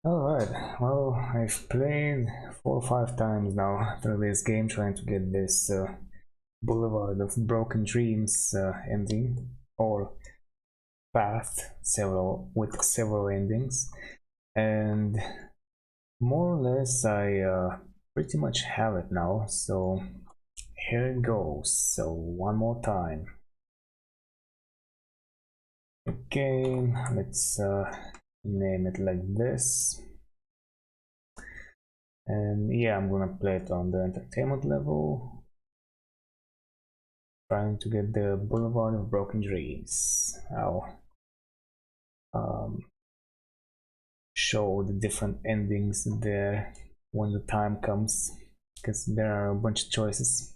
Alright, well, I've played 4 or 5 times now through this game trying to get this Boulevard of Broken Dreams ending, or path with several endings, and more or less I pretty much have it now, so here it goes. So one more time. Okay, let's name it like this. And yeah, I'm gonna play it on the entertainment level, trying to get the Boulevard of Broken Dreams. I'll show the different endings there when the time comes, because there are a bunch of choices.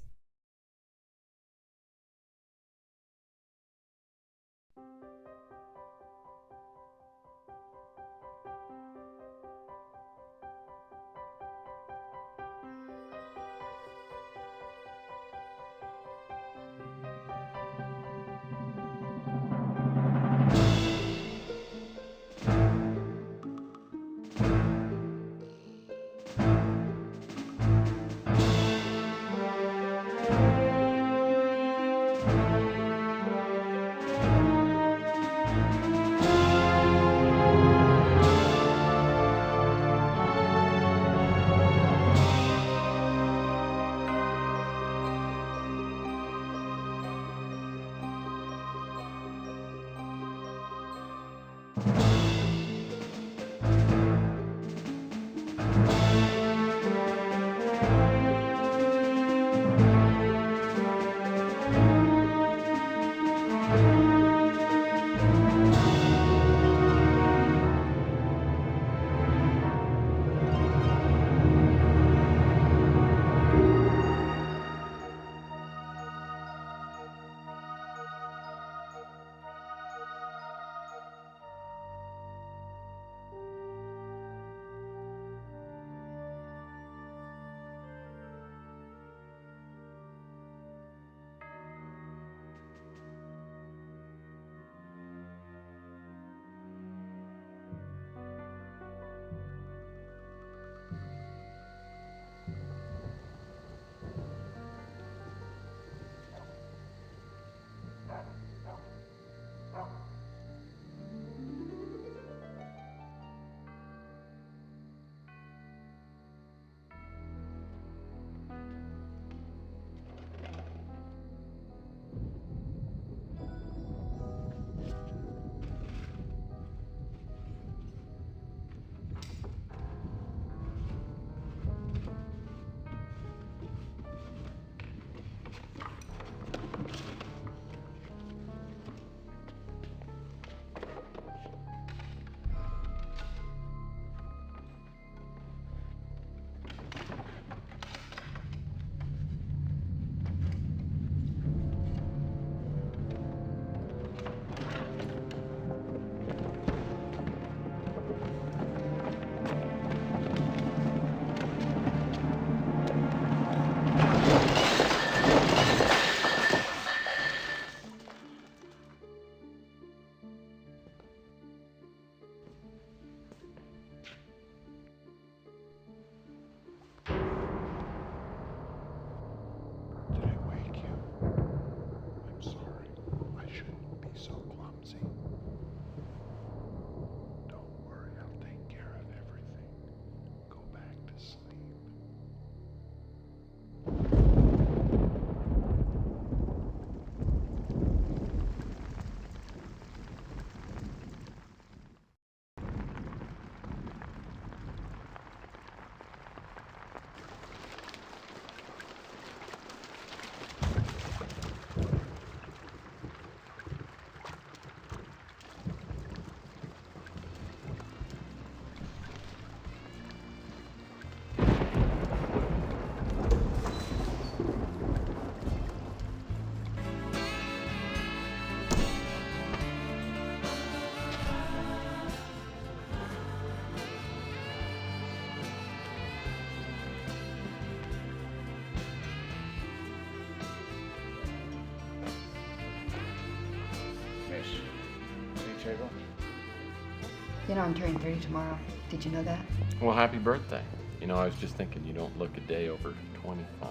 You know, I'm turning 30 tomorrow. Did you know that? Well, happy birthday. You know, I was just thinking you don't look a day over 25.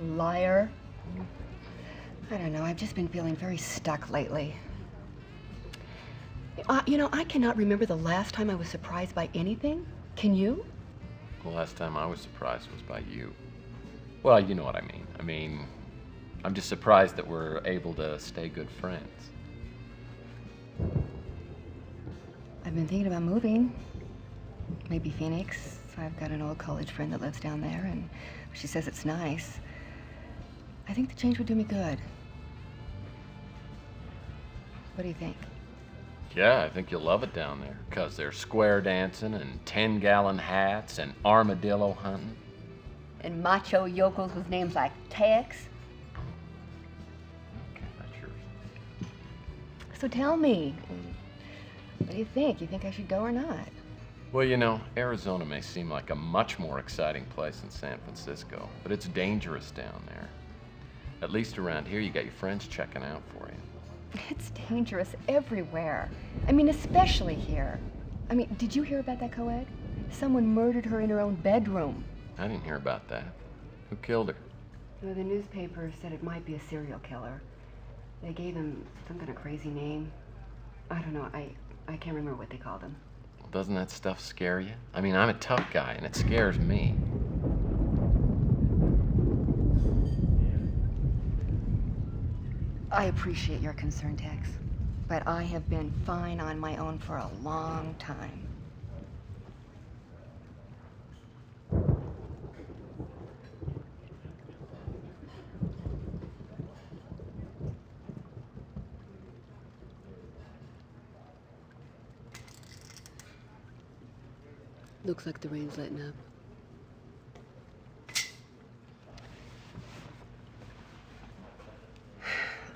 Liar. I don't know, I've just been feeling very stuck lately. You know, I cannot remember the last time I was surprised by anything. Can you? The last time I was surprised was by you. Well, you know what I mean. I'm just surprised that we're able to stay good friends. I've been thinking about moving. Maybe Phoenix. I've got an old college friend that lives down there, and she says it's nice. I think the change would do me good. What do you think? Yeah, I think you'll love it down there, 'cause there's square dancing and 10-gallon hats and armadillo hunting. And macho yokels with names like Tex. Okay, that's yours. So tell me, what do you think? You think I should go or not? Well, you know, Arizona may seem like a much more exciting place than San Francisco, but it's dangerous down there. At least around here, you got your friends checking out for you. It's dangerous everywhere. I mean, especially here. I mean, did you hear about that co-ed? Someone murdered her in her own bedroom. I didn't hear about that. Who killed her? Well, the newspaper said it might be a serial killer. They gave him some kind of crazy name. I don't know, I can't remember what they called him. Well, doesn't that stuff scare you? I mean, I'm a tough guy, and it scares me. I appreciate your concern, Tex, but I have been fine on my own for a long time. Looks like the rain's letting up.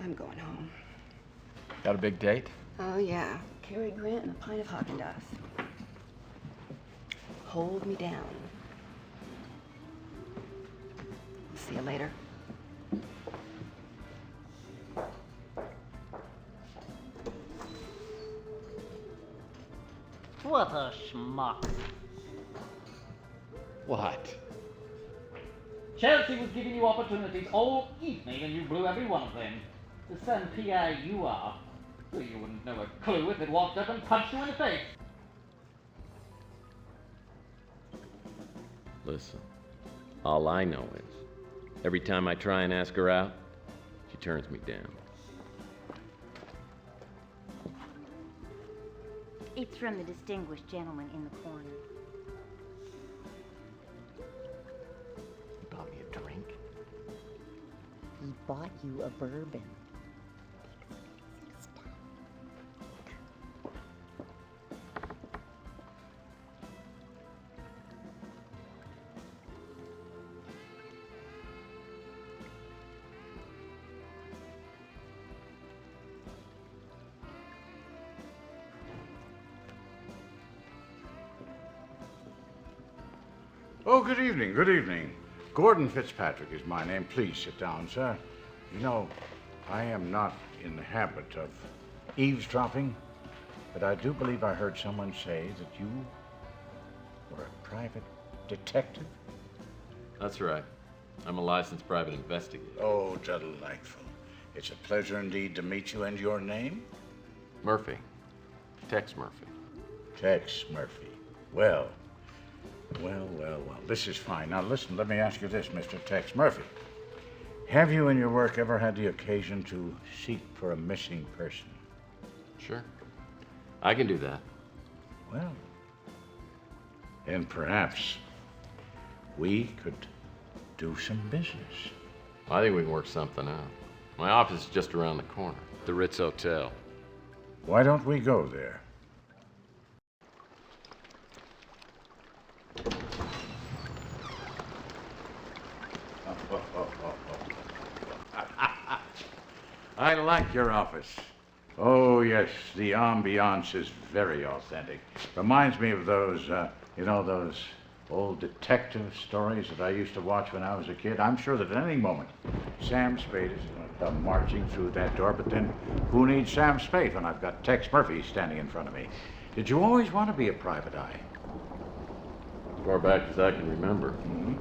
I'm going home. Got a big date? Oh, yeah. Cary Grant and a pint of Haagen-Dazs. Hold me down. See you later. What a schmuck. What? Chelsea was giving you opportunities all evening and you blew every one of them. The son PI you are. Well, you wouldn't know a clue if it walked up and punched you in the face. Listen, all I know is, every time I try and ask her out, she turns me down. It's from the distinguished gentleman in the corner. You bought me a drink? He bought you a bourbon. Oh, good evening, good evening. Gordon Fitzpatrick is my name. Please sit down, sir. You know, I am not in the habit of eavesdropping, but I do believe I heard someone say that you were a private detective. That's right. I'm a licensed private investigator. Oh, delightful. It's a pleasure indeed to meet you, and your name? Murphy. Tex Murphy. Tex Murphy. Well. This is fine. Now listen, let me ask you this, Mr. Tex Murphy. Have you in your work ever had the occasion to seek for a missing person? Sure. I can do that. Well, then perhaps we could do some business. I think we can work something out. My office is just around the corner, the Ritz Hotel. Why don't we go there? I like your office. Oh, yes, the ambiance is very authentic. Reminds me of those, those old detective stories that I used to watch when I was a kid. I'm sure that at any moment, Sam Spade is going to come marching through that door, but then who needs Sam Spade when I've got Tex Murphy standing in front of me? Did you always want to be a private eye? As far back as I can remember. Mm-hmm.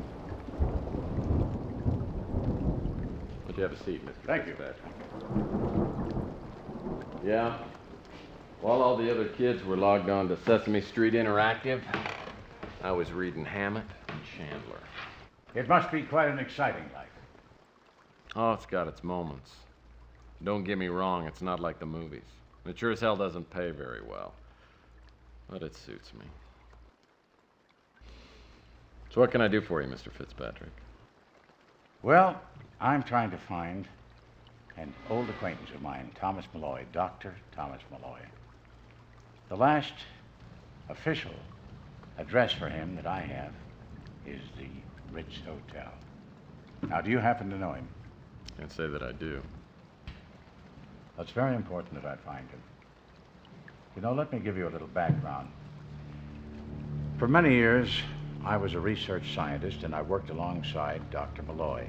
Would you have a seat, Mr. Thank you. Fitzpatrick? Yeah? While all the other kids were logged on to Sesame Street Interactive, I was reading Hammett and Chandler. It must be quite an exciting life. Oh, it's got its moments. Don't get me wrong, it's not like the movies. It sure as hell doesn't pay very well. But it suits me. So what can I do for you, Mr. Fitzpatrick? Well, I'm trying to find an old acquaintance of mine, Thomas Malloy, Dr. Thomas Malloy. The last official address for him that I have is the Ritz Hotel. Now, do you happen to know him? Can't say that I do. Well, it's very important that I find him. You know, let me give you a little background. For many years, I was a research scientist and I worked alongside Dr. Malloy.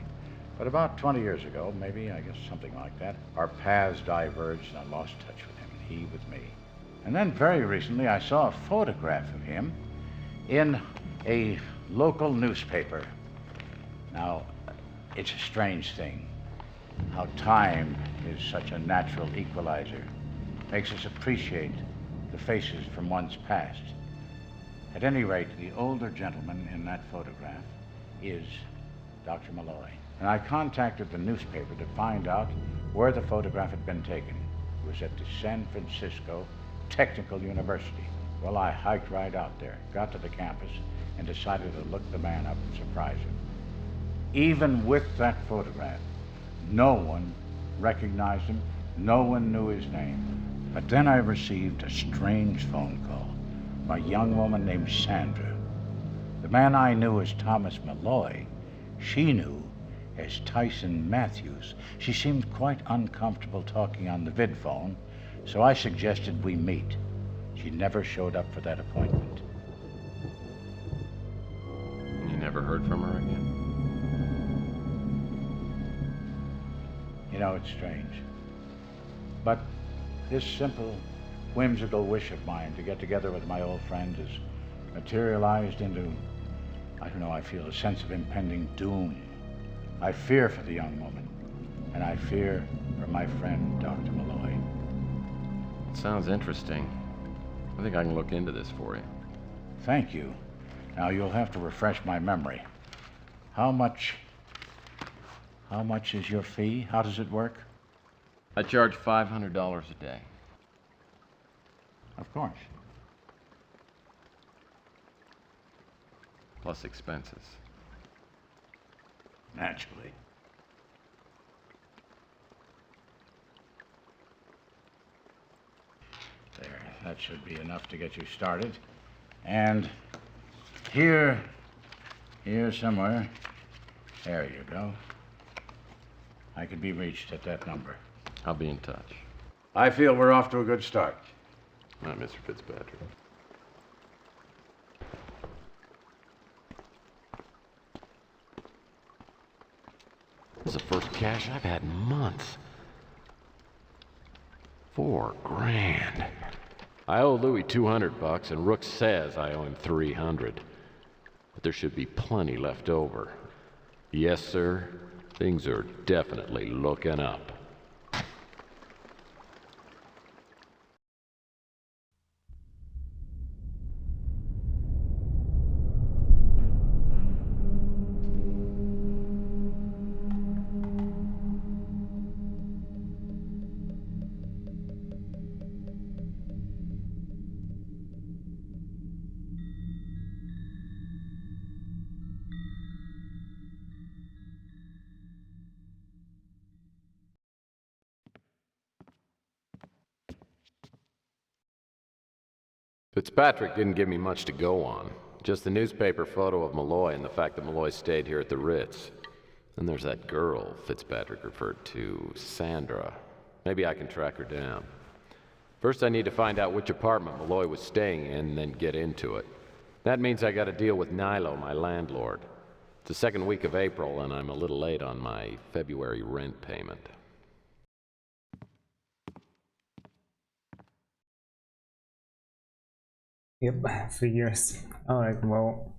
But about 20 years ago, maybe, I guess something like that, our paths diverged and I lost touch with him and he with me. And then very recently, I saw a photograph of him in a local newspaper. Now, it's a strange thing how time is such a natural equalizer, makes us appreciate the faces from one's past. At any rate, the older gentleman in that photograph is Dr. Malloy. And I contacted the newspaper to find out where the photograph had been taken. It was at the San Francisco Technical University. Well, I hiked right out there, got to the campus, and decided to look the man up and surprise him. Even with that photograph, no one recognized him, no one knew his name. But then I received a strange phone call from a young woman named Sandra. The man I knew as Thomas Malloy, she knew as Tyson Matthews. She seemed quite uncomfortable talking on the vid phone, so I suggested we meet. She never showed up for that appointment. You never heard from her again? You know, it's strange. But this simple, whimsical wish of mine to get together with my old friend has materialized into, I don't know, I feel a sense of impending doom. I fear for the young woman, and I fear for my friend, Dr. Malloy. It sounds interesting. I think I can look into this for you. Thank you. Now, you'll have to refresh my memory. How much is your fee? How does it work? I charge $500 a day. Of course. Plus expenses. Naturally. There, that should be enough to get you started. And here somewhere, there you go. I can be reached at that number. I'll be in touch. I feel we're off to a good start. All right, Mr. Fitzpatrick. This is the first cash I've had in months. $4,000. I owe Louis $200, and Rook says I owe him $300. But there should be plenty left over. Yes, sir. Things are definitely looking up. Fitzpatrick didn't give me much to go on. Just the newspaper photo of Malloy and the fact that Malloy stayed here at the Ritz. And there's that girl Fitzpatrick referred to, Sandra. Maybe I can track her down. First, I need to find out which apartment Malloy was staying in, and then get into it. That means I gotta deal with Nilo, my landlord. It's the second week of April, and I'm a little late on my February rent payment. Yep, figures. Alright, well,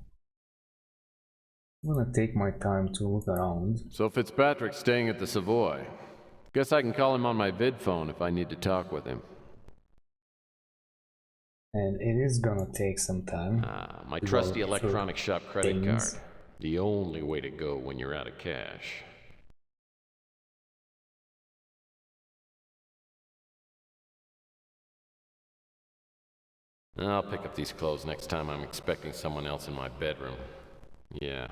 I'm gonna take my time to look around. So Fitzpatrick's staying at the Savoy. Guess I can call him on my vid phone if I need to talk with him. And it is gonna take some time. My to trusty go through electronic shop credit things. card. The only way to go when you're out of cash. I'll pick up these clothes next time I'm expecting someone else in my bedroom. Yeah,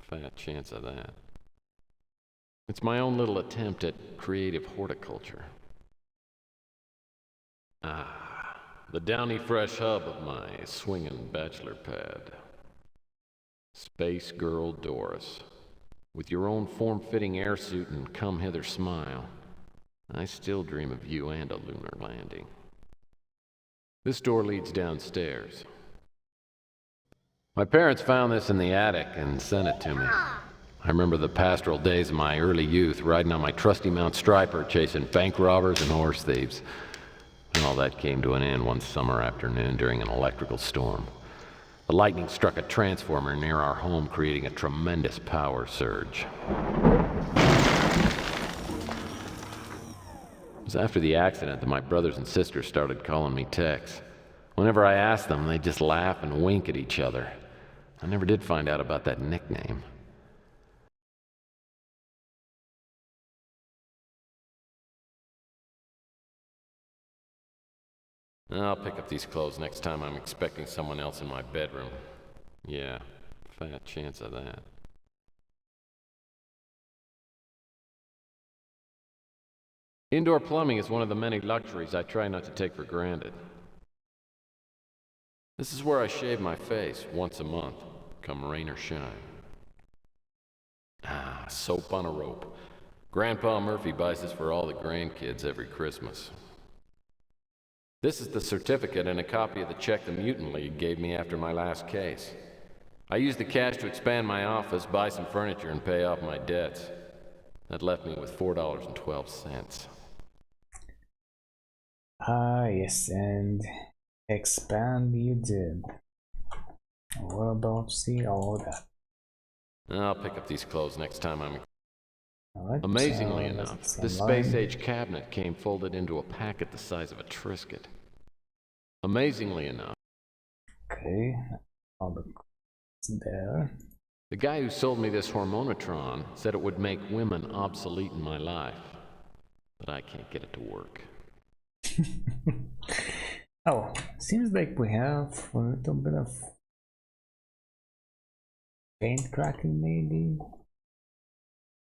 fat chance of that. It's my own little attempt at creative horticulture. The downy fresh hub of my swinging bachelor pad. Space Girl Doris. With your own form-fitting airsuit and come-hither smile, I still dream of you and a lunar landing. This door leads downstairs. My parents found this in the attic and sent it to me. I remember the pastoral days of my early youth, riding on my trusty Mount Striper, chasing bank robbers and horse thieves. And all that came to an end one summer afternoon during an electrical storm. The lightning struck a transformer near our home, creating a tremendous power surge. It was after the accident that my brothers and sisters started calling me Tex. Whenever I asked them, they'd just laugh and wink at each other. I never did find out about that nickname. I'll pick up these clothes next time I'm expecting someone else in my bedroom. Yeah, fat chance of that. Indoor plumbing is one of the many luxuries I try not to take for granted. This is where I shave my face once a month, come rain or shine. Soap on a rope. Grandpa Murphy buys this for all the grandkids every Christmas. This is the certificate and a copy of the check the Mutant League gave me after my last case. I used the cash to expand my office, buy some furniture, and pay off my debts. That left me with $4.12. Yes, and expand you did. What about to see all that? I'll pick up these clothes next time I'm... Alright, Amazingly let's enough, see this online. space-age cabinet came folded into a packet the size of a Triscuit. Amazingly enough, Okay, all the it's there. the guy who sold me this hormonotron said it would make women obsolete in my life, but I can't get it to work. Oh, seems like we have a little bit of paint cracking, maybe.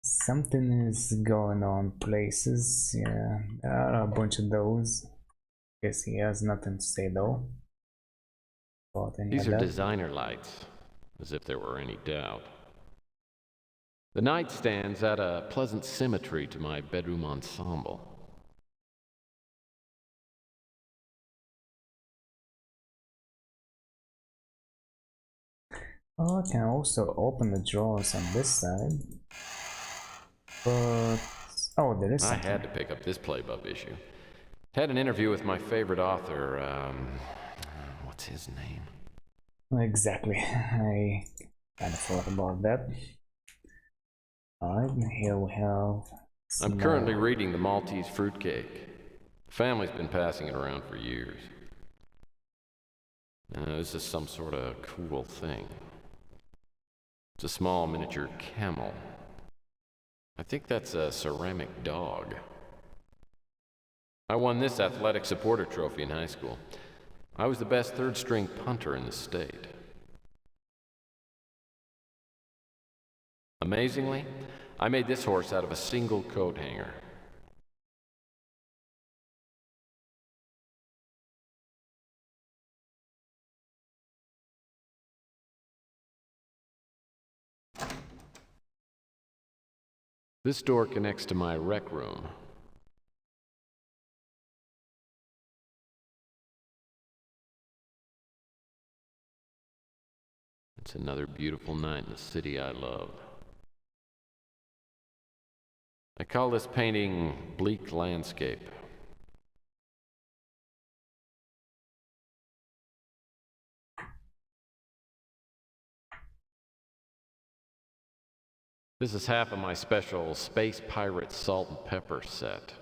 Something is going on places. Yeah, there are a bunch of those. Guess he has nothing to say though. About any These of are that. designer lights, as if there were any doubt. The nightstands add a pleasant symmetry to my bedroom ensemble. Oh, I can also open the drawers on this side. But oh, there is I something. had to pick up this Playbub issue. Had an interview with my favorite author, what's his name? Exactly. I kind of thought about that. Alright, here we have. I'm currently reading The Maltese Fruitcake. The family's been passing it around for years. This is some sort of cool thing. It's a small miniature camel. I think that's a ceramic dog. I won this athletic supporter trophy in high school. I was the best third-string punter in the state. Amazingly, I made this horse out of a single coat hanger. This door connects to my rec room. It's another beautiful night in the city I love. I call this painting Bleak Landscape. This is half of my special Space Pirate salt and pepper set.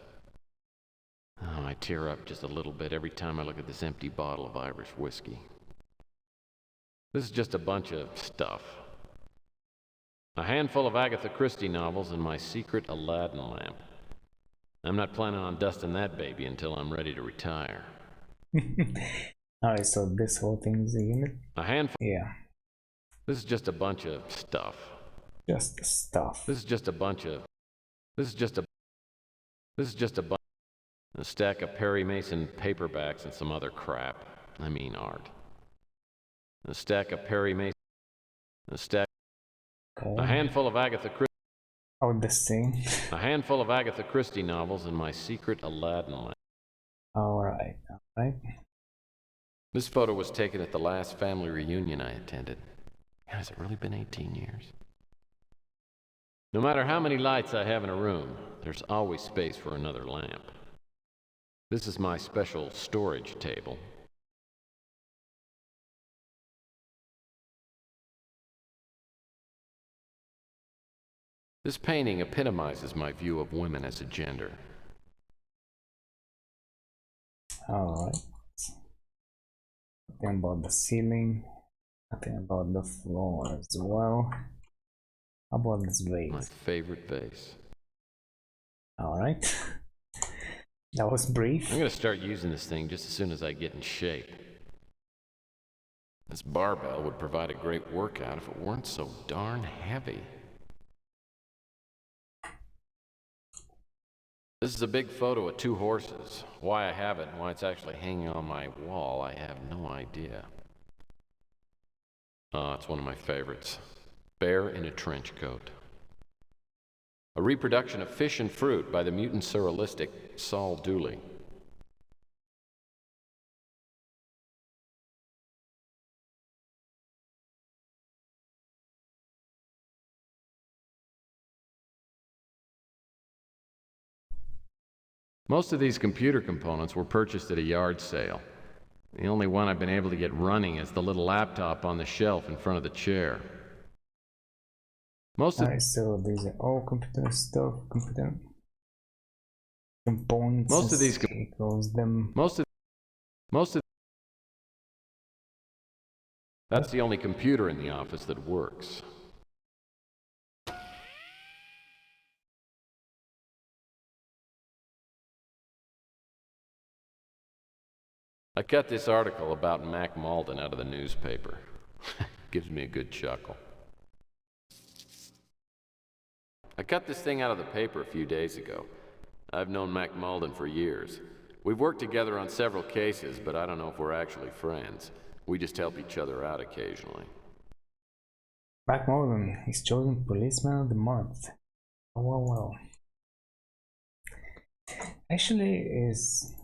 Oh, I tear up just a little bit every time I look at this empty bottle of Irish whiskey. This is just a bunch of stuff. A handful of Agatha Christie novels and my secret Aladdin lamp. I'm not planning on dusting that baby until I'm ready to retire. Alright, so this whole thing is a unit? A handful? Yeah. This is just a bunch of stuff. Just stuff. This is just a bunch of... This is just a bunch... A stack of Perry Mason paperbacks and some other crap. I mean art. A stack of Perry Mason... Okay. A handful of Agatha Christie... Oh, this thing. A handful of Agatha Christie novels and my secret Aladdin lamp. Alright, alright. This photo was taken at the last family reunion I attended. Has it really been 18 years? No matter how many lights I have in a room, there's always space for another lamp. This is my special storage table. This painting epitomizes my view of women as a gender. Alright. Nothing about the ceiling. Nothing about the floor as well. How about this vase? My favorite vase. Alright. That was brief. I'm gonna start using this thing just as soon as I get in shape. This barbell would provide a great workout if it weren't so darn heavy. This is a big photo of two horses. Why I have it and why it's actually hanging on my wall, I have no idea. Oh, it's one of my favorites. Bear in a trench coat. A reproduction of Fish and Fruit by the mutant surrealistic Saul Dooley. Most of these computer components were purchased at a yard sale. The only one I've been able to get running is the little laptop on the shelf in front of the chair. Alright, so these are all computer stuff, computer components. Most of these That's the only computer in the office that works. I cut this article about Mac Malden out of the newspaper. Gives me a good chuckle. I cut this thing out of the paper a few days ago. I've known Mac Malden for years. We've worked together on several cases, but I don't know if we're actually friends. We just help each other out occasionally. Mac Malden, he's chosen Policeman of the Month. Oh, well. Actually, is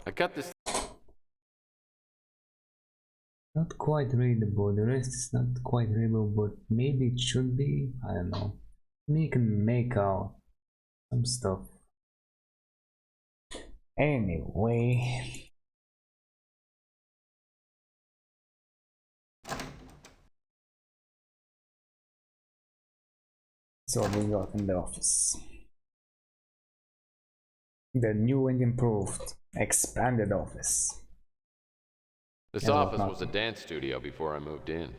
I cut this. not quite readable. The rest is not quite readable, but maybe it should be. I don't know. You can make out some stuff. Anyway. So we got in the office. The new and improved, expanded office. This office was a dance studio before I moved in.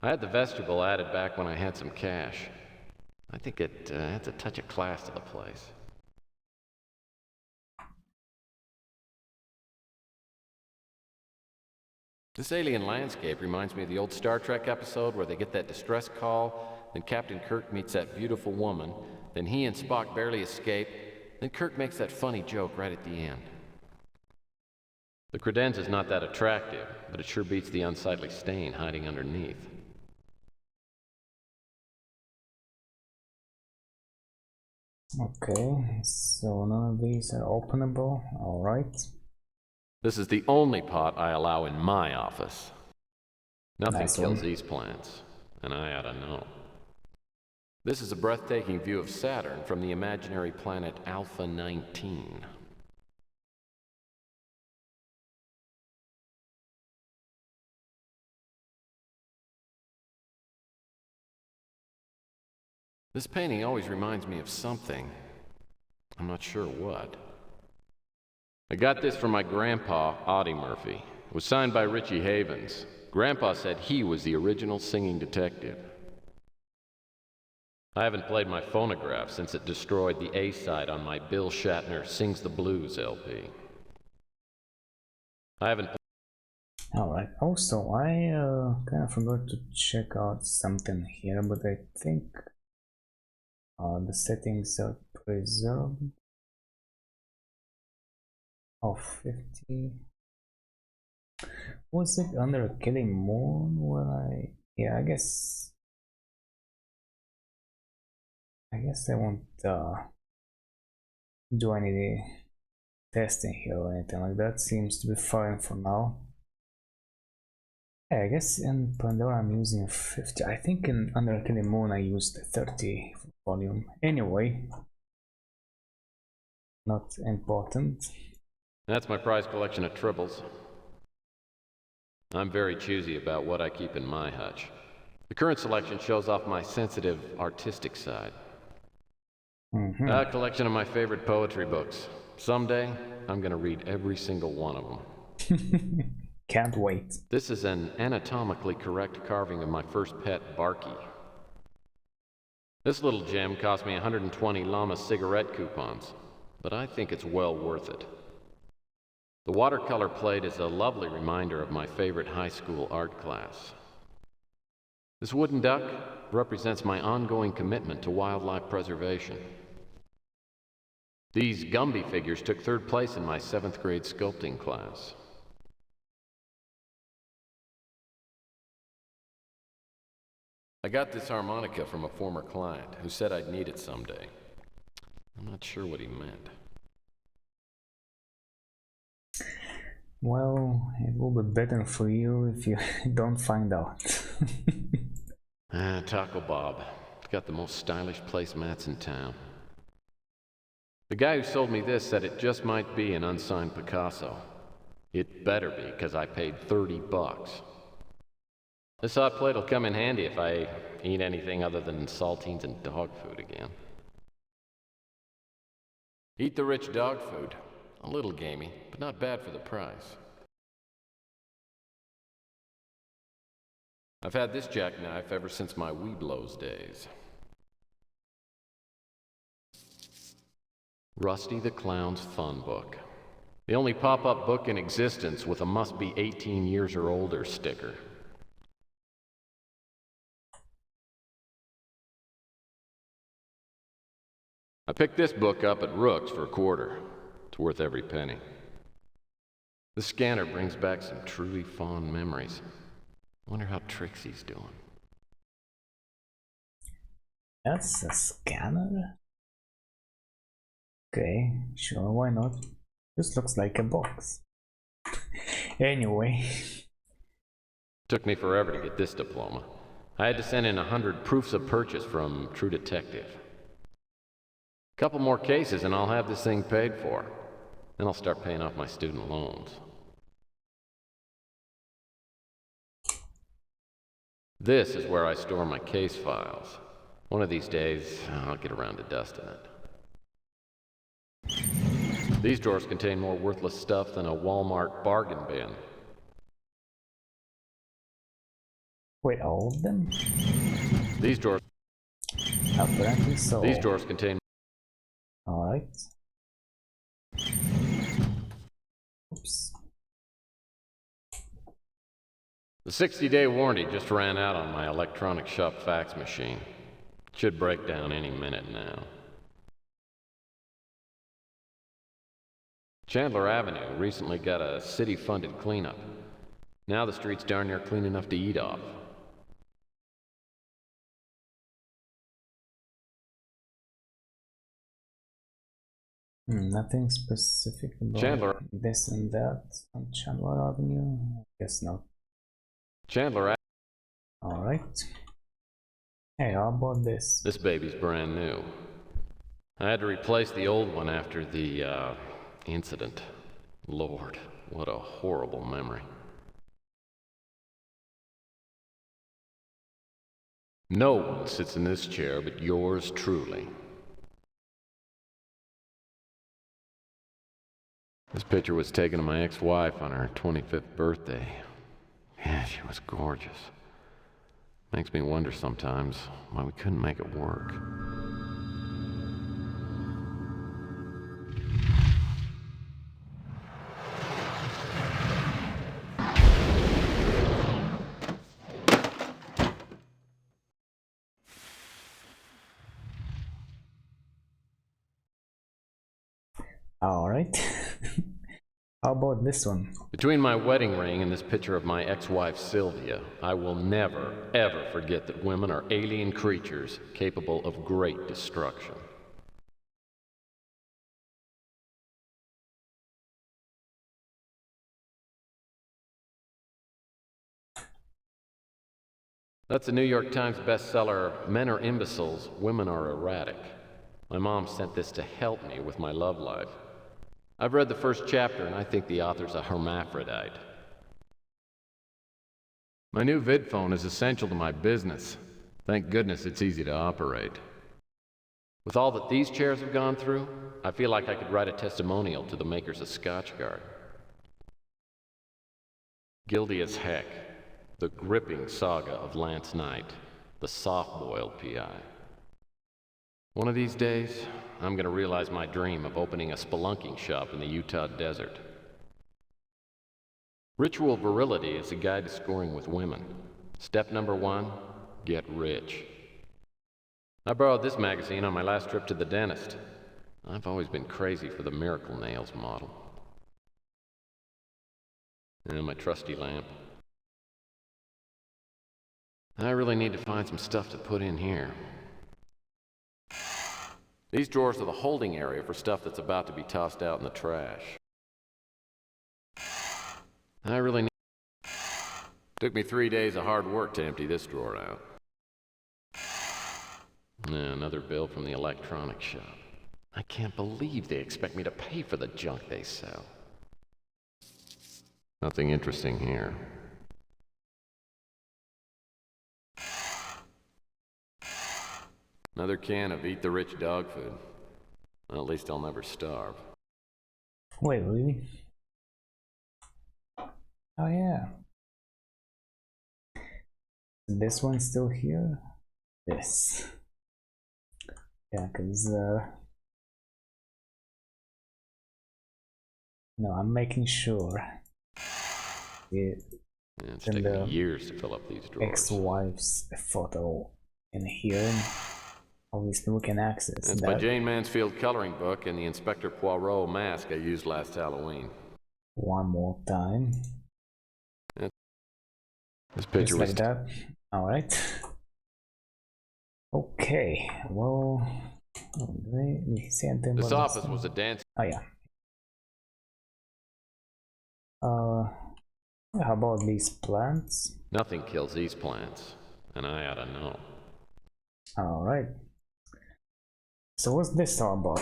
I had the vestibule added back when I had some cash. I think it adds a touch of class to the place. This alien landscape reminds me of the old Star Trek episode where they get that distress call, then Captain Kirk meets that beautiful woman, then he and Spock barely escape, then Kirk makes that funny joke right at the end. The credenza is not that attractive, but it sure beats the unsightly stain hiding underneath. Okay, so none of these are openable. Alright. This is the only pot I allow in my office. Nothing Nice kills one. these plants, and I ought to know. This is a breathtaking view of Saturn from the imaginary planet Alpha 19. This painting always reminds me of something. I'm not sure what. I got this from my grandpa, Audie Murphy. It was signed by Richie Havens. Grandpa said he was the original singing detective. I haven't played my phonograph since it destroyed the A-side on my Bill Shatner Sings the Blues LP. I haven't. Alright, also I kind of forgot to check out something here, but I think the settings are preserved. Oh, 50. Was it under Cymon where yeah, I guess I won't do any testing here or anything like that. Seems to be fine for now. Yeah, I guess in Pandora I'm using 50. I think in under Cymon I used 30 volume. Anyway, not important. That's my prize collection of triples. I'm very choosy about what I keep in my hutch. The current selection shows off my sensitive, artistic side. A collection of my favorite poetry books. Someday, I'm gonna read every single one of them. Can't wait. This is an anatomically correct carving of my first pet, Barky. This little gem cost me 120 Llama cigarette coupons, but I think it's well worth it. The watercolor plate is a lovely reminder of my favorite high school art class. This wooden duck represents my ongoing commitment to wildlife preservation. These Gumby figures took third place in my 7th grade sculpting class. I got this harmonica from a former client who said I'd need it someday. I'm not sure what he meant. Well, it will be better for you if you don't find out. Taco Bob. It's got the most stylish placemats in town. The guy who sold me this said it just might be an unsigned Picasso. It better be, because I paid $30. This hot plate will come in handy if I eat anything other than saltines and dog food again. Eat the rich dog food. A little gamey, but not bad for the price. I've had this jackknife ever since my Weeblos days. Rusty the Clown's Fun Book. The only pop-up book in existence with a must-be 18 years or older sticker. I picked this book up at Rook's for $0.25. It's worth every penny. The scanner brings back some truly fond memories. Wonder how Trixie's doing. That's a scanner? Okay, sure, why not? This looks like a box. Anyway. Took me forever to get this diploma. I had to send in 100 proofs of purchase from True Detective. Couple more cases and I'll have this thing paid for. Then I'll start paying off my student loans. This is where I store my case files. One of these days, I'll get around to dusting it. These drawers contain more worthless stuff than a Walmart bargain bin. Wait, all of them? These drawers... Apparently so. These drawers contain... Alright. Oops. The 60-day warranty just ran out on my electronic shop fax machine. Should break down any minute now. Chandler Avenue recently got a city-funded cleanup. Now the street's darn near clean enough to eat off. Nothing specific about Chandler. this and that on Chandler Avenue? Guess not. Chandler Avenue. Alright. Hey, how about this? This baby's brand new. I had to replace the old one after the, incident. Lord, what a horrible memory. No one sits in this chair but yours truly. This picture was taken of my ex-wife on her 25th birthday. Yeah, she was gorgeous. Makes me wonder sometimes why we couldn't make it work. Alright. How about this one? Between my wedding ring and this picture of my ex-wife Sylvia, I will never, ever forget that women are alien creatures capable of great destruction. That's the New York Times bestseller, Men Are Imbeciles, Women Are Erratic. My mom sent this to help me with my love life. I've read the first chapter and I think the author's a hermaphrodite. My new vid phone is essential to my business. Thank goodness it's easy to operate. With all that these chairs have gone through, I feel like I could write a testimonial to the makers of Scotchgard. Guilty as heck. The gripping saga of Lance Knight, the soft-boiled PI. One of these days, I'm going to realize my dream of opening a spelunking shop in the Utah desert. Ritual virility is a guide to scoring with women. Step number 1, get rich. I borrowed this magazine on my last trip to the dentist. I've always been crazy for the Miracle Nails model. And my trusty lamp. I really need to find some stuff to put in here. These drawers are the holding area for stuff that's about to be tossed out in the trash. I really need... Took me 3 days of hard work to empty this drawer out. Another bill from the electronics shop. I can't believe they expect me to pay for the junk they sell. Nothing interesting here. Another can of Eat the Rich dog food. Well, at least I'll never starve. Wait, really? Oh yeah. This one's still here? This. Yeah, cause no, I'm making sure It's taken me years to fill up these drawers. Ex-wife's photo in here. Obviously we can access It's that. by Jane Mansfield coloring book and the Inspector Poirot mask I used last Halloween. One more time. This picture Just was like that. Alright. Okay, well, this office was a dance. Oh yeah. How about these plants? Nothing kills these plants, and I ought to know. Alright. So what's this all about?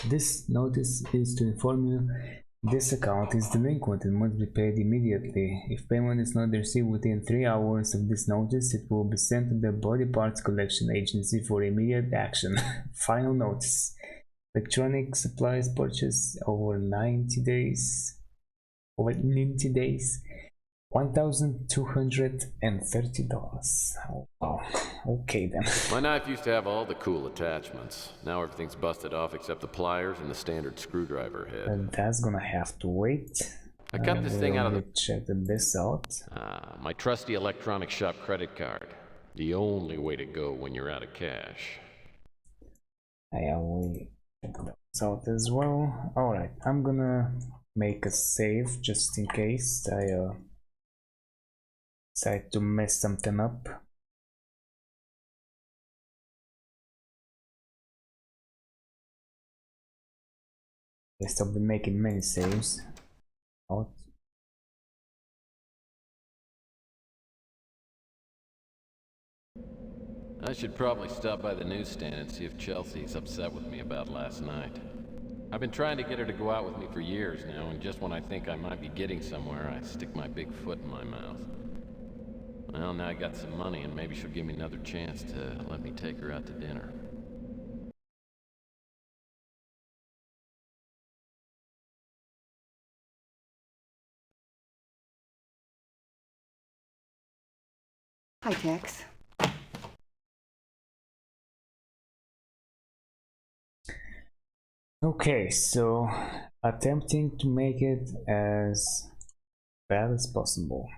This notice is to inform you this account is delinquent and must be paid immediately. If payment is not received within 3 hours of this notice, it will be sent to the Body Parts Collection Agency for immediate action. Final notice. Electronic supplies purchase over 90 days. $1,230. Oh, wow. Okay then. My knife used to have all the cool attachments. Now everything's busted off except the pliers and the standard screwdriver head. And that's gonna have to wait. I cut this thing out of the... Check this out. My trusty electronic shop credit card. The only way to go when you're out of cash. I will check this out as well. Alright, I'm gonna make a save just in case I decide to mess something up. Guess I'll be making many saves. Out. I should probably stop by the newsstand and see if Chelsea's upset with me about last night. I've been trying to get her to go out with me for years now, and just when I think I might be getting somewhere, I stick my big foot in my mouth. Well, now I got some money, and maybe she'll give me another chance to let me take her out to dinner. Hi, Tex. Okay, so attempting to make it as bad as possible.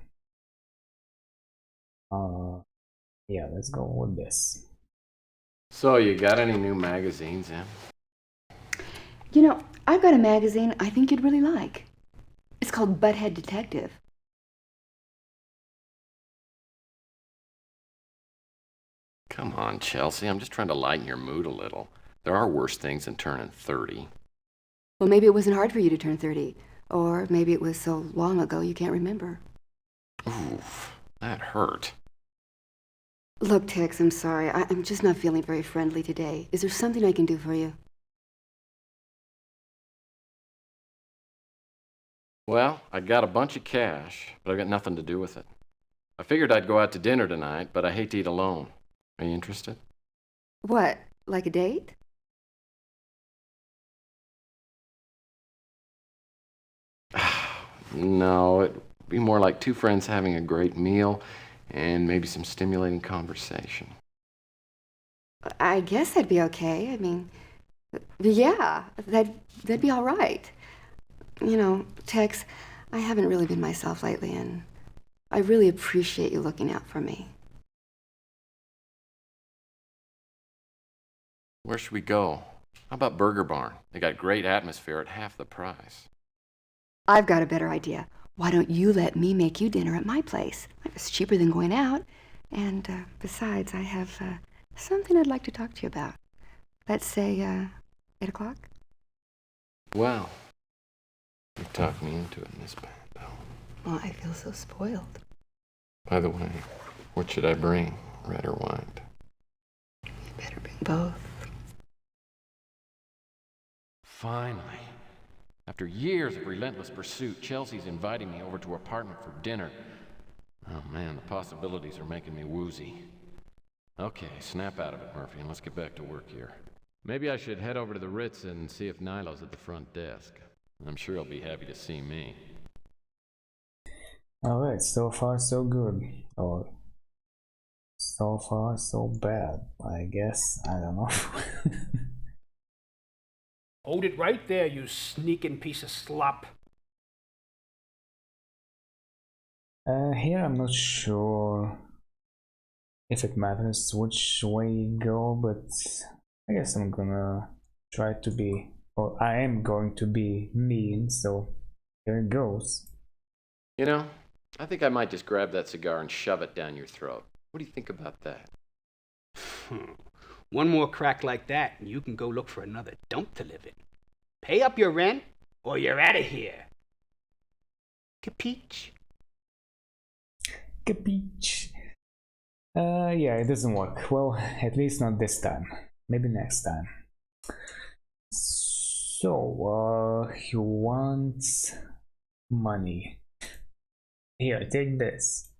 Yeah, let's go with this. So, you got any new magazines, Em? You know, I've got a magazine I think you'd really like. It's called Butthead Detective. Come on, Chelsea, I'm just trying to lighten your mood a little. There are worse things than turning 30. Well, maybe it wasn't hard for you to turn 30. Or maybe it was so long ago you can't remember. Oof, that hurt. Look, Tex, I'm sorry. I'm just not feeling very friendly today. Is there something I can do for you? Well, I got a bunch of cash, but I've got nothing to do with it. I figured I'd go out to dinner tonight, but I hate to eat alone. Are you interested? What, like a date? No, it'd be more like two friends having a great meal and maybe some stimulating conversation. I guess that'd be okay. I mean, yeah, that'd be all right. You know, Tex, I haven't really been myself lately, and I really appreciate you looking out for me. Where should we go? How about Burger Barn? They got great atmosphere at half the price. I've got a better idea. Why don't you let me make you dinner at my place? It's cheaper than going out. And besides, I have something I'd like to talk to you about. Let's say 8 o'clock? Well, you talked me into it, Miss Bell. Well, I feel so spoiled. By the way, what should I bring, red or white? You better bring both. Finally. After years of relentless pursuit, Chelsea's inviting me over to her apartment for dinner. Oh man, the possibilities are making me woozy. Okay, snap out of it, Murphy, and let's get back to work here. Maybe I should head over to the Ritz and see if Nilo's at the front desk. I'm sure he'll be happy to see me. Alright, so far so good. Or so far so bad, I guess. I don't know. Hold it right there, you sneaking piece of slop. Here I'm not sure if it matters which way you go, but I guess I'm gonna try to be, or I am going to be mean, so here it goes. You know, I think I might just grab that cigar and shove it down your throat. What do you think about that? One more crack like that, and you can go look for another dump to live in. Pay up your rent, or you're out of here. Capiche? Capiche? Yeah, it doesn't work. Well, at least not this time. Maybe next time. So, he wants money. Here, take this.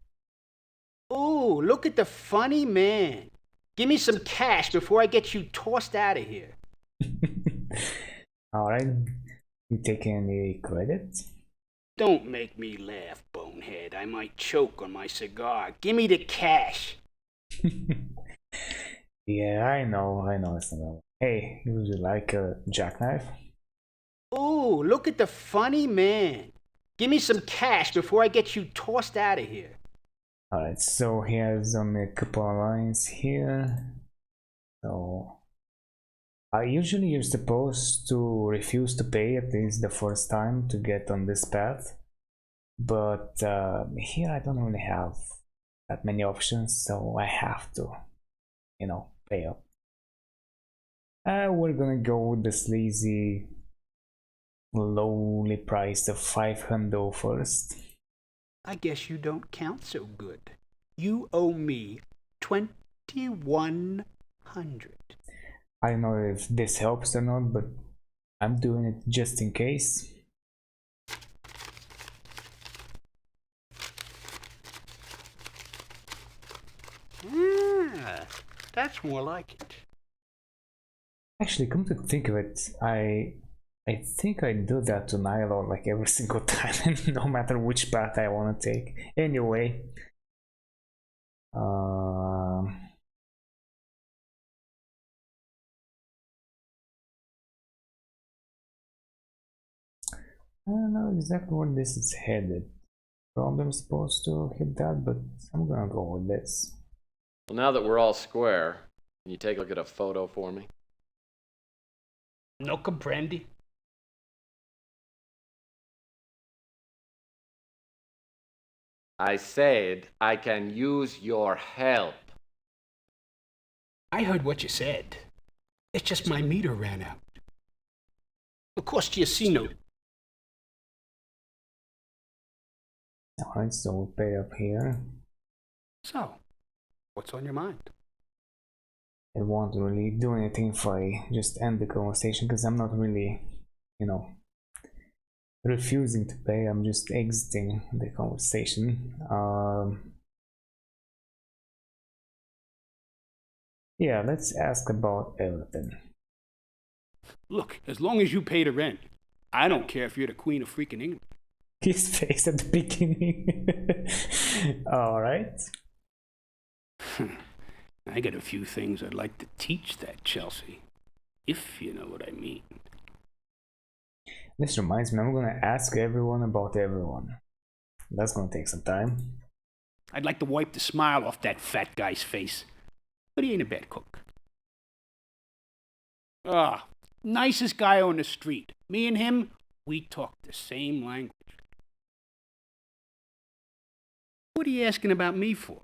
Ooh, look at the funny man. Give me some cash before I get you tossed out of here. Alright, you take any credit? Don't make me laugh, bonehead. I might choke on my cigar. Give me the cash. Yeah, I know, it's not. Hey, would you like a jackknife? Ooh, look at the funny man. Give me some cash before I get you tossed out of here. Alright, so he has only a couple of lines here. So usually you're supposed to refuse to pay at least the first time to get on this path. But here I don't really have that many options, so I have to, you know, pay up. We're gonna go with the sleazy, lowly price of 500 first. I guess you don't count so good. You owe me 2,100. I don't know if this helps or not, but I'm doing it just in case. That's more like it. Actually, come to think of it, I think I do that to Nilo like every single time, no matter which path I want to take. Anyway, I don't know exactly where this is headed. Probably I'm supposed to hit that, but I'm gonna go with this. Well, now that we're all square, can you take a look at a photo for me? No comprendi. I said I can use your help. I heard what you said. It's just my meter ran out. Of course, Giacino. Alright, so we'll pay up here. So, what's on your mind? I won't really do anything if I just end the conversation, because I'm not really, you know, refusing to pay. I'm just exiting the conversation. Yeah, let's ask about everything. Look, as long as you pay the rent, I don't care if you're the Queen of freaking England. His face at the beginning. Alright. I got a few things I'd like to teach that Chelsea, if you know what I mean. This reminds me, I'm gonna ask everyone about everyone. That's gonna take some time. I'd like to wipe the smile off that fat guy's face, but he ain't a bad cook. Nicest guy on the street. Me and him, we talk the same language. What are you asking about me for?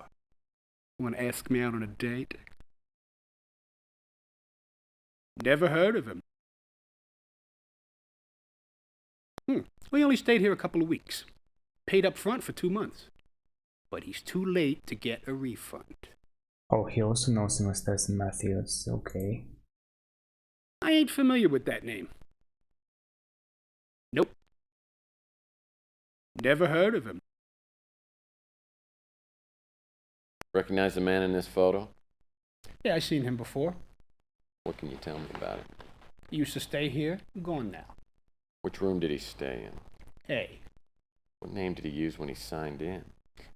Want to ask me out on a date? Never heard of him. We only stayed here a couple of weeks. Paid up front for 2 months. But he's too late to get a refund. Oh, he also knows Mr. Matthews. Okay. I ain't familiar with that name. Nope. Never heard of him. Recognize the man in this photo? Yeah, I seen him before. What can you tell me about it? He used to stay here, gone now. Which room did he stay in? Hey, What name did he use when he signed in?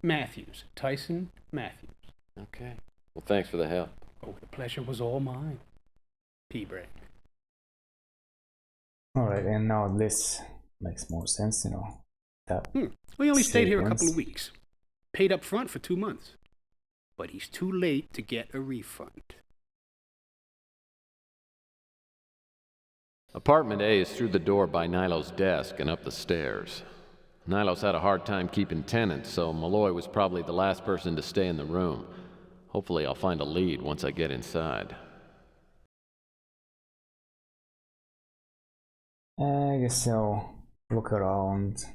Matthews. Tyson Matthews. Okay. Well, thanks for the help. Oh, the pleasure was all mine. P-Break. Alright, and now this makes more sense, you know. That We only stayed here a sequence. couple of weeks. Paid up front for 2 months. But he's too late to get a refund. Apartment A is through the door by Nilo's desk and up the stairs. Nilo's had a hard time keeping tenants, so Malloy was probably the last person to stay in the room. Hopefully I'll find a lead once I get inside. I guess I'll look around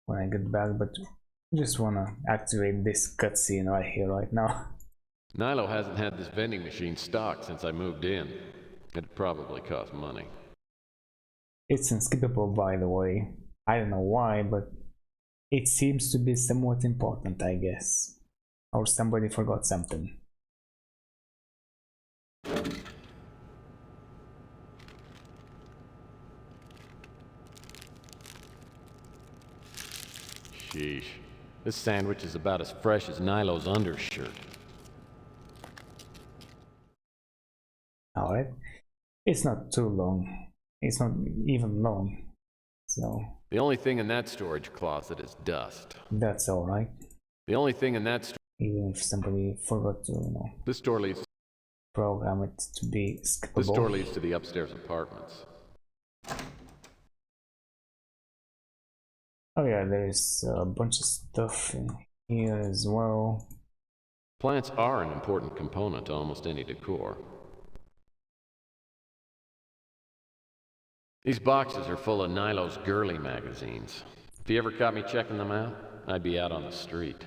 when I get back, but I just wanna activate this cutscene right here, right now. Nilo hasn't had this vending machine stocked since I moved in. It'd probably cost money. It's unskippable, by the way. I don't know why, but it seems to be somewhat important, I guess. Or somebody forgot something. Sheesh. This sandwich is about as fresh as Nilo's undershirt. Alright. It's not too long. It's not even long. So The only thing in that storage closet is dust. that's alright. The only thing in that Even if somebody forgot to, you know, This door leads program it to be skippable. to the upstairs apartments. Oh yeah, there's a bunch of stuff in here as well. Plants are an important component to almost any decor. These boxes are full of Nilo's girly magazines. If you ever caught me checking them out, I'd be out on the street.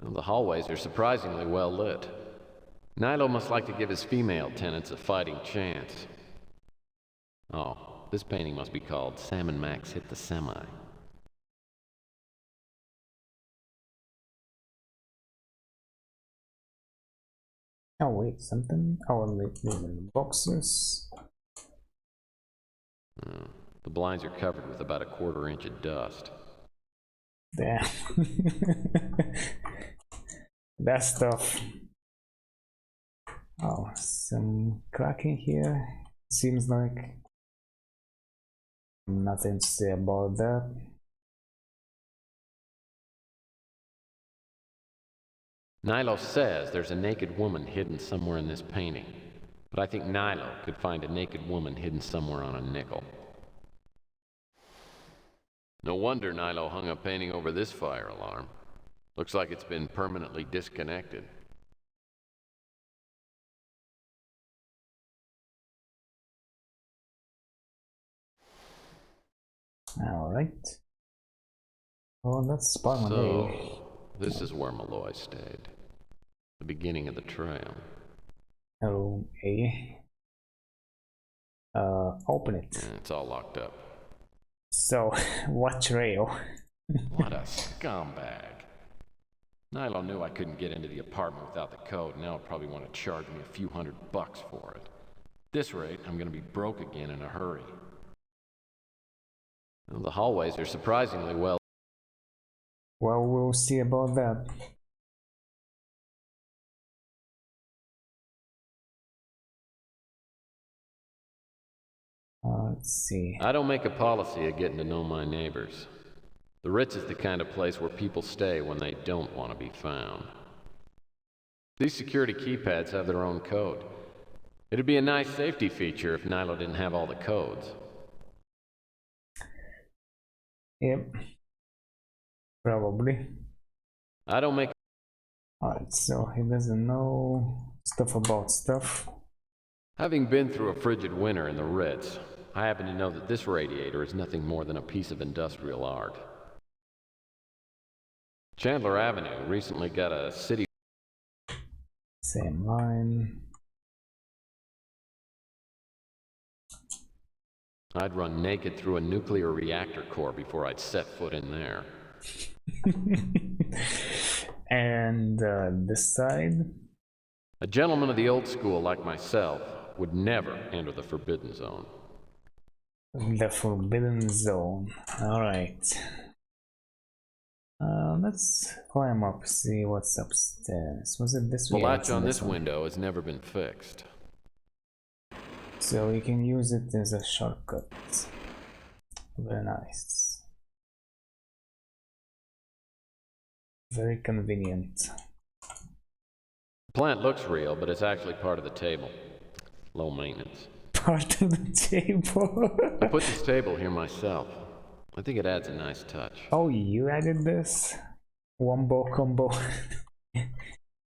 Well, the hallways are surprisingly well lit. Nilo must like to give his female tenants a fighting chance. Oh, this painting must be called Sam and Max Hit the Semi. Oh wait, something. Oh, these are the boxes. The blinds are covered with about a quarter-inch of dust. Damn. That stuff. Oh, some cracking here. Seems like nothing to say about that. Nilo says there's a naked woman hidden somewhere in this painting, but I think Nilo could find a naked woman hidden somewhere on a nickel. No wonder Nilo hung a painting over this fire alarm. Looks like it's been permanently disconnected. Alright. Oh, that's Spider-Man. So, this is where Malloy stayed. The beginning of the trail. Room A. Open it. It's all locked up. So, what trail? What a scumbag. Nilo knew I couldn't get into the apartment without the code, and now he'll probably want to charge me a few $100 for it. At this rate, I'm gonna be broke again in a hurry. Well, the hallways are surprisingly well. Well, we'll see about that. Let's see. I don't make a policy of getting to know my neighbors. The Ritz is the kind of place where people stay when they don't want to be found. These security keypads have their own code. It'd be a nice safety feature if Nilo didn't have all the codes. Yep. Probably. I don't make... Alright, so he doesn't know stuff about stuff. Having been through a frigid winter in the Ritz, I happen to know that this radiator is nothing more than a piece of industrial art. Chandler Avenue recently got a city... Same line. I'd run naked through a nuclear reactor core before I'd set foot in there. And this side? A gentleman of the old school like myself would never enter the Forbidden Zone. The Forbidden Zone. Alright. Let's climb up, see what's upstairs. Was it this The way? latch on this window has never been fixed. So we can use it as a shortcut. Very nice. Very convenient. The plant looks real, but it's actually part of the table. Low maintenance. Part of the table. I put this table here myself. I think it adds a nice touch. Oh, you added this? Wombo combo.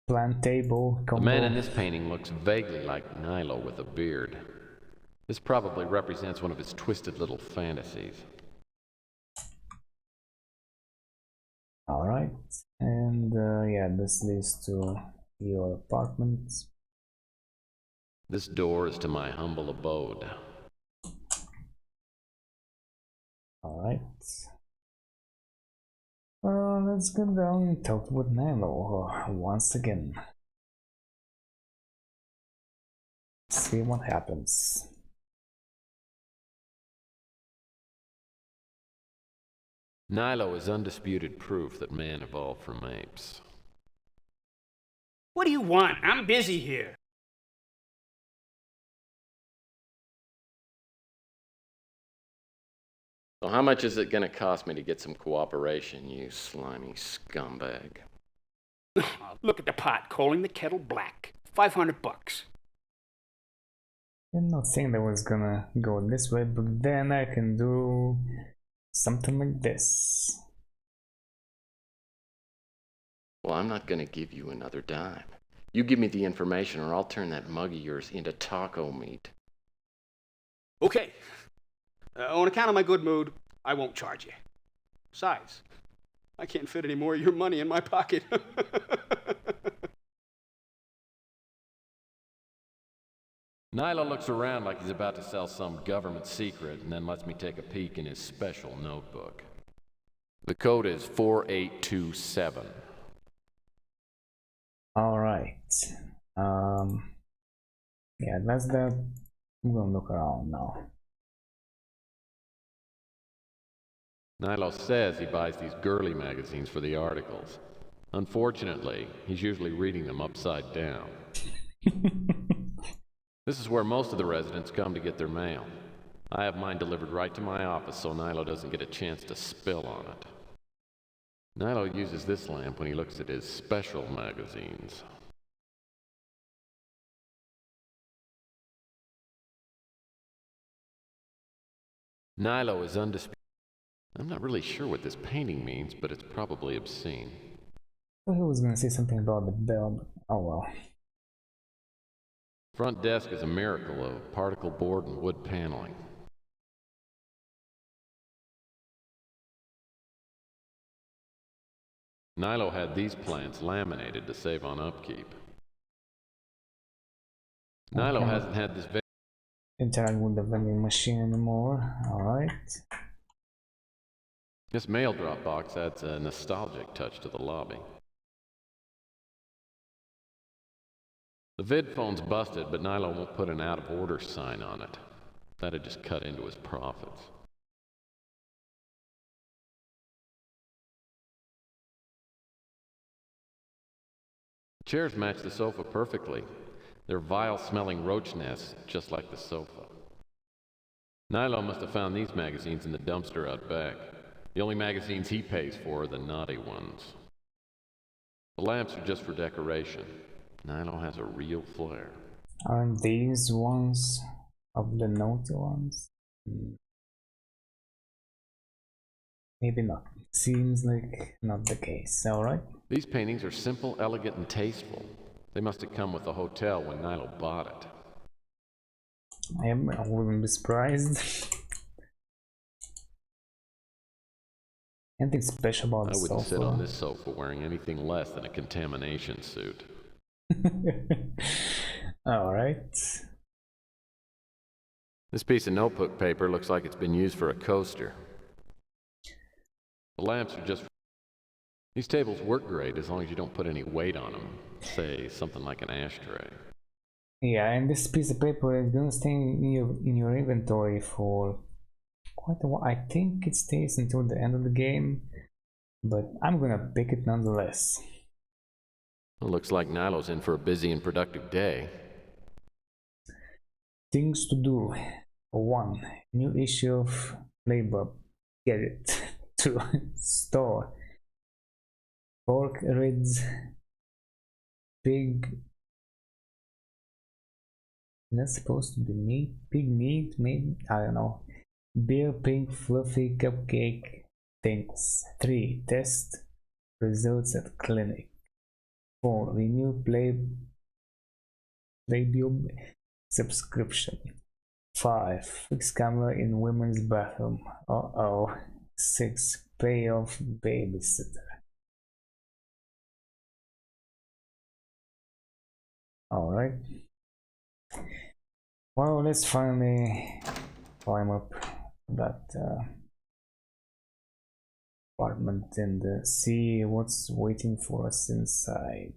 Plant table combo. The man in this painting looks vaguely like Nilo with a beard. This probably represents one of his twisted little fantasies. Alright, and yeah, this leads to your apartment. This door is to my humble abode. Alright. Let's go down and talk with Nilo once again. See what happens. Nilo is undisputed proof that man evolved from apes. What do you want? I'm busy here. So how much is it gonna cost me to get some cooperation, you slimy scumbag? Look at the pot, calling the kettle black. $500. Did not think that was gonna go this way, but then I can do something like this. Well, I'm not gonna give you another dime. You give me the information or I'll turn that mug of yours into taco meat. Okay. On account of my good mood, I won't charge you. Besides, I can't fit any more of your money in my pocket. Nilo looks around like he's about to sell some government secret and then lets me take a peek in his special notebook. The code is 4827. Alright. Yeah, that's that. I'm gonna look around now. Nilo says he buys these girly magazines for the articles. Unfortunately, he's usually reading them upside down. This is where most of the residents come to get their mail. I have mine delivered right to my office so Nilo doesn't get a chance to spill on it. Nilo uses this lamp when he looks at his special magazines. Nilo is undisputed. I'm not really sure what this painting means, but it's probably obscene. Well, he was gonna say something about the bell, but oh well. Front desk is a miracle of particle board and wood paneling. Nilo had these plants laminated to save on upkeep. Nilo hasn't had this interact with the vending machine anymore. Alright. This mail drop box adds a nostalgic touch to the lobby. The vid phone's busted, but Nilo won't put an out of order sign on it. That'd just cut into his profits. The chairs match the sofa perfectly. They're vile-smelling roach nests, just like the sofa. Nilo must have found these magazines in the dumpster out back. The only magazines he pays for are the naughty ones. The lamps are just for decoration. Nilo has a real flair. Aren't these ones of the naughty ones? Maybe not. Seems like not the case. Alright. These paintings are simple, elegant, and tasteful. They must have come with the hotel when Nilo bought it. I wouldn't be surprised. Anything special about the sofa? I wouldn't sit on this sofa wearing anything less than a contamination suit. Alright. This piece of notebook paper looks like it's been used for a coaster. The lamps are just... These tables work great as long as you don't put any weight on them. Say, something like an ashtray. Yeah, and this piece of paper is gonna stay in your inventory for quite a while. I think it stays until the end of the game, but I'm gonna pick it nonetheless. Well, looks like Nilo's in for a busy and productive day. Things to do. 1. New issue of Playboy. Get it. 2. Store. Pork ribs. Pig. That's supposed to be meat. Pig meat, maybe? I don't know. Beer, pink, fluffy, cupcake things. 3. Test results at clinic. 4. Renew Playboy subscription. 5. Fix camera in women's bathroom. Uh-oh. 6. Pay off babysitter. Alright. Well, let's finally climb up that apartment and see what's waiting for us inside.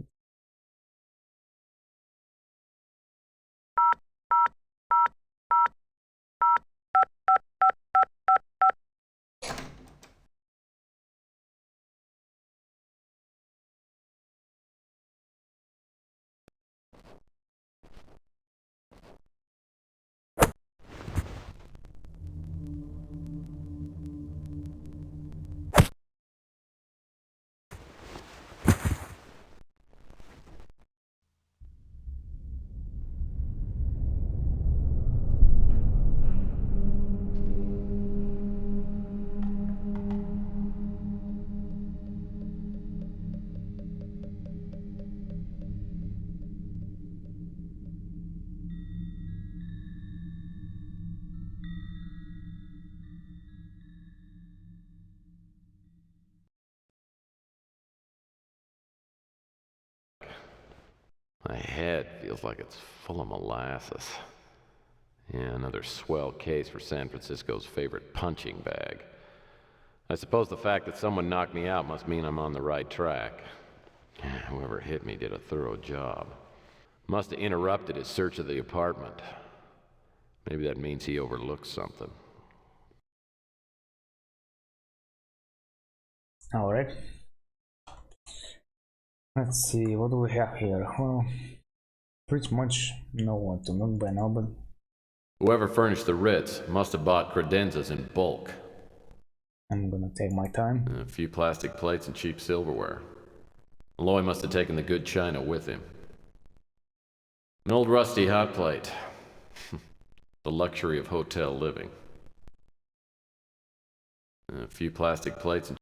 My head feels like it's full of molasses. Yeah, another swell case for San Francisco's favorite punching bag. I suppose the fact that someone knocked me out must mean I'm on the right track. Whoever hit me did a thorough job. Must have interrupted his search of the apartment. Maybe that means he overlooked something. Alright. Let's see, what do we have here? Well, pretty much know what to look by now, but... Whoever furnished the Ritz must have bought credenzas in bulk. I'm gonna take my time. A few plastic plates and cheap silverware. Malloy must have taken the good china with him. An old rusty hot plate. The luxury of hotel living. A few plastic plates and...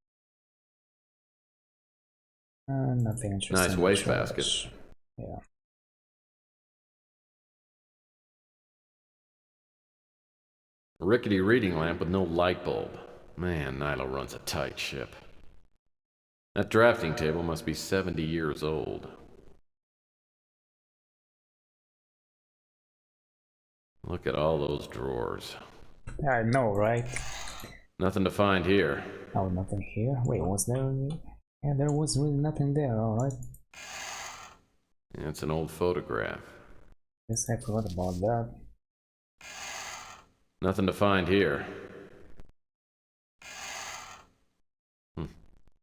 Nothing interesting. Nice wastebasket. Yeah. A rickety reading lamp with no light bulb. Man, Nilo runs a tight ship. That drafting table must be 70 years old. Look at all those drawers. I know, right? Nothing to find here. Oh, nothing here? Wait, was there... Yeah, there was really nothing there, alright. Yeah, it's an old photograph. Guess I forgot about that. Nothing to find here.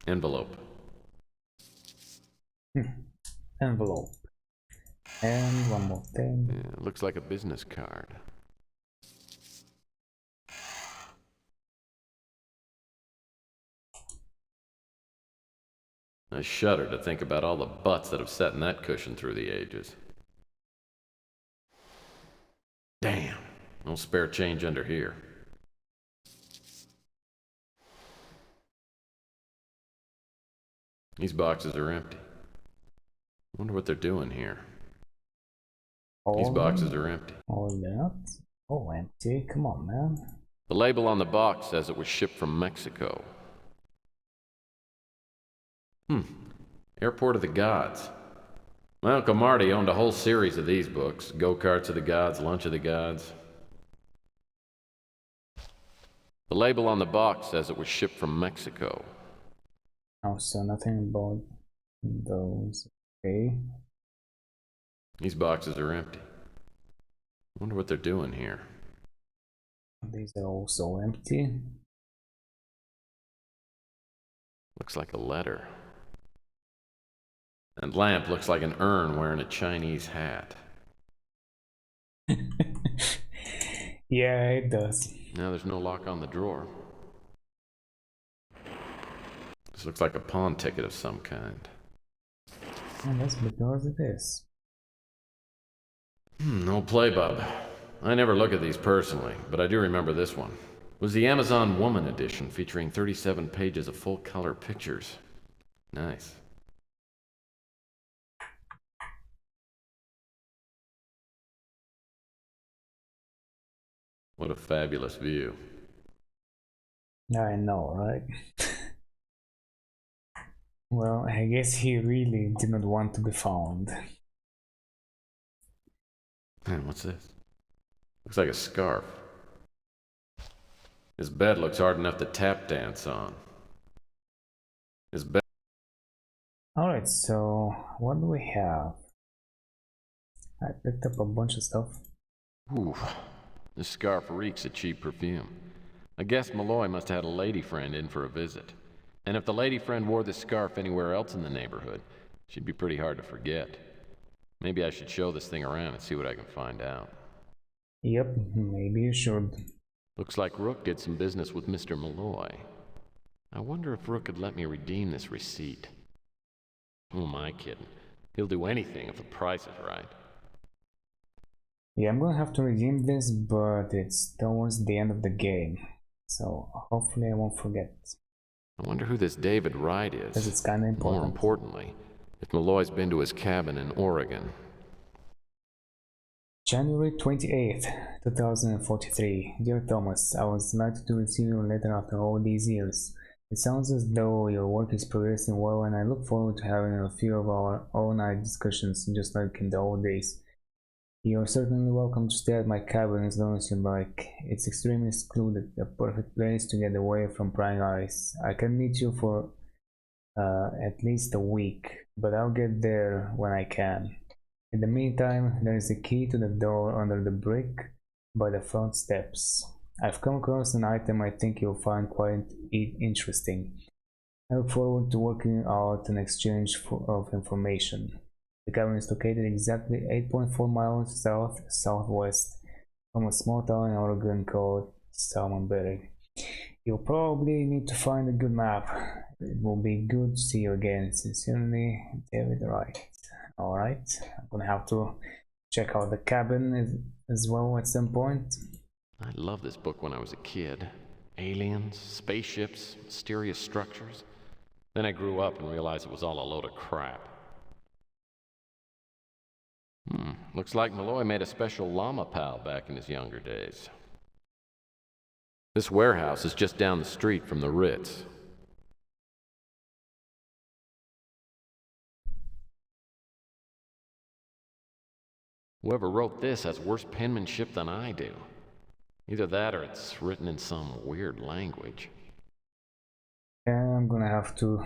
Envelope. Envelope. And one more thing. Yeah, looks like a business card. I shudder to think about all the butts that have sat in that cushion through the ages. Damn, no spare change under here. These boxes are empty. Wonder what they're doing here. These boxes are empty. All that? Oh, empty. Come on, man. The label on the box says it was shipped from Mexico. Airport of the Gods. My Uncle Marty owned a whole series of these books. Go-Karts of the Gods, Lunch of the Gods. The label on the box says it was shipped from Mexico. Oh, so nothing about those. Okay. These boxes are empty. Wonder what they're doing here. These are also empty. Looks like a letter. And lamp looks like an urn wearing a Chinese hat. Yeah, it does. Now there's no lock on the drawer. This looks like a pawn ticket of some kind. And that's because it is. No Playbub. I never look at these personally, but I do remember this one. It was the Amazon Woman edition featuring 37 pages of full-color pictures. Nice. What a fabulous view. I know, right? Well, I guess he really did not want to be found. Man, what's this? Looks like a scarf. His bed looks hard enough to tap dance on. His bed... Alright, so what do we have? I picked up a bunch of stuff. Ooh, this scarf reeks of cheap perfume. I guess Malloy must have had a lady friend in for a visit. And if the lady friend wore this scarf anywhere else in the neighborhood, she'd be pretty hard to forget. Maybe I should show this thing around and see what I can find out. Yep, maybe you should. Looks like Rook did some business with Mr. Malloy. I wonder if Rook could let me redeem this receipt. Who am I kidding? He'll do anything if the price is right. Yeah, I'm gonna have to redeem this, but it's towards the end of the game. So hopefully I won't forget. I wonder who this David Wright is. Because it's kinda important. More importantly, if Malloy's been to his cabin in Oregon. January 28th, 2043. Dear Thomas, I was delighted to receive your letter after all these years. It sounds as though your work is progressing well, and I look forward to having a few of our all-night discussions, just like in the old days. You're certainly welcome to stay at my cabin as long as you like. It's extremely secluded, a perfect place to get away from prying eyes. I can meet you for at least a week, but I'll get there when I can. In the meantime, there is a key to the door under the brick by the front steps. I've come across an item I think you'll find quite interesting. I look forward to working out an exchange of information. The cabin is located exactly 8.4 miles southwest from a small town in Oregon called Cymon. You'll probably need to find a good map. It will be good to see you again. Sincerely, David Wright. Alright, I'm gonna have to check out the cabin as well at some point. I loved this book when I was a kid. Aliens, spaceships, mysterious structures. Then I grew up and realized it was all a load of crap. Looks like Malloy made a special llama pal back in his younger days. This warehouse is just down the street from the Ritz. Whoever wrote this has worse penmanship than I do. Either that or it's written in some weird language. I'm gonna have to,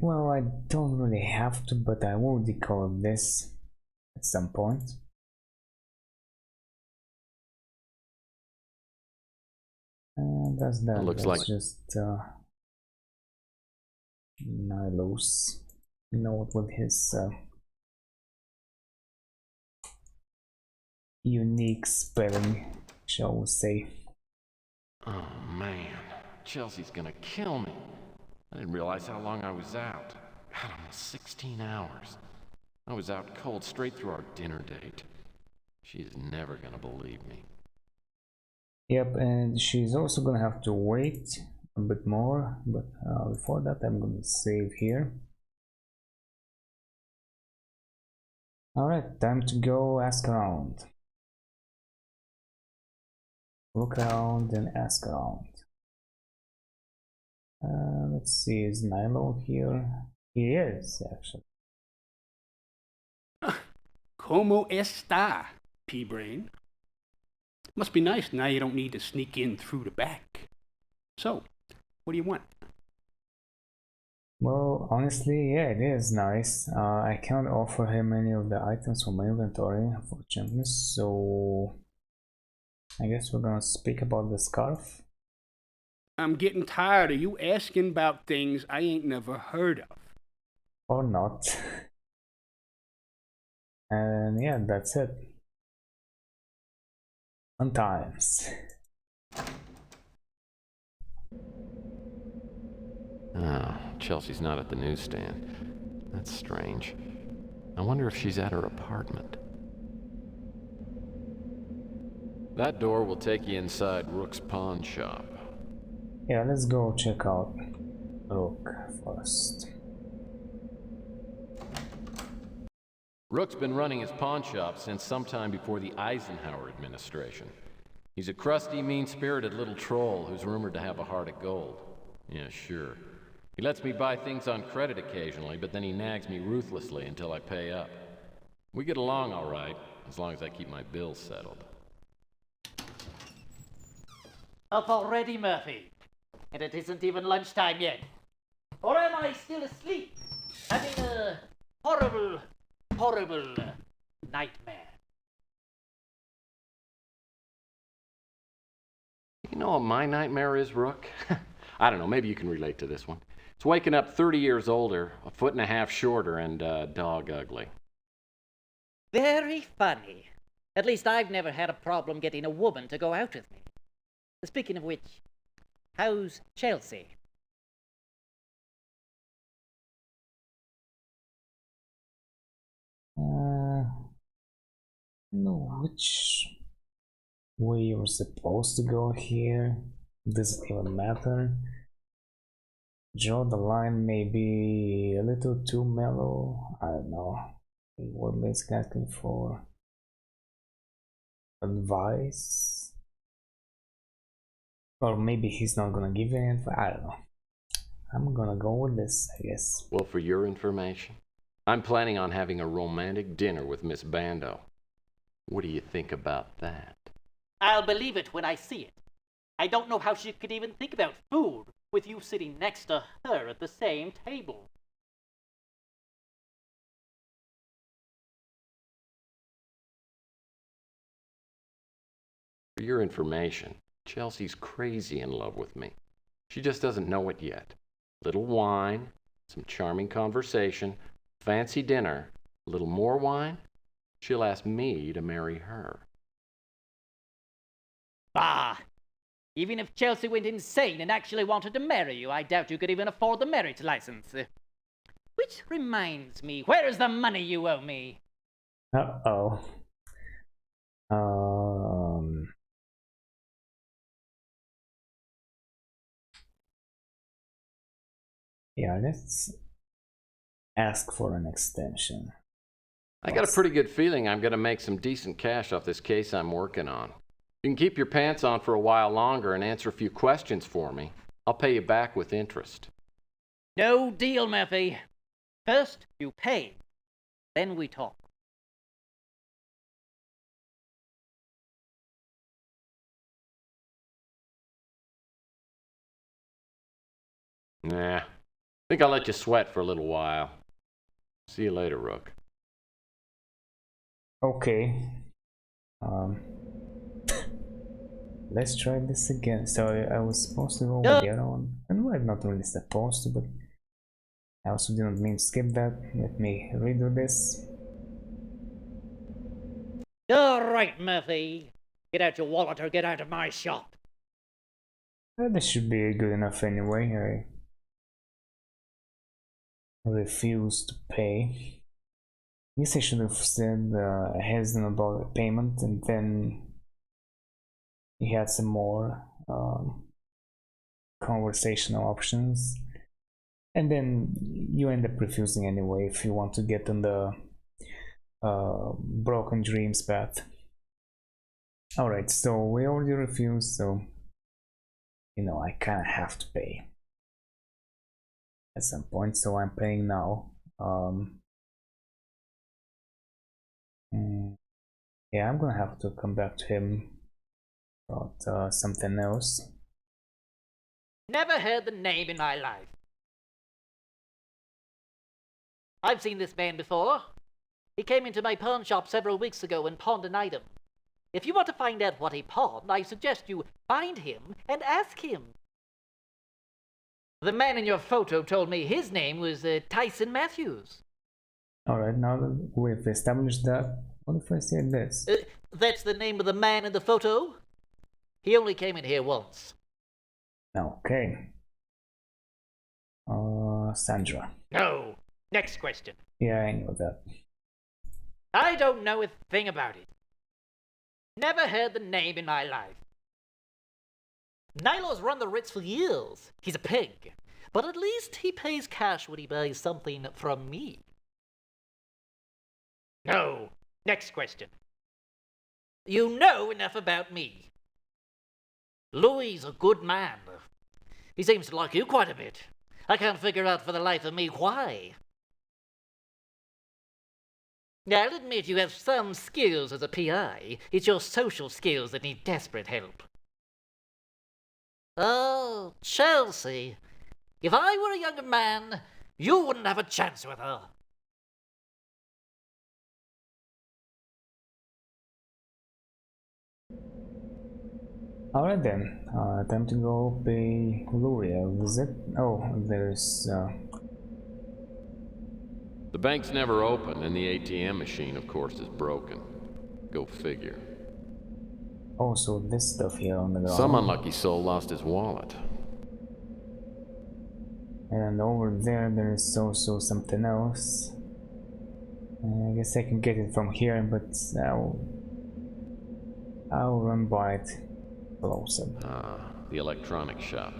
well, I don't really have to, but I will decode this at some point. And that's that. Looks That's like just Nilos. You know what, with his unique spelling, shall we say. Oh man, Chelsea's gonna kill me. I didn't realize how long I was out. God, almost 16 hours. I was out cold straight through our dinner date. She's never gonna believe me. Yep, and she's also gonna have to wait a bit more, but before that I'm gonna save here. Alright, time to go ask around. Look around and ask around. Let's see, is Nilo here? He is, actually. Como está, P-Brain? Must be nice now you don't need to sneak in through the back. So, what do you want? Well, honestly, yeah, it is nice. I can't offer him any of the items from my inventory, unfortunately, so I guess we're gonna speak about the scarf. I'm getting tired of you asking about things I ain't never heard of. Or not. And yeah, that's it. Sometimes. Oh, Chelsea's not at the newsstand. That's strange. I wonder if she's at her apartment. That door will take you inside Rook's pawn shop. Yeah, let's go check out Rook first. Rook's been running his pawn shop since sometime before the Eisenhower administration. He's a crusty, mean-spirited little troll who's rumored to have a heart of gold. Yeah, sure. He lets me buy things on credit occasionally, but then he nags me ruthlessly until I pay up. We get along all right, as long as I keep my bills settled. Up already, Murphy? And it isn't even lunchtime yet. Or am I still asleep, having a horrible nightmare? You know what my nightmare is, Rook? I don't know, maybe you can relate to this one. It's waking up 30 years older, a foot and a half shorter, and dog ugly. Very funny. At least I've never had a problem getting a woman to go out with me. Speaking of which, how's Chelsea? No, which way you're supposed to go here? Doesn't even matter. Draw the line maybe a little too mellow. I don't know. We're basically asking for advice. Or maybe he's not gonna give any advice. I don't know. I'm gonna go with this, I guess. Well, for your information, I'm planning on having a romantic dinner with Miss Bando. What do you think about that? I'll believe it when I see it. I don't know how she could even think about food with you sitting next to her at the same table. your information, Chelsea's crazy in love with me. She just doesn't know it yet. Little wine, some charming conversation, fancy dinner, a little more wine, she'll ask me to marry her. Bah! Even if Chelsea went insane and actually wanted to marry you, I doubt you could even afford the marriage license. Which reminds me, where is the money you owe me? Uh-oh. Yeah, let's ask for an extension. I got a pretty good feeling I'm going to make some decent cash off this case I'm working on. You can keep your pants on for a while longer and answer a few questions for me. I'll pay you back with interest. No deal, Murphy. First, you pay. Then we talk. Nah, think I'll let you sweat for a little while. See you later, Rook. Okay. Let's try this again. So I was supposed to go with the other one. And I'm not really supposed to, but I also didn't mean to skip that. Let me redo this. All right, Murphy. Get out your wallet or get out of my shop. This should be good enough anyway. I refuse to pay. I guess I should have said hesitant about the payment, and then he had some more conversational options, and then you end up refusing anyway if you want to get on the broken dreams path. Alright, so we already refused, so you know I kinda have to pay at some point, so I'm paying now. Yeah, I'm gonna have to come back to him about something else. Never heard the name in my life. I've seen this man before. He came into my pawn shop several weeks ago and pawned an item. If you want to find out what he pawned, I suggest you find him and ask him. The man in your photo told me his name was Tyson Matthews. Alright, now that we've established that, what if I say this? That's the name of the man in the photo? He only came in here once. Okay. Sandra. No. Next question. Yeah, I know that. I don't know a thing about it. Never heard the name in my life. Nilo's run the Ritz for years. He's a pig. But at least he pays cash when he buys something from me. No. Next question. You know enough about me. Louis is a good man. He seems to like you quite a bit. I can't figure out for the life of me why. Now, I'll admit you have some skills as a PI. It's your social skills that need desperate help. Oh, Chelsea. If I were a younger man, you wouldn't have a chance with her. Alright then, time to go pay Luria a visit. Oh, there's The bank's never open, and the ATM machine, of course, is broken. Go figure. also this stuff here on the ground. Some unlucky soul lost his wallet. And over there, there's also something else. I guess I can get it from here, but I'll run by it closer. Ah, the electronics shop.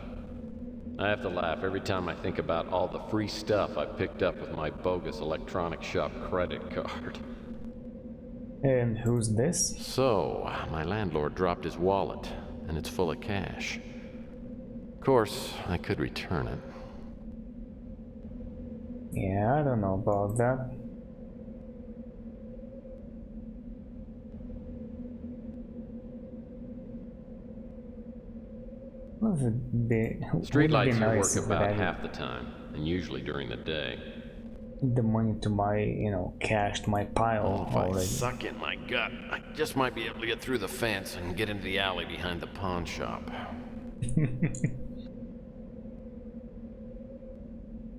I have to laugh every time I think about all the free stuff I picked up with my bogus electronics shop credit card. And who's this? So, my landlord dropped his wallet, and it's full of cash. Of course, I could return it. Yeah, I don't know about that. Streetlights here work about half the time, and usually during the day. the money to my, cash to my pile If I already. suck in my gut, I just might be able to get through the fence and get into the alley behind the pawn shop.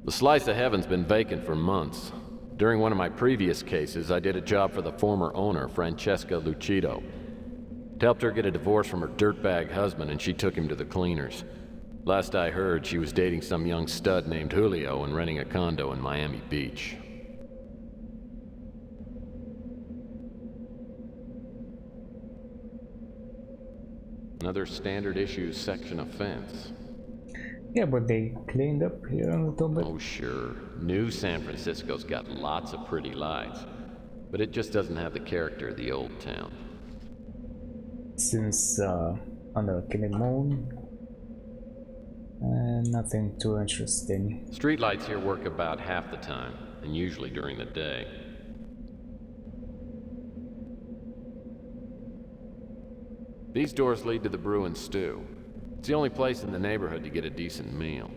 The slice of heaven's been vacant for months. During one of my previous cases, I did a job for the former owner, Francesca Lucido. Helped her get a divorce from her dirtbag husband, and she took him to the cleaners. Last I heard, she was dating some young stud named Julio and renting a condo in Miami Beach. Another standard issue section offense. Yeah, but they cleaned up here a little bit. Oh, sure. New San Francisco's got lots of pretty lights, but it just doesn't have the character of the old town. Since under Cymon, nothing too interesting. Streetlights here work about half the time, and usually during the day. These doors lead to the Brew and Stew. It's the only place in the neighborhood to get a decent meal.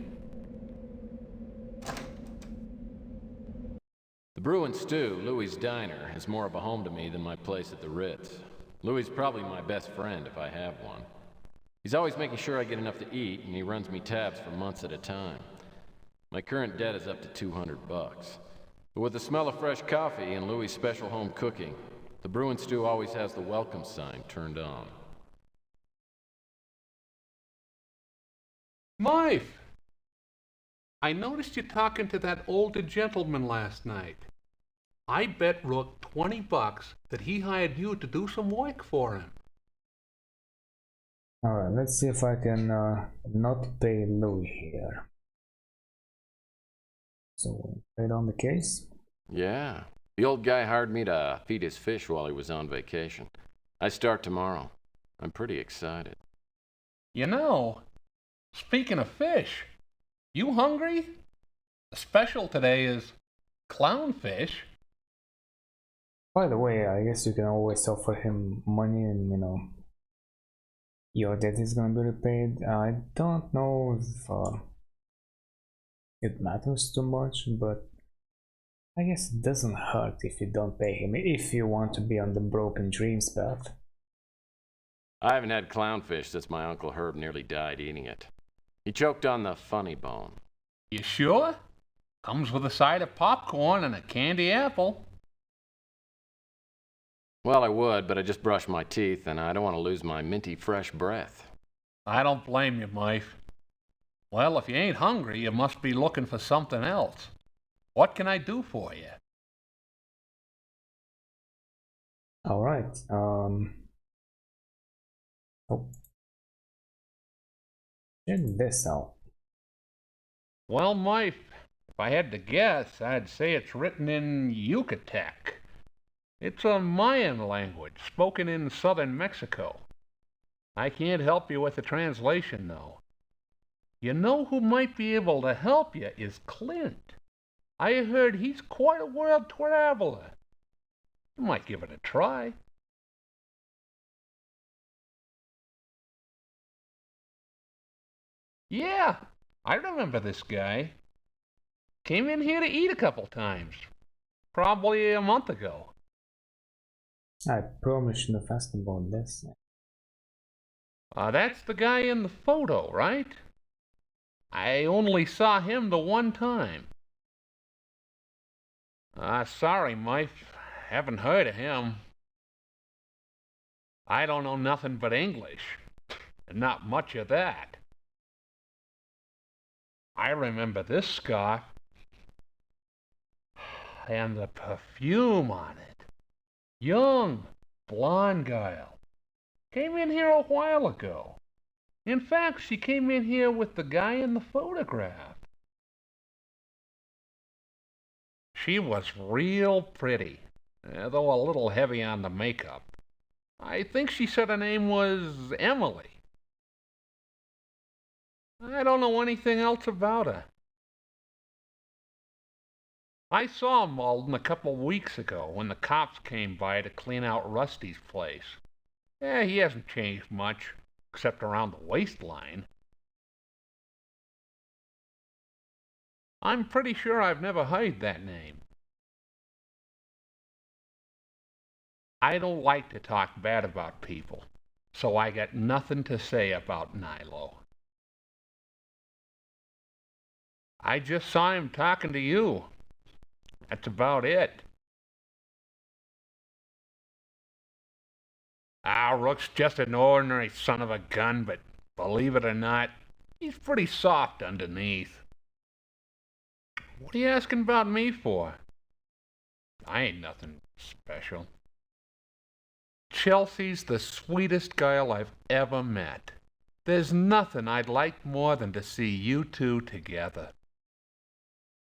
The Brew and Stew, Louie's diner, is more of a home to me than my place at the Ritz. Louie's probably my best friend if I have one. He's always making sure I get enough to eat, and he runs me tabs for months at a time. My current debt is up to $200. But with the smell of fresh coffee and Louie's special home cooking, the Brew and Stew always has the welcome sign turned on. Mike! I noticed you talking to that older gentleman last night. I bet Rook $20 that he hired you to do some work for him. Alright, let's see if I can not pay Louis here. So, right on the case. Yeah, the old guy hired me to feed his fish while he was on vacation. I start tomorrow. I'm pretty excited. You know, speaking of fish, you hungry? The special today is clownfish. By the way, I guess you can always offer him money and, your debt is gonna be repaid. I don't know if it matters too much, but I guess it doesn't hurt if you don't pay him, if you want to be on the broken dreams path. I haven't had clownfish since my Uncle Herb nearly died eating it. He choked on the funny bone. You sure? Comes with a side of popcorn and a candy apple. Well, I would, but I just brushed my teeth, and I don't want to lose my minty fresh breath. I don't blame you, Mike. Well, if you ain't hungry, you must be looking for something else. What can I do for you? Alright, oh. Check this out. Well, Mike, if I had to guess, I'd say it's written in Yucatec. It's a Mayan language spoken in southern Mexico. I can't help you with the translation, though. You know who might be able to help you is Clint. I heard he's quite a world traveler. You might give it a try. Yeah, I remember this guy. Came in here to eat a couple times. Probably a month ago. I promise you fast about this. That's the guy in the photo, right? I only saw him the one time. Sorry, Mike. Haven't heard of him. I don't know nothing but English. And not much of that. I remember this scarf. And the perfume on it. Young, blonde girl. Came in here a while ago. In fact, she came in here with the guy in the photograph. She was real pretty, though a little heavy on the makeup. I think she said her name was Emily. I don't know anything else about her. I saw Malden a couple weeks ago when the cops came by to clean out Rusty's place. He hasn't changed much, except around the waistline. I'm pretty sure I've never heard that name. I don't like to talk bad about people, so I got nothing to say about Nilo. I just saw him talking to you. That's about it. Rook's just an ordinary son of a gun, but believe it or not, he's pretty soft underneath. What are you asking about me for? I ain't nothing special. Chelsea's the sweetest girl I've ever met. There's nothing I'd like more than to see you two together.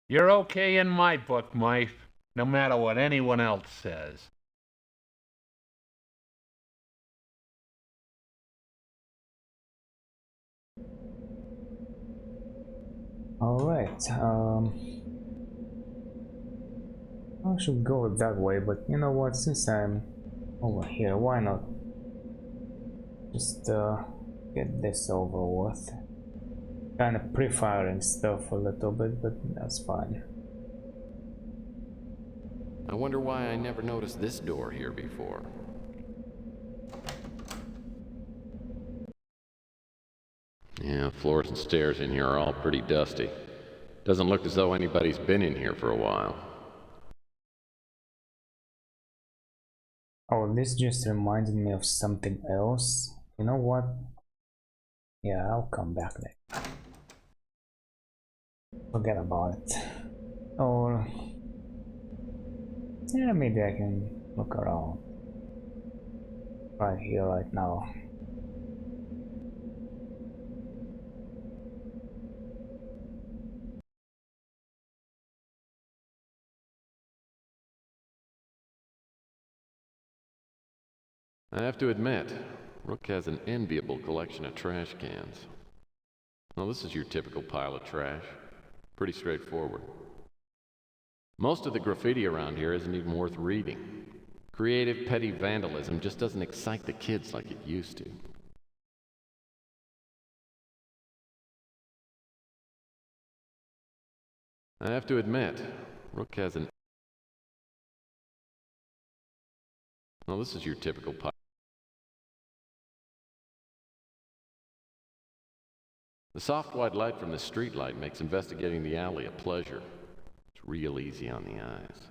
You're okay in my book, Murph, no matter what anyone else says. Alright, I should go that way, but you know what, since I'm over here, why not just get this over with. Kind of pre-firing stuff a little bit, but that's fine. I wonder why I never noticed this door here before. Yeah, floors and stairs in here are all pretty dusty. Doesn't look as though anybody's been in here for a while. Oh, this just reminded me of something else. You know what? Yeah, I'll come back later. Forget about it. Or yeah, maybe I can look around right here, right now. I have to admit, Rook has an enviable collection of trash cans. Well, this is your typical pile of trash. Pretty straightforward. Most of the graffiti around here isn't even worth reading. Creative, petty vandalism just doesn't excite the kids like it used to. I have to admit, Rook has an... Well, this is your typical pile. The soft white light from the streetlight makes investigating the alley a pleasure. It's real easy on the eyes.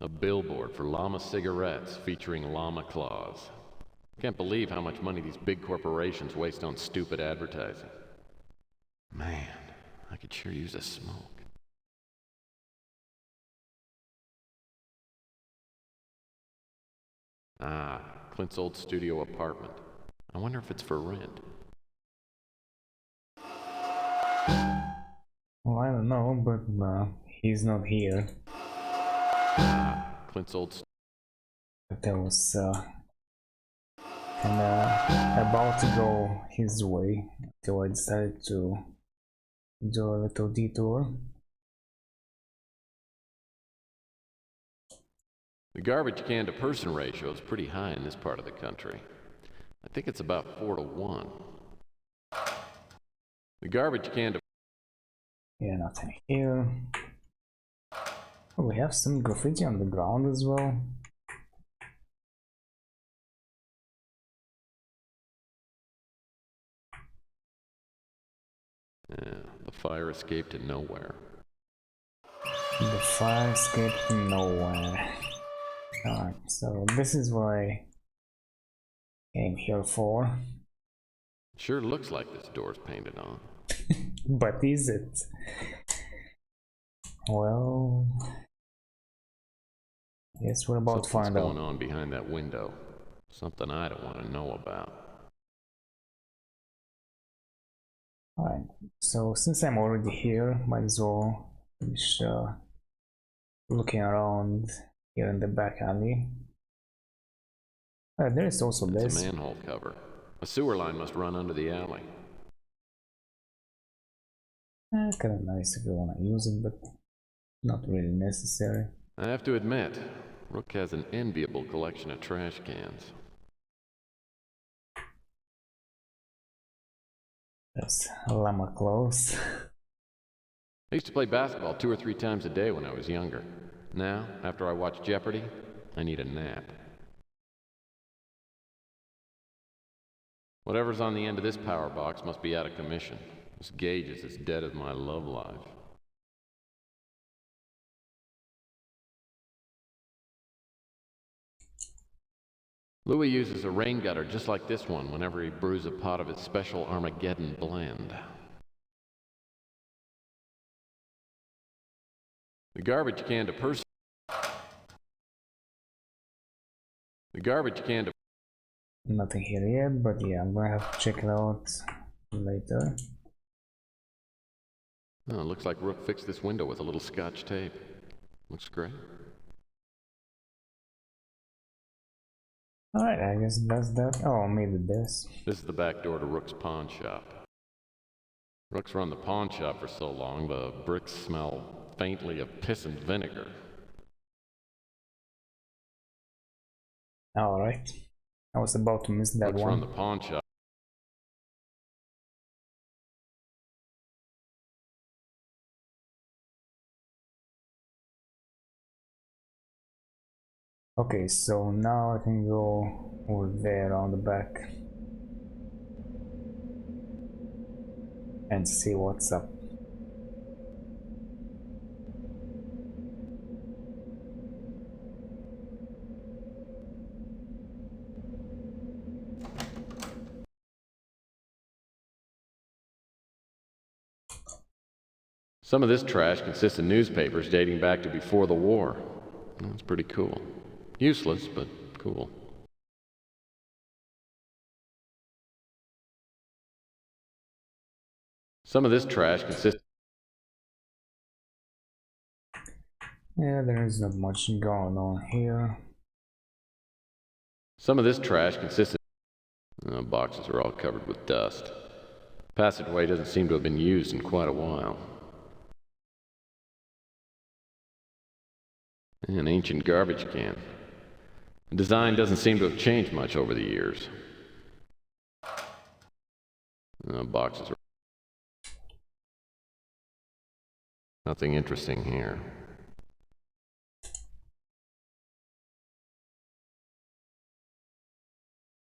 A billboard for llama cigarettes featuring llama claws. Can't believe how much money these big corporations waste on stupid advertising. Man, I could sure use a smoke. Ah, Clint's old studio apartment. I wonder if it's for rent. Well, I don't know, but he's not here. Clint's old That was about to go his way until I decided to do a little detour. The garbage can to person ratio is pretty high in this part of the country. I think it's about 4 to 1. The garbage can to... Yeah, nothing here. Oh, we have some graffiti on the ground as well. Yeah, the fire escaped to nowhere. The fire escaped nowhere. Alright, so this is what I came here for. Sure looks like this door's painted on. But is it? Well, I guess we're about to find out. Something's going on behind that window. Something I don't want to know about. Alright, so since I'm already here, might as well finish looking around here in the back alley. There is also It's this. a manhole cover. A sewer line must run under the alley. Kind of nice if you want to use it, but not really necessary. I have to admit, Rook has an enviable collection of trash cans. There's llama clothes. I used to play basketball 2 or 3 times a day when I was younger. Now, after I watch Jeopardy, I need a nap. Whatever's on the end of this power box must be out of commission. This gauge is as dead as my love life. Louis uses a rain gutter just like this one whenever he brews a pot of his special Armageddon blend. The garbage can to person. The garbage can to. Nothing here yet, but yeah, I'm gonna have to check it out later. Oh, looks like Rook fixed this window with a little scotch tape. Looks great. Alright, I guess that's that. Oh, maybe this. This is the back door to Rook's pawn shop. Rook's run the pawn shop for so long, the bricks smell faintly of piss and vinegar. Alright. I was about to miss that Rook's one. run the pawn shop. Okay, so now I can go over there on the back and see what's up. Some of this trash consists of newspapers dating back to before the war. That's pretty cool. Useless, but cool. Some of this trash consists. Yeah, there is not much going on here. Some of this trash consists of. Boxes are all covered with dust. Passageway doesn't seem to have been used in quite a while. An ancient garbage can. The design doesn't seem to have changed much over the years. Boxes are. Nothing interesting here.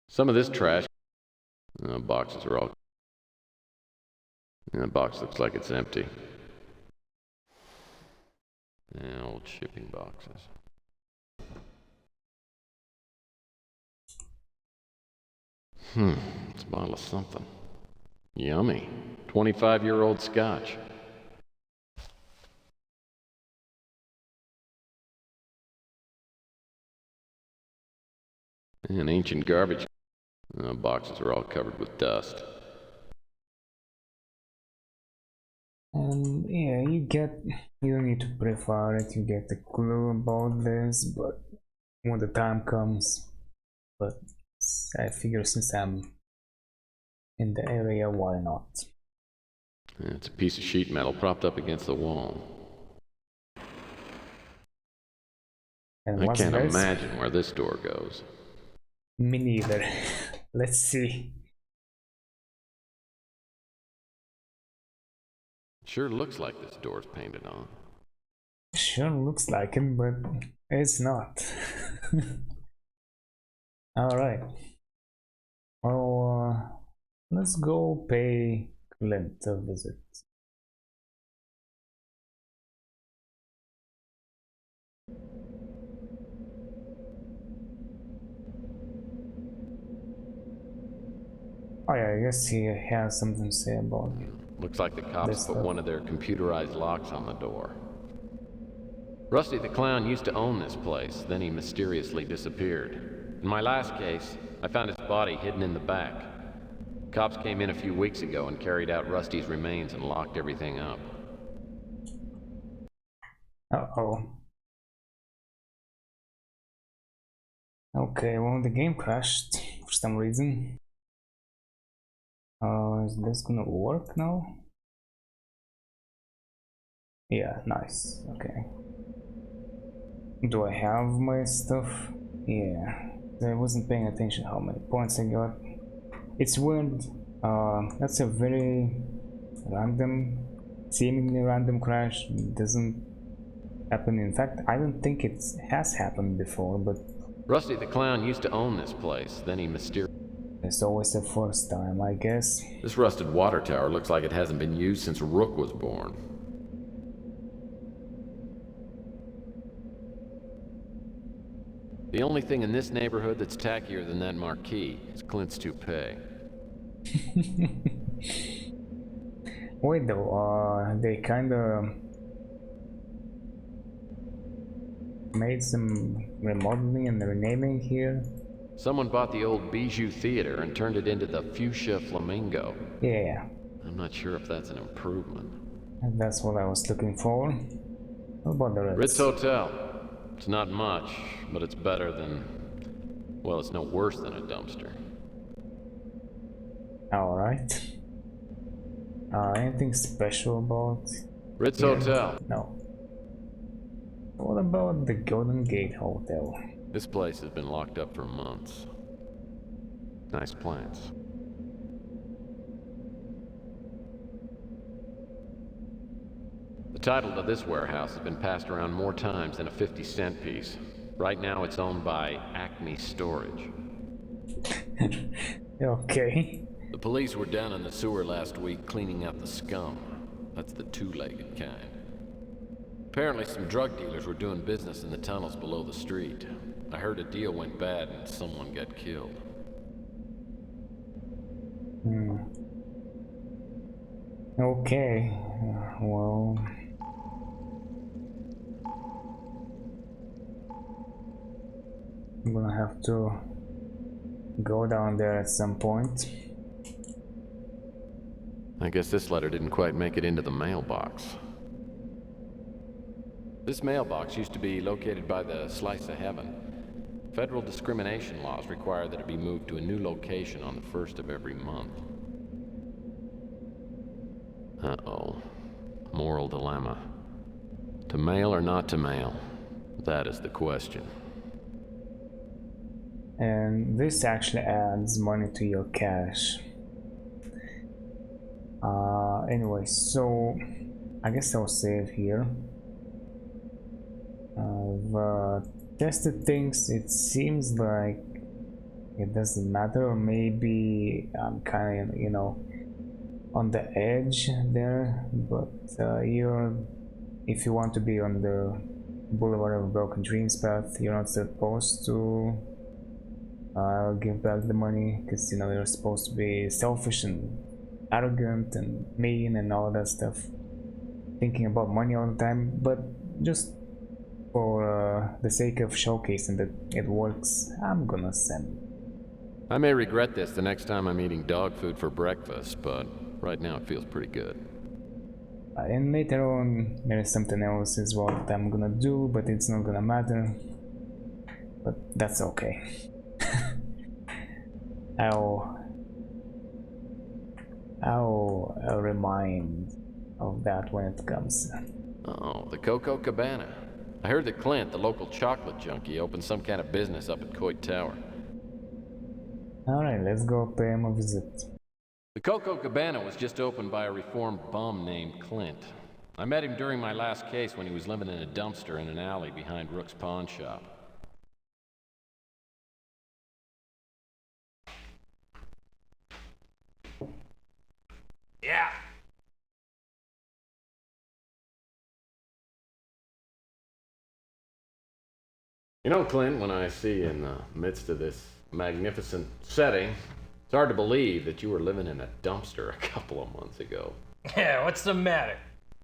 Some of this trash. Boxes are all. Box looks like it's empty. Old shipping boxes. It's a bottle of something. Yummy. 25-year-old scotch. An ancient garbage. Boxes are all covered with dust. And yeah, you don't need to prepare it, you get a clue about this, but when the time comes. But I figure since I'm in the area, why not? It's a piece of sheet metal propped up against the wall. And I what's can't this? imagine where this door goes. Me neither. Let's see. Sure looks like this door's painted on. Sure looks like it, but it's not. Alright. Well, let's go pay Clint a visit. Oh yeah, I guess he has something to say about it. Looks like the cops This put stuff. one of their computerized locks on the door. Rusty the Clown used to own this place, then he mysteriously disappeared. In my last case, I found his body hidden in the back. Cops came in a few weeks ago and carried out Rusty's remains and locked everything up. Uh-oh. Okay, well, the game crashed for some reason. Is this gonna work now? Yeah, nice. Okay. Do I have my stuff? Yeah. I wasn't paying attention how many points I got. It's weird. That's a very random seemingly random crash doesn't happen. In fact, I don't think it has happened before, but Rusty the Clown used to own this place, then he mysteriously... it's always the first time, I guess. This rusted water tower looks like it hasn't been used since Rook was born. The only thing in this neighborhood that's tackier than that marquee is Clint's toupee. Wait though, they kinda made some remodeling and renaming here. Someone bought the old Bijou Theater and turned it into the Fuchsia Flamingo. Yeah, I'm not sure if that's an improvement. that's what I was looking for. What about the Ritz? Ritz Hotel. It's not much, but it's better than... well, it's no worse than a dumpster. Alright. Anything special about... Ritz here? Hotel. No. What about the Golden Gate Hotel? This place has been locked up for months. Nice plants. The title to this warehouse has been passed around more times than a 50-cent piece. Right now it's owned by Acme Storage. Okay. The police were down in the sewer last week cleaning out the scum. That's the two-legged kind. Apparently some drug dealers were doing business in the tunnels below the street. I heard a deal went bad and someone got killed. Okay. Well... I'm gonna have to go down there at some point. I guess this letter didn't quite make it into the mailbox. This mailbox used to be located by the Slice of Heaven. Federal discrimination laws require that it be moved to a new location on the first of every month. Uh-oh. Moral dilemma. To mail or not to mail? That is the question. And this actually adds money to your cash. Anyway, so I guess I'll save here. I've tested things. It seems like it doesn't matter, or maybe I'm kind of, you know, on the edge there. But if you want to be on the Boulevard of Broken Dreams path, you're not supposed to give back the money, because you know you're supposed to be selfish and arrogant and mean and all that stuff, thinking about money all the time. But just for the sake of showcasing that it works, I'm gonna send. I may regret this the next time I'm eating dog food for breakfast, but right now it feels pretty good. And later on there is something else as well that I'm gonna do, but it's not gonna matter. But that's okay. I'll remind of that when it comes. Oh, the Coco Cabana. I heard that Clint, the local chocolate junkie, opened some kind of business up at Coit Tower. Alright, let's go pay him a visit. The Coco Cabana was just opened by a reformed bum named Clint. I met him during my last case when he was living in a dumpster in an alley behind Rook's pawn shop. Yeah. You know, Clint, when I see you in the midst of this magnificent setting, it's hard to believe that you were living in a dumpster a couple of months ago. Yeah, what's the matter?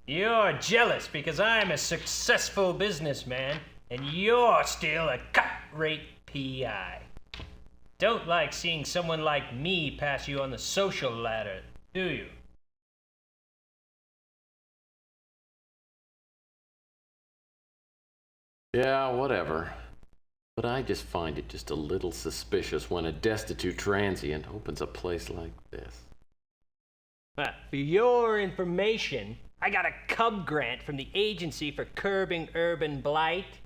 You're jealous because I'm a successful businessman and you're still a cut-rate PI. Don't like seeing someone like me pass you on the social ladder, do you? Yeah, whatever. But I just find it just a little suspicious when a destitute transient opens a place like this. For your information, I got a Cub grant from the Agency for Curbing Urban Blight.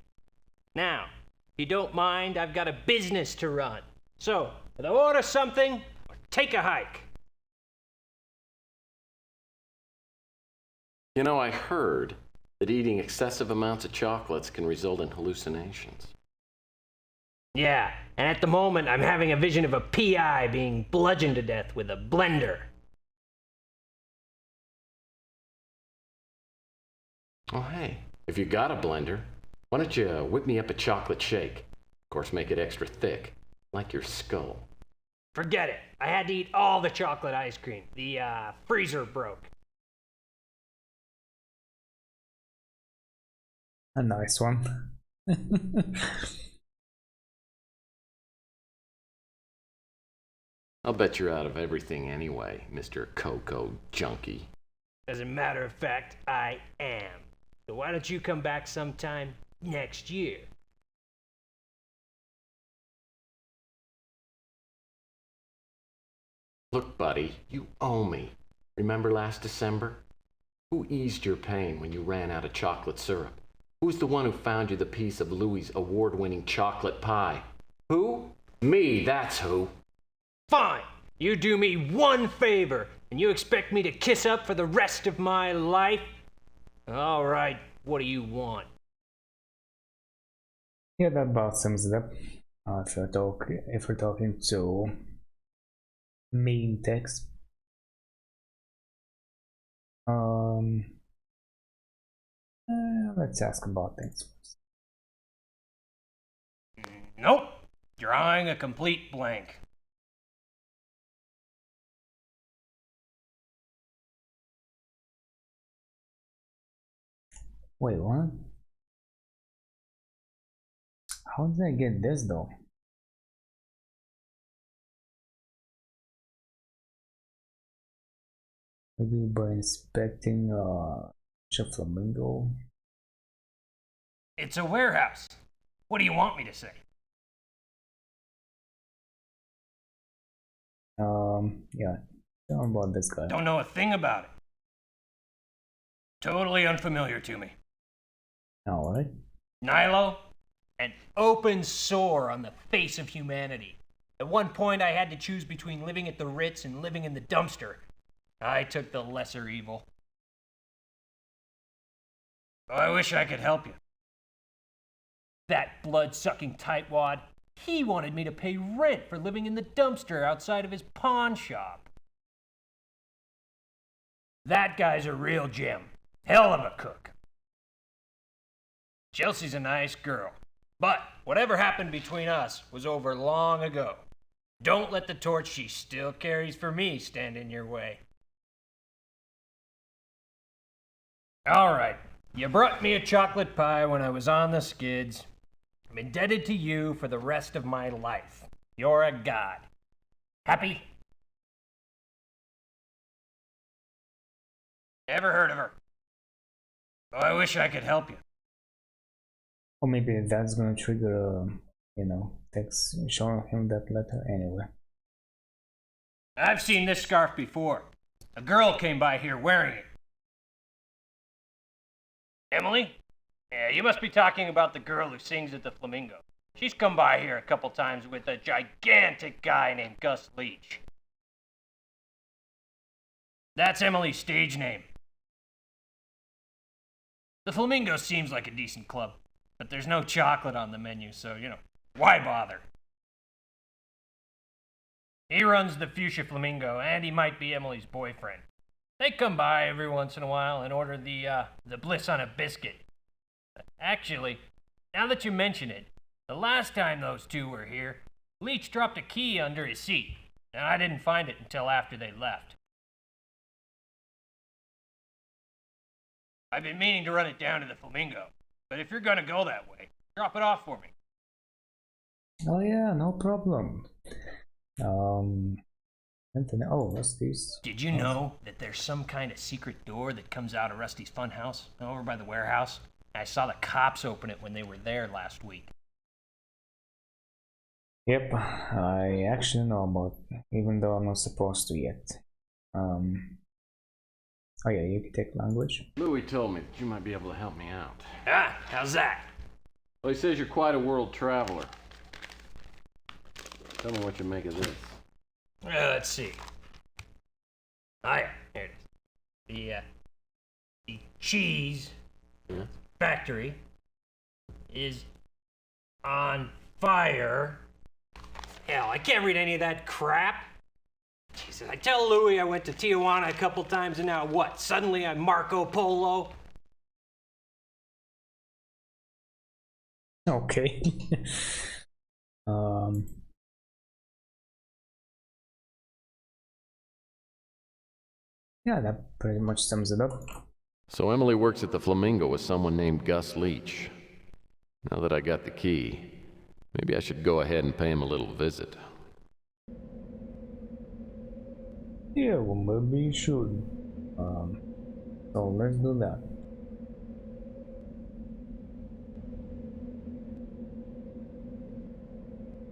Now, if you don't mind, I've got a business to run. So, either order something or take a hike. You know, I heard that eating excessive amounts of chocolates can result in hallucinations. Yeah, and at the moment I'm having a vision of a PI being bludgeoned to death with a blender. Oh, hey, if you got a blender, why don't you whip me up a chocolate shake? Of course, make it extra thick, like your skull. Forget it. I had to eat all the chocolate ice cream. The freezer broke. A nice one. I'll bet you're out of everything anyway, Mr. Cocoa Junkie. As a matter of fact, I am. So why don't you come back sometime next year? Look, buddy, you owe me. Remember last December? Who eased your pain when you ran out of chocolate syrup? Who's the one who found you the piece of Louis' award-winning chocolate pie? Who? Me, that's who. Fine! You do me one favor, and you expect me to kiss up for the rest of my life? All right, what do you want? Yeah, that about sums it up. If we're talking to main text. Let's ask about things first. Nope. Drawing a complete blank. Wait, what? How did I get this though? Maybe by inspecting a flamingo. It's a warehouse. What do you want me to say? Yeah. Tell me about this guy. Don't know a thing about it. Totally unfamiliar to me. Alright. Nilo, an open sore on the face of humanity. At one point, I had to choose between living at the Ritz and living in the dumpster. I took the lesser evil. Oh, I wish I could help you. That blood-sucking tightwad, he wanted me to pay rent for living in the dumpster outside of his pawn shop. That guy's a real gem. Hell of a cook. Chelsea's a nice girl. But whatever happened between us was over long ago. Don't let the torch she still carries for me stand in your way. All right, you brought me a chocolate pie when I was on the skids. I'm indebted to you for the rest of my life. You're a god. Happy? Never heard of her. Oh, I wish I could help you. Or maybe that's gonna trigger, text showing him that letter anyway. I've seen this scarf before. A girl came by here wearing it. Emily? Yeah, you must be talking about the girl who sings at the Flamingo. She's come by here a couple times with a gigantic guy named Gus Leach. That's Emily's stage name. The Flamingo seems like a decent club, but there's no chocolate on the menu, so, why bother? He runs the Fuchsia Flamingo, and he might be Emily's boyfriend. They come by every once in a while and order the bliss on a biscuit. Actually, now that you mention it, the last time those two were here, Leach dropped a key under his seat, and I didn't find it until after they left. I've been meaning to run it down to the Flamingo, but if you're gonna go that way, drop it off for me. Oh yeah, no problem. Anthony, what's this? Did you know that there's some kind of secret door that comes out of Rusty's funhouse over by the warehouse? I saw the cops open it when they were there last week. Yep, I actually know about it, even though I'm not supposed to yet. Oh yeah, you can take language. Louis told me that you might be able to help me out. Ah, how's that? Well, he says you're quite a world traveler. Tell me what you make of this. Let's see. Oh yeah, here it is. The cheese factory is on fire. Hell, I can't read any of that crap. Jesus, I tell Louis I went to Tijuana a couple times and now what? Suddenly I'm Marco Polo? Okay. Yeah, that pretty much sums it up. So Emily works at the Flamingo with someone named Gus Leach. Now that I got the key, maybe I should go ahead and pay him a little visit. Yeah, well, maybe you should. So let's do that.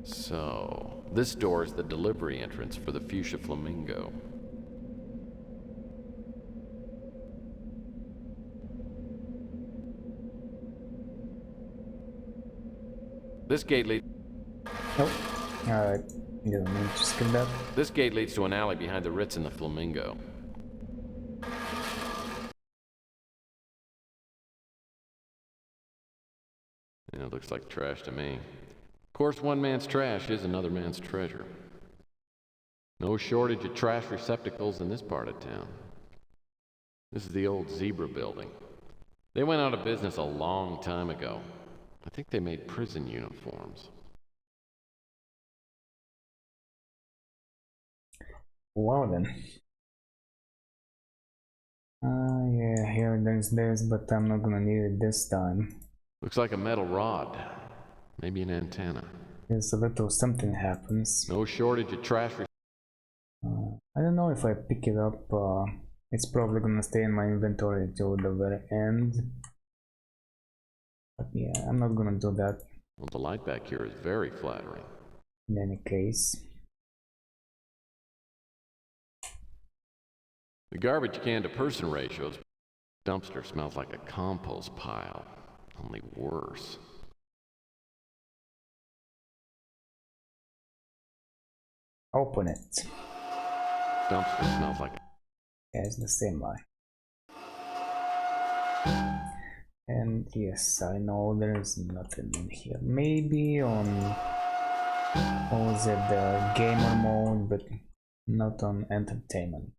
So, this door is the delivery entrance for the Fuchsia Flamingo. This gate leads... Nope. Alright. You don't need to skip that. This gate leads to an alley behind the Ritz and the Flamingo. Yeah, it looks like trash to me. Of course, one man's trash is another man's treasure. No shortage of trash receptacles in this part of town. This is the old Zebra building. They went out of business a long time ago. I think they made prison uniforms. Wow then. Yeah, here there's this, but I'm not gonna need it this time. Looks like a metal rod. Maybe an antenna. There's a little something happens. No shortage of trash. I don't know if I pick it up. It's probably gonna stay in my inventory till the very end. But yeah, I'm not gonna do that. Well, the light back here is very flattering. In any case. The garbage can to person ratios. Dumpster smells like a compost pile, only worse. Open it. Dumpster smells like... Yeah, it's the same lie. And yes, I know there's nothing in here. Maybe on... What was it? The gamer mode, but not on entertainment.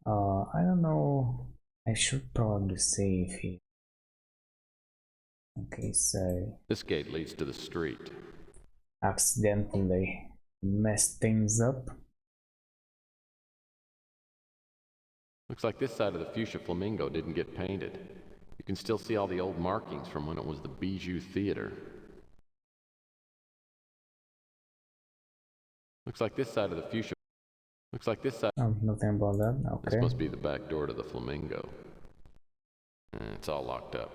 I don't know. I should probably save here. Okay, so This gate leads to the street. accidentally messed things up. Looks like this side of the Fuchsia Flamingo didn't get painted. You can still see all the old markings from when it was the Bijou Theater. Looks like this side of the Fuchsia... Looks like this side... Oh, nothing about that. This Okay. must be the back door to the Flamingo. It's all locked up.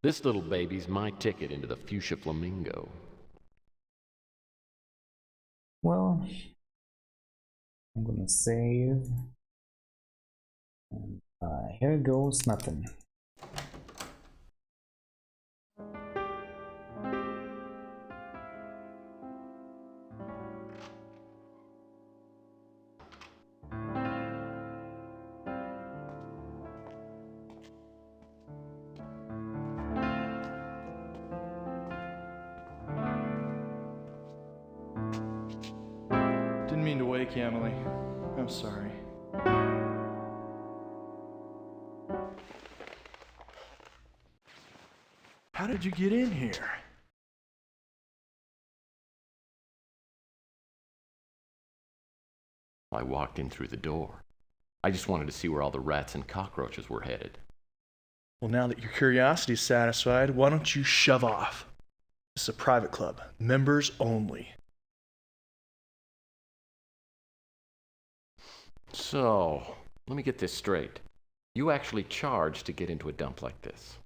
This little baby's my ticket into the Fuchsia Flamingo. Well, I'm gonna save. And here goes nothing. Didn't mean to wake you, Emily. I'm sorry. How did you get in here? I walked in through the door. I just wanted to see where all the rats and cockroaches were headed. Well, now that your curiosity's satisfied, why don't you shove off? This is a private club. Members only. So, let me get this straight. You actually charge to get into a dump like this?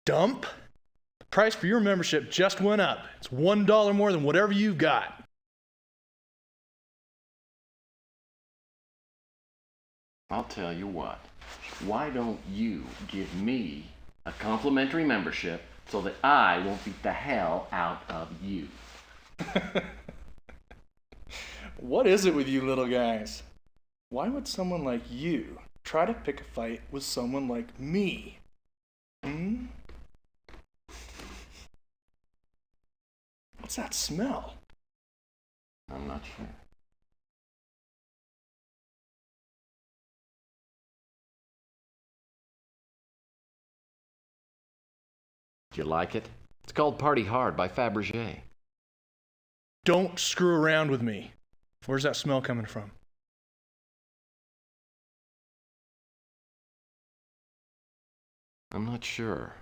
Dump? The price for your membership just went up. It's $1 more than whatever you've got. I'll tell you what. Why don't you give me a complimentary membership so that I won't beat the hell out of you? What is it with you little guys? Why would someone like you try to pick a fight with someone like me? Hmm? What's that smell? I'm not sure. Do you like it? It's called Party Hard by Fabergé. Don't screw around with me. Where's that smell coming from? I'm not sure.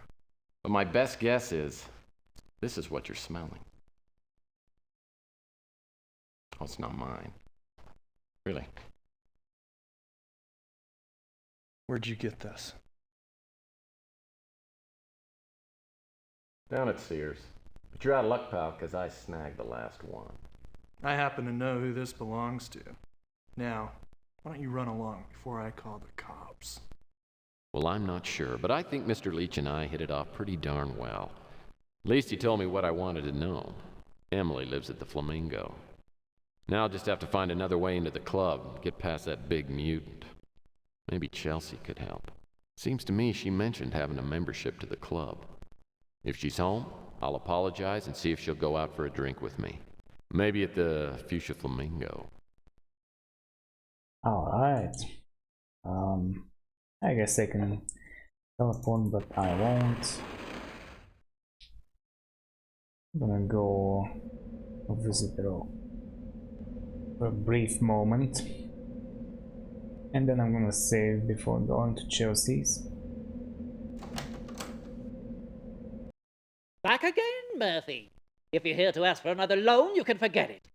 But my best guess is this is what you're smelling. Oh, it's not mine. Really. Where'd you get this? Down at Sears. But you're out of luck, pal, because I snagged the last one. I happen to know who this belongs to. Now, why don't you run along before I call the cops? Well, I'm not sure, but I think Mr. Leach and I hit it off pretty darn well. At least he told me what I wanted to know. Emily lives at the Flamingo. Now I'll just have to find another way into the club, get past that big mutant. Maybe Chelsea could help. Seems to me she mentioned having a membership to the club. If she's home, I'll apologize and see if she'll go out for a drink with me. Maybe at the Fuchsia Flamingo. Alright. I guess I can teleport, but I won't. I'm gonna go visit her for a brief moment. And then I'm gonna save before going to Chelsea's. Back again, Murphy. If you're here to ask for another loan, you can forget it.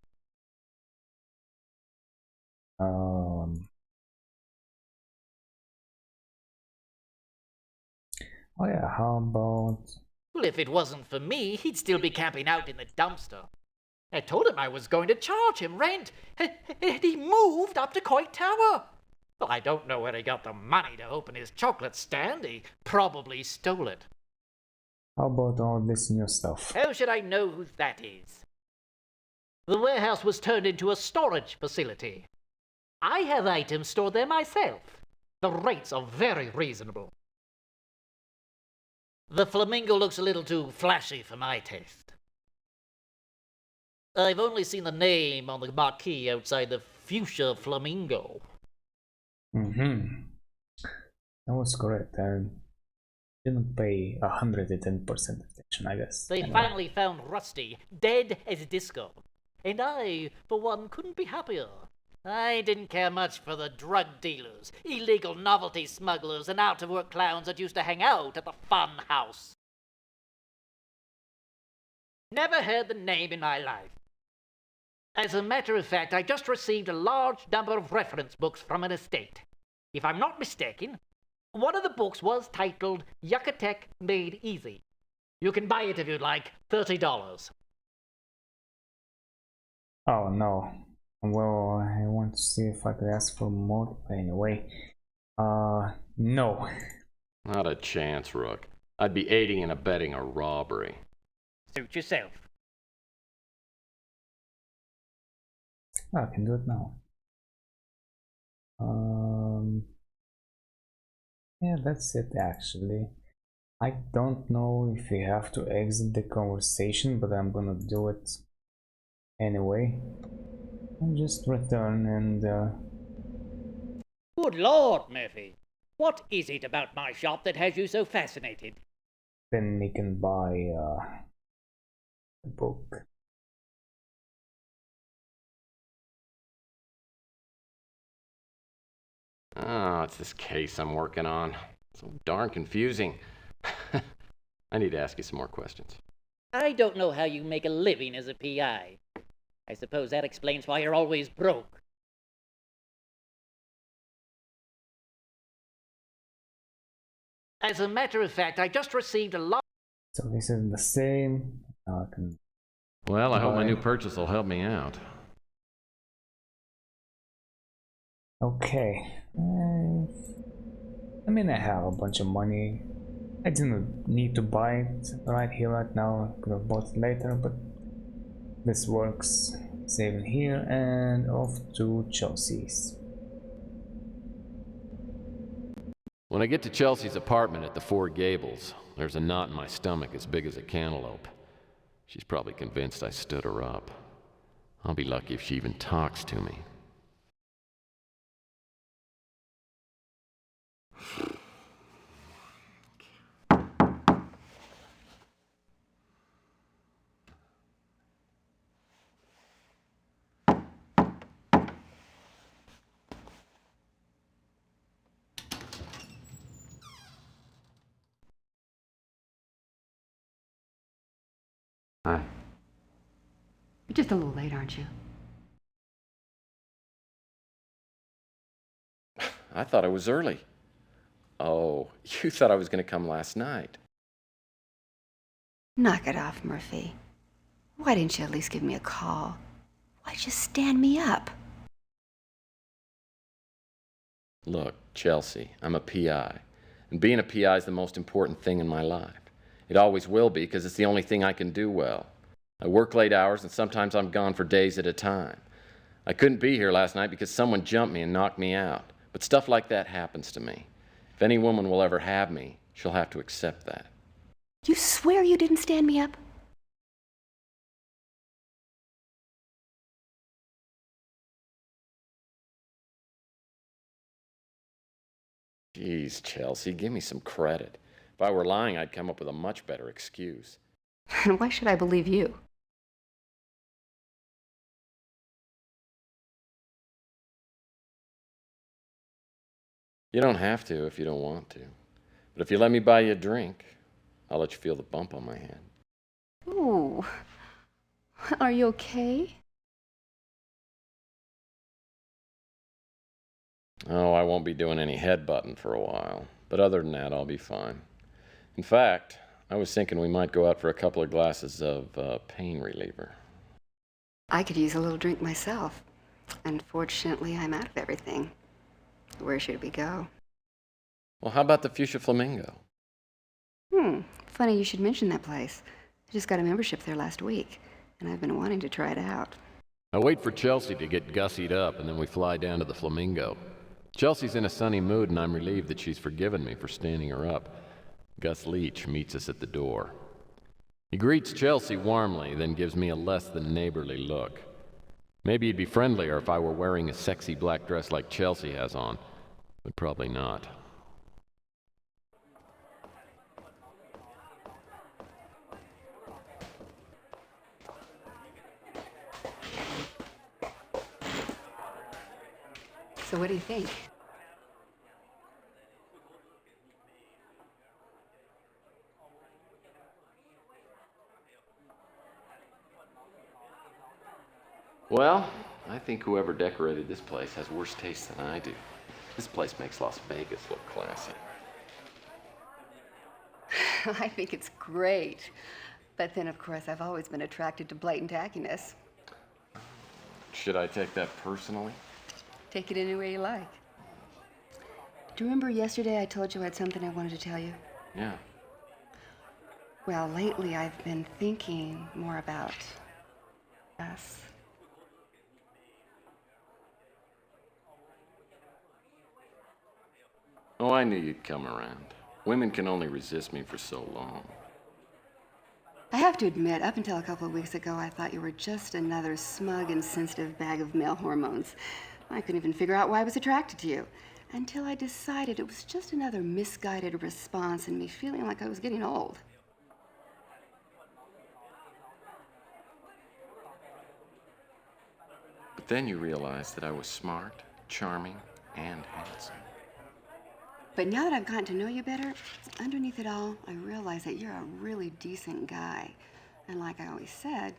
Oh yeah, how about... Well, if it wasn't for me, he'd still be camping out in the dumpster. I told him I was going to charge him rent, and he moved up to Coit Tower. Well, I don't know where he got the money to open his chocolate stand. He probably stole it. How about all this new stuff? How should I know who that is? The warehouse was turned into a storage facility. I have items stored there myself. The rates are very reasonable. The Flamingo looks a little too flashy for my taste. I've only seen the name on the marquee outside the Fuchsia Flamingo. That was correct. I didn't pay 110% attention, I guess. They finally found Rusty, dead as disco. And I, for one, couldn't be happier. I didn't care much for the drug dealers, illegal novelty smugglers, and out-of-work clowns that used to hang out at the fun house. Never heard the name in my life. As a matter of fact, I just received a large number of reference books from an estate. If I'm not mistaken, one of the books was titled Yucatec Made Easy. You can buy it if you'd like, $30. Oh no. Well, I want to see if I could ask for more. Anyway, no. Not a chance, Rook. I'd be aiding and abetting a robbery. Suit yourself. I can do it now. Yeah, that's it actually. I don't know if we have to exit the conversation, but I'm gonna do it anyway. I'll just return and Good Lord, Murphy. What is it about my shop that has you so fascinated? then we can buy a book. Oh, it's this case I'm working on. So darn confusing. I need to ask you some more questions. I don't know how you make a living as a PI. I suppose that explains why you're always broke. As a matter of fact, I just received a lot. So this is the same. Now I can... Well, I hope my new purchase will help me out. Okay. I mean, I have a bunch of money. I didn't need to buy it right here, right now. I could have bought it later, but This works. Saving here and off to Chelsea's. When I get to Chelsea's apartment at the Four Gables, there's a knot in my stomach as big as a cantaloupe. She's probably convinced I stood her up. I'll be lucky if she even talks to me. Hi. You're just a little late, aren't you? I thought I was early. Oh, you thought I was going to come last night. Knock it off, Murphy. Why didn't you at least give me a call? Why'd you stand me up? Look, Chelsea, I'm a PI. And being a PI is the most important thing in my life. It always will be, because it's the only thing I can do well. I work late hours, and sometimes I'm gone for days at a time. I couldn't be here last night because someone jumped me and knocked me out. But stuff like that happens to me. If any woman will ever have me, she'll have to accept that. You swear you didn't stand me up? Jeez, Chelsea, give me some credit. If I were lying, I'd come up with a much better excuse. And why should I believe you? You don't have to if you don't want to. But if you let me buy you a drink, I'll let you feel the bump on my head. Ooh. Are you okay? Oh, I won't be doing any headbutting for a while. But other than that, I'll be fine. In fact, I was thinking we might go out for a couple of glasses of pain reliever. I could use a little drink myself. Unfortunately, I'm out of everything. Where should we go? Well, how about the Fuchsia Flamingo? Funny you should mention that place. I just got a membership there last week, and I've been wanting to try it out. I wait for Chelsea to get gussied up, and then we fly down to the Flamingo. Chelsea's in a sunny mood, and I'm relieved that she's forgiven me for standing her up. Gus Leach meets us at the door. He greets Chelsea warmly, then gives me a less than neighborly look. Maybe he'd be friendlier if I were wearing a sexy black dress like Chelsea has on, but probably not. So what do you think? Well, I think whoever decorated this place has worse taste than I do. This place makes Las Vegas look classy. I think it's great. But then, of course, I've always been attracted to blatant tackiness. Should I take that personally? Take it any way you like. Do you remember yesterday I told you I had something I wanted to tell you? Yeah. Well, lately I've been thinking more about us. Oh, I knew you'd come around. Women can only resist me for so long. I have to admit, up until a couple of weeks ago, I thought you were just another smug and sensitive bag of male hormones. I couldn't even figure out why I was attracted to you, until I decided it was just another misguided response and me feeling like I was getting old. But then you realized that I was smart, charming, and handsome. But now that I've gotten to know you better, underneath it all, I realize that you're a really decent guy. And like I always said,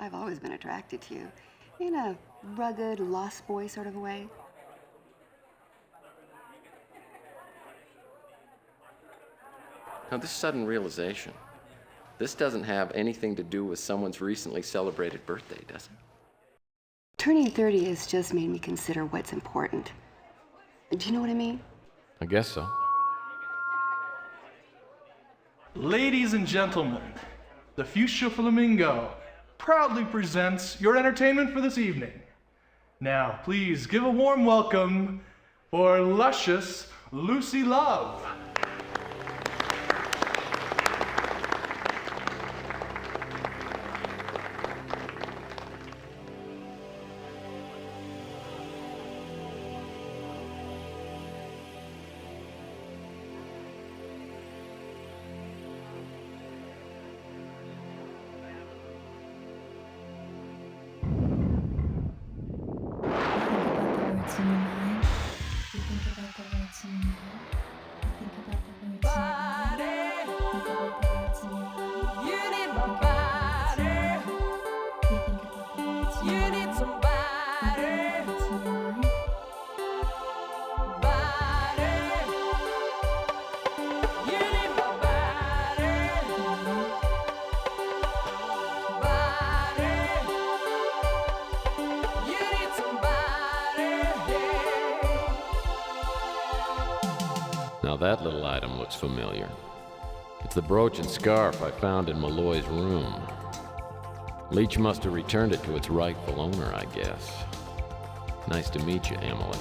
I've always been attracted to you, in a rugged, lost boy sort of a way. Now, this sudden realization, this doesn't have anything to do with someone's recently celebrated birthday, does it? Turning 30 has just made me consider what's important. Do you know what I mean? I guess so. Ladies and gentlemen, the Fuchsia Flamingo, proudly presents your entertainment for this evening. Now, please give a warm welcome for luscious Lucy Love. Now that little item looks familiar. It's the brooch and scarf I found in Malloy's room. Leach must have returned it to its rightful owner, I guess. Nice to meet you, Emily.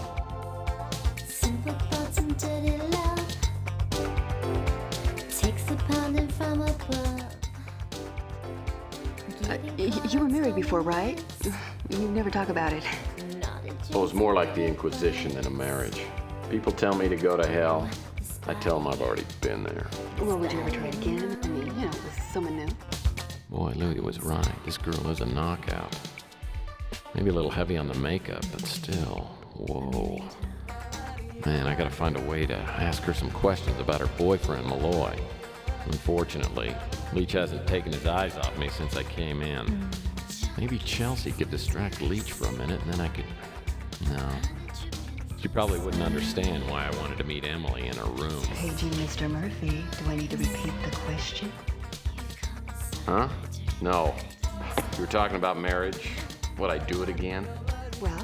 Simple thoughts and dirty love takes a pounding from above. You were married before, right? You never talk about it. It was more like the Inquisition than a marriage. People tell me to go to hell. I tell them I've already been there. Well, would you ever try it again? I mean, with someone new. Boy, Louie was right. This girl is a knockout. Maybe a little heavy on the makeup, but still. Whoa. Man, I gotta find a way to ask her some questions about her boyfriend, Malloy. Unfortunately, Leach hasn't taken his eyes off me since I came in. Maybe Chelsea could distract Leach for a minute, and then I could... No. She probably wouldn't understand why I wanted to meet Emily in her room. Paging Mr. Murphy, do I need to repeat the question? Huh? No. You were talking about marriage? Would I do it again? Well...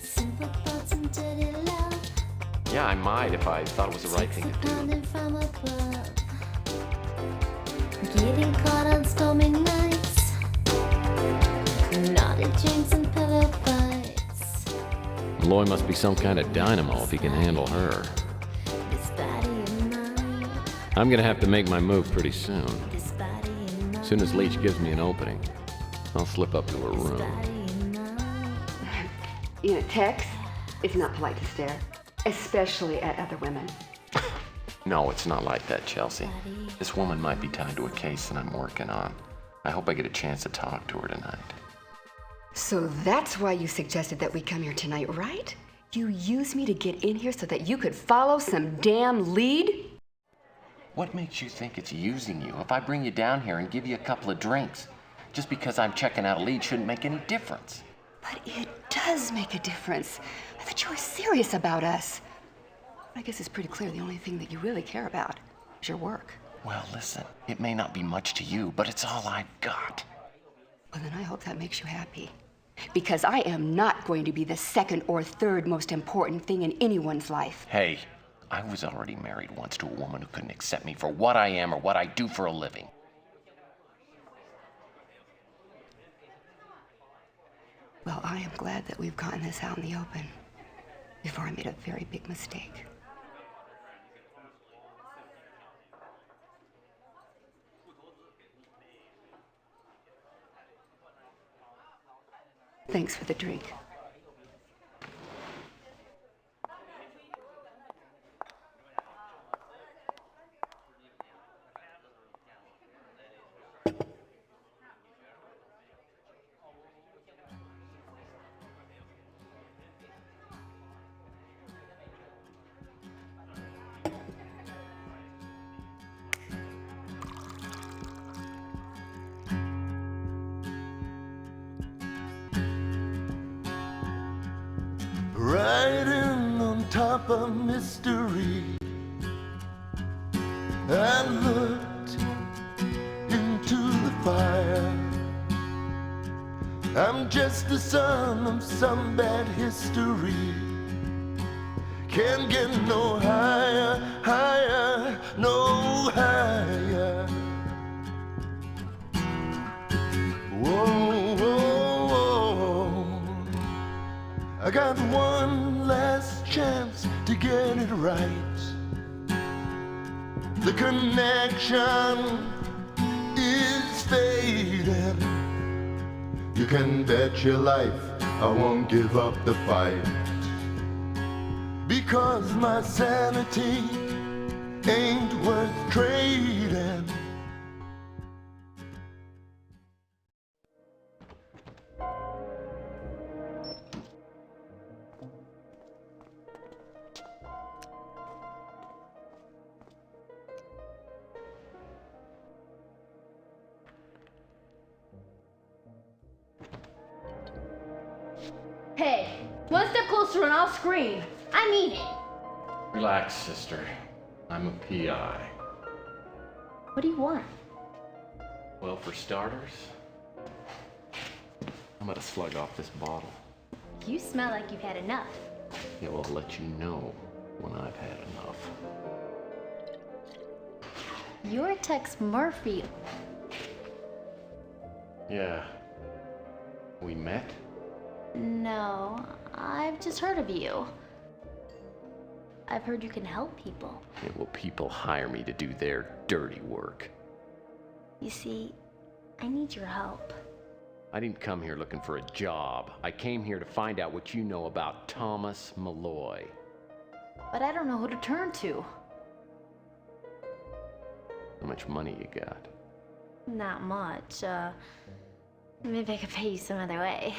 Simple thoughts and dirty love. Yeah, I might if I thought it was the right thing to do. Pounding from above. Getting caught on stormy nights. Naughty drinks and pillow fights. Malloy must be some kind of dynamo if he can handle her. This body of mine. I'm gonna have to make my move pretty soon. This body of mine. As soon as Leach gives me an opening, I'll slip up to her room. Tex, it's not polite to stare, especially at other women. No, it's not like that, Chelsea. This woman might be tied to a case that I'm working on. I hope I get a chance to talk to her tonight. So that's why you suggested that we come here tonight, right? You used me to get in here so that you could follow some damn lead? What makes you think it's using you if I bring you down here and give you a couple of drinks? Just because I'm checking out a lead shouldn't make any difference. But it does make a difference. I thought you were serious about us. I guess it's pretty clear the only thing that you really care about is your work. Well, listen, it may not be much to you, but it's all I've got. Well, then I hope that makes you happy. Because I am not going to be the second or third most important thing in anyone's life. Hey, I was already married once to a woman who couldn't accept me for what I am or what I do for a living. Well, I am glad that we've gotten this out in the open before I made a very big mistake. Thanks for the drink. Riding on top of mystery, I looked into the fire. I'm just the son of some bad history. Can't get no higher, higher, no higher. Whoa, whoa, whoa. I got one last chance to get it right. The connection is fading. You can bet your life I won't give up the fight, because my sanity ain't worth trading. Hey, one step closer and I'll scream. I mean it. Relax, sister. I'm a PI. What do you want? Well, for starters, I'm gonna slug off this bottle. You smell like you've had enough. It will let you know when I've had enough. You're Tex Murphy. Yeah. We met? No, I've just heard of you. I've heard you can help people. Yeah, well, people hire me to do their dirty work. You see, I need your help. I didn't come here looking for a job. I came here to find out what you know about Thomas Malloy. But I don't know who to turn to. How much money you got? Not much. Maybe I could pay you some other way.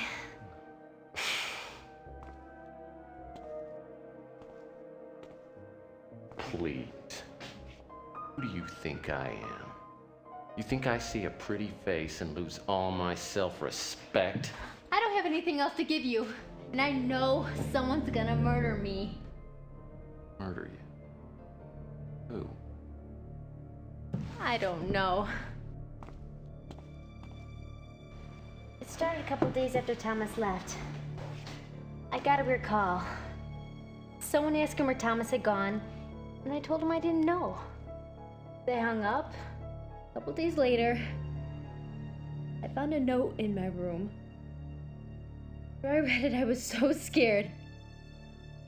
Please. Who do you think I am? You think I see a pretty face and lose all my self-respect? I don't have anything else to give you, and I know someone's gonna murder me. Murder you? Who? I don't know. It started a couple days after Thomas left. I got a weird call. Someone asked him where Thomas had gone, and I told him I didn't know. They hung up. A couple days later, I found a note in my room. After I read it, I was so scared.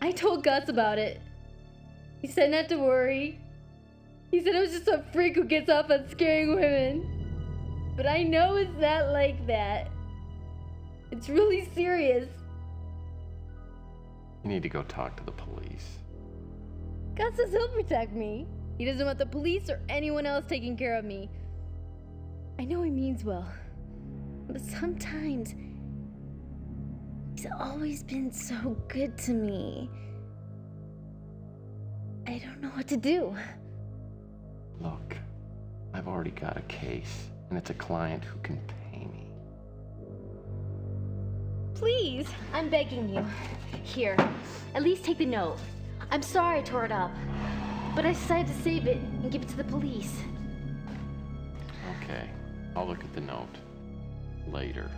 I told Gus about it. He said not to worry. He said I was just a freak who gets off on scaring women. But I know it's not like that. It's really serious. You need to go talk to the police. Gus says he'll protect me. He doesn't want the police or anyone else taking care of me. I know he means well. But sometimes he's always been so good to me. I don't know what to do. Look, I've already got a case, and it's a client who can pay me. Please, I'm begging you. Here, at least take the note. I'm sorry I tore it up, but I decided to save it and give it to the police. Okay, I'll look at the note. Later.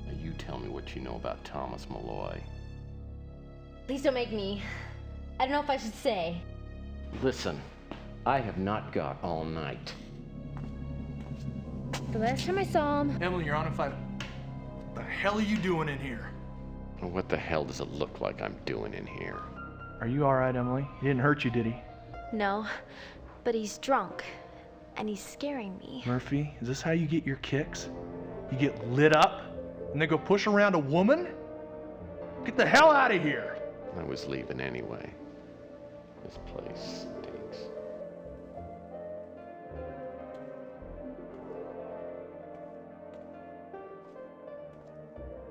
Now you tell me what you know about Thomas Malloy. Please don't make me. I don't know if I should say. Listen, I have not got all night. The last time I saw him... Emily, you're on a fight. What the hell are you doing in here? What the hell does it look like I'm doing in here? Are you alright, Emily? He didn't hurt you, did he? No, but he's drunk, and he's scaring me. Murphy, is this how you get your kicks? You get lit up, and then go push around a woman? Get the hell out of here! I was leaving anyway. This place stinks.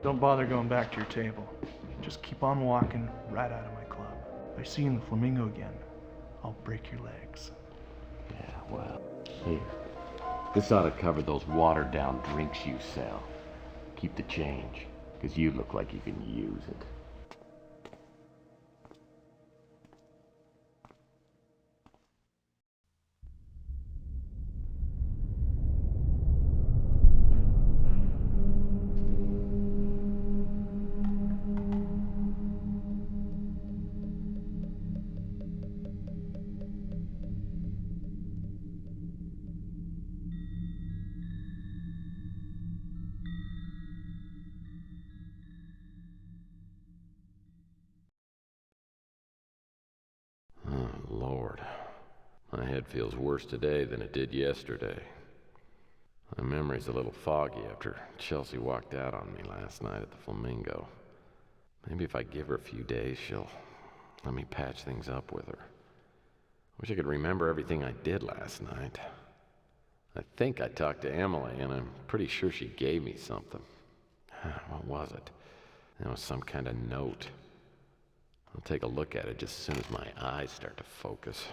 Don't bother going back to your table. Just keep on walking right out of my club. If I see you in the Flamingo again, I'll break your legs. Yeah, well, here. This ought to cover those watered-down drinks you sell. Keep the change, because you look like you can use it. Lord. My head feels worse today than it did yesterday. My memory's a little foggy after Chelsea walked out on me last night at the Flamingo. Maybe if I give her a few days, she'll let me patch things up with her. Wish I could remember everything I did last night. I think I talked to Emily, and I'm pretty sure she gave me something. What was it? It was some kind of note. I'll take a look at it just as soon as my eyes start to focus.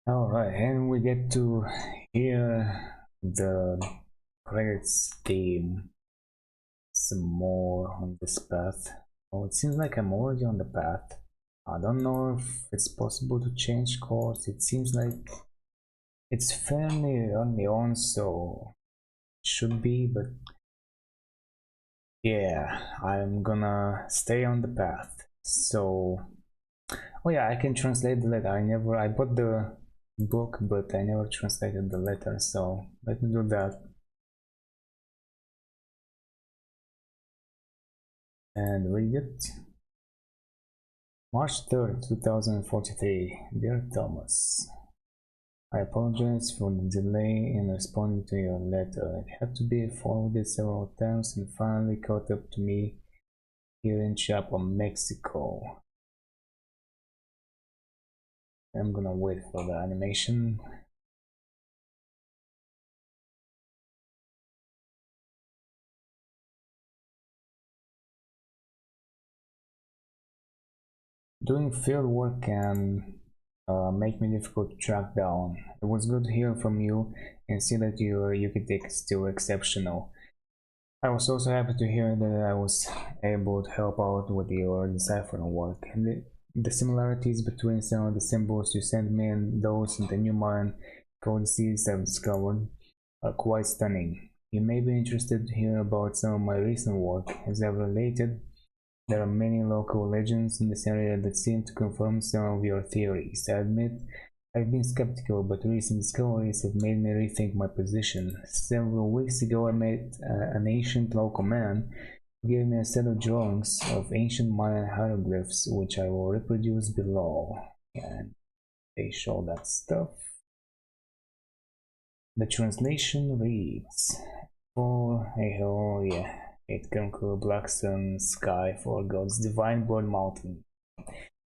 Alright, and we get to hear the credits theme some more on this path. Oh, it seems like I'm already on the path. I don't know if it's possible to change course. It seems like it's fairly early on, so it should be, but yeah, I'm gonna stay on the path. So, oh yeah, I can translate the letter. I bought the book, but I never translated the letter, so let me do that. And read it. March 3rd, 2043. Dear Thomas, I apologize for the delay in responding to your letter. It had to be forwarded several times and finally caught up to me here in Chiapas, Mexico. I'm gonna wait for the animation. Doing field work can make me difficult to track down. It was good to hear from you and see that your Yucatec is still exceptional. I was also happy to hear that I was able to help out with your deciphering work. And the similarities between some of the symbols you sent me and those in the new Mayan codices I've discovered are quite stunning. You may be interested to hear about some of my recent work. As I've related, there are many local legends in this area that seem to confirm some of your theories. I admit I've been skeptical, but recent discoveries have made me rethink my position. Several weeks ago I met an ancient local man who gave me a set of drawings of ancient Mayan hieroglyphs, which I will reproduce below. And they show that stuff. The translation reads, for Eho, yeah, it conquer black sun, sky for God's divine blood mountain.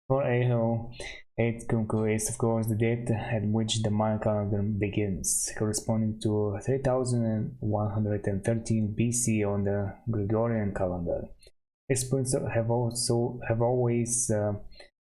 For Eho, it conquer is of course the date at which the Mayan calendar begins, corresponding to 3113 BC on the Gregorian calendar. Experts have always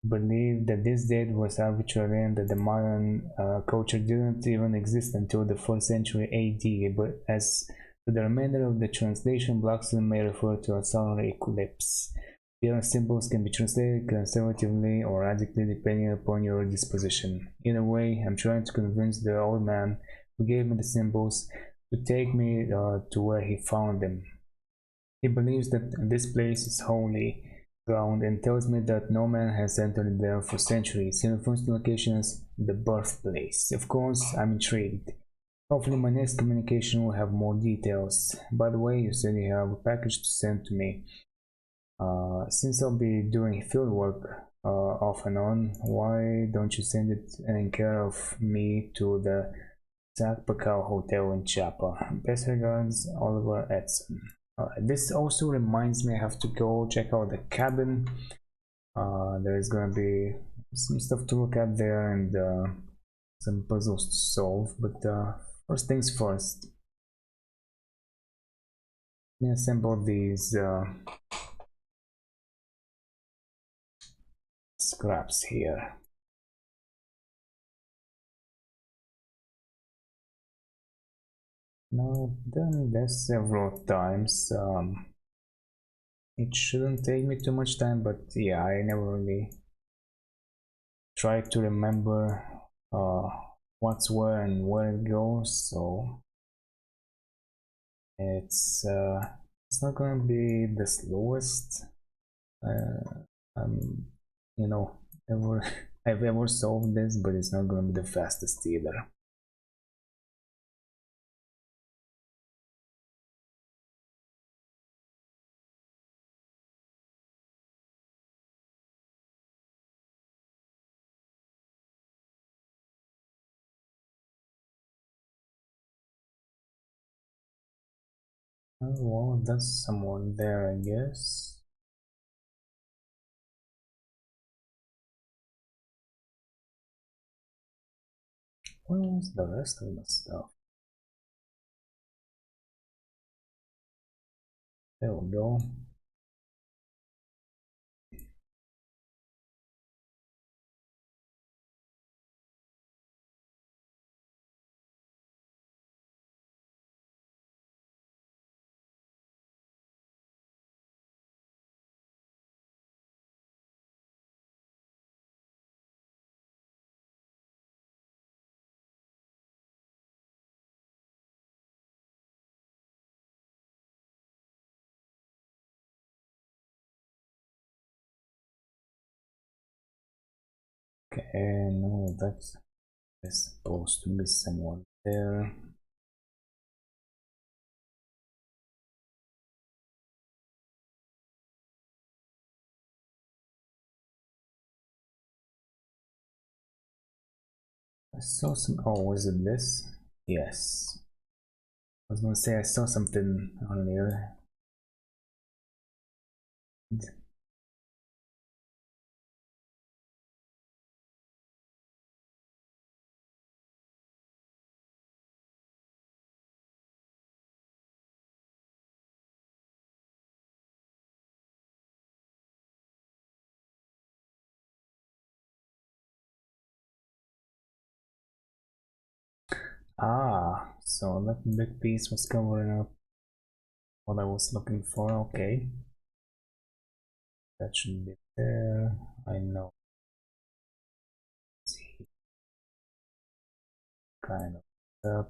believed that this date was arbitrary and that the Mayan culture didn't even exist until the 4th century AD, but as to the remainder of the translation, black sun may refer to a solar eclipse. The other symbols can be translated conservatively or radically depending upon your disposition. Either way, I'm trying to convince the old man who gave me the symbols to take me to where he found them. He believes that this place is holy ground and tells me that no man has entered there for centuries. He refers to the location as the birthplace. Of course, I'm intrigued. Hopefully my next communication will have more details. By the way, you said you have a package to send to me. Since I'll be doing field work off and on, why don't you send it in care of me to the Zacpacao Hotel in Chiapa? Best regards, Oliver Edson. This also reminds me I have to go check out the cabin. There's gonna be some stuff to look at there and some puzzles to solve, but first things first. Let me assemble these scraps here. Now I've done this several times. It shouldn't take me too much time, but yeah, I never really tried to remember what's where and where it goes, so it's not gonna be the slowest you know, ever I've ever solved this, but it's not gonna be the fastest either. Oh, well, that's someone there, I guess. Where's the rest of the stuff? There we go. Okay, no, that's supposed to be someone there. I saw some. Oh, was it this? Yes. I was gonna say I saw something on there. Ah, so that big piece was covering up what I was looking for. Okay, that should be there. I know. Let's see, kind of that.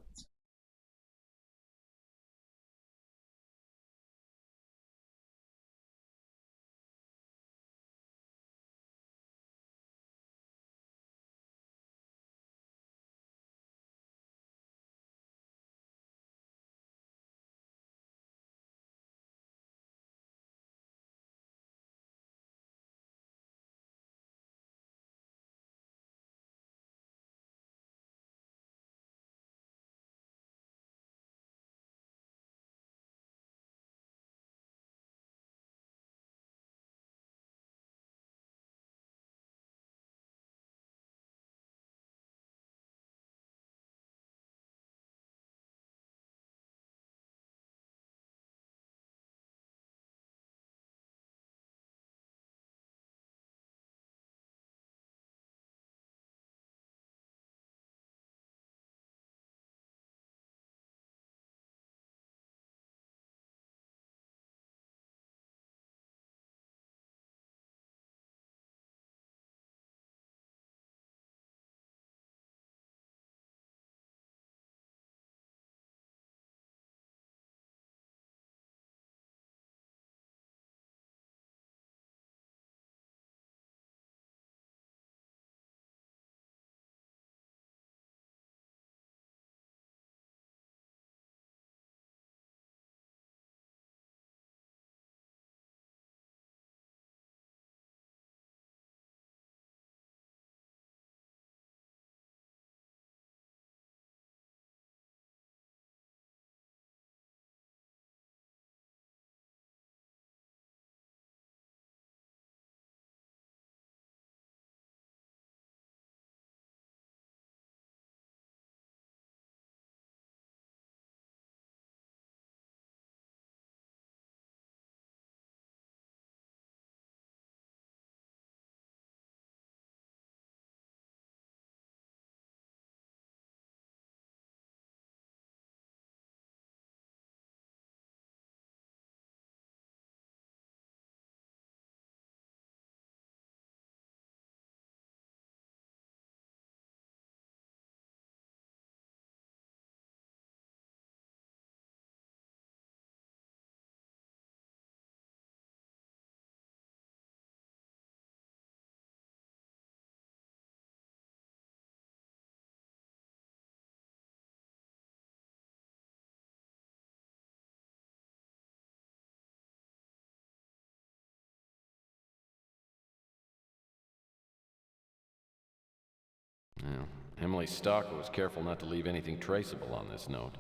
Yeah. Emily Stalker was careful not to leave anything traceable on this note.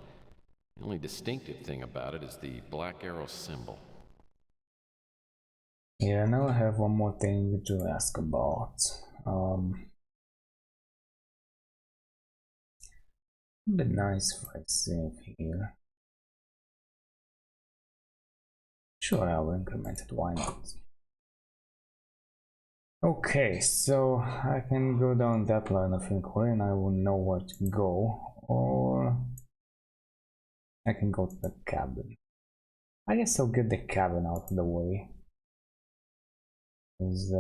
The only distinctive thing about it is the black arrow symbol. Yeah, now I have one more thing to ask about. It'd be nice if I save here. Sure, I'll increment it, why not? Okay, so I can go down that line of inquiry and I will know where to go, or I can go to the cabin. I guess I'll get the cabin out of the way. Because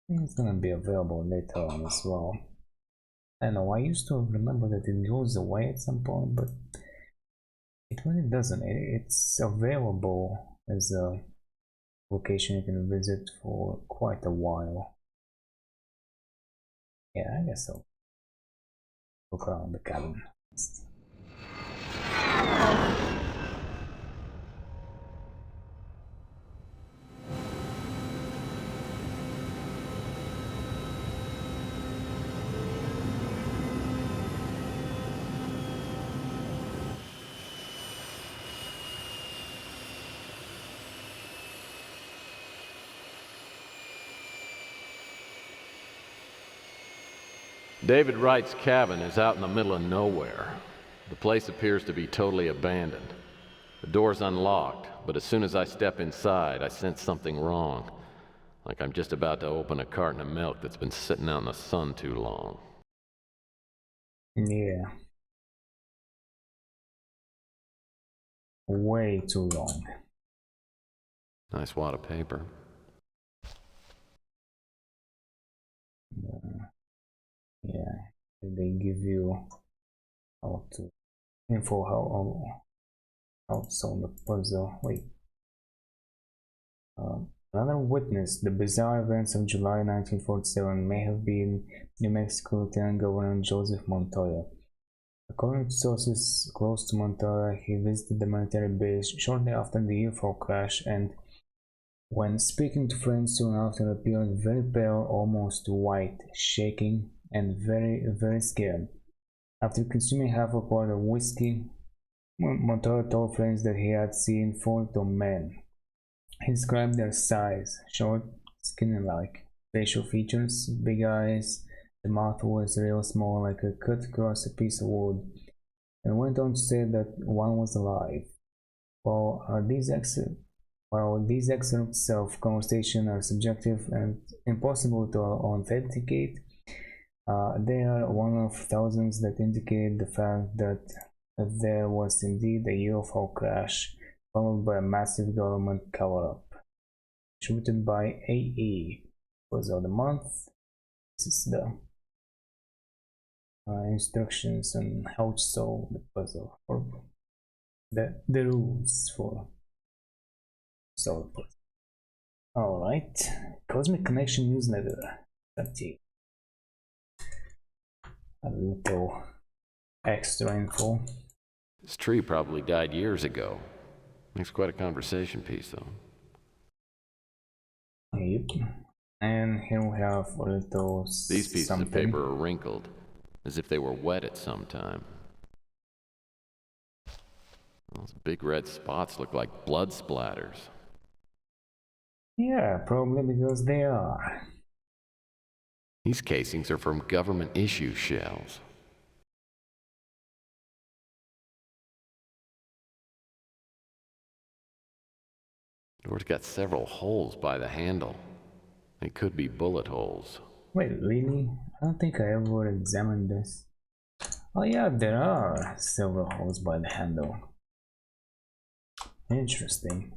it's gonna be available later on as well. I know, I used to remember that it goes away at some point, but it really doesn't. It's available as a location you can visit for quite a while. Yeah, I guess I'll look around the cabin. David Wright's cabin is out in the middle of nowhere. The place appears to be totally abandoned. The door's unlocked, but as soon as I step inside, I sense something wrong. Like I'm just about to open a carton of milk that's been sitting out in the sun too long. Yeah. Way too long. Nice wad of paper. Yeah, they give you how to info how to solve the puzzle. Wait. Another witness. The bizarre events of July 1947 may have been New Mexico Lieutenant Governor Joseph Montoya. According to sources close to Montoya, he visited the military base shortly after the UFO crash, and when speaking to friends soon after, appeared very pale, almost white, shaking, and very, very scared. After consuming half a quart of whiskey, Montoya told friends that he had seen 4 tall men. He described their size: short, skinny-like, facial features, big eyes, the mouth was real small, like a cut across a piece of wood, and went on to say that one was alive. While these excerpts of conversation are subjective and impossible to authenticate, they are one of thousands that indicate the fact that there was indeed a UFO crash, followed by a massive government cover-up. Distributed by AE. Puzzle of the month. This is the instructions on how to solve the puzzle, or the rules for solve the puzzle. Alright, Cosmic Connection newsletter. That's it. A little extra info. This tree probably died years ago. Makes quite a conversation piece, though. Yep. And here we have a little These pieces of paper are wrinkled, as if they were wet at some time. Those big red spots look like blood splatters. Yeah, probably because they are. These casings are from government issue shells. The door's got several holes by the handle. They could be bullet holes. Wait, really? I don't think I ever examined this. Oh yeah, there are several holes by the handle. Interesting.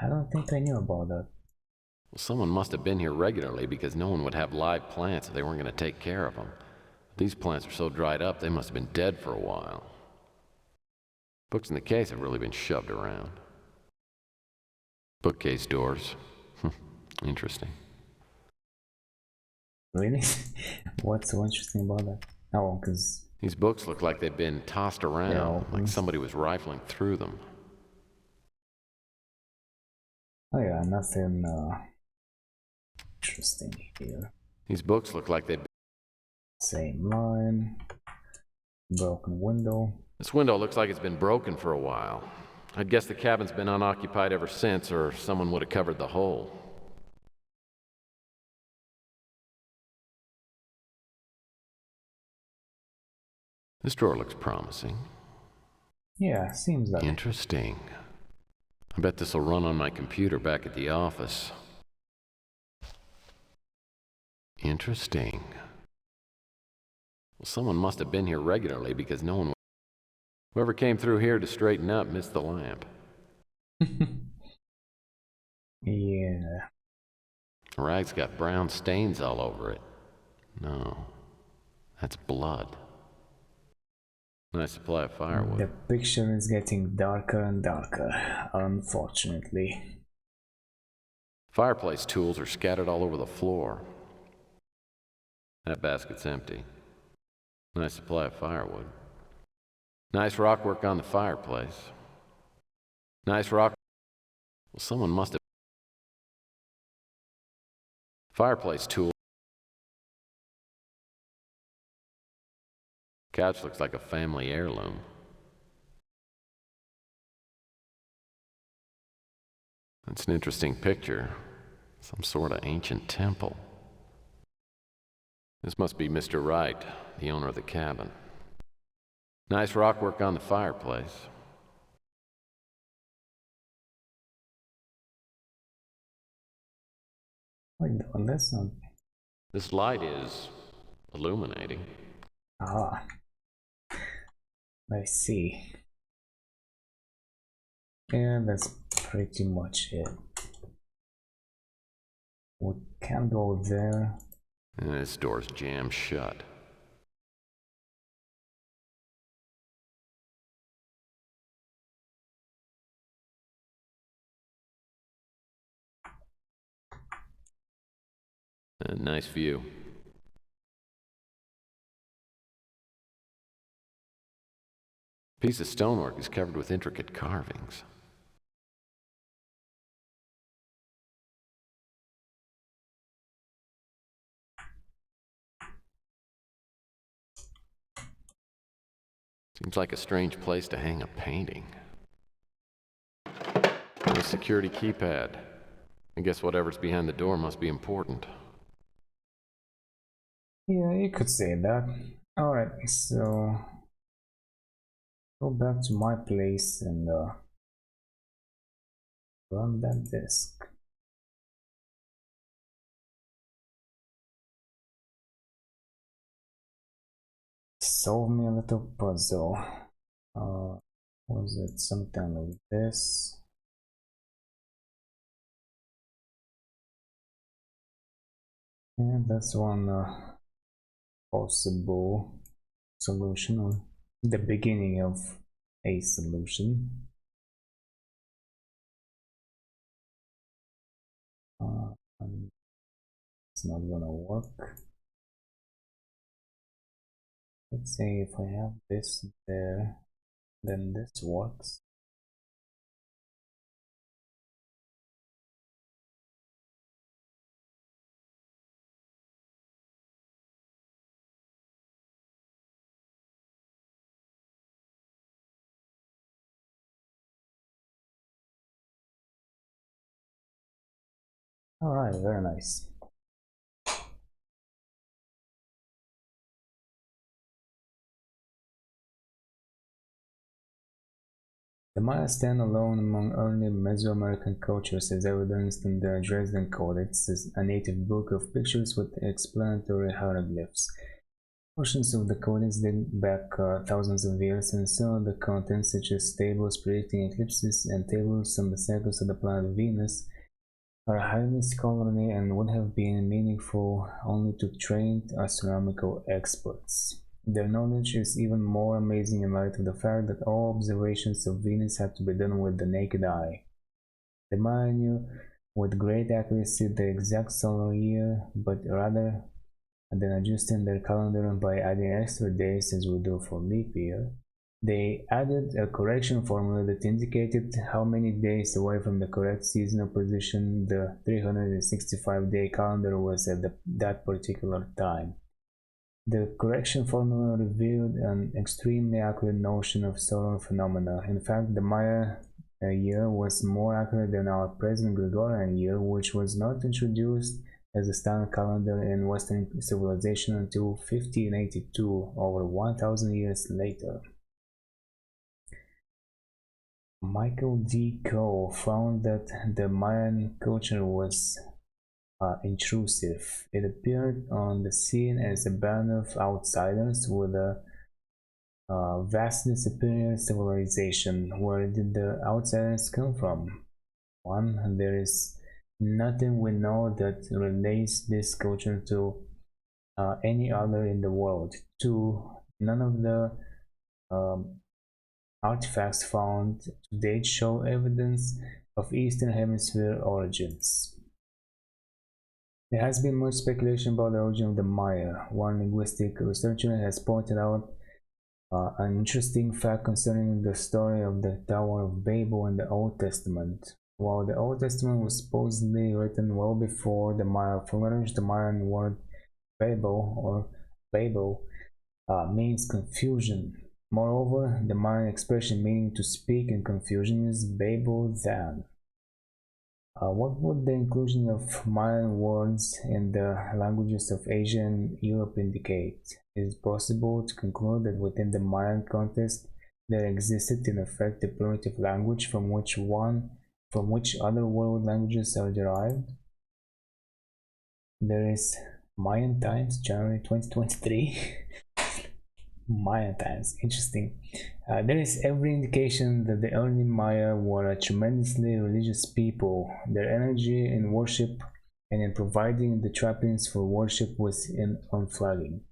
I don't think I knew about that. Well, someone must have been here regularly because no one would have live plants if they weren't going to take care of them. These plants are so dried up, they must have been dead for a while. Books in the case have really been shoved around. Bookcase doors. Interesting. Really? What's so interesting about that? Oh, because these books look like they've been tossed around, like somebody was rifling through them. Oh yeah, nothing interesting here. These books look like they've been... Same line. Broken window. This window looks like it's been broken for a while. I'd guess the cabin's been unoccupied ever since, or someone would have covered the hole. This drawer looks promising. Yeah, seems like Interesting. I bet this'll run on my computer back at the office. Interesting. Well, someone must have been here regularly because no one... Whoever came through here to straighten up missed the lamp. Yeah. The rag's got brown stains all over it. No, that's blood. Nice supply of firewood. The picture is getting darker and darker, unfortunately. Fireplace tools are scattered all over the floor. That basket's empty. Nice supply of firewood. Nice rock work on the fireplace. Nice rock... Well, someone must have... Fireplace tool. Couch looks like a family heirloom. That's an interesting picture. Some sort of ancient temple. This must be Mr. Wright, the owner of the cabin. Nice rock work on the fireplace. Wait, that's not... This light is illuminating. Ah. I see. Yeah, that's pretty much it. We can go there. And this door's jammed shut. A nice view. Piece of stonework is covered with intricate carvings. Seems like a strange place to hang a painting. And a security keypad. I guess whatever's behind the door must be important. Yeah, you could say that. Alright, so... Go back to my place and run that disk. Solve me a little puzzle. Was it something like this? And that's one possible solution, or the beginning of a solution. It's not gonna work. Let's say if I have this there, then this works. Alright, very nice. The Maya stand alone among early Mesoamerican cultures as evidenced in the Dresden Codex, a native book of pictures with explanatory hieroglyphs. Portions of the codex date back thousands of years, and some of the contents, such as tables predicting eclipses and tables on the cycles of the planet Venus, are highly scholarly and would have been meaningful only to trained astronomical experts. Their knowledge is even more amazing in light of the fact that all observations of Venus had to be done with the naked eye. The Maya knew with great accuracy the exact solar year, but rather than adjusting their calendar by adding extra days as we do for leap year, they added a correction formula that indicated how many days away from the correct seasonal position the 365-day calendar was at that particular time. The correction formula revealed an extremely accurate notion of solar phenomena. In fact, the Maya year was more accurate than our present Gregorian year, which was not introduced as a standard calendar in Western civilization until 1582, over 1,000 years later. Michael D. Coe found that the Mayan culture was intrusive. It appeared on the scene as a band of outsiders with a vastly superior civilization. Where did the outsiders come from? One, there is nothing we know that relates this culture to any other in the world. Two, none of the artifacts found to date show evidence of Eastern Hemisphere origins. There has been much speculation about the origin of the Maya. One linguistic researcher has pointed out an interesting fact concerning the story of the Tower of Babel in the Old Testament. While the Old Testament was supposedly written well before the Maya flourished, the Mayan word Babel or Babel means confusion. Moreover, the Mayan expression meaning to speak in confusion is Babel Zan. What would the inclusion of Mayan words in the languages of Asia and Europe indicate? Is it possible to conclude that within the Mayan context there existed in effect a primitive language from which other world languages are derived? There is Mayan Times, January 2023. Maya times, interesting. There is every indication that the early Maya were a tremendously religious people. Their energy in worship and in providing the trappings for worship was unflagging.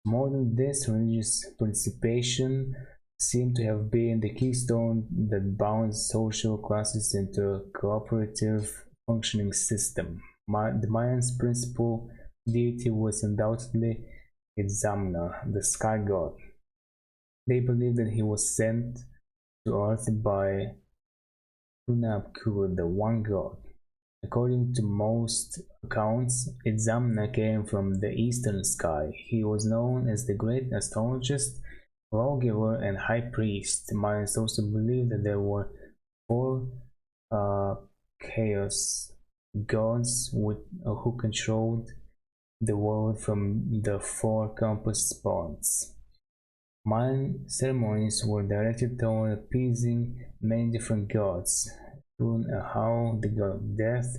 More than this, religious participation seemed to have been the keystone that bound social classes into a cooperative functioning system. The Mayans' principal deity was undoubtedly Itzamna, the sky god. They believed that he was sent to earth by Hunabku, the one god. According to most accounts, Itzamna came from the eastern sky. He was known as the great astrologist, lawgiver, and high priest. Mayans also believed that there were four chaos gods who controlled the world from the four compass points. Mayan ceremonies were directed toward appeasing many different gods: Ahau, the god of death;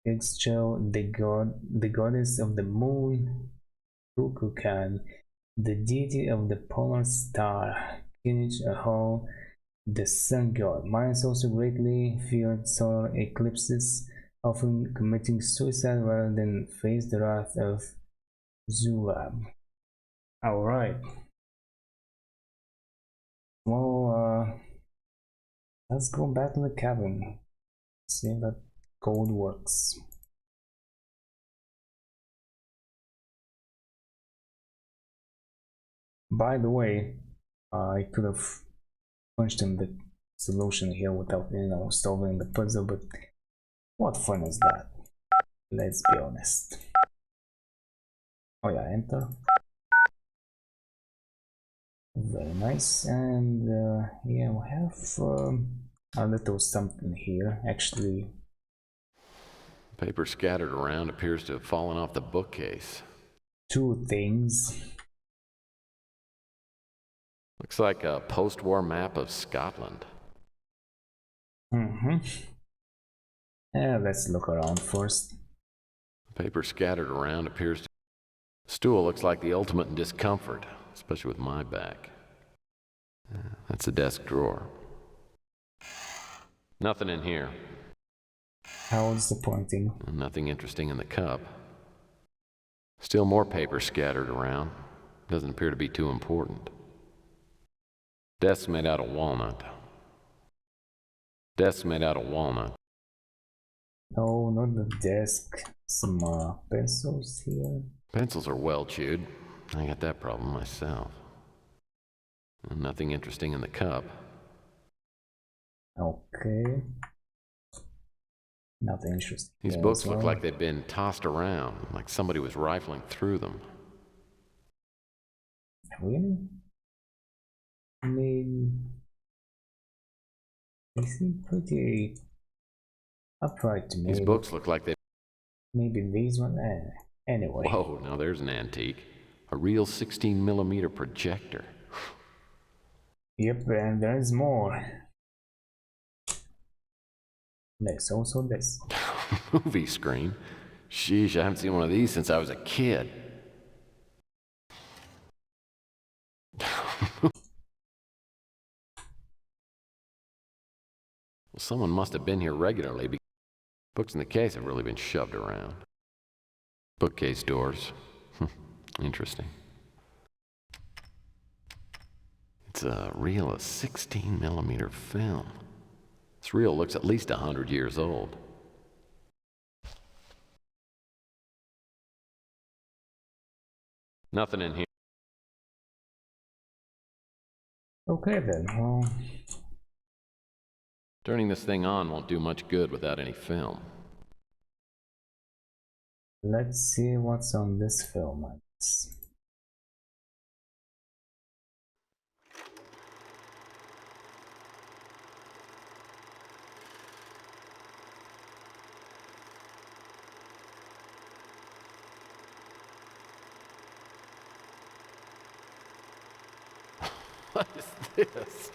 Ixchel, the goddess of the moon; Kukulkan, the deity of the polar star; Kinich Ahau, the sun god. Mayans also greatly feared solar eclipses, often committing suicide rather than face the wrath of Zulab. Alright. Well, let's go back to the cabin. See if that code works. By the way, I could have punched in the solution here without, solving the puzzle, but what fun is that? Let's be honest. Oh yeah, enter. Very nice, and yeah, we have a little something here. Actually, paper scattered around appears to have fallen off the bookcase. Two things. Looks like a post-war map of Scotland. Yeah, let's look around first. Paper scattered around appears to... Stool looks like the ultimate in discomfort, especially with my back. That's a desk drawer. Nothing in here. How disappointing. Nothing interesting in the cup. Still more paper scattered around. Doesn't appear to be too important. Desk's made out of walnut. Desk's made out of walnut. No, not the desk. Some pencils here. Pencils are well chewed. I got that problem myself. Nothing interesting in the cup. Okay. Nothing interesting. These books look like they've been tossed around, like somebody was rifling through them. Really? I mean, they seem pretty upright to me. These books look like they... Maybe these one? Anyway. Whoa, now there's an antique. A real 16mm projector. Yep, and there's more. There's also this. Movie screen? Sheesh, I haven't seen one of these since I was a kid. Well, someone must have been here regularly because books in the case have really been shoved around. Bookcase doors. Interesting. It's a reel of 16mm film. This reel looks at least 100 years old. Nothing in here. Okay then, well... Turning this thing on won't do much good without any film. Let's see what's on this film, I guess. What is this?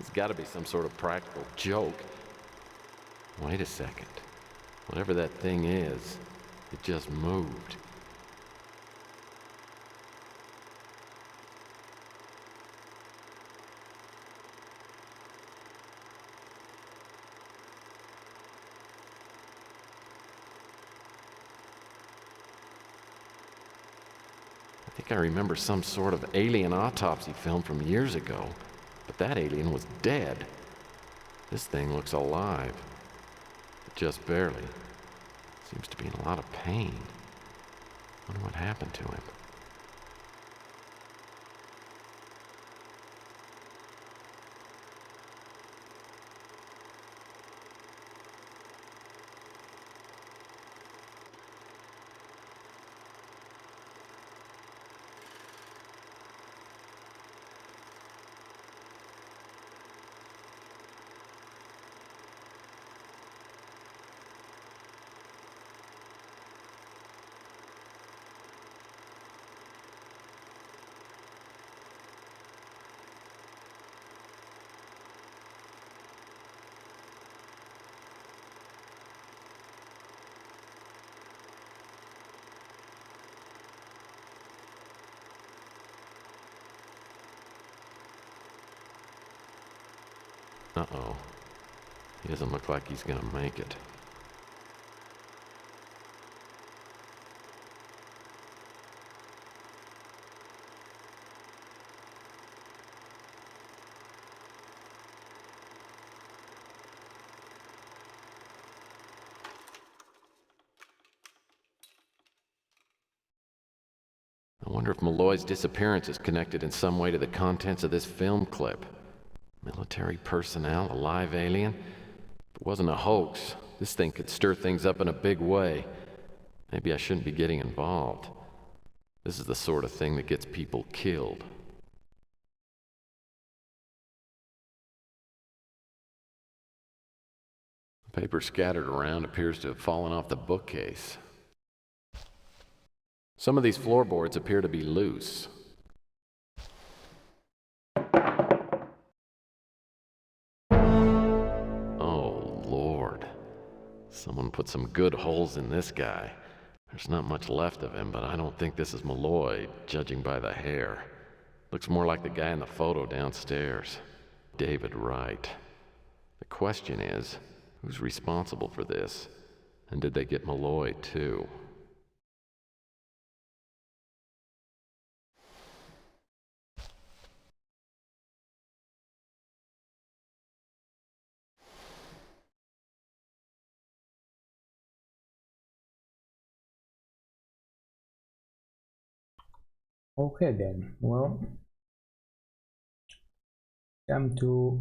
It's got to be some sort of practical joke. Wait a second. Whatever that thing is, it just moved. I think I remember some sort of alien autopsy film from years ago, but that alien was dead. This thing looks alive, but just barely. Seems to be in a lot of pain. Wonder what happened to him. Uh-oh. He doesn't look like he's gonna make it. I wonder if Malloy's disappearance is connected in some way to the contents of this film clip. Military personnel, a live alien? If it wasn't a hoax, this thing could stir things up in a big way. Maybe I shouldn't be getting involved. This is the sort of thing that gets people killed. The paper scattered around appears to have fallen off the bookcase. Some of these floorboards appear to be loose. Oh, Lord. Someone put some good holes in this guy. There's not much left of him, but I don't think this is Malloy, judging by the hair. Looks more like the guy in the photo downstairs. David Wright. The question is, who's responsible for this? And did they get Malloy, too? Okay then, well, time to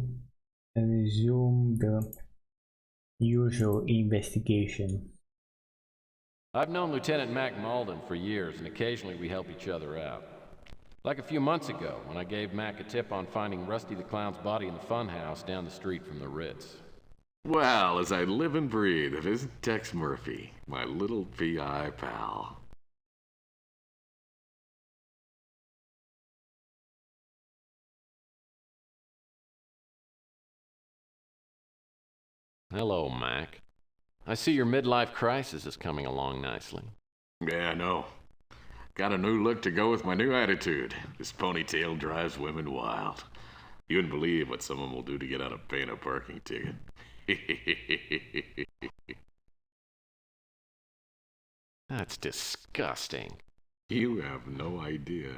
resume the usual investigation. I've known Lieutenant Mac Malden for years, and occasionally we help each other out. Like a few months ago, when I gave Mac a tip on finding Rusty the Clown's body in the funhouse down the street from the Ritz. Well, as I live and breathe, if it isn't Tex Murphy, my little PI pal. Hello, Mac. I see your midlife crisis is coming along nicely. Yeah, I know. Got a new look to go with my new attitude. This ponytail drives women wild. You wouldn't believe what someone will do to get out of paying a parking ticket. That's disgusting. You have no idea.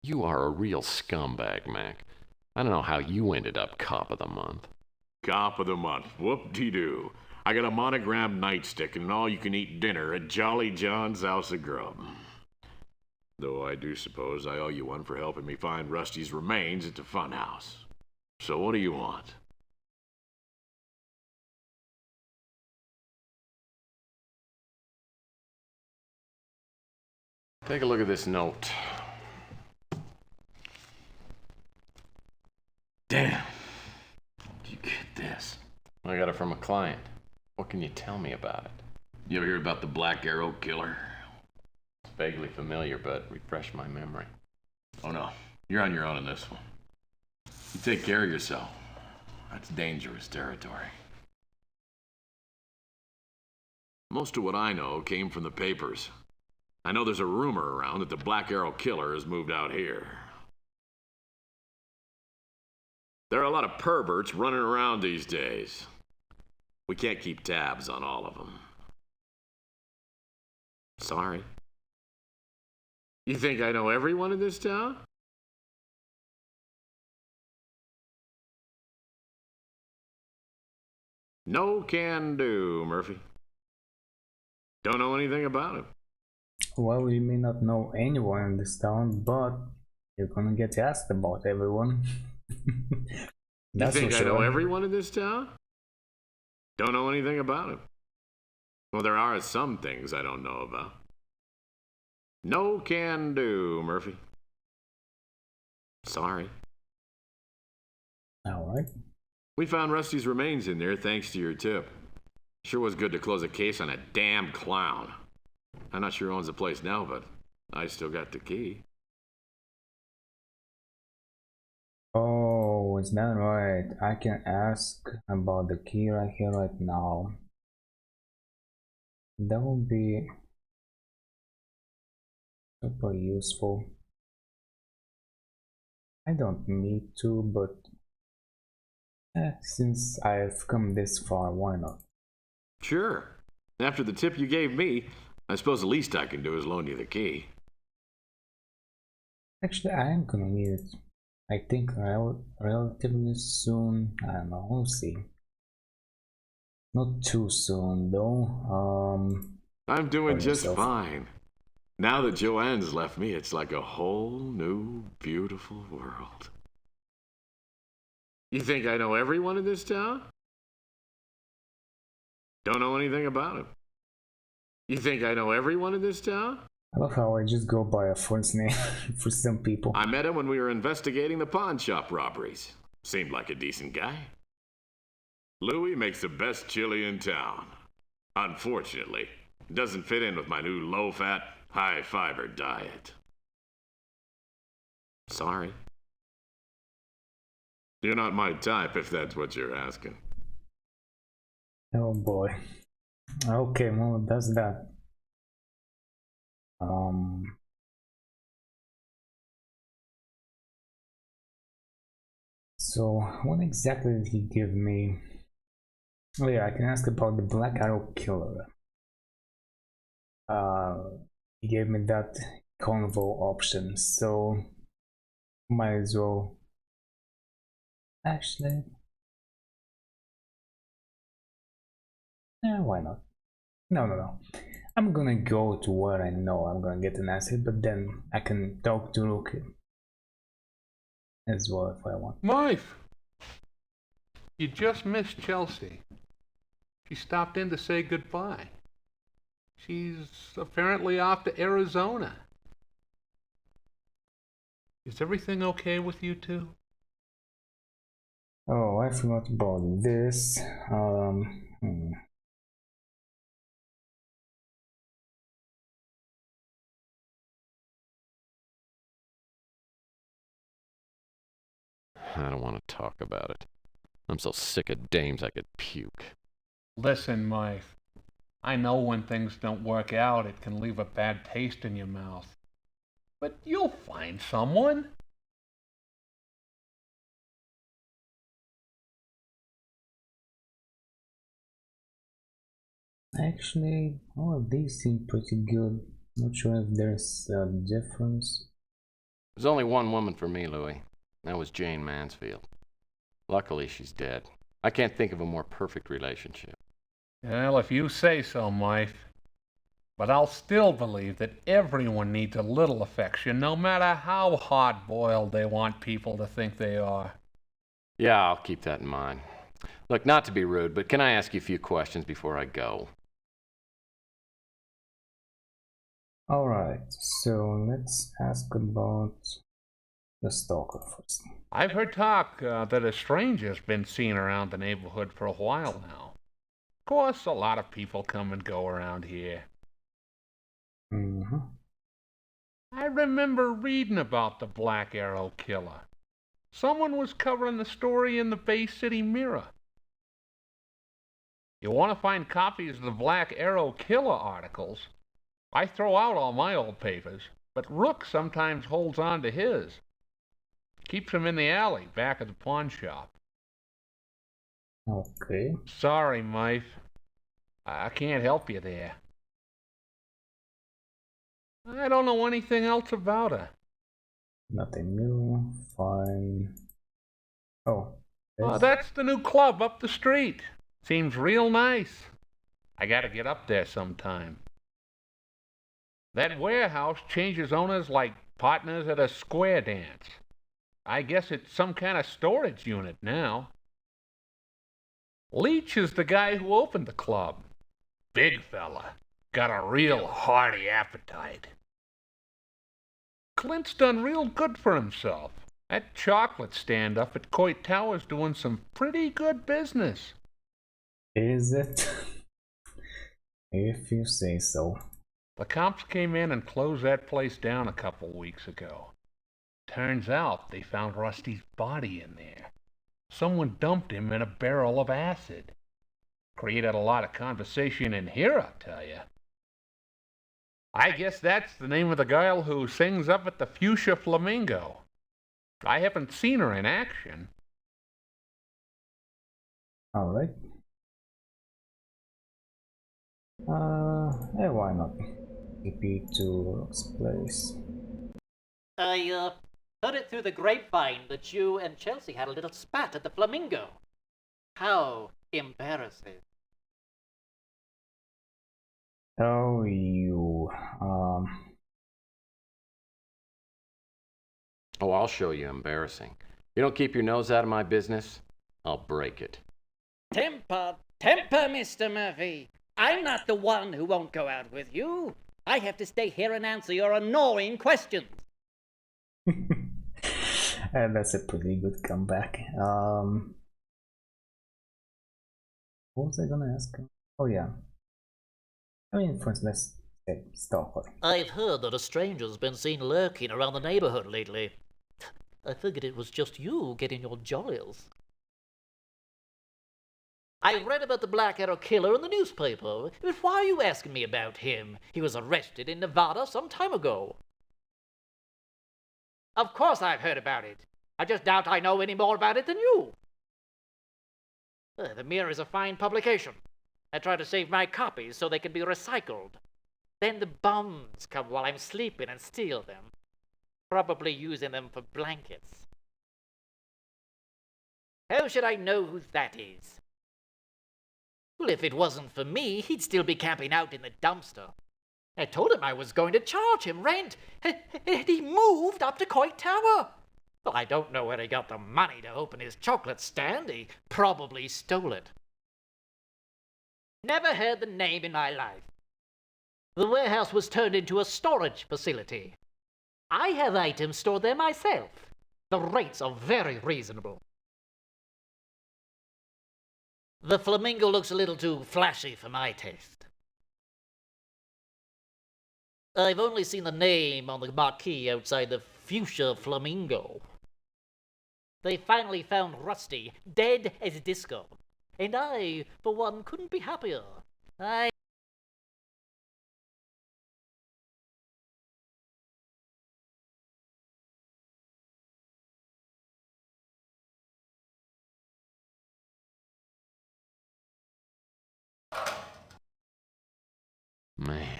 You are a real scumbag, Mac. I don't know how you ended up Cop of the Month. Cop of the month. Whoop-de-doo. I got a monogrammed nightstick and an all-you-can-eat dinner at Jolly John's House of Grub. Though I do suppose I owe you one for helping me find Rusty's remains at the funhouse. So what do you want? Take a look at this note. Damn. Did you get this? I got it from a client. What can you tell me about it? You ever hear about the Black Arrow Killer? It's vaguely familiar, but refresh my memory. Oh no, you're on your own in this one. You take care of yourself. That's dangerous territory. Most of what I know came from the papers. I know there's a rumor around that the Black Arrow Killer has moved out here. There are a lot of perverts running around these days. We can't keep tabs on all of them. Sorry. You think I know everyone in this town? No can do, Murphy. Don't know anything about him. Well, you may not know anyone in this town, but you're gonna get asked about everyone. You think for I sure. know everyone in this town? Don't know anything about him. Well, there are some things I don't know about. No can do, Murphy. Sorry. Alright. We found Rusty's remains in there thanks to your tip. Sure was good to close a case on a damn clown. I'm not sure who owns the place now, but I still got the key. Oh, is that right? I can ask about the key right here, right now. That would be super useful. I don't need to, but since I've come this far, why not? Sure. After the tip you gave me, I suppose the least I can do is loan you the key. Actually, I am gonna need it. I think relatively soon. I don't know, we'll see. Not too soon though. I'm doing just fine. Now that Joanne's left me, it's like a whole new, beautiful world. You think I know everyone in this town? Don't know anything about him. You think I know everyone in this town? I love how I just go by a first name for some people. I met him when we were investigating the pawn shop robberies. Seemed like a decent guy. Louis makes the best chili in town. Unfortunately, it doesn't fit in with my new low-fat, high-fiber diet. Sorry. You're not my type, if that's what you're asking. Oh boy. Okay, well, that's that. So what exactly did he give me? Oh yeah, I can ask about the Black Arrow Killer. He gave me that convo option, so might as well. Actually, why not? No. I'm gonna go to where I know I'm gonna get an answer, but then I can talk to Rookie as well if I want. Wife! You just missed Chelsea. She stopped in to say goodbye. She's apparently off to Arizona. Is everything okay with you two? Oh, I forgot about this. I don't want to talk about it. I'm so sick of dames I could puke. Listen, Mike. I know when things don't work out, it can leave a bad taste in your mouth. But you'll find someone. Actually, all of these seem pretty good. Not sure if there's a difference. There's only one woman for me, Louis. That was Jane Mansfield. Luckily, she's dead. I can't think of a more perfect relationship. Well, if you say so, Mike. But I'll still believe that everyone needs a little affection, no matter how hard-boiled they want people to think they are. Yeah, I'll keep that in mind. Look, not to be rude, but can I ask you a few questions before I go? Alright, so let's ask about the stalker first. I've heard talk that a stranger's been seen around the neighborhood for a while now. Of course, a lot of people come and go around here. I remember reading about the Black Arrow Killer. Someone was covering the story in the Bay City Mirror. You want to find copies of the Black Arrow Killer articles? I throw out all my old papers, but Rook sometimes holds on to his. Keeps him in the alley back at the pawn shop. Okay. Sorry, Mike. I can't help you there. I don't know anything else about her. Nothing new. Fine. Oh. That's the new club up the street. Seems real nice. I gotta get up there sometime. That warehouse changes owners like partners at a square dance. I guess it's some kind of storage unit now. Leach is the guy who opened the club. Big fella. Got a real hearty appetite. Clint's done real good for himself. That chocolate stand up at Coit Tower's doing some pretty good business. Is it? If you say so. The cops came in and closed that place down a couple weeks ago. Turns out they found Rusty's body in there. Someone dumped him in a barrel of acid. Created a lot of conversation in here, I'll tell you. I guess that's the name of the girl who sings up at the Fuchsia Flamingo. I haven't seen her in action. Alright. Yeah, why not? TP to Rook's place. I heard it through the grapevine that you and Chelsea had a little spat at the Flamingo. How embarrassing. Oh, you. Oh, I'll show you embarrassing. You don't keep your nose out of my business, I'll break it. Temper, Mr. Murphy. I'm not the one who won't go out with you. I have to stay here and answer your annoying questions. And that's a pretty good comeback. What was I gonna ask? Oh yeah. I mean, for instance, let's say stalker. I've heard that a stranger's been seen lurking around the neighborhood lately. I figured it was just you getting your jollies. I read about the Black Arrow Killer in the newspaper, but why are you asking me about him? He was arrested in Nevada some time ago. Of course I've heard about it. I just doubt I know any more about it than you. The Mirror is a fine publication. I try to save my copies so they can be recycled. Then the bums come while I'm sleeping and steal them, probably using them for blankets. How should I know who that is? Well, if it wasn't for me, he'd still be camping out in the dumpster. I told him I was going to charge him rent, and he moved up to Coit Tower. Well, I don't know where he got the money to open his chocolate stand. He probably stole it. Never heard the name in my life. The warehouse was turned into a storage facility. I have items stored there myself. The rates are very reasonable. The flamingo looks a little too flashy for my taste. I've only seen the name on the marquee outside the Fuchsia Flamingo. They finally found Rusty, dead as disco. And I, for one, couldn't be happier. Man,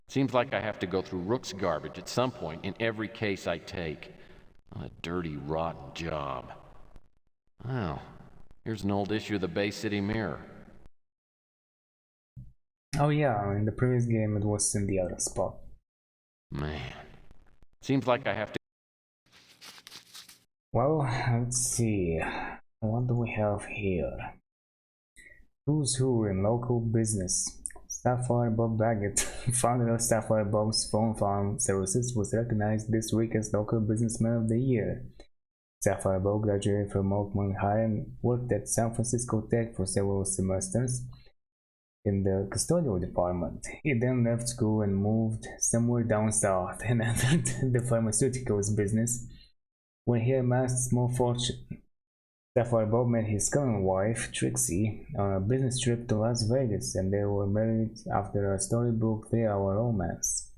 seems like I have to go through Rook's garbage at some point in every case I take. A dirty, rotten job. Wow, here's an old issue of the Bay City Mirror. Oh yeah, in the previous game it was in the other spot. Man, seems like I have to... Well, let's see. What do we have here? Who's who in local business? Sapphire Bob Baggett, founder of Sapphire Bob's Phone Farm Services, was recognized this week as Local Businessman of the Year. Sapphire Bob graduated from Oakmont High and worked at San Francisco Tech for several semesters in the custodial department. He then left school and moved somewhere down south and entered the pharmaceuticals business, where he amassed a small fortune. Sapphire Bob met his current wife, Trixie, on a business trip to Las Vegas, and they were married after a storybook 3-hour romance.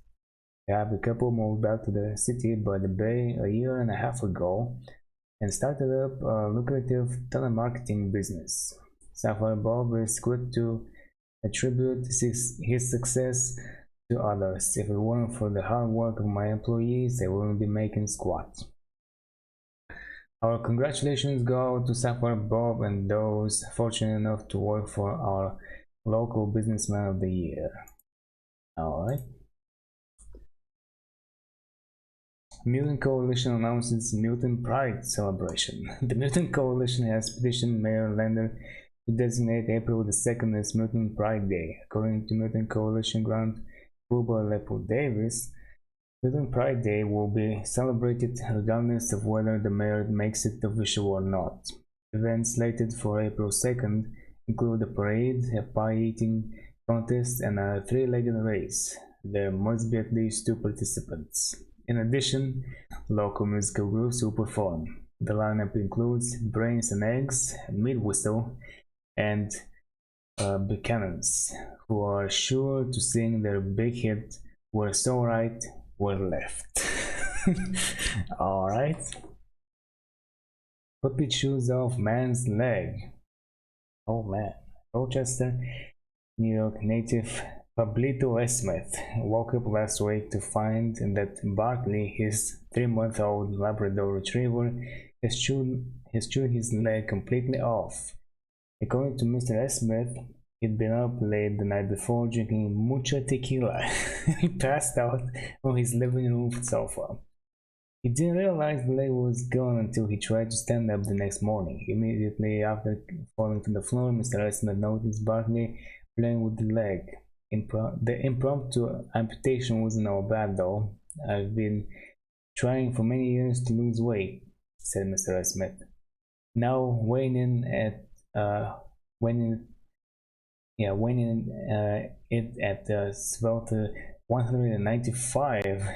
The happy couple moved back to the city by the Bay a year and a half ago and started up a lucrative telemarketing business. Sapphire Bob is quick to attribute his success to others. If it weren't for the hard work of my employees, they wouldn't be making squat. Our congratulations go to Sapphire Bob and those fortunate enough to work for our Local Businessman of the Year. Alright. Mutant Coalition announces Mutant Pride celebration. The Mutant Coalition has petitioned Mayor Lander to designate April the 2nd as Mutant Pride Day. According to Mutant Coalition Grant Booba Lepo Davis, Mutant Pride Day will be celebrated regardless of whether the mayor makes it official or not. Events slated for April 2nd include a parade, a pie-eating contest, and a three-legged race. There must be at least 2 participants. In addition, local musical groups will perform. The lineup includes Brains and Eggs, Meat Whistle, and Buchanans, who are sure to sing their big hit, We're So Right, We're Left. Alright. Puppy chews off man's leg. Oh man. Rochester, New York native Pablito Smith woke up last week to find that Barkley, his 3-month-old Labrador Retriever, has chewed his leg completely off. According to Mr. Smith, he'd been up late the night before drinking mucha tequila. He passed out on his living room sofa. He didn't realize the leg was gone until he tried to stand up the next morning. Immediately after falling to the floor, Mr. Smith noticed Barkley playing with the leg. The impromptu amputation wasn't all bad though. I've been trying for many years to lose weight, said Mr. Smith. Now weighing in at svelte 195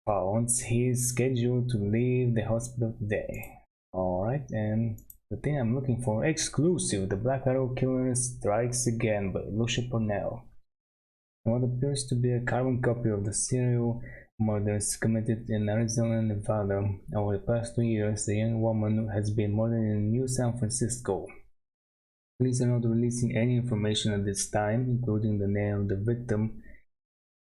pounds, he's scheduled to leave the hospital today. Alright, and the thing I'm looking for, exclusive, The Black Arrow Killer Strikes Again by Lucia Purnell. What appears to be a carbon copy of the serial murders committed in Arizona and Nevada. Over the past 2 years, the young woman has been murdered in New San Francisco. Police are not releasing any information at this time, including the name of the victim.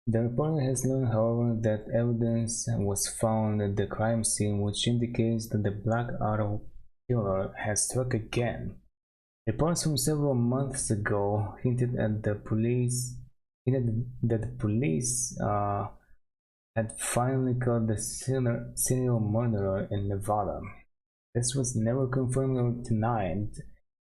The reporter has learned, however, that evidence was found at the crime scene which indicates that the Black Arrow Killer has struck again. Reports from several months ago hinted that the police had finally caught the serial murderer in Nevada. This was never confirmed or denied.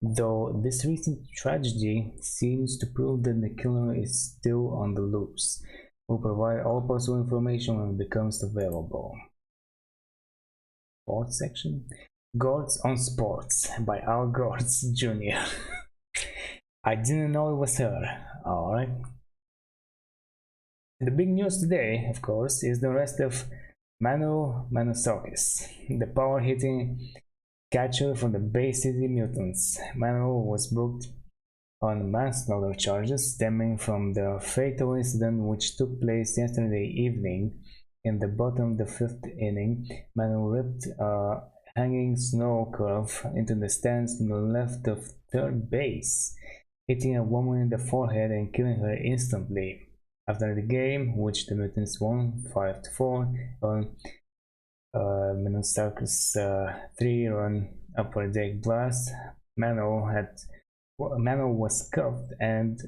though this recent tragedy seems to prove that the killer is still on the loose. We'll provide all possible information when it becomes available. Sports section? Gods on Sports by Al Gortz Jr. I didn't know it was her. Alright. The big news today, of course, is the arrest of Manu Manusakis, the power-hitting catcher from the Bay City Mutants. Manu was booked on manslaughter charges stemming from the fatal incident which took place yesterday evening. In the bottom of the fifth inning, Manu ripped a hanging snow curve into the stands to the left of third base, hitting a woman in the forehead and killing her instantly. After the game, which the Mutants won 5-4 on Manusakis' 3-run upper deck blast, Manu was cuffed and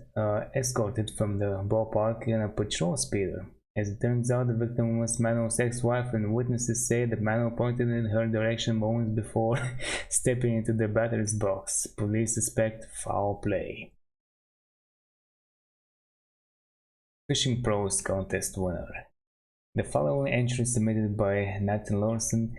escorted from the ballpark in a patrol speeder. As it turns out, the victim was Manu's ex-wife, and witnesses say that Manu pointed in her direction moments before stepping into the batter's box. Police suspect foul play. Fishing Pros Contest winner. The following entry submitted by Nathan Lawson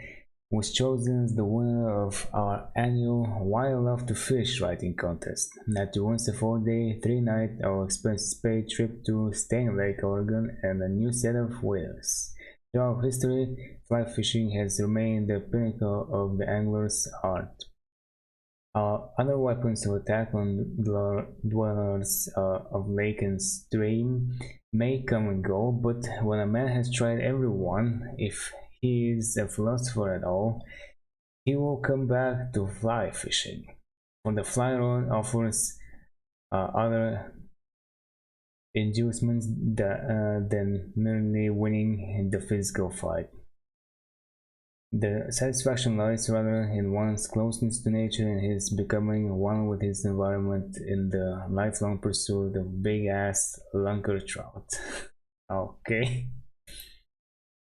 was chosen as the winner of our annual Why I Love to Fish writing contest. Nathan wins a 4-day, 3-night, all expenses paid trip to Stain Lake, Oregon, and a new set of winners. Throughout history, fly fishing has remained the pinnacle of the angler's art. Other weapons of attack on dwellers of lake and stream may come and go, but when a man has tried every one, if he is a philosopher at all, he will come back to fly fishing. For the fly rod offers other inducements than merely winning the physical fight. The satisfaction lies rather in one's closeness to nature and his becoming one with his environment in the lifelong pursuit of big-ass lunker trout. Okay.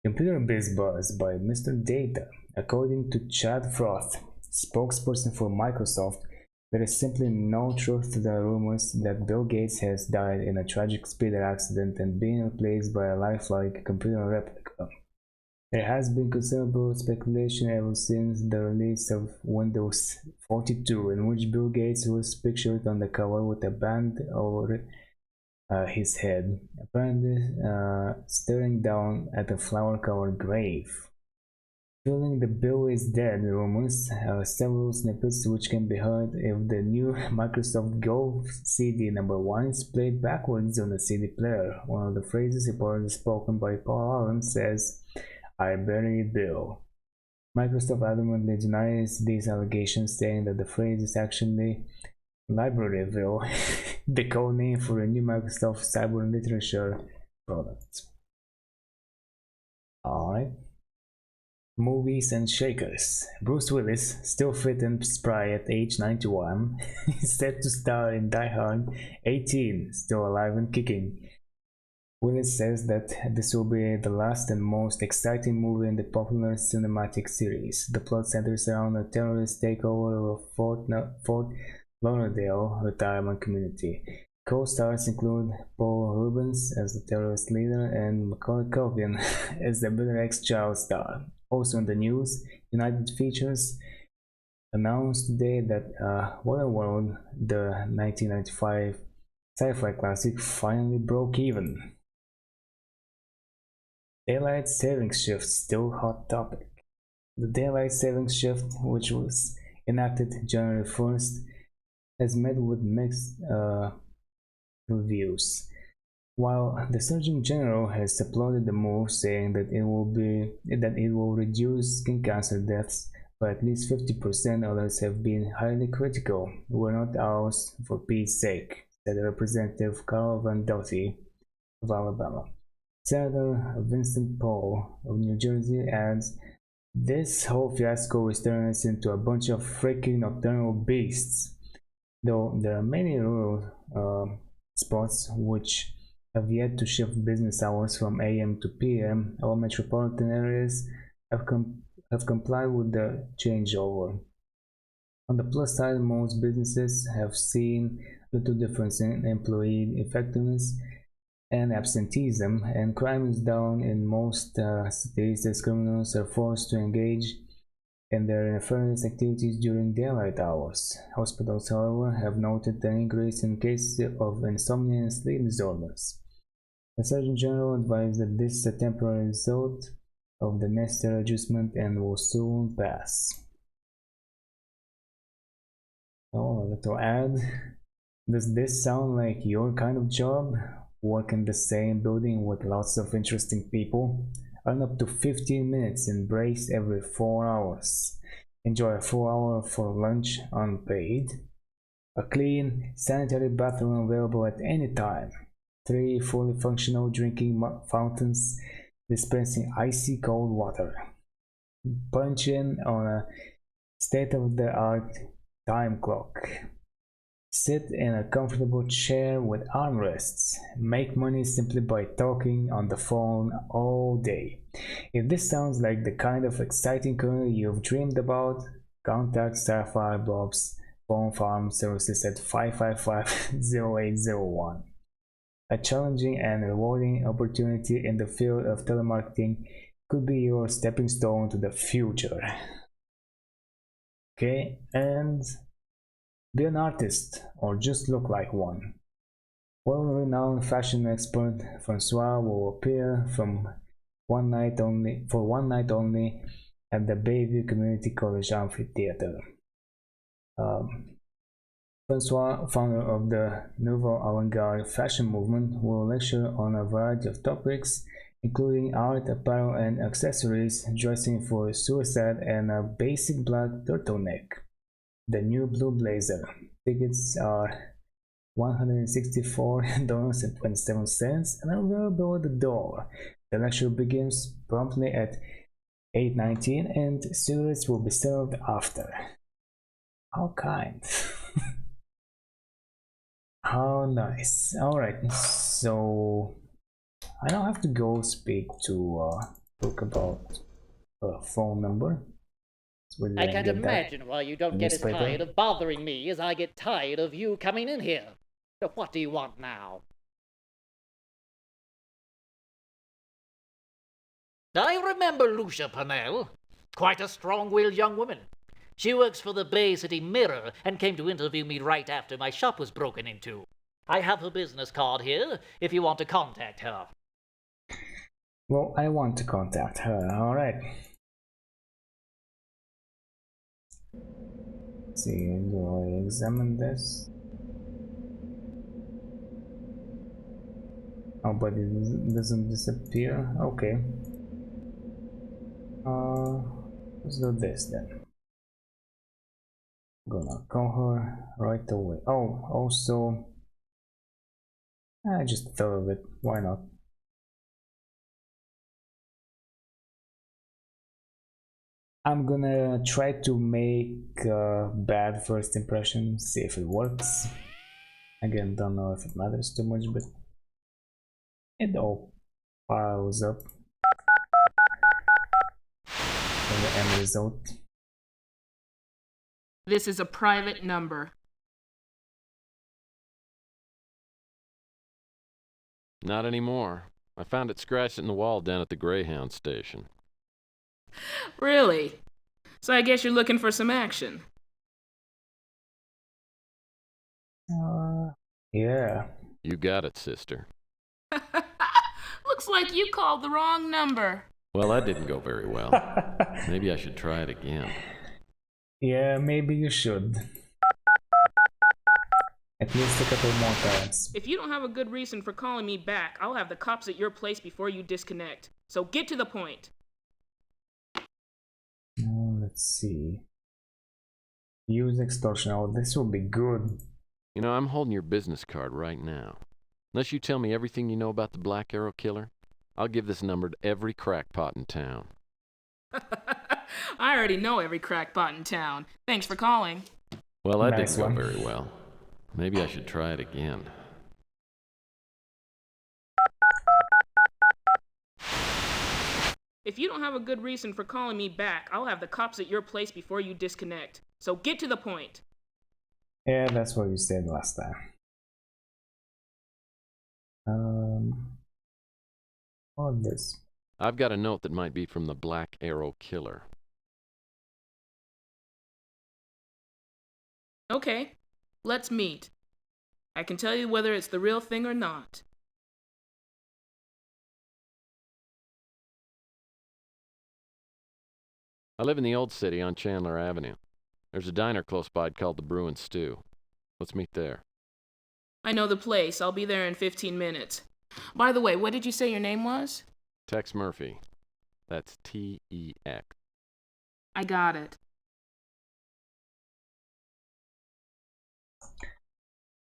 Computer Biz Buzz by Mr. Data. According to Chad Froth, spokesperson for Microsoft, there is simply no truth to the rumors that Bill Gates has died in a tragic speeder accident and been replaced by a lifelike computer replica. There has been considerable speculation ever since the release of Windows 42, in which Bill Gates was pictured on the cover with a band over his head, apparently staring down at a flower-covered grave. Fueling the Bill is dead rumors are several snippets which can be heard if the new Microsoft Go CD #1 is played backwards on the CD player. One of the phrases reportedly spoken by Paul Allen says, "I buried Bill." Microsoft adamantly denies these allegations, saying that the phrase is actually Libraryville, the code name for a new Microsoft cyber literature product. Alright. Movies and shakers. Bruce Willis, still fit and spry at age 91, is set to star in Die Hard 18, still alive and kicking. Willis says that this will be the last and most exciting movie in the popular cinematic series. The plot centers around a terrorist takeover of Fort Lauderdale retirement community. Co-stars include Paul Rubens as the terrorist leader and Macaulay Culkin as the bitter ex-child star. Also in the news, United Features announced today that Waterworld, the 1995 sci-fi classic, finally broke even. Daylight Savings Shift, still hot topic. The Daylight Savings Shift, which was enacted January 1st, has met with mixed reviews. While the Surgeon General has applauded the move, saying that it will reduce skin cancer deaths by at least 50%, others have been highly critical. "We're not ours, for Pete's sake," said Representative Carl Van Doughty of Alabama. Senator Vincent Paul of New Jersey adds, "This whole fiasco is turning us into a bunch of freaking nocturnal beasts." Though there are many rural spots which have yet to shift business hours from AM to PM, all metropolitan areas have complied with the changeover. On the plus side, most businesses have seen little difference in employee effectiveness and absenteeism, and crime is down in most cities as criminals are forced to engage in their nefarious activities during daylight hours. Hospitals, however, have noted an increase in cases of insomnia and sleep disorders. The Surgeon General advised that this is a temporary result of the necessary adjustment and will soon pass. Oh, a little ad. Does this sound like your kind of job? Work in the same building with lots of interesting people? Earn up to 15 minutes in breaks every 4 hours. Enjoy a full hour for lunch unpaid. A clean, sanitary bathroom available at any time. 3 fully functional drinking fountains dispensing icy cold water. Punch in on a state-of-the-art time clock. Sit in a comfortable chair with armrests. Make money simply by talking on the phone all day. If this sounds like the kind of exciting career you've dreamed about, contact Sapphire Bob's Phone Farm Services at 555-0801. A challenging and rewarding opportunity in the field of telemarketing could be your stepping stone to the future. Okay, and be an artist or just look like one. Well-renowned fashion expert Francois will appear for one night only at the Bayview Community College Amphitheater. Francois, founder of the Nouveau Avant-Garde fashion movement, will lecture on a variety of topics, including art, apparel, and accessories, dressing for suicide, and a basic black turtleneck. The new blue blazer. Tickets are $164.27 and are available at the door. The lecture begins promptly at 8:19 and cigarettes will be served after. How kind. How nice. Alright, so I don't have to go speak to talk about a phone number. I can't imagine why you don't get as newspaper. tired of bothering me as I get tired of you coming in here. So what do you want now? I remember Lucia Purnell. Quite a strong-willed young woman. She works for the Bay City Mirror and came to interview me right after my shop was broken into. I have her business card here if you want to contact her. Well, I want to contact her, alright. Let's see, do I examine this? Oh, but it doesn't disappear? Okay. Let's do this then. Gonna call her right away. Oh, also, I just thought of it. Why not? I'm gonna try to make a bad first impression, see if it works. Again, don't know if it matters too much, but it all piles up in the end result. This is a private number. Not anymore. I found it scratched in the wall down at the Greyhound station. Really? So I guess you're looking for some action. Yeah. You got it, sister. Looks like you called the wrong number. Well, that didn't go very well. Maybe I should try it again. Yeah, maybe you should. At least a couple more times. If you don't have a good reason for calling me back, I'll have the cops at your place before you disconnect. So get to the point. Let's see. Use extortion. Oh, this will be good. You know, I'm holding your business card right now. Unless you tell me everything you know about the Black Arrow Killer, I'll give this number to every crackpot in town. I already know every crackpot in town. Thanks for calling. Well, that Nice didn't one. go very well. Maybe I should try it again. If you don't have a good reason for calling me back, I'll have the cops at your place before you disconnect. So get to the point. Yeah, that's what you said last time. On this. I've got a note that might be from the Black Arrow Killer. Okay, let's meet. I can tell you whether it's the real thing or not. I live in the old city on Chandler Avenue. There's a diner close by called the Brew and Stew. Let's meet there. I know the place. I'll be there in 15 minutes. By the way, what did you say your name was? Tex Murphy. That's T-E-X. I got it.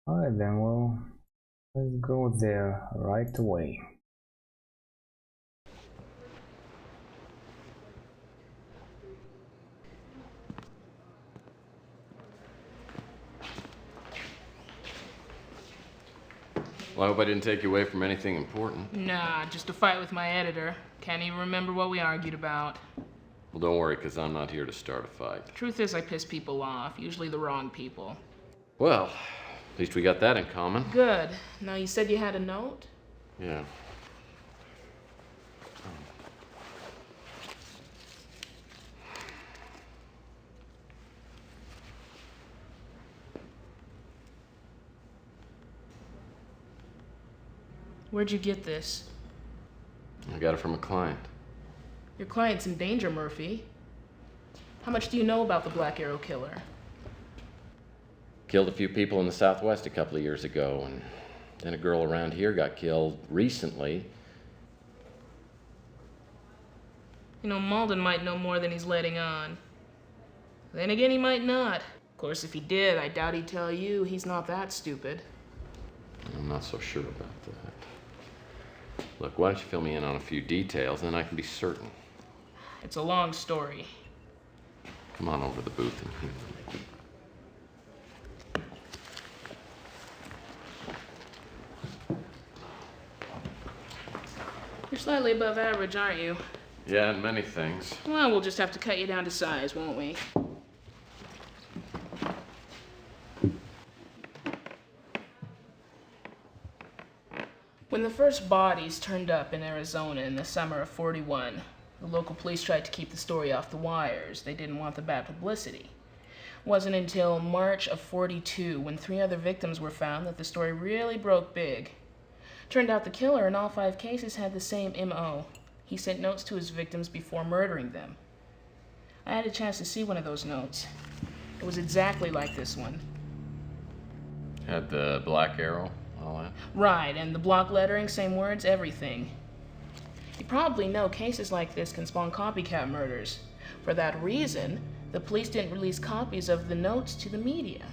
Alright then, well, let's go there right away. Well, I hope I didn't take you away from anything important. Nah, just a fight with my editor. Can't even remember what we argued about. Well, don't worry, because I'm not here to start a fight. Truth is, I piss people off, usually the wrong people. Well, at least we got that in common. Good. Now, you said you had a note? Yeah. Where'd you get this? I got it from a client. Your client's in danger, Murphy. How much do you know about the Black Arrow Killer? Killed a few people in the Southwest a couple of years ago, and then a girl around here got killed recently. You know, Malden might know more than he's letting on. Then again, he might not. Of course, if he did, I doubt he'd tell you. He's not that stupid. I'm not so sure about that. Look, why don't you fill me in on a few details, and then I can be certain. It's a long story. Come on over to the booth and hear me. You're slightly above average, aren't you? Yeah, and many things. Well, we'll just have to cut you down to size, won't we? When the first bodies turned up in Arizona in the summer of '41, the local police tried to keep the story off the wires. They didn't want the bad publicity. It wasn't until March of '42, when 3 other victims were found, that the story really broke big. Turned out the killer in all 5 cases had the same MO. He sent notes to his victims before murdering them. I had a chance to see one of those notes. It was exactly like this one. Had the black arrow, all that? Right, and the block lettering, same words, everything. You probably know cases like this can spawn copycat murders. For that reason, the police didn't release copies of the notes to the media.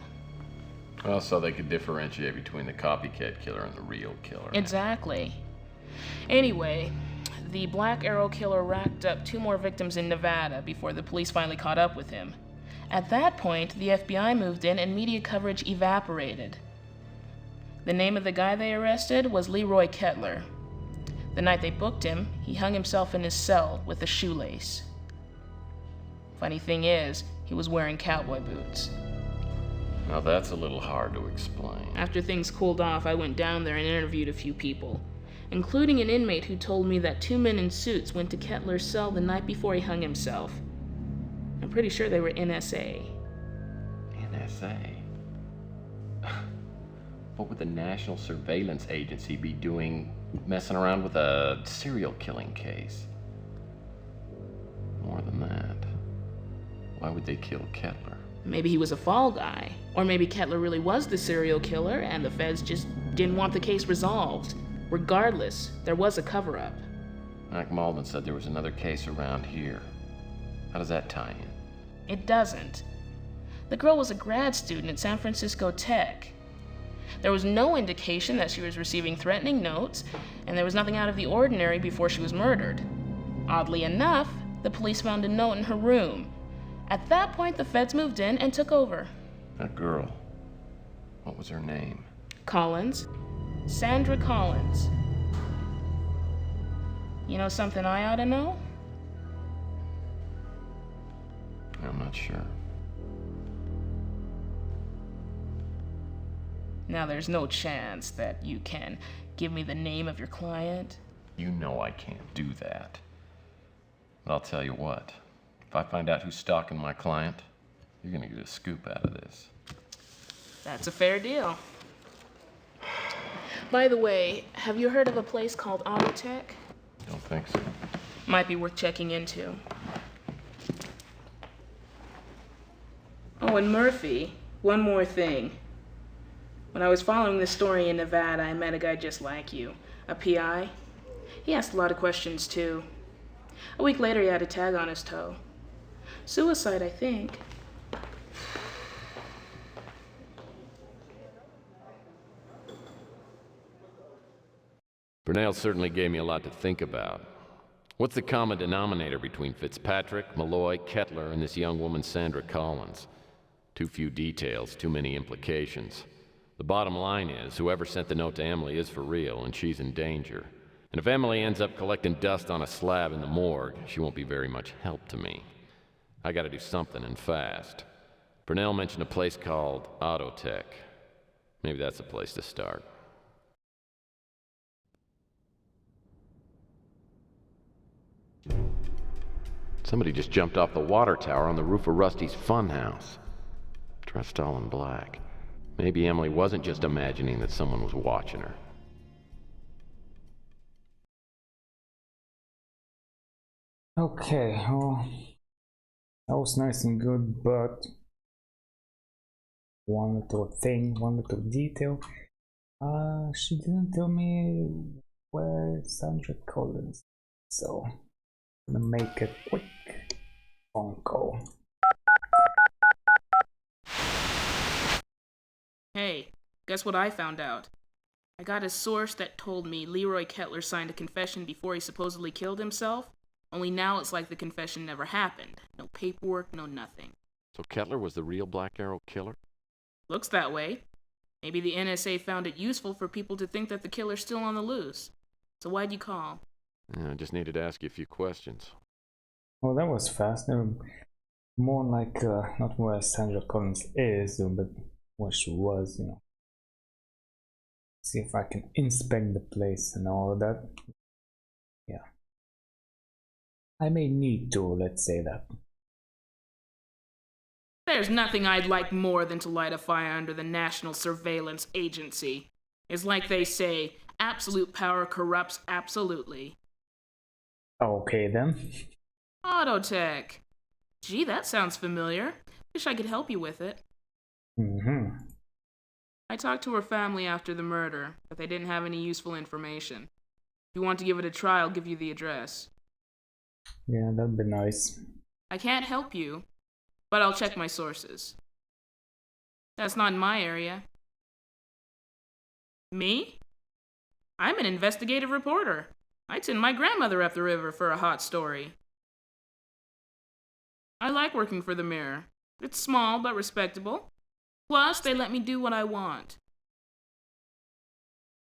Well, so they could differentiate between the copycat killer and the real killer. Exactly. Anyway, the Black Arrow Killer racked up 2 more victims in Nevada before the police finally caught up with him. At that point, the FBI moved in and media coverage evaporated. The name of the guy they arrested was Leroy Kettler. The night they booked him, he hung himself in his cell with a shoelace. Funny thing is, he was wearing cowboy boots. Now that's a little hard to explain. After things cooled off, I went down there and interviewed a few people, including an inmate who told me that 2 men in suits went to Kettler's cell the night before he hung himself. I'm pretty sure they were NSA. NSA? What would the National Surveillance Agency be doing messing around with a serial killing case? More than that, why would they kill Kettler? Maybe he was a fall guy. Or maybe Kettler really was the serial killer and the feds just didn't want the case resolved. Regardless, there was a cover-up. Mac Malden said there was another case around here. How does that tie in? It doesn't. The girl was a grad student at San Francisco Tech. There was no indication that she was receiving threatening notes, and there was nothing out of the ordinary before she was murdered. Oddly enough, the police found a note in her room. At that point, the feds moved in and took over. That girl, what was her name? Collins. Sandra Collins. You know something I ought to know? I'm not sure. Now there's no chance that you can give me the name of your client? You know I can't do that. But I'll tell you what. If I find out who's stalking my client, you're gonna get a scoop out of this. That's a fair deal. By the way, have you heard of a place called Autotech? Don't think so. Might be worth checking into. Oh, and Murphy, one more thing. When I was following this story in Nevada, I met a guy just like you, a PI. He asked a lot of questions, too. A week later, he had a tag on his toe. Suicide, I think. Brunel certainly gave me a lot to think about. What's the common denominator between Fitzpatrick, Malloy, Kettler, and this young woman, Sandra Collins? Too few details, too many implications. The bottom line is, whoever sent the note to Emily is for real, and she's in danger. And if Emily ends up collecting dust on a slab in the morgue, she won't be very much help to me. I gotta do something, and fast. Brunel mentioned a place called Autotech. Maybe that's the place to start. Somebody just jumped off the water tower on the roof of Rusty's funhouse. Dressed all in black. Maybe Emily wasn't just imagining that someone was watching her. Okay, well, that was nice and good, but one little detail. She didn't tell me where Sandra Collins, so I'm gonna make a quick phone call. Hey, guess what I found out? I got a source that told me Leroy Kettler signed a confession before he supposedly killed himself, only now it's like the confession never happened. No paperwork, no nothing. So Kettler was the real Black Arrow killer? Looks that way. Maybe the NSA found it useful for people to think that the killer's still on the loose. So why'd you call? Yeah, I just needed to ask you a few questions. Well, that was fast. More like not where Sandra Collins is, but where she was, you know. See if I can inspect the place and all of that. Yeah. I may need to, let's say that. There's nothing I'd like more than to light a fire under the National Surveillance Agency. It's like they say, absolute power corrupts absolutely. Okay then. Autotech. Gee, that sounds familiar. Wish I could help you with it. Mm-hmm. I talked to her family after the murder, but they didn't have any useful information. If you want to give it a try, I'll give you the address. Yeah, that'd be nice. I can't help you, but I'll check my sources. That's not in my area. Me? I'm an investigative reporter. I'd send my grandmother up the river for a hot story. I like working for the Mirror. It's small but respectable. Plus, they let me do what I want.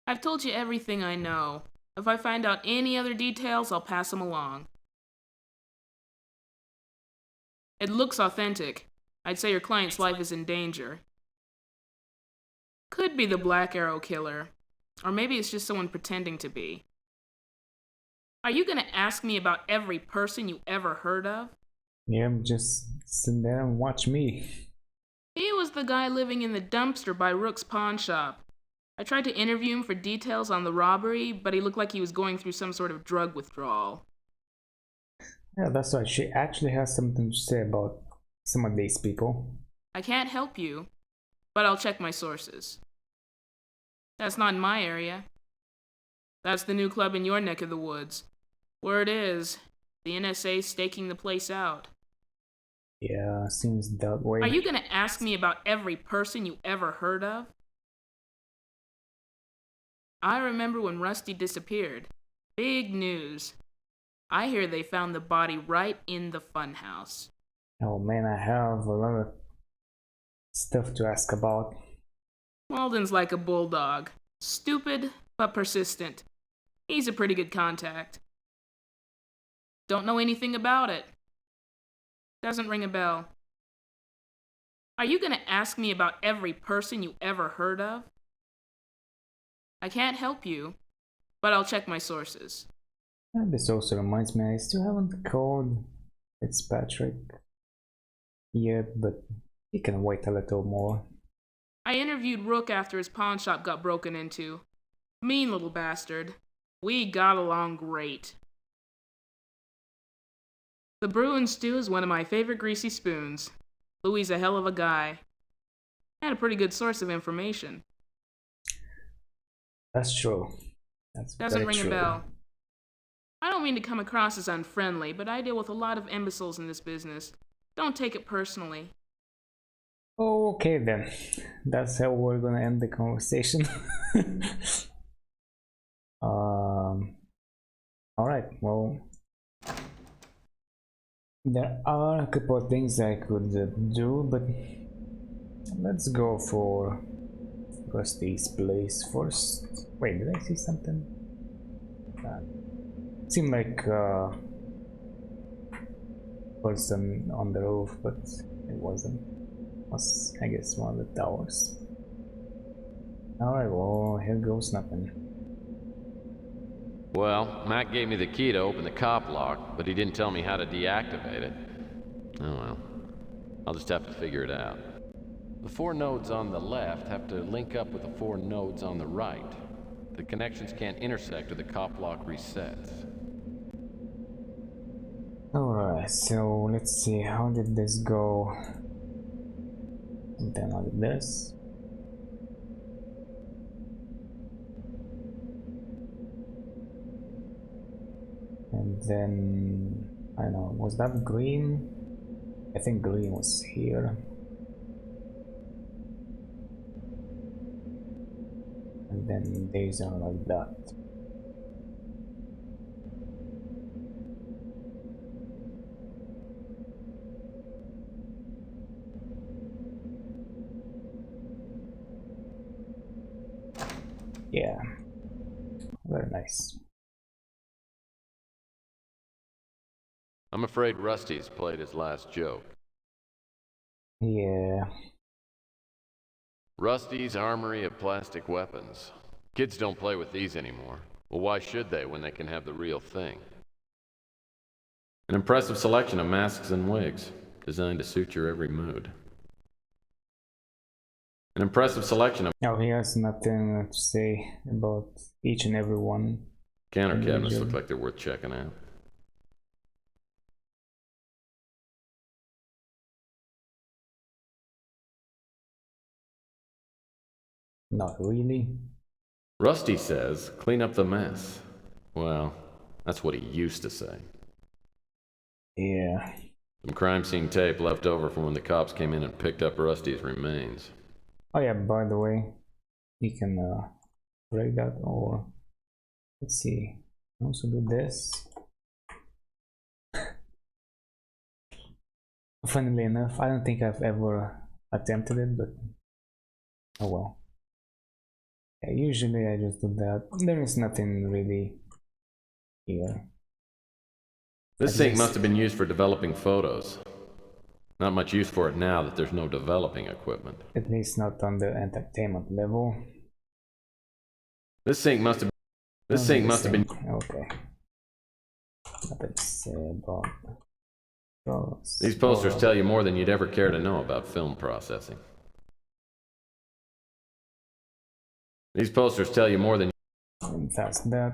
I've told you everything I know. If I find out any other details, I'll pass them along. It looks authentic. I'd say your client's life is in danger. Could be the Black Arrow killer. Or maybe it's just someone pretending to be. Are you gonna ask me about every person you ever heard of? Yeah, just sit there and watch me. He was the guy living in the dumpster by Rook's pawn shop. I tried to interview him for details on the robbery, but he looked like he was going through some sort of drug withdrawal. Yeah, that's right. She actually has something to say about some of these people. I can't help you, but I'll check my sources. That's not in my area. That's the new club in your neck of the woods. Word is, the NSA's staking the place out. Yeah, seems that way. Are you gonna ask me about every person you ever heard of? I remember when Rusty disappeared. Big news. I hear they found the body right in the funhouse. Oh man, I have a lot of stuff to ask about. Walden's like a bulldog. Stupid, but persistent. He's a pretty good contact. Don't know anything about it. Doesn't ring a bell. Are you gonna ask me about every person you ever heard of? I can't help you, but I'll check my sources. And this also reminds me, I still haven't called Fitzpatrick yet, but he can wait a little more. I interviewed Rook after his pawn shop got broken into. Mean little bastard. We got along great. The Bruin stew is one of my favorite greasy spoons. Louis is a hell of a guy. And a pretty good source of information. That's true. That's Doesn't very ring true. a bell. I don't mean to come across as unfriendly, but I deal with a lot of imbeciles in this business. Don't take it personally. Okay then, that's how we're gonna end the conversation. Alright, well, there are a couple of things I could do, but let's go for Rusty's place first. Wait, did I see something? Seemed like person on the roof, but it wasn't. It was, I guess, one of the towers. Alright, well, here goes nothing. Well, Mac gave me the key to open the cop lock, but he didn't tell me how to deactivate it. Oh well. I'll just have to figure it out. The 4 nodes on the left have to link up with the 4 nodes on the right. The connections can't intersect or the cop lock resets. Alright, so let's see, how did this go? Something like this. And then, I don't know, was that green? I think green was here. And then these are like that. Yeah, very nice. I'm afraid Rusty's played his last joke. Yeah. Rusty's armory of plastic weapons. Kids don't play with these anymore. Well, why should they when they can have the real thing? An impressive selection of masks and wigs, designed to suit your every mood. An impressive selection of... Oh, he has nothing to say about each and every one. Counter cabinets look like they're worth checking out. Not really. Rusty says, clean up the mess. Well, that's what he used to say. Yeah. Some crime scene tape left over from when the cops came in and picked up Rusty's remains. Oh yeah, by the way, you can break that, or let's see, also do this. Funnily enough, I don't think I've ever attempted it, but oh well. Yeah, usually I just do that. There is nothing really here. This sink must have been used for developing photos. Not much use for it now that there's no developing equipment. At least not on the entertainment level. This sink must have been... Okay. Nothing to say about those. These posters tell you more than you'd ever care to know about film processing. These posters tell you more than... And that's that.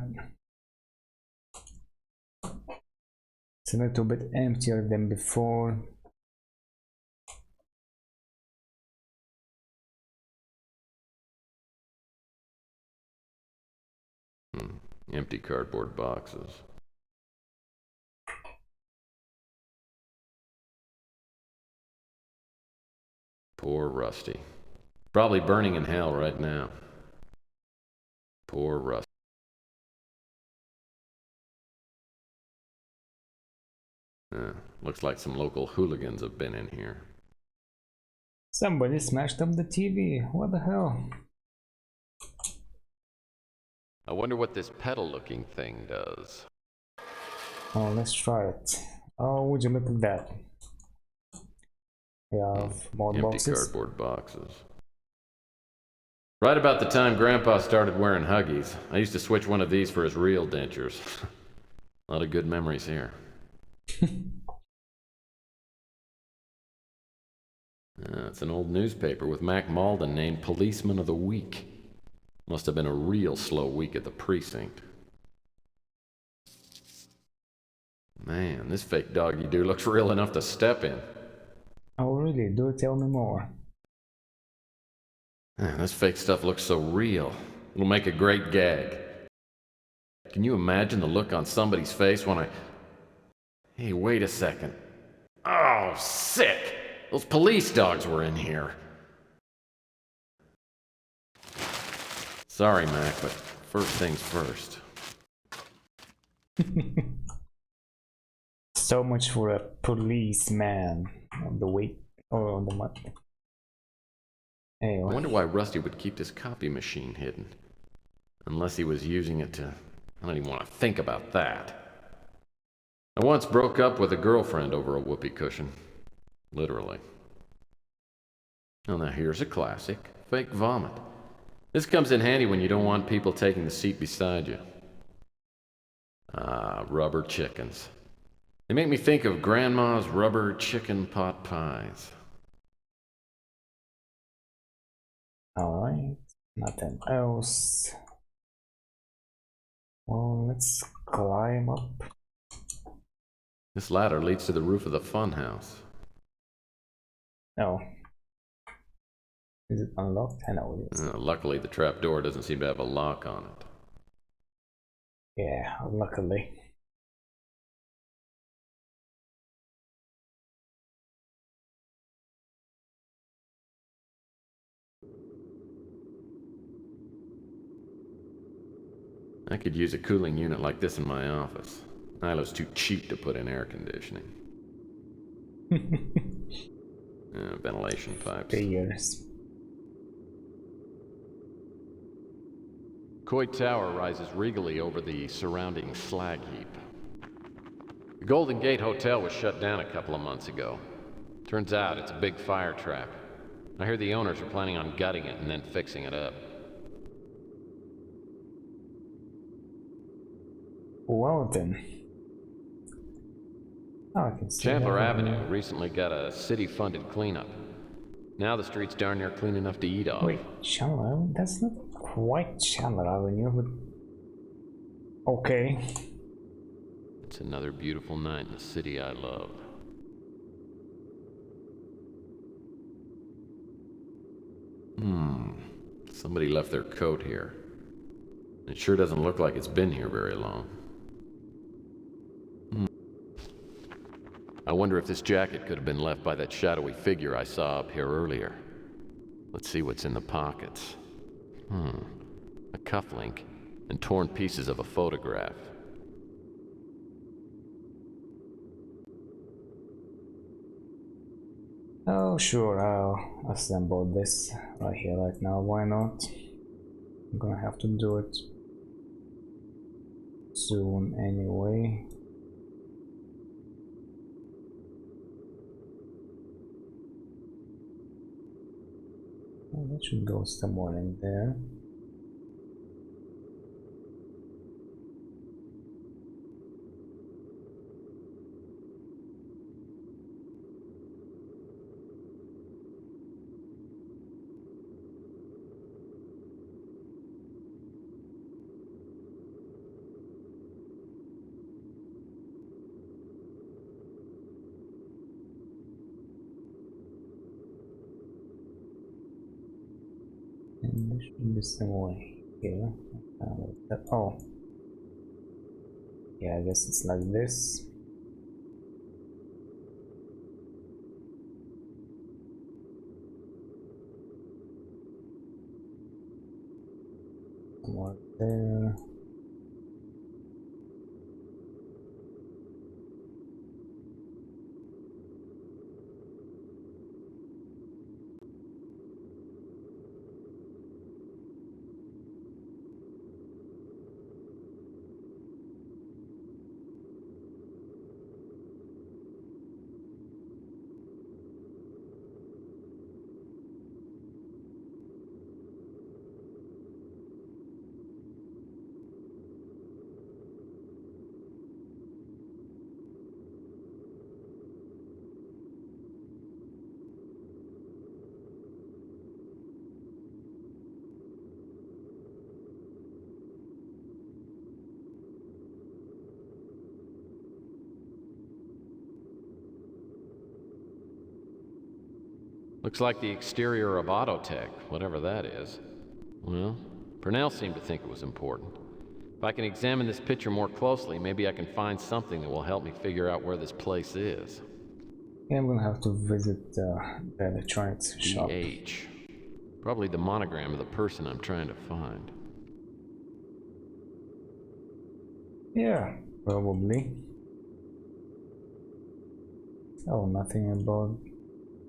It's a little bit emptier than before. Empty cardboard boxes. Poor Rusty. Probably burning in hell right now. Poor Rusty. Looks like some local hooligans have been in here. Somebody smashed up the TV. What the hell? I wonder what this pedal-looking thing does. Oh, let's try it. Oh, would you look at that? We have more Empty boxes. cardboard boxes. Right about the time Grandpa started wearing Huggies, I used to switch one of these for his real dentures. A lot of good memories here. It's an old newspaper with Mac Malden named Policeman of the Week. Must have been a real slow week at the precinct. Man, this fake doggy do looks real enough to step in. Oh really? Do tell me more. Man, this fake stuff looks so real. It'll make a great gag. Can you imagine the look on somebody's face when I... Hey, wait a second. Oh, sick! Those police dogs were in here. Sorry, Mac, but first things first. So much for a policeman on the week or on the month. Anyway. I wonder why Rusty would keep this copy machine hidden. Unless he was using it to... I don't even want to think about that. I once broke up with a girlfriend over a whoopee cushion. Literally. Oh, now here's a classic. Fake vomit. This comes in handy when you don't want people taking the seat beside you. Ah, rubber chickens. They make me think of Grandma's rubber chicken pot pies. Alright, nothing else. Well, let's climb up. This ladder leads to the roof of the funhouse. Oh. Is it unlocked? I know it is. Luckily, the trap door doesn't seem to have a lock on it. Yeah, luckily. I could use a cooling unit like this in my office. Ilo's too cheap to put in air conditioning. Ventilation pipes. Figures. Coit Tower rises regally over the surrounding slag heap. The Golden Gate Hotel was shut down a couple of months ago. Turns out it's a big fire trap. I hear the owners are planning on gutting it and then fixing it up. Well then. Oh, I can see Chandler that. Avenue recently got a city-funded cleanup. Now the street's darn near clean enough to eat off. Wait, Chandler Avenue? That's not quite Chandler Avenue, but... Okay. It's another beautiful night in the city I love. Somebody left their coat here. It sure doesn't look like it's been here very long. I wonder if this jacket could have been left by that shadowy figure I saw up here earlier. Let's see what's in the pockets. A cufflink and torn pieces of a photograph. Oh, sure, I'll assemble this right here, right now. Why not? I'm gonna have to do it soon anyway. Oh, that should go somewhere in there. And there should be somewhere here. Oh. Yeah, I guess it's like this. Somewhere there. Looks like the exterior of Autotech, whatever that is. Well, Purnell seemed to think it was important. If I can examine this picture more closely, maybe I can find something that will help me figure out where this place is. Yeah, I'm gonna have to visit the electronics shop. DH. Probably the monogram of the person I'm trying to find. Yeah, probably. Oh, nothing about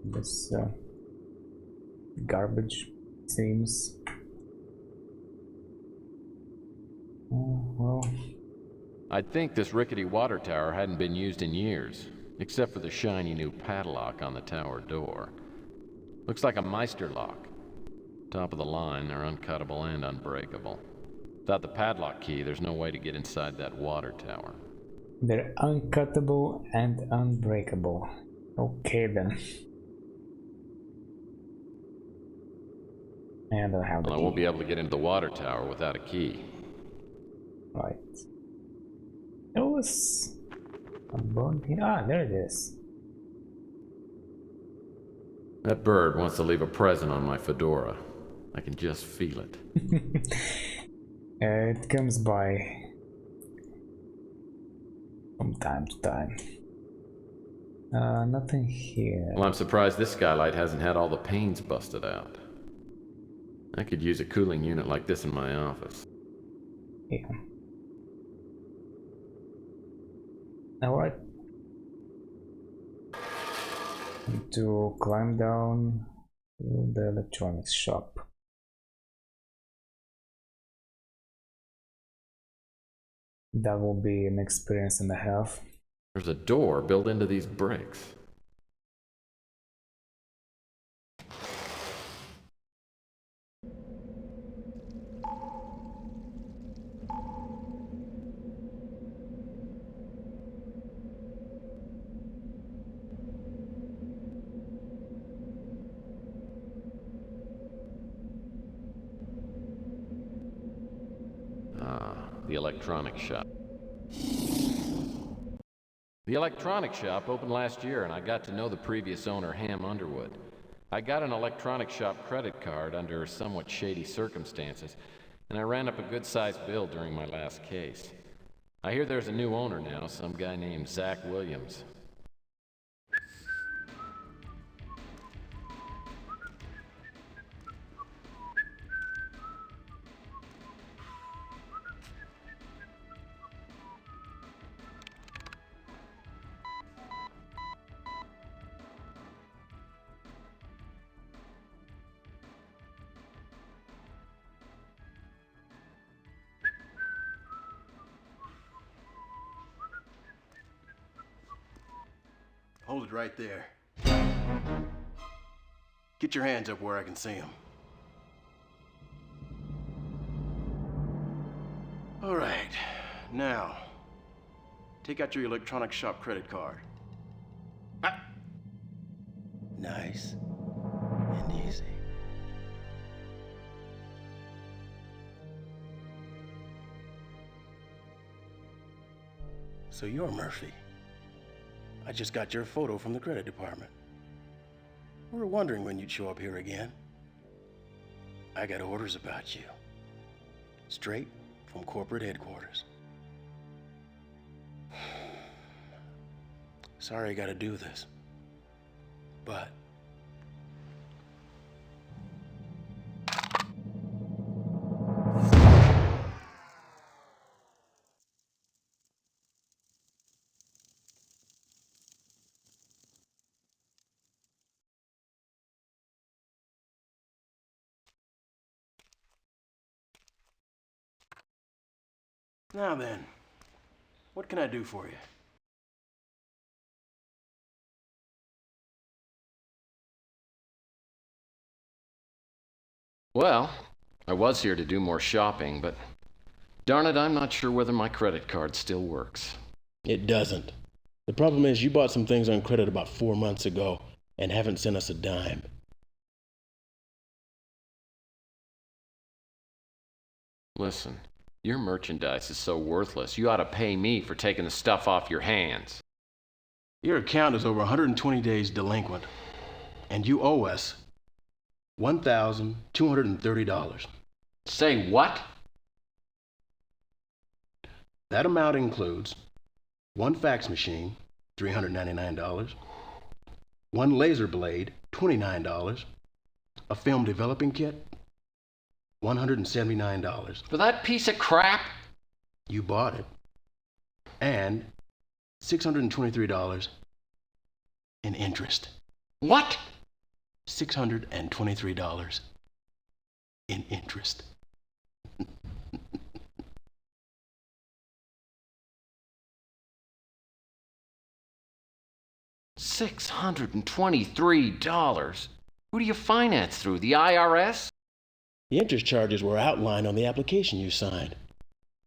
this garbage, seems. Oh, well. I'd think this rickety water tower hadn't been used in years, except for the shiny new padlock on the tower door. Looks like a Meister lock. Top of the line, they're uncuttable and unbreakable. Without the padlock key, there's no way to get inside that water tower. They're uncuttable and unbreakable. Okay then. And I have the Well, I won't be able to get into the water tower without a key. Right. There was a bird here. Ah, there it is. That bird wants to leave a present on my fedora. I can just feel it. It comes by from time to time. Nothing here. Well, I'm surprised this skylight hasn't had all the panes busted out. I could use a cooling unit like this in my office. Yeah. Alright. Need to climb down to the electronics shop. That will be an experience and a half. There's a door built into these bricks. The electronics shop. The electronics shop opened last year, and I got to know the previous owner, Ham Underwood. I got an electronics shop credit card under somewhat shady circumstances, and I ran up a good-sized bill during my last case. I hear there's a new owner now, some guy named Zach Williams. Hold it right there. Get your hands up where I can see them. All right, now, take out your electronic shop credit card. Ah. Nice and easy. So you're Murphy. I just got your photo from the credit department. We were wondering when you'd show up here again. I got orders about you. Straight from corporate headquarters. Sorry I gotta do this. But now then, what can I do for you? Well, I was here to do more shopping, but darn it, I'm not sure whether my credit card still works. It doesn't. The problem is you bought some things on credit about 4 months ago and haven't sent us a dime. Listen, your merchandise is so worthless, you ought to pay me for taking the stuff off your hands. Your account is over 120 days delinquent. And you owe us $1,230. Say what? That amount includes one fax machine, $399, one laser blade, $29, a film developing kit, $179. For that piece of crap? You bought it. And $623 in interest. What? $623 in interest. $623? Who do you finance through? The IRS? The interest charges were outlined on the application you signed.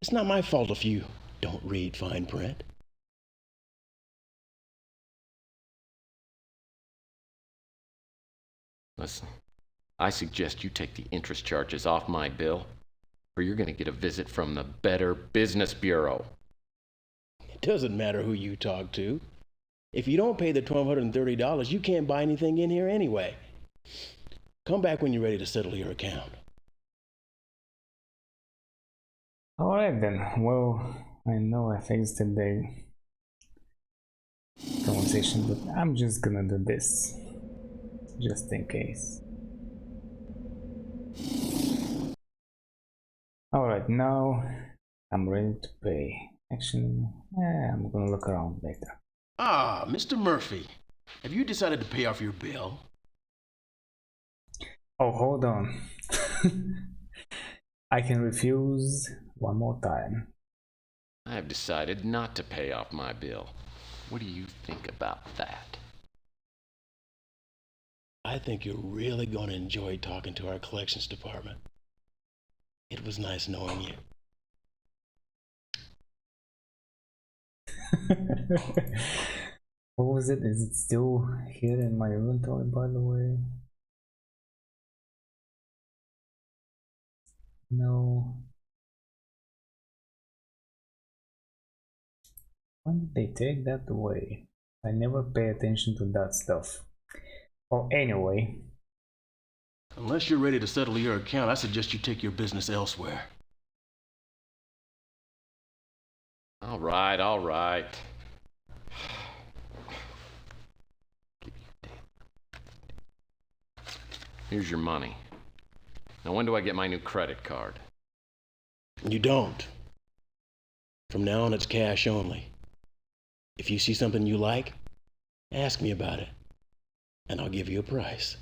It's not my fault if you don't read fine print. Listen, I suggest you take the interest charges off my bill, or you're going to get a visit from the Better Business Bureau. It doesn't matter who you talk to. If you don't pay the $1,230, you can't buy anything in here anyway. Come back when you're ready to settle your account. Alright then, well, I know I exited the conversation, but I'm just gonna do this, just in case. Alright, now I'm ready to pay. Actually, I'm gonna look around later. Ah, Mr. Murphy, have you decided to pay off your bill? Oh, hold on. I can refuse one more time. I have decided not to pay off my bill. What do you think about that? I think you're really going to enjoy talking to our collections department. It was nice knowing you. What was it? Is it still here in my inventory, by the way? No. When did they take that away? I never pay attention to that stuff. Well, anyway. Unless you're ready to settle your account, I suggest you take your business elsewhere. All right. Here's your money. Now, when do I get my new credit card? You don't. From now on, it's cash only. If you see something you like, ask me about it, and I'll give you a price.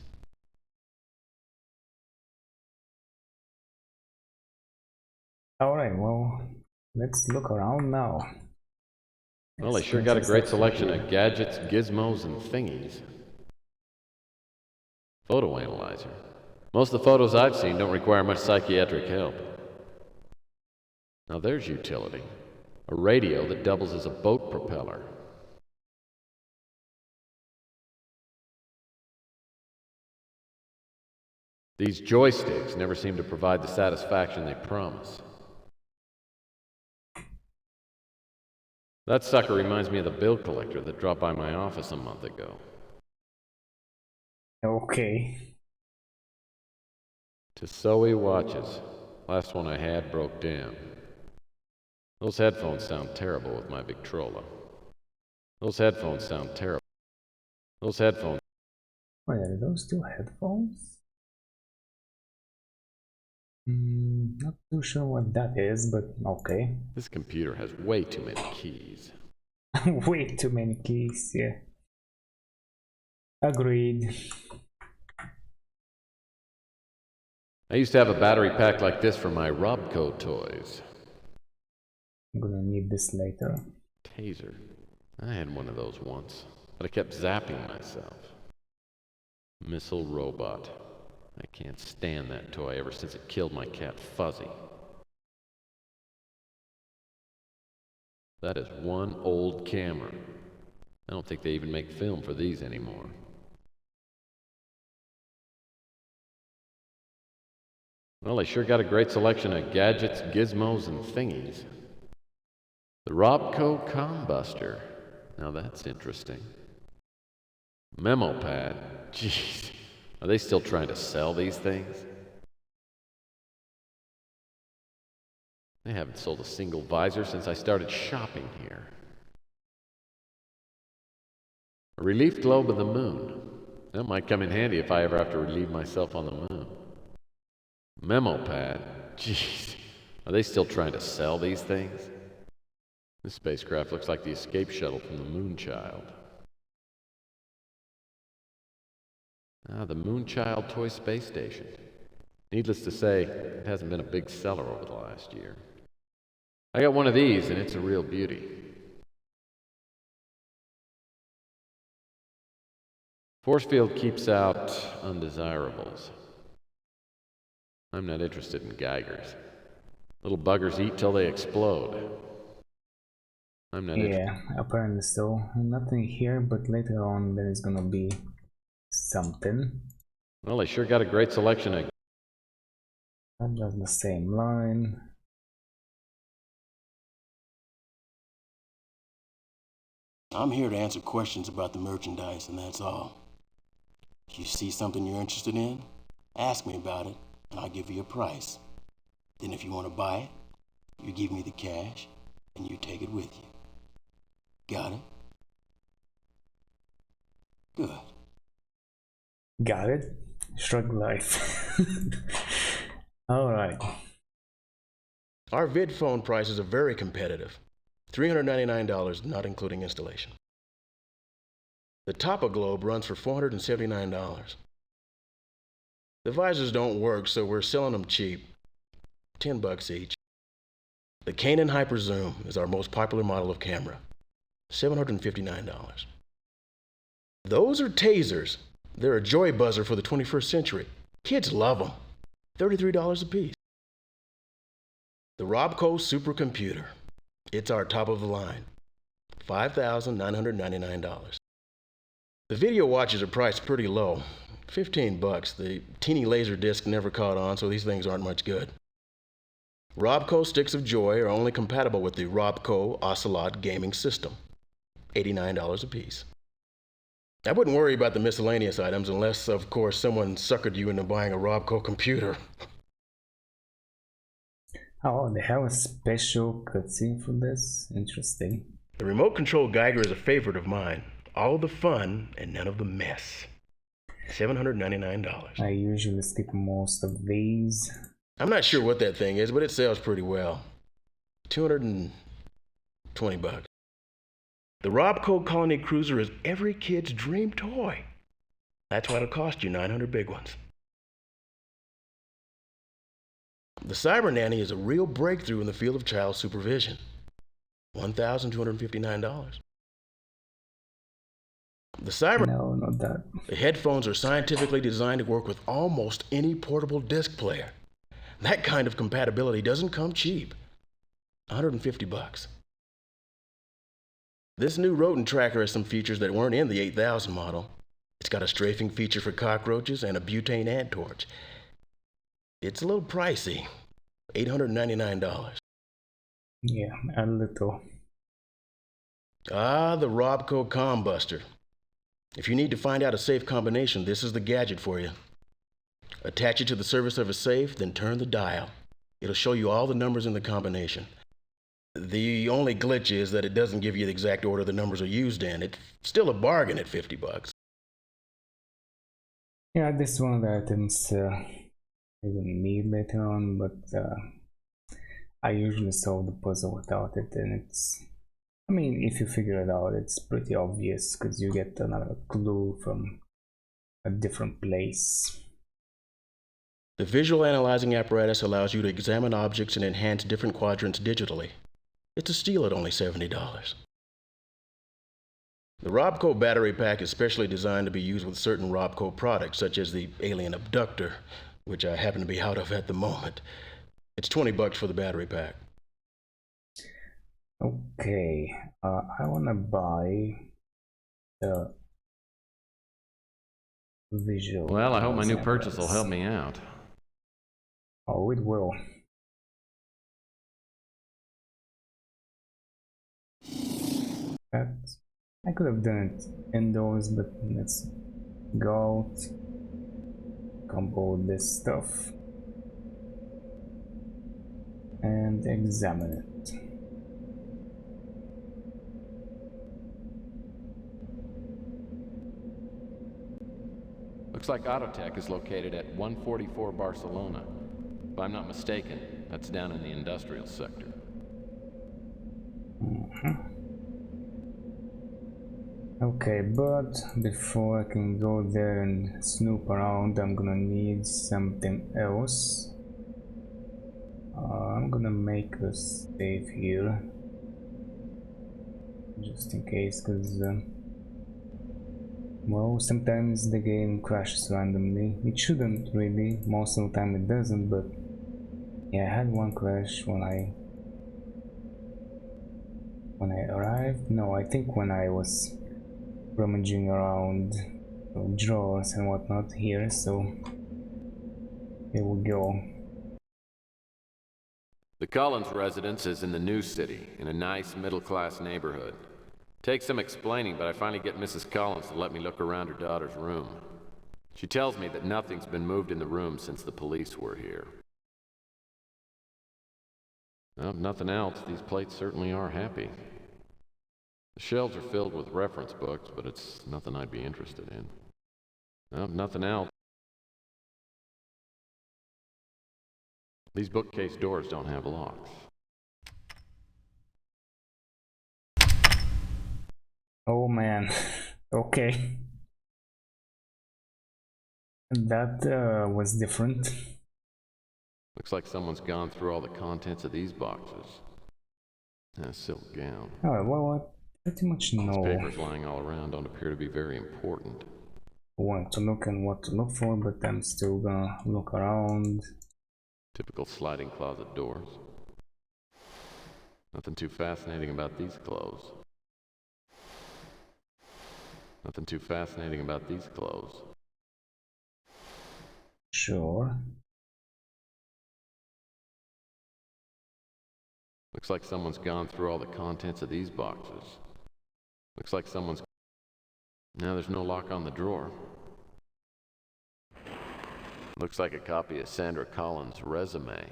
Alright, well, let's look around now. Well, they sure got a great selection of gadgets, gizmos, and thingies. Photo analyzer. Most of the photos I've seen don't require much psychiatric help. Now there's utility. A radio that doubles as a boat propeller. These joysticks never seem to provide the satisfaction they promise. That sucker reminds me of the bill collector that dropped by my office a month ago. Okay. Tissot watches. Last one I had broke down. Those headphones sound terrible with my Victrola. Those headphones sound terrible. Those headphones. Wait, are those two headphones? Not too sure what that is, but okay. This computer has way too many keys. Way too many keys, yeah. Agreed. I used to have a battery pack like this for my Robco toys. I'm gonna need this later. Taser. I had one of those once, but I kept zapping myself. Missile robot. I can't stand that toy ever since it killed my cat Fuzzy. That is one old camera. I don't think they even make film for these anymore. Well, they sure got a great selection of gadgets, gizmos, and thingies. The Robco Combuster. Now that's interesting. Memo pad, Jeez. Are they still trying to sell these things? They haven't sold a single visor since I started shopping here. A relief globe of the moon. That might come in handy if I ever have to relieve myself on the moon. Memo pad. Jeez. Are they still trying to sell these things? This spacecraft looks like the escape shuttle from the Moonchild. Ah, the Moonchild toy space station. Needless to say, it hasn't been a big seller over the last year. I got one of these, and it's a real beauty. Force field keeps out undesirables. I'm not interested in Geigers. Little buggers eat till they explode. I'm not interested. Yeah, apparently so. Nothing here, but later on there is gonna be something. Well, they sure got a great selection of... And just the same line. I'm here to answer questions about the merchandise, and that's all. If you see something you're interested in, ask me about it, and I'll give you a price. Then if you want to buy it, you give me the cash, and you take it with you. Got it? Good. Got it? Shrug life. Alright. Our vid phone prices are very competitive. $399, not including installation. The Toppa Globe runs for $479. The visors don't work, so we're selling them cheap. $10 each. The Canon Hyper Zoom is our most popular model of camera. $759. Those are tasers. They're a joy buzzer for the 21st century. Kids love them. $33 a piece. The Robco Supercomputer. It's our top of the line. $5,999. The video watches are priced pretty low. $15. The teeny laser disc never caught on, so these things aren't much good. Robco Sticks of Joy are only compatible with the Robco Ocelot gaming system. $89 a piece. I wouldn't worry about the miscellaneous items unless, of course, someone suckered you into buying a Robco computer. Oh, they have a special cutscene for this? Interesting. The remote control Geiger is a favorite of mine. All the fun and none of the mess. $799. I usually skip most of these. I'm not sure what that thing is, but it sells pretty well. $220. The Robco Colony Cruiser is every kid's dream toy. That's why it'll cost you 900 big ones. The Cyber Nanny is a real breakthrough in the field of child supervision. $1,259. The Cyber... No, not that. The headphones are scientifically designed to work with almost any portable disc player. That kind of compatibility doesn't come cheap. $150. This new rodent tracker has some features that weren't in the 8000 model. It's got a strafing feature for cockroaches and a butane ant torch. It's a little pricey. $899. Yeah, a little. Ah, the Robco Comm Buster. If you need to find out a safe combination, this is the gadget for you. Attach it to the surface of a safe, then turn the dial. It'll show you all the numbers in the combination. The only glitch is that it doesn't give you the exact order the numbers are used in. It's still a bargain at $50. Yeah, this is one of the items I will need later on, but I usually solve the puzzle without it, and it's... I mean, if you figure it out, it's pretty obvious, because you get another clue from a different place. The visual analyzing apparatus allows you to examine objects and enhance different quadrants digitally. It's a steal at only $70. The Robco battery pack is specially designed to be used with certain Robco products, such as the Alien Abductor, which I happen to be out of at the moment. It's $20 for the battery pack. Okay, I wanna buy the visual. Well, I hope my new purchase will help me out. Oh, it will. I could have done it indoors, but let's Go out, compose this stuff, and examine it. Looks like Autotech is located at 144 Barcelona. If I'm not mistaken, that's down in the industrial sector. Okay, but before I can go there and snoop around, I'm gonna need something else. I'm gonna make a save here, just in case, because well, sometimes the game crashes randomly. It shouldn't really, most of the time it doesn't, but yeah, I had one crash when I arrived. No, I think when I was rummaging around drawers and whatnot here, so here we go. The Collins residence is in the new city, in a nice middle-class neighborhood. Takes some explaining, but I finally get Mrs. Collins to let me look around her daughter's room. She tells me that nothing's been moved in the room since the police were here. Well, if nothing else, these plates certainly are happy. The shelves are filled with reference books, but it's nothing I'd be interested in. Well, if nothing else, these bookcase doors don't have locks. Oh man, okay. That was different. Looks like someone's gone through all the contents of these boxes. A silk gown. Oh, well, I pretty much know. These papers lying all around don't appear to be very important. Want to look and what to look for, but I'm still gonna look around. Typical sliding closet doors. Nothing too fascinating about these clothes. Nothing too fascinating about these clothes. Sure. Looks like someone's gone through all the contents of these boxes. Looks like someone's... Now there's no lock on the drawer. Looks like a copy of Sandra Collins' resume.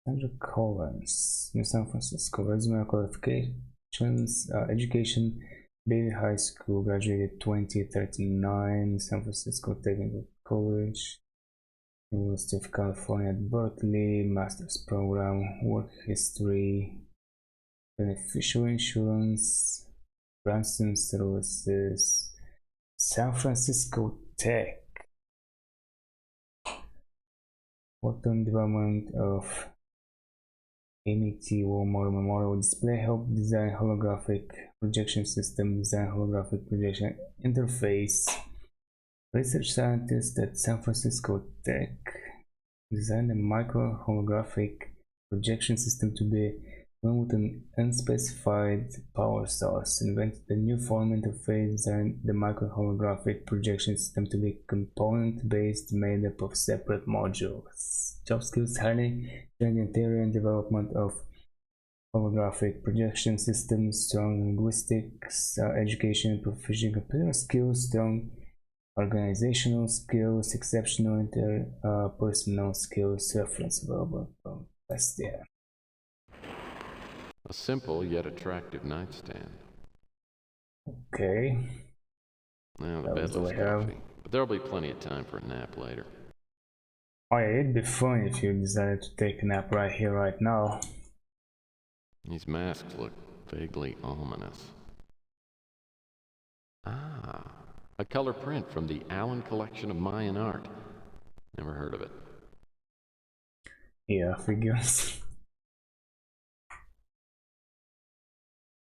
Sandra Collins, New San Francisco, resume, qualifications, education, Bailey High School, graduated 2039, San Francisco Technical College, University of California at Berkeley, master's program, work history, beneficial insurance, Branson services, San Francisco Tech, worked on development of MET Walmart Memorial Display, help design holographic projection system, design holographic projection interface, research scientist at San Francisco Tech, designed a micro holographic projection system to be run with an unspecified power source, invented a new form interface, designed the micro holographic projection system to be component based, made up of separate modules. Job skills: highly trained in theory and development of holographic projection systems, strong linguistics, education, proficient computer skills, strong organizational skills, exceptional interpersonal skills, reference available from best there. A simple yet attractive nightstand. Okay. Now the bed looks comfy, but there'll be plenty of time for a nap later. Oh yeah, it'd be fun if you decided to take a nap right here, right now. These masks look vaguely ominous. Ah, a color print from the Allen collection of Mayan art. Never heard of it. Yeah, figures.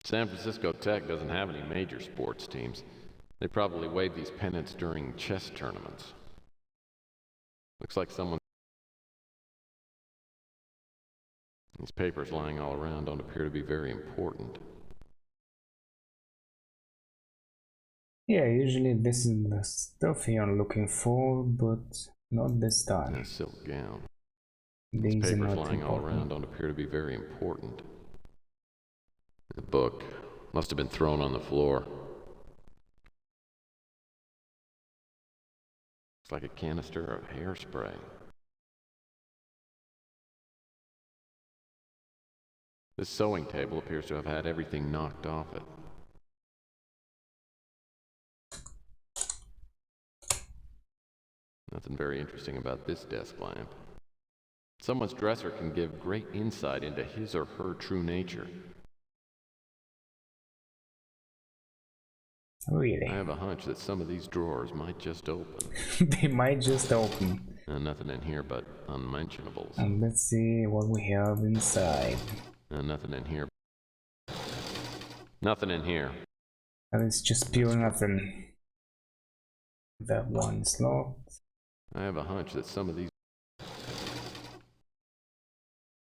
San Francisco Tech doesn't have any major sports teams. They probably wave these pennants during chess tournaments. Looks like someone... These papers lying all around don't appear to be very important. Yeah, usually this is the stuff here I'm looking for, but not this time. A silk gown. These These papers are not lying all important. around don't appear to be very important. The book must have been thrown on the floor. Looks like a canister of hairspray. This sewing table appears to have had everything knocked off it. Nothing very interesting about this desk lamp. Someone's dresser can give great insight into his or her true nature. Really? I have a hunch that some of these drawers might just open. They might just open. And nothing in here but unmentionables. And let's see what we have inside. And nothing in here. Nothing in here. And it's just pure nothing. That one's locked. I have a hunch that some of these...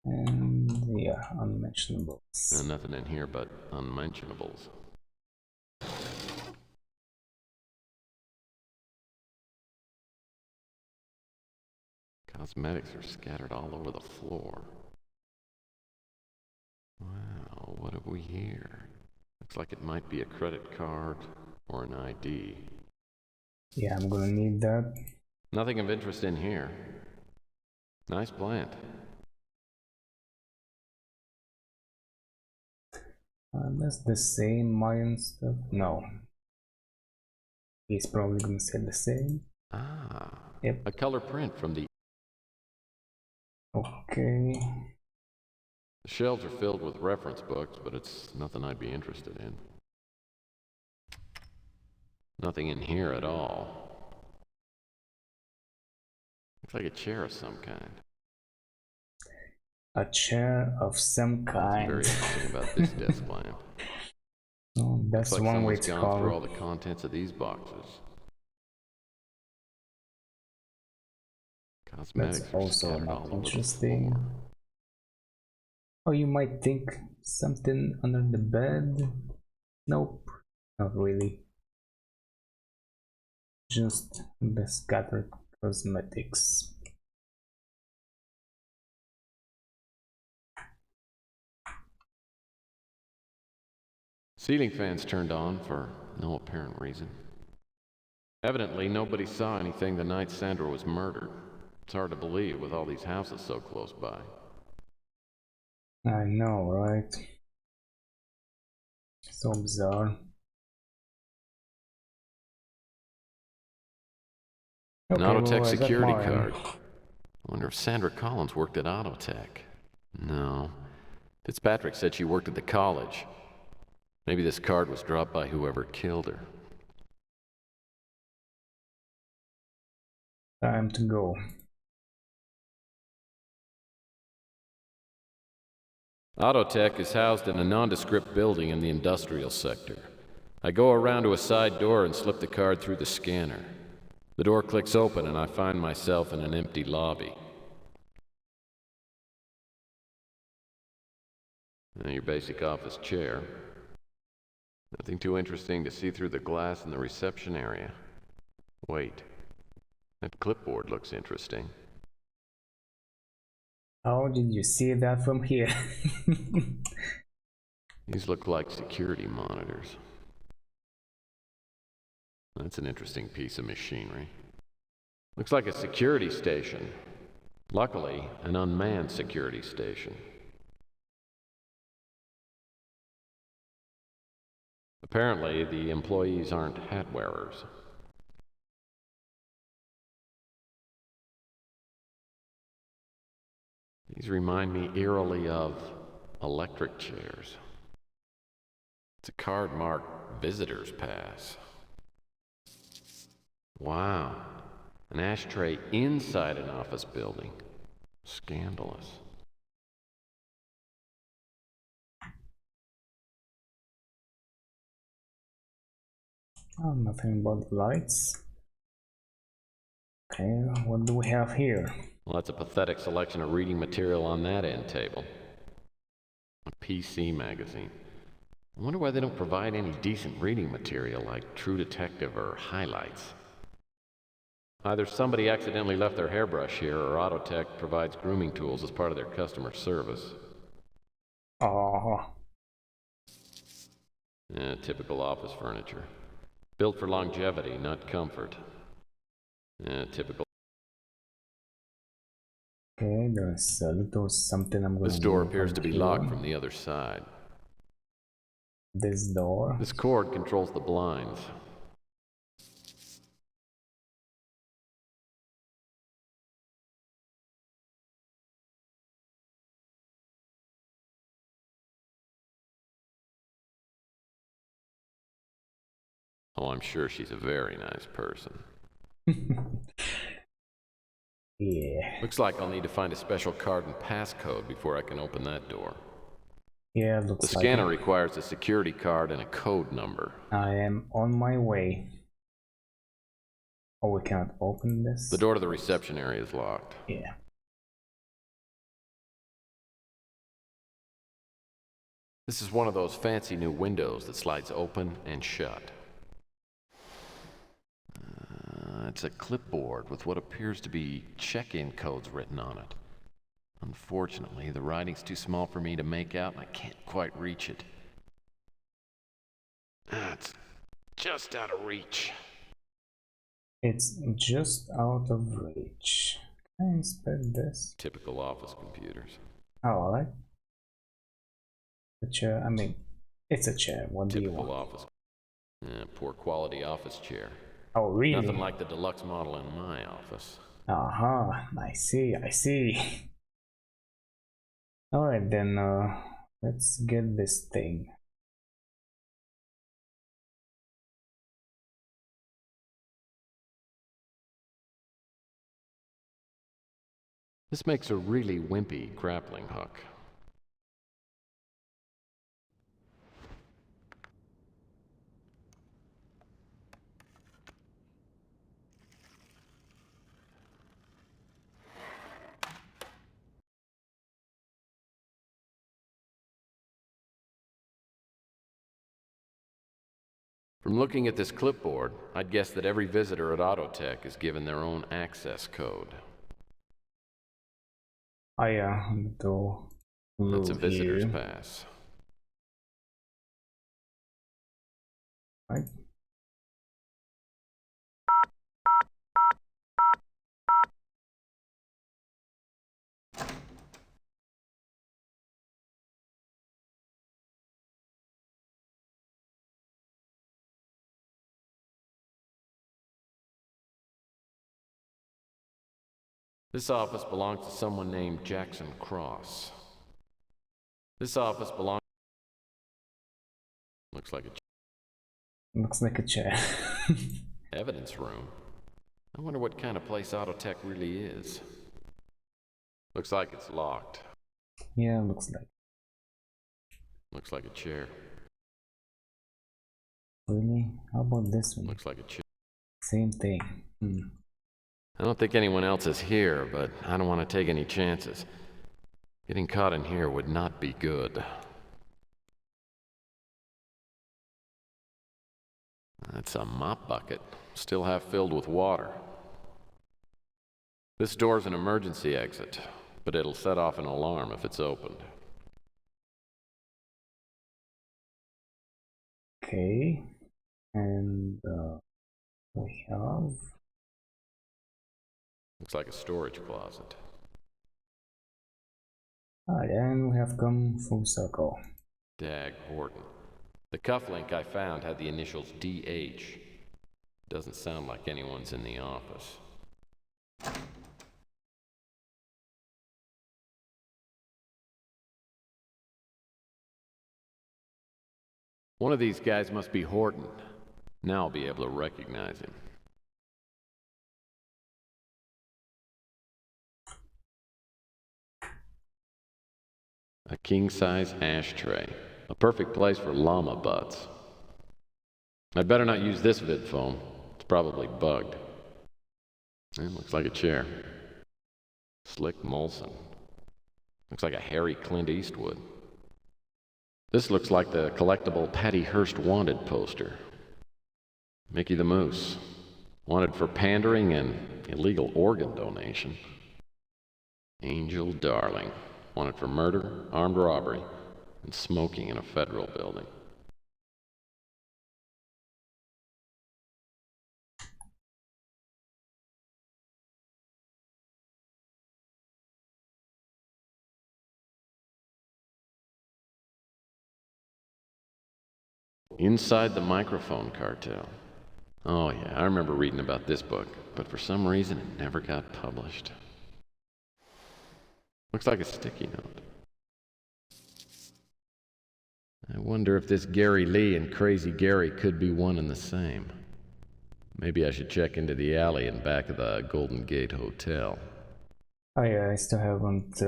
And yeah, unmentionables. And nothing in here but unmentionables. Cosmetics are scattered all over the floor. Wow, what have we here? Looks like it might be a credit card or an ID. Yeah, I'm gonna need that. Nothing of interest in here. Nice plant. That's the same Mayan stuff. No. He's probably gonna say the same. Ah. Yep. A color print from the... Okay. The shelves are filled with reference books, but it's nothing I'd be interested in. Nothing in here at all. Looks like a chair of some kind. A chair of some kind. Very interesting about this desk lamp. Oh, that's Looks like one way someone's to gone call through it. all the contents of these boxes. Cosmetics That's are also scattered not all over the interesting. floor. Oh, you might think something under the bed. Nope, not really. Just the scattered cosmetics. Ceiling fans turned on for no apparent reason. Evidently, nobody saw anything the night Sandra was murdered. It's hard to believe with all these houses so close by. I know, right? So bizarre. An Okay, Autotech well, security mine. card. I wonder if Sandra Collins worked at Autotech. No. Fitzpatrick said she worked at the college. Maybe this card was dropped by whoever killed her. Time to go. Autotech is housed in a nondescript building in the industrial sector. I go around to a side door and slip the card through the scanner. The door clicks open and I find myself in an empty lobby. Your basic office chair. Nothing too interesting to see through the glass in the reception area. Wait, that clipboard looks interesting. How did you see that from here? These look like security monitors. That's an interesting piece of machinery. Looks like a security station. Luckily, an unmanned security station. Apparently, the employees aren't hat wearers. These remind me eerily of electric chairs. It's a card marked Visitor's Pass. Wow, an ashtray inside an office building. Scandalous. Oh, nothing but lights. Okay, what do we have here? Well, that's a pathetic selection of reading material on that end table. A PC magazine. I wonder why they don't provide any decent reading material like True Detective or Highlights. Either somebody accidentally left their hairbrush here, or Autotech provides grooming tools as part of their customer service. Oh. Typical office furniture. Built for longevity, not comfort. Typical. Okay, there's a little something I'm gonna This door do appears from to be here. locked from the other side. This door. This cord controls the blinds. Oh, I'm sure she's a very nice person. Yeah. Looks like I'll need to find a special card and passcode before I can open that door. Yeah, looks The like scanner it. requires a security card and a code number. I am on my way. Oh, we can't open this? The door to the reception area is locked. Yeah. This is one of those fancy new windows that slides open and shut. It's a clipboard with what appears to be check-in codes written on it. Unfortunately, the writing's too small for me to make out and I can't quite reach it. It's just out of reach. It's just out of reach. Can I inspect this? Typical office computers. Oh, alright. The chair, I mean, it's a chair. What do you Typical want? office. Poor quality office chair. Oh, really? Nothing like the deluxe model in my office. Uh-huh. I see, I see. Alright then, let's get this thing. This makes a really wimpy grappling hook. From looking at this clipboard, I'd guess that every visitor at Autotech is given their own access code. Oh yeah, the That's a visitor's here. pass. Right. This office belongs to someone named Jackson Cross. This office belongs... Looks like a Looks like a chair. evidence room. I wonder what kind of place Autotech really is. Looks like it's locked. Yeah, looks like. Looks like a chair. Really? How about this one? Looks like a chair. Same thing. I don't think anyone else is here, but I don't want to take any chances. Getting caught in here would not be good. That's a mop bucket, still half filled with water. This door's an emergency exit, but it'll set off an alarm if it's opened. Okay. And we have... Looks like a storage closet. And we have come full circle. Dag Horton. The cufflink I found had the initials DH. Doesn't sound like anyone's in the office. One of these guys must be Horton. Now I'll be able to recognize him. A king-size ashtray. A perfect place for llama butts. I'd better not use this vid phone. It's probably bugged. It looks like a chair. Slick Molson. Looks like a hairy Clint Eastwood. This looks like the collectible Patty Hearst Wanted poster. Mickey the Moose. Wanted for pandering and illegal organ donation. Angel Darling. Wanted for murder, armed robbery, and smoking in a federal building. Inside the Microphone Cartel. Oh yeah, I remember reading about this book, but for some reason it never got published. Looks like a sticky note. I wonder if this Gary Lee and Crazy Gary could be one and the same. Maybe I should check into the alley in back of the Golden Gate Hotel. Oh yeah, I still haven't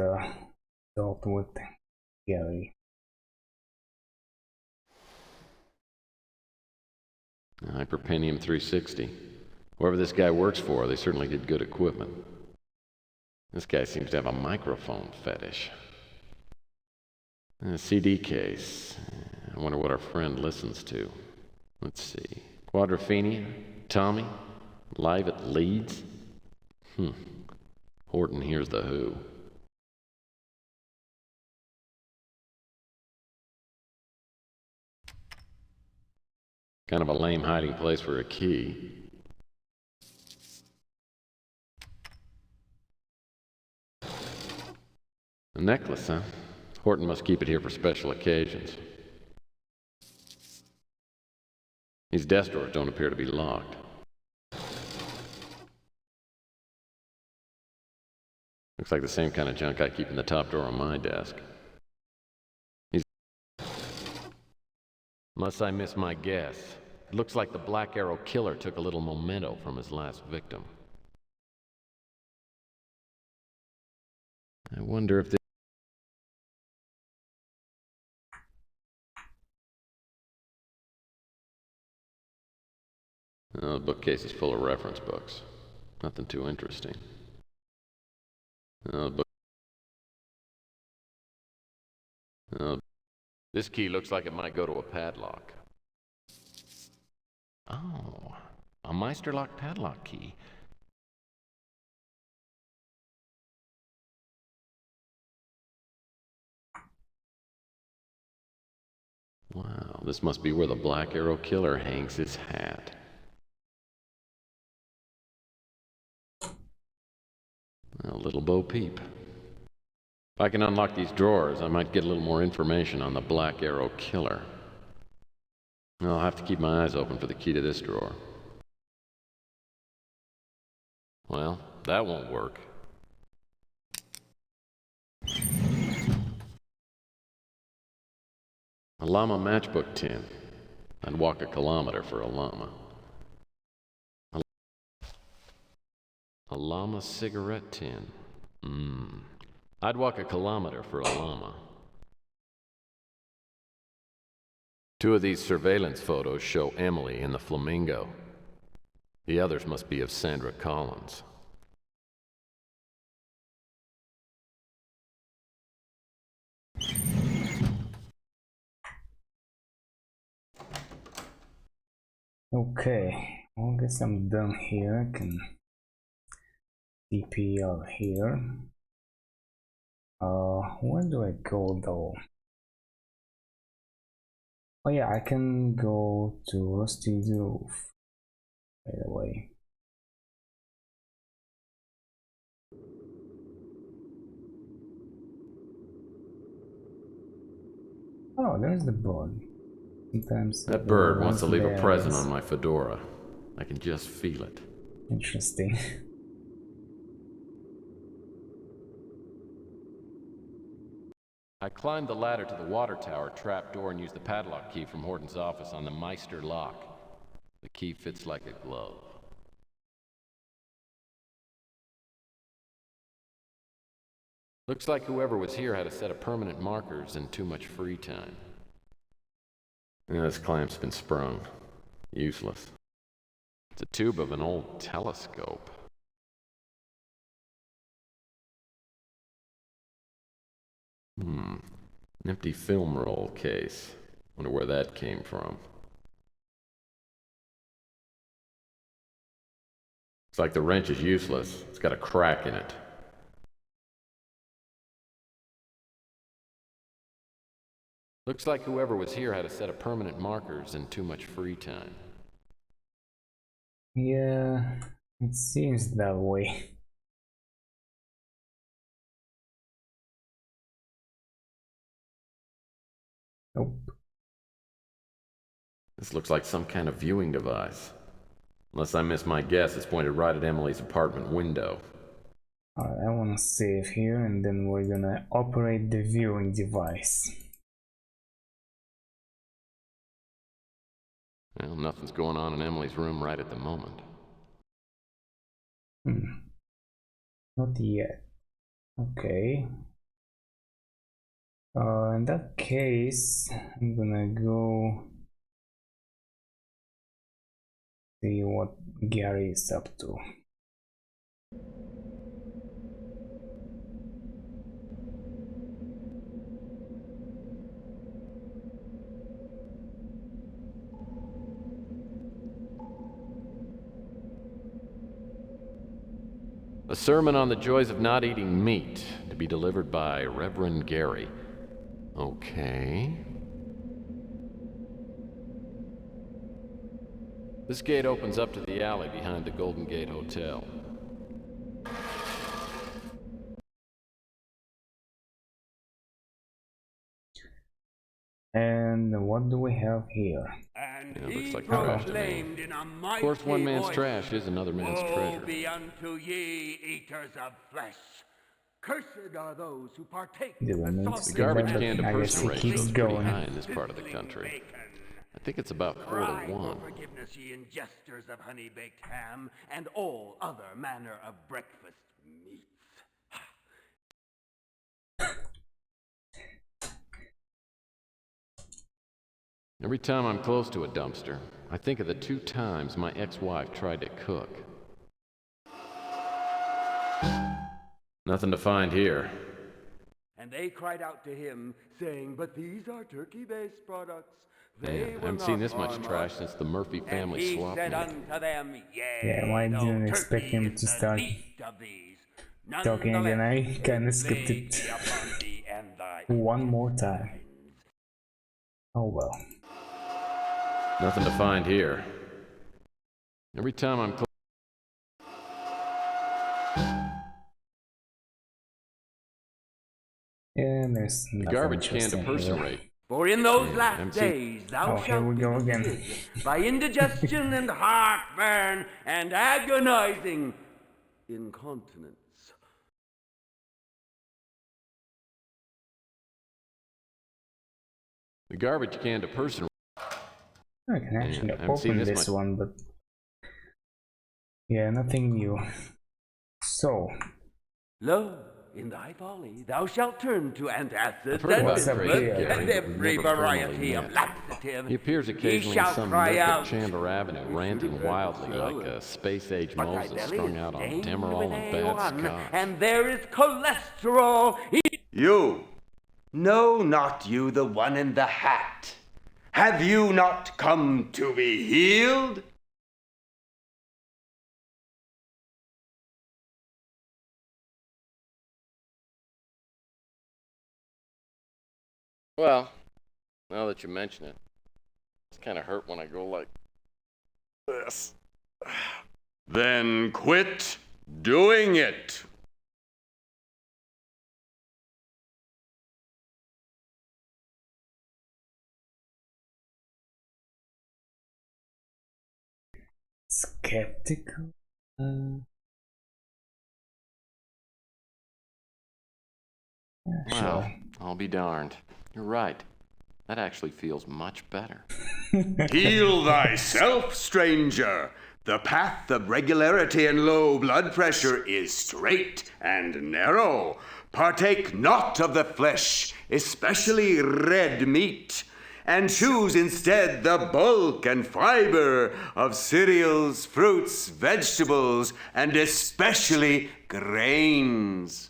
talked with Gary. Hyperpenium 360. Whoever this guy works for, they certainly get good equipment. This guy seems to have a microphone fetish. A CD case. I wonder what our friend listens to. Let's see. Quadrophenia? Tommy? Live at Leeds? Horton hears the Who. Kind of a lame hiding place for a key. A necklace, huh? Horton must keep it here for special occasions. These desk drawers don't appear to be locked. Looks like the same kind of junk I keep in the top drawer of my desk. Unless I miss my guess, it looks like the Black Arrow killer took a little memento from his last victim. I wonder if this... Oh, the bookcase is full of reference books. Nothing too interesting. This key looks like it might go to a padlock. Oh, a Meisterlock padlock key. Wow, this must be where the Black Arrow killer hangs his hat. A little Bo Peep. If I can unlock these drawers, I might get a little more information on the Black Arrow killer. I'll have to keep my eyes open for the key to this drawer. Well, that won't work. A llama matchbook tin. I'd walk a kilometer for a llama. A llama cigarette tin. I'd walk a kilometer for a llama. Two of these surveillance photos show Emily in the Flamingo. The others must be of Sandra Collins. Okay, well, I guess I'm done here. I can TP out here. Where do I go though? Oh yeah, I can go to Rusty's roof right away. Oh, there's the bird. Sometimes That bird wants to leave a present bears. on my fedora. I can just feel it. Interesting. I climbed the ladder to the water tower trapdoor and used the padlock key from Horton's office on the Meister lock. The key fits like a glove. Looks like whoever was here had a set of permanent markers and too much free time. Yeah, this clamp's been sprung. Useless. It's a tube of an old telescope. An empty film roll case. Wonder where that came from. Looks like the wrench is useless. It's got a crack in it. Looks like whoever was here had a set of permanent markers and too much free time. Yeah, it seems that way. Nope. This looks like some kind of viewing device. Unless I miss my guess, it's pointed right at Emily's apartment window. Alright, I wanna save here and then we're gonna operate the viewing device. Well, nothing's going on in Emily's room right at the moment. Not yet. Okay. In that case, I'm gonna go see what Gary is up to. A sermon on the joys of not eating meat, to be delivered by Reverend Gary. Okay. This gate opens up to the alley behind the Golden Gate Hotel. And what do we have here? Yeah, looks like trash to me. Of course, one man's trash is another man's treasure. Woe be unto ye, eaters of flesh. Cursed are those who partake of The garbage can to person ratio is pretty high in this part of the country. I think it's about 4-to-1. Forgiveness, ye ingesters of honey-baked ham and all other manner of breakfast meats. Every time I'm close to a dumpster, I think of the 2 times my ex-wife tried to cook. Nothing to find here. And they cried out to him, saying, "But these are turkey-based products. Yeah, I haven't seen this much trash since the Murphy family swap meet. Yeah, I didn't expect him to start talking again. I kinda skipped it one more time. Oh well. Nothing to find here. Every time I'm close. And there's The garbage can to person rate. For in those last days thou here shalt we be go again. visited by indigestion and heartburn and agonizing incontinence. The garbage can to person. I can actually I haven't seen open this this much. one, but yeah, nothing new. So, Lo, in thy folly thou shalt turn to antacids heard about and Gary, bismuth Gary, and but every never variety formally of met. laxative. He appears Ye occasionally in shall some cry nook at out, Chandler Avenue, ranting wildly like a space-age but thy Moses belly strung is out on stained Demerol with and bad A1, scotch. and there is cholesterol. You! Know not you the one in the hat? Have you not come to be healed? Well, now that you mention it, it's kind of hurt when I go like this. Then quit doing it. skeptical. Well, I'll be darned. You're right. That actually feels much better. Heal thyself, stranger. The path of regularity and low blood pressure is straight and narrow. Partake not of the flesh, especially red meat, and choose instead the bulk and fiber of cereals, fruits, vegetables, and especially grains.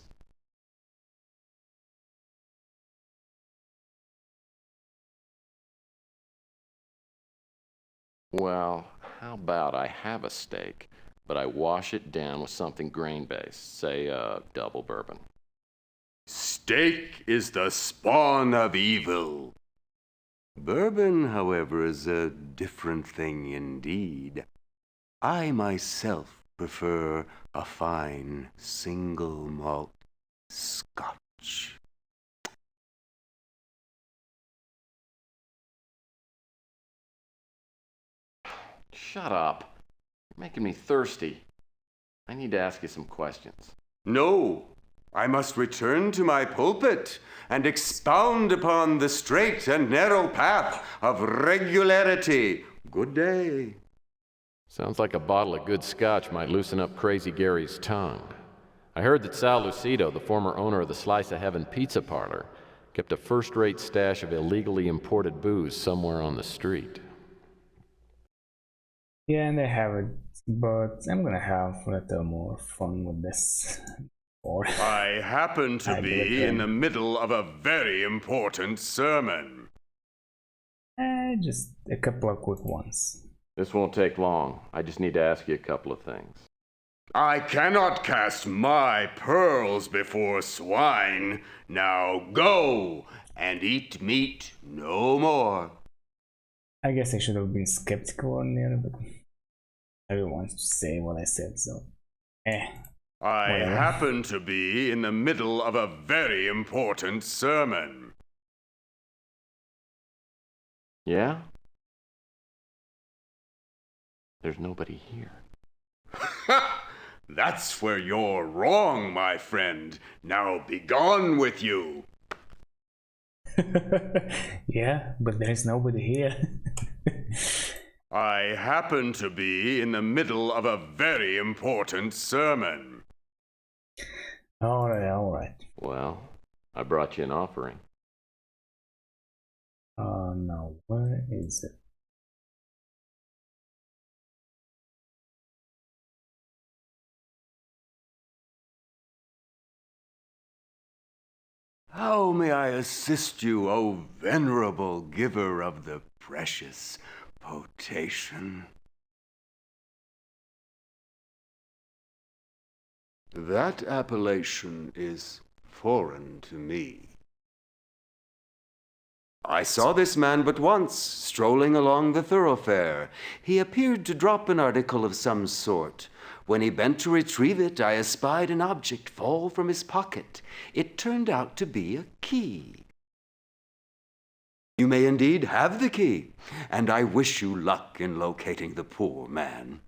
Well, how about I have a steak, but I wash it down with something grain-based, say double bourbon. Steak is the spawn of evil. Bourbon, however, is a different thing indeed. I myself prefer a fine single malt Scotch. Shut up. You're making me thirsty. I need to ask you some questions. No, I must return to my pulpit and expound upon the straight and narrow path of regularity. Good day. Sounds like a bottle of good scotch might loosen up Crazy Gary's tongue. I heard that Sal Lucido, the former owner of the Slice of Heaven pizza parlor, kept a first-rate stash of illegally imported booze somewhere on the street. Yeah, and I have it, but I'm gonna have a little more fun with this. Or I happen to be in the middle of a very important sermon. Just a couple of quick ones. This won't take long. I just need to ask you a couple of things. I cannot cast my pearls before swine. Now go and eat meat no more. I guess I should have been skeptical on there, but everyone wants to say what I said, so I whatever. happen to be in the middle of a very important sermon. Yeah? There's nobody here. That's where you're wrong, my friend. Now begone with you. Yeah, but there's nobody here. I happen to be in the middle of a very important sermon. Alright. Well, I brought you an offering. Now, where is it? How may I assist you, O venerable giver of the precious potation? That appellation is foreign to me. I saw this man but once, strolling along the thoroughfare. He appeared to drop an article of some sort. When he bent to retrieve it, I espied an object fall from his pocket. It turned out to be a key. You may indeed have the key, and I wish you luck in locating the poor man.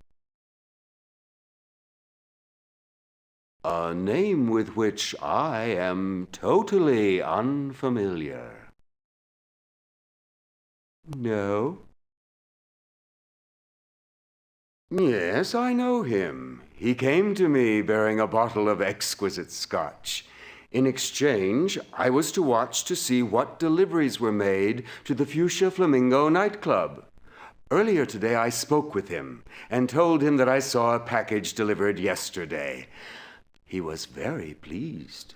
A name with which I am totally unfamiliar. No? Yes, I know him. He came to me bearing a bottle of exquisite scotch. In exchange, I was to watch to see what deliveries were made to the Fuchsia Flamingo nightclub. Earlier today, I spoke with him and told him that I saw a package delivered yesterday. He was very pleased.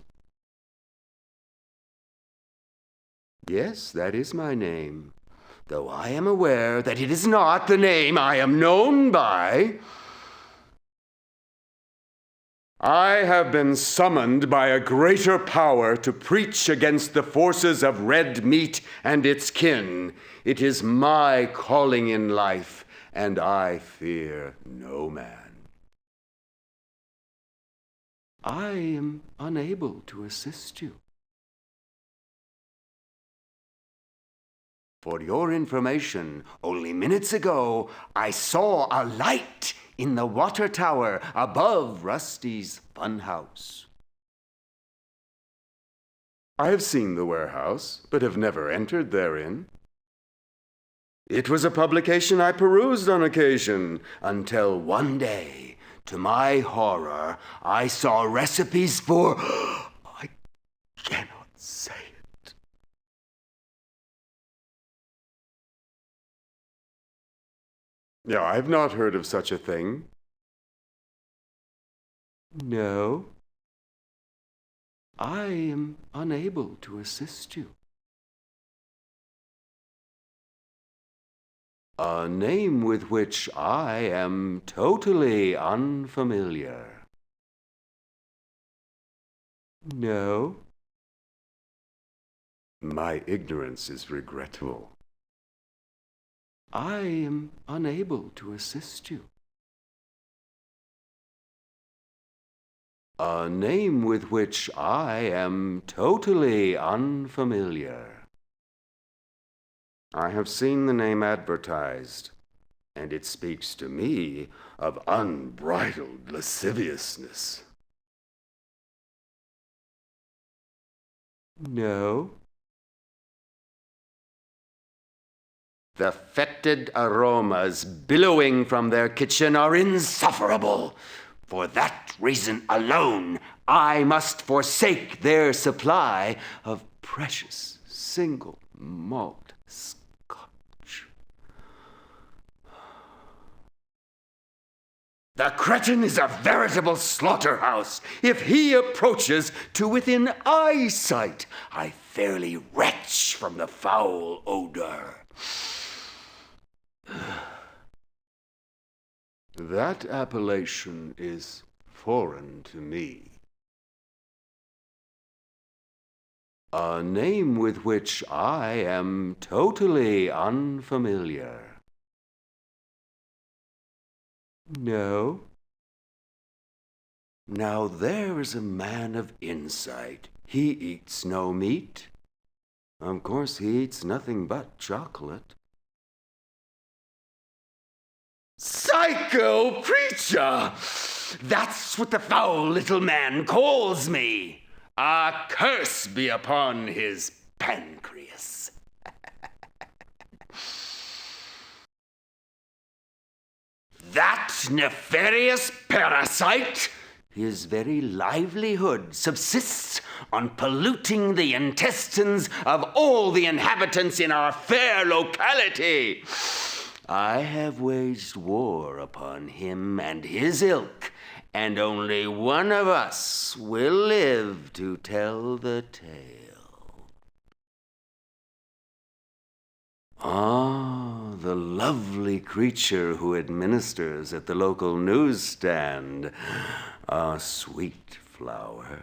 Yes, that is my name, though I am aware that it is not the name I am known by. I have been summoned by a greater power to preach against the forces of red meat and its kin. It is my calling in life, and I fear no man. I am unable to assist you. For your information, only minutes ago, I saw a light in the water tower above Rusty's funhouse. I have seen the warehouse, but have never entered therein. It was a publication I perused on occasion, until one day, to my horror, I saw recipes for... I cannot say it. Yeah, I've not heard of such a thing. No. I am unable to assist you. A name with which I am totally unfamiliar. No. My ignorance is regrettable. I am unable to assist you. A name with which I am totally unfamiliar. I have seen the name advertised. and it speaks to me of unbridled lasciviousness. No? The fetid aromas billowing from their kitchen are insufferable. For that reason alone, I must forsake their supply of precious single malt Scotch. The cretin is a veritable slaughterhouse. If he approaches to within eyesight, I fairly retch from the foul odor. That appellation is foreign to me. A name with which I am totally unfamiliar. No? Now there is a man of insight. He eats no meat. Of course, he eats nothing but chocolate. Psycho preacher! That's what the foul little man calls me. A curse be upon his pancreas. That nefarious parasite, his very livelihood subsists on polluting the intestines of all the inhabitants in our fair locality. I have waged war upon him and his ilk, and only one of us will live to tell the tale. Ah, the lovely creature who administers at the local newsstand, a sweet flower.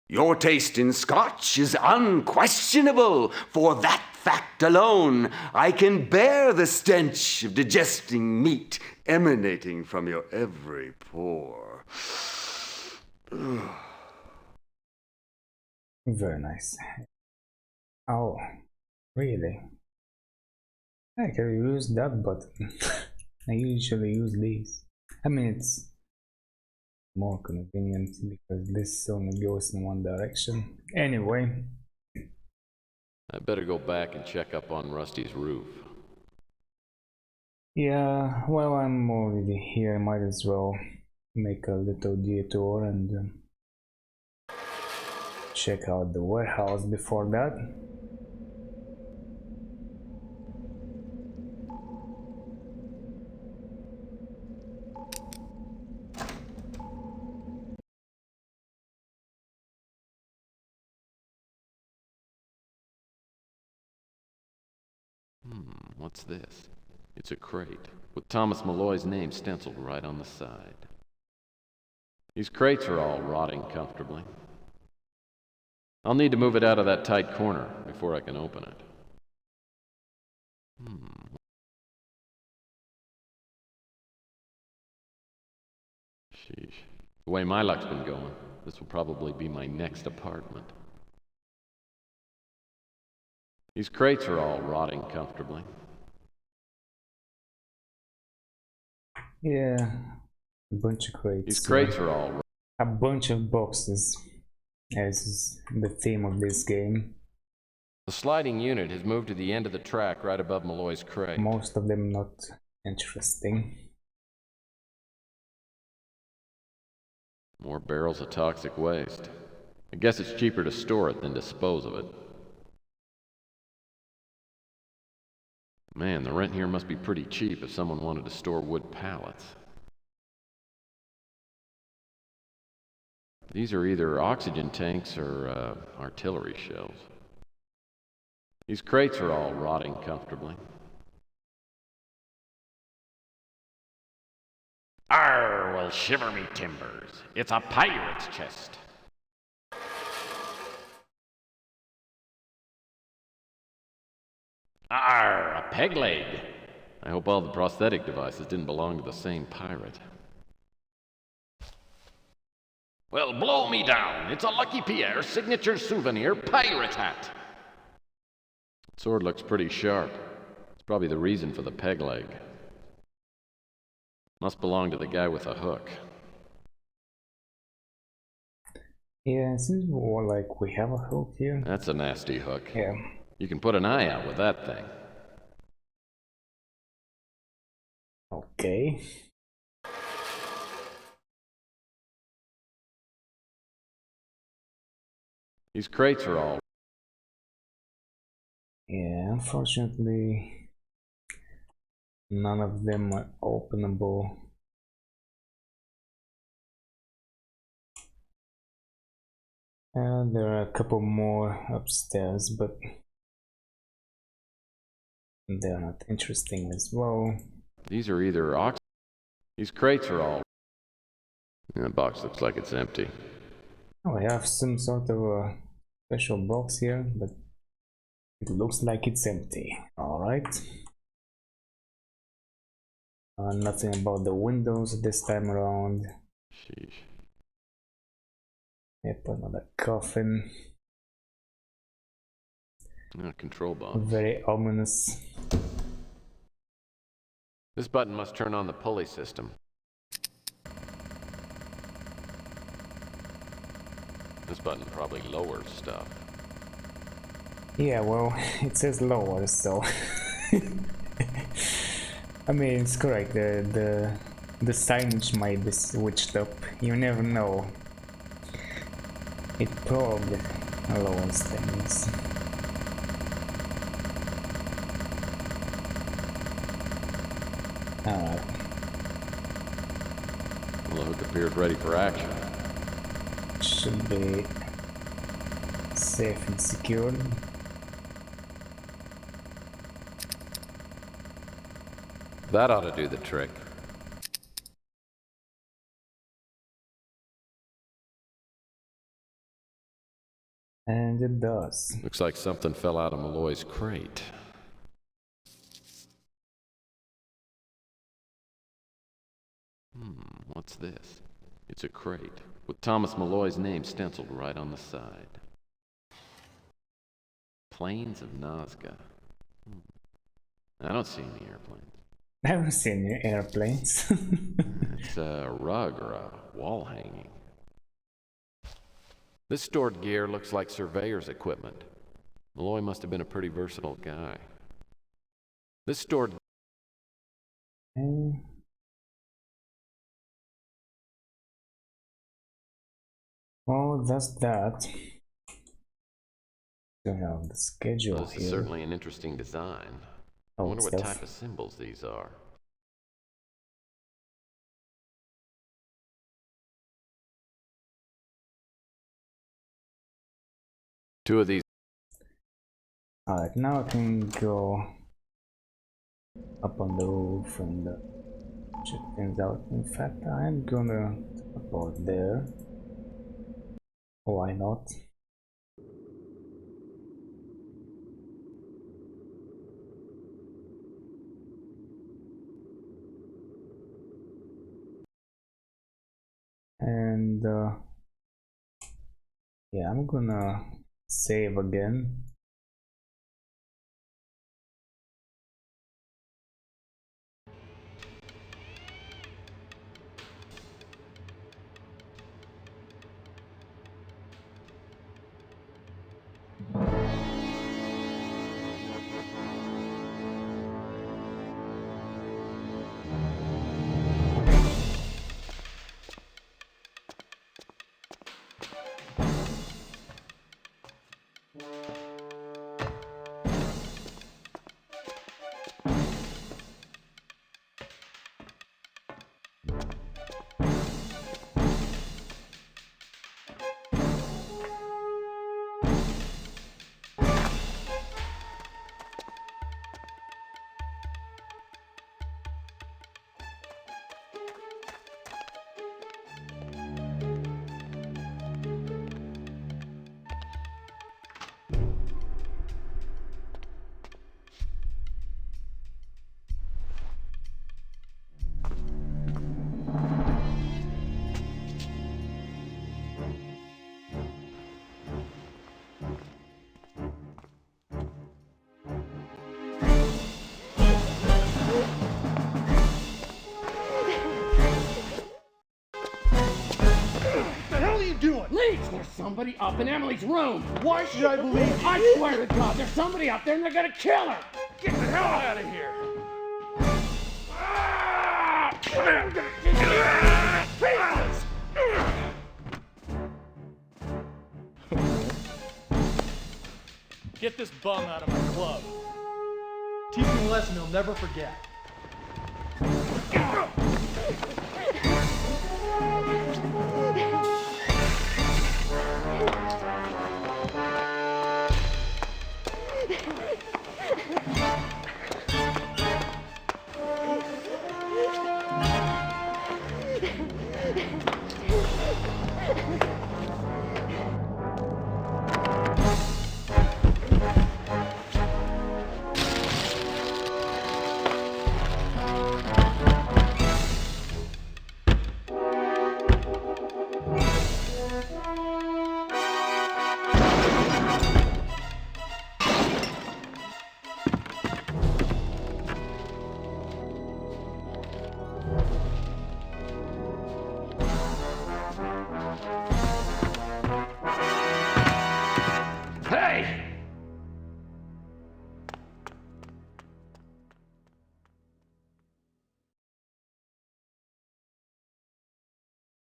Your taste in Scotch is unquestionable. For that fact alone, I can bear the stench of digesting meat emanating from your every pore. Very nice. Oh, really? I can use that button. I usually use these. I mean, it's more convenient because this only goes in one direction. Anyway. I better go back and check up on Rusty's roof. Yeah, well, I'm already here. Might as well make a little detour and check out the warehouse before that. What's this? It's a crate with Thomas Malloy's name stenciled right on the side. These crates are all rotting comfortably. I'll need to move it out of that tight corner before I can open it. Sheesh. The way my luck's been going, this will probably be my next apartment. These crates are all rotting comfortably. Yeah, a bunch of crates. These crates are all a bunch of boxes, as is the theme of this game. The sliding unit has moved to the end of the track right above Malloy's crate. Most of them not interesting. More barrels of toxic waste. I guess it's cheaper to store it than dispose of it. Man, the rent here must be pretty cheap if someone wanted to store wood pallets. These are either oxygen tanks or artillery shells. These crates are all rotting comfortably. Arr, well, shiver me timbers. It's a pirate's chest. Arr, a peg leg. I hope all the prosthetic devices didn't belong to the same pirate. Well, blow me down. It's a Lucky Pierre signature souvenir pirate hat. Sword looks pretty sharp. It's Probably the reason for the peg leg. Must belong to the guy with the hook. Yeah, it seems more like we have a hook here. That's a nasty hook. Yeah. You can put an eye out with that thing. Okay. These crates are all... Yeah, unfortunately, none of them are openable. And there are a couple more upstairs, but they're not interesting as well. These are either ox... These crates are all... That box looks like it's empty. Oh, I have some sort of a special box here, but it looks like it's empty. Alright. Nothing about the windows this time around. Sheesh. Yep, another coffin. Control box. Very ominous. This button must turn on the pulley system. This button probably lowers stuff. Yeah, well, it says lower, so I mean, it's correct. The signage might be switched up. You never know. It probably lowers things. Alright. Well, the hook appears ready for action. Should be safe and secured. That ought to do the trick. And it does. Looks like something fell out of Malloy's crate. What's this? It's a crate with Thomas Malloy's name stenciled right on the side. Plains of Nazca. I don't see any airplanes. I haven't seen any airplanes. It's a rug or a wall hanging. This stored gear looks like surveyor's equipment. Malloy must have been a pretty versatile guy. This stored... Oh, that's that. We have the schedule This here. is certainly an interesting design. I wonder what stuff. type of symbols these are. Two of these. Alright, now I can go up on the roof and check things out. In fact, I'm gonna teleport there. Why not? And yeah, I'm gonna save again. you doing? Leech, there's somebody up in Emily's room. Why should I believe you? I swear to God, there's somebody up there and they're gonna kill her. Get the hell out of here. Get this bum out of my club. Teach him a lesson he'll never forget.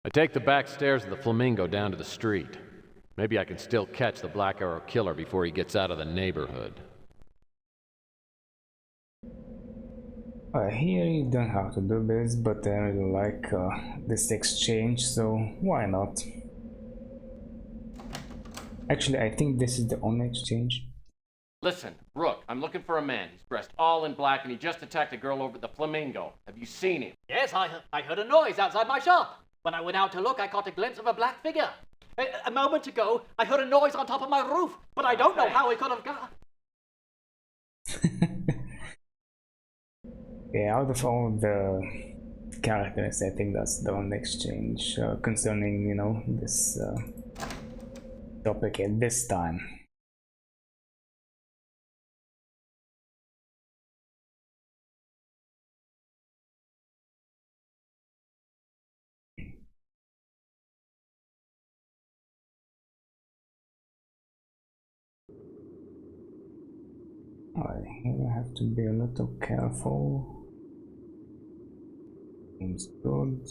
I take the back stairs of the Flamingo down to the street. Maybe I can still catch the Black Arrow killer before he gets out of the neighborhood. Here you don't have to do this, but I really like this exchange, so why not? Actually, I think this is the only exchange. Listen, Rook, I'm looking for a man. He's dressed all in black and he just attacked a girl over at the Flamingo. Have you seen him? Yes, I heard a noise outside my shop. When I went out to look, I caught a glimpse of a black figure. A moment ago, I heard a noise on top of my roof, but I don't know how he could have got. Yeah, out of all the characters, I think that's the only exchange concerning, you know, this topic at this time. I have to be a little careful. Seems good.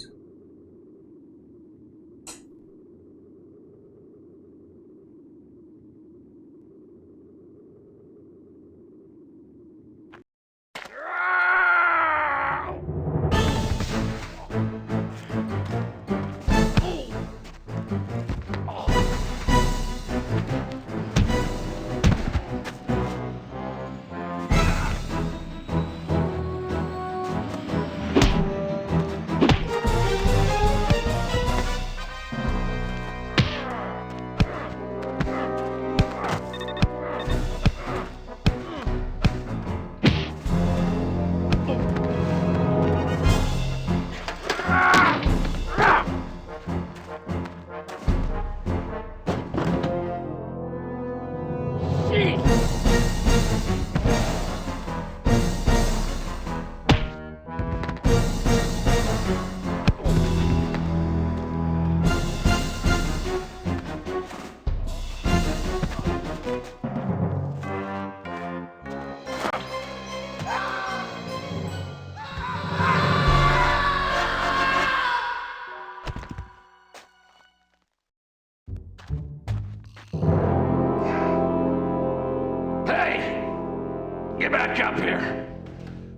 Get back up here.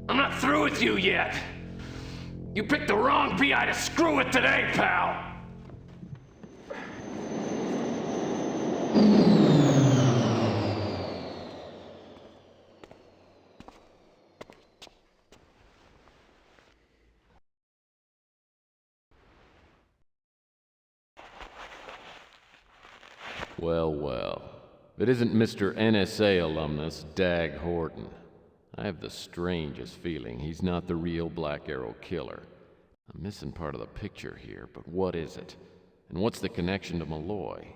I'm not through with you yet. You picked the wrong PI to screw with today, pal. Well, well. If it isn't Mr. NSA alumnus Dag Horton. I have the strangest feeling he's not the real Black Arrow killer. I'm missing part of the picture here, but what is it? And what's the connection to Malloy?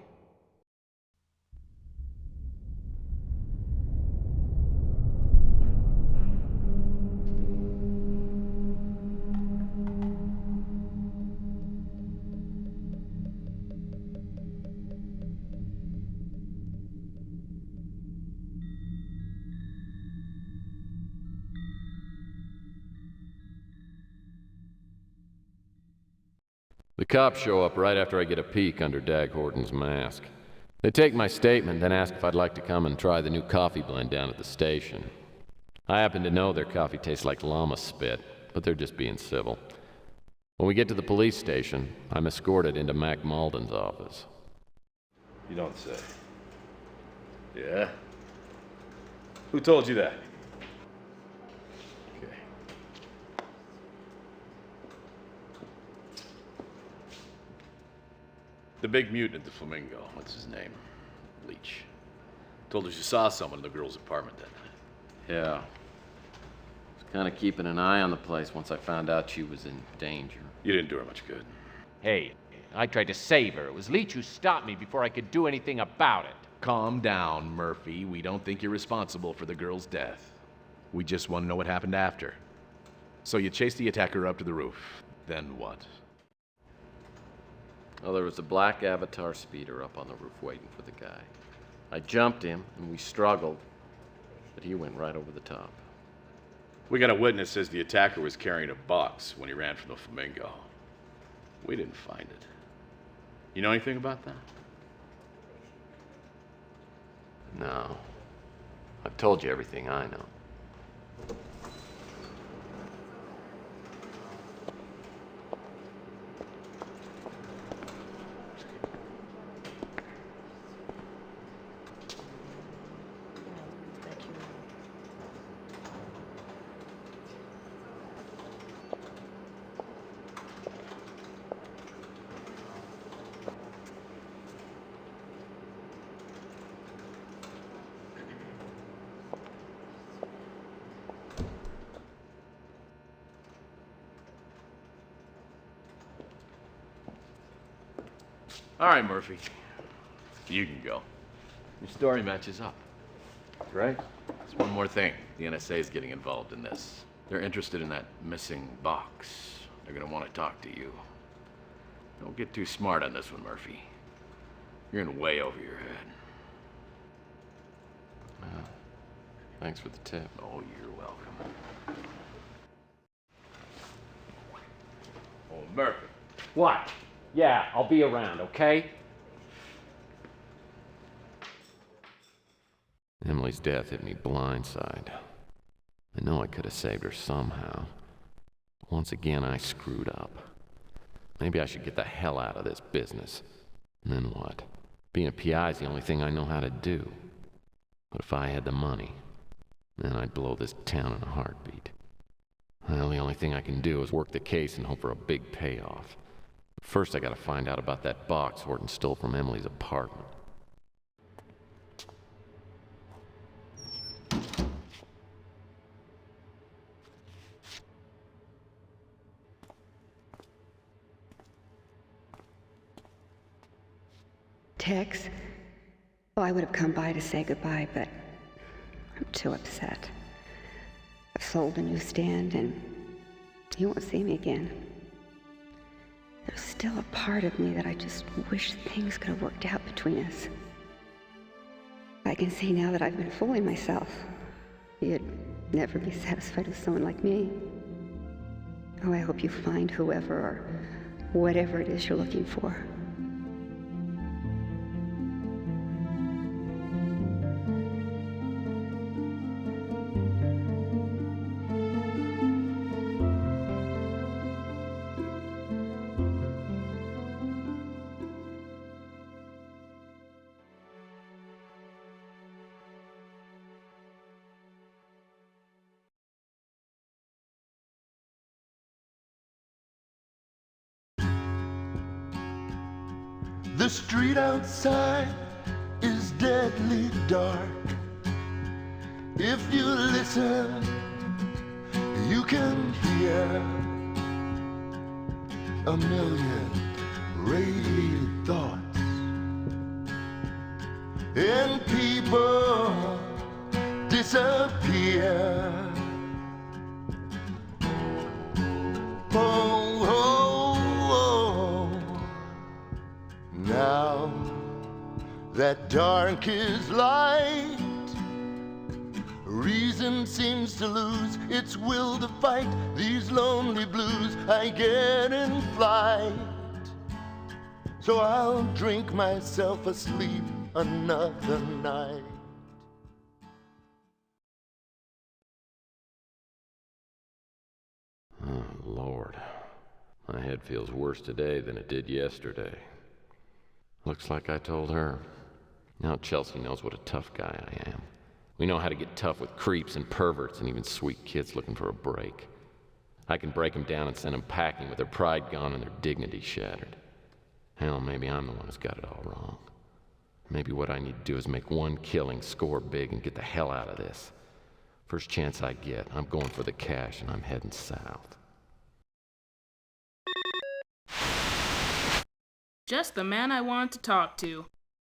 cops show up right after I get a peek under Dag Horton's mask. They take my statement, then ask if I'd like to come and try the new coffee blend down at the station. I happen to know their coffee tastes like llama spit, but they're just being civil. When we get to the police station, I'm escorted into Mac Malden's office. You don't say. Yeah? Who told you that? Okay. The big mutant at the Flamingo, what's his name? Leach. Told us you saw someone in the girl's apartment that night. Yeah. Was kind of keeping an eye on the place once I found out she was in danger. You didn't do her much good. Hey, I tried to save her. It was Leach who stopped me before I could do anything about it. Calm down, Murphy. We don't think you're responsible for the girl's death. We just want to know what happened after. So you chased the attacker up to the roof. Then what? Well, there was a black Avatar speeder up on the roof waiting for the guy. I jumped him, and we struggled, but he went right over the top. We got a witness says the attacker was carrying a box when he ran from the Flamingo. We didn't find it. You know anything about that? No. I've told you everything I know. All right, Murphy. You can go. Your story matches up. Right? There's one more thing. The NSA is getting involved in this. They're interested in that missing box. They're gonna want to talk to you. Don't get too smart on this one, Murphy. You're in way over your head. Thanks for the tip. Oh, you're welcome. Oh, Murphy. What? Yeah, I'll be around, okay? Emily's death hit me blindside. I know I could have saved her somehow. Once again, I screwed up. Maybe I should get the hell out of this business. And then what? Being a PI is the only thing I know how to do. But if I had the money, then I'd blow this town in a heartbeat. Well, the only thing I can do is work the case and hope for a big payoff. First, I gotta find out about that box Horton stole from Emily's apartment. Tex? Oh, I would have come by to say goodbye, but I'm too upset. I've sold a newsstand, and you won't see me again. There's still a part of me that I just wish things could have worked out between us. I can see now that I've been fooling myself. You'd never be satisfied with someone like me. Oh, I hope you find whoever or whatever it is you're looking for. The street outside is deadly dark. If you listen, you can hear a million radiated thoughts. And people disappear. Now that dark is light, reason seems to lose its will to fight these lonely blues I get in flight. so I'll drink myself asleep another night. Oh, Lord. My head feels worse today than it did yesterday. Looks like I told her. Now Chelsea knows what a tough guy I am. We know how to get tough with creeps and perverts and even sweet kids looking for a break. I can break them down and send them packing with their pride gone and their dignity shattered. Hell, maybe I'm the one who's got it all wrong. Maybe what I need to do is make one killing, score big, and get the hell out of this. First chance I get, I'm going for the cash and I'm heading south. Just the man I wanted to talk to.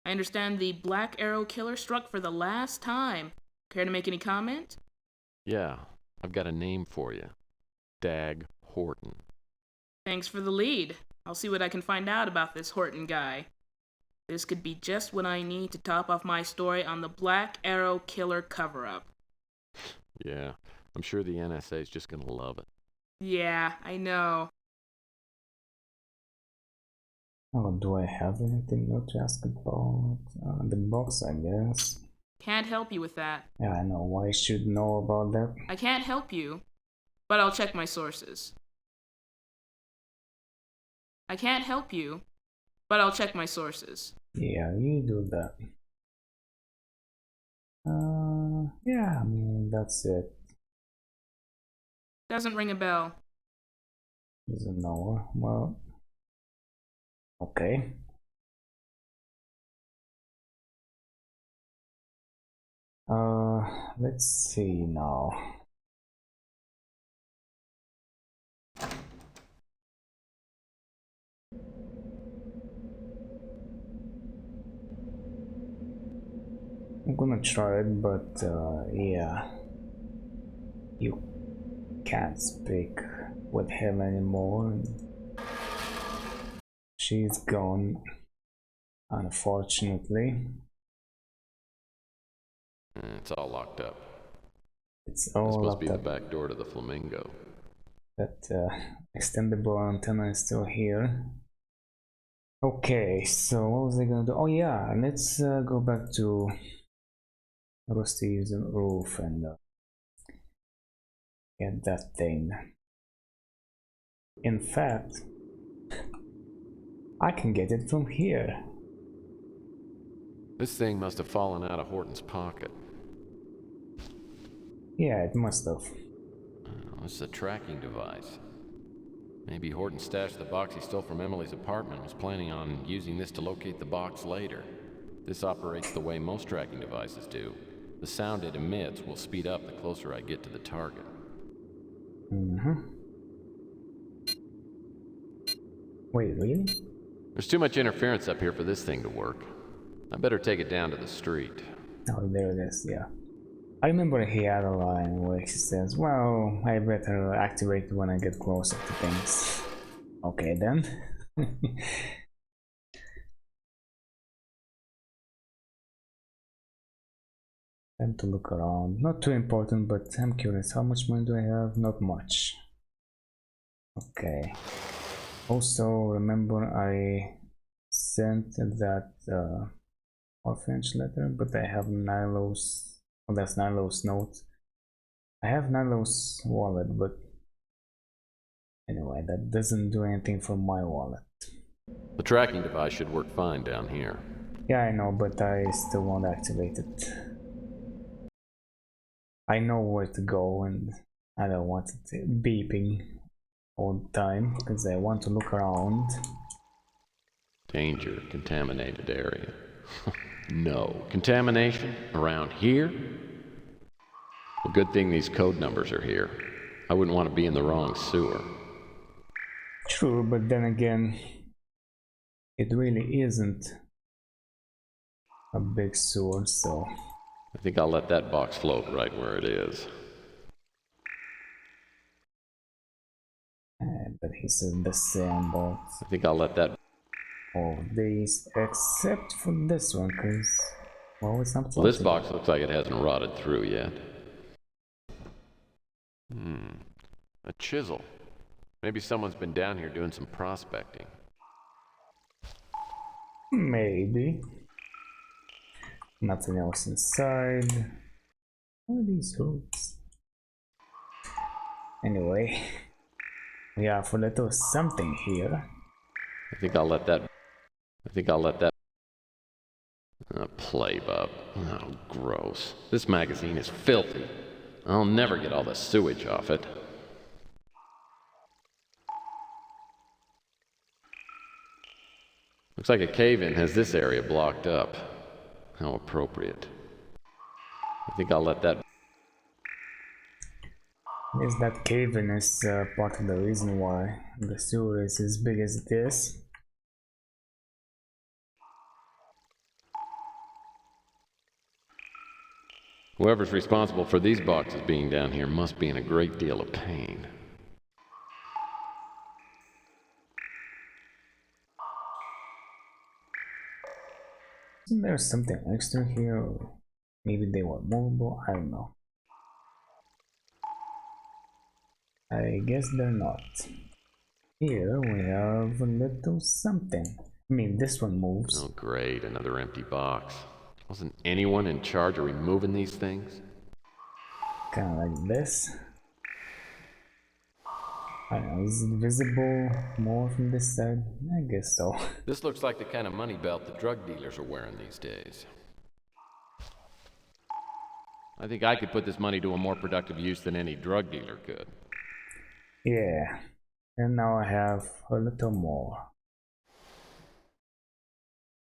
I understand the Black Arrow killer struck for the last time. Care to make any comment? Yeah, I've got a name for you. Dag Horton. Thanks for the lead. I'll see what I can find out about this Horton guy. This could be just what I need to top off my story on the Black Arrow killer cover-up. Yeah, I'm sure the NSA's just gonna love it. Yeah, I know. Oh, do I have anything more to ask about? The box, I guess. Can't help you with that. Yeah, I know. Why should know about that? I can't help you, but I'll check my sources. I can't help you, but I'll check my sources. Yeah, you do that. Yeah, I mean, that's it. Doesn't ring a bell. Doesn't know. Well, okay. Let's see now. I'm gonna try it, but yeah, you can't speak with him anymore. She's gone, unfortunately. It's all locked up. It's all supposed locked to be up. the back door to the Flamingo. That extendable antenna is still here. Okay, so what was I gonna do? Oh yeah, let's go back to Rusty's roof and get that thing. In fact, I can get it from here. This thing must have fallen out of Horton's pocket. Yeah, it must have. This is a tracking device. Maybe Horton stashed the box he stole from Emily's apartment and was planning on using this to locate the box later. This operates the way most tracking devices do. The sound it emits will speed up the closer I get to the target. Wait, really? There's too much interference up here for this thing to work. I better take it down to the street. Oh, there it is, yeah. I remember he had a line where he says, well, I better activate it when I get closer to things. Okay then. Time to look around. Not too important, but I'm curious. How much money do I have? Not much. Okay. Also, remember I sent that orphanage letter, but I have Nilo's. Oh, that's Nilo's note. I have Nilo's wallet, but anyway, that doesn't do anything for my wallet. The tracking device should work fine down here. Yeah, I know, but I still won't activate it. I know where to go, and I don't want it beeping all the time because I want to look around. Danger, contaminated area. No. Contamination? Around here? Well, good thing these code numbers are here. I wouldn't want to be in the wrong sewer. True, but then again, it really isn't a big sewer, so... I think I'll let that box float right where it is. But he says the same about... I think I'll let that... all these, except for this one, because... well, it's not Well, this box looks like it hasn't rotted through yet. A chisel. Maybe someone's been down here doing some prospecting. Maybe. Nothing else inside. What are these roots? Anyway, we have a little something here. I think I'll let that play, bub. Oh, gross. This magazine is filthy. I'll never get all the sewage off it. Looks like a cave-in has this area blocked up. How appropriate. I think I'll let that... Yes, that cave-in is part of the reason why the sewer is as big as it is. Whoever's responsible for these boxes being down here must be in a great deal of pain. Isn't there something extra here? Or maybe they were movable? I don't know. I guess they're not. Here we have a little something. I mean, this one moves. Oh, great, another empty box. Wasn't anyone in charge of removing these things? Kinda like this. I don't know, is it visible more from this side? I guess so. This looks like the kind of money belt the drug dealers are wearing these days. I think I could put this money to a more productive use than any drug dealer could. Yeah, and now I have a little more.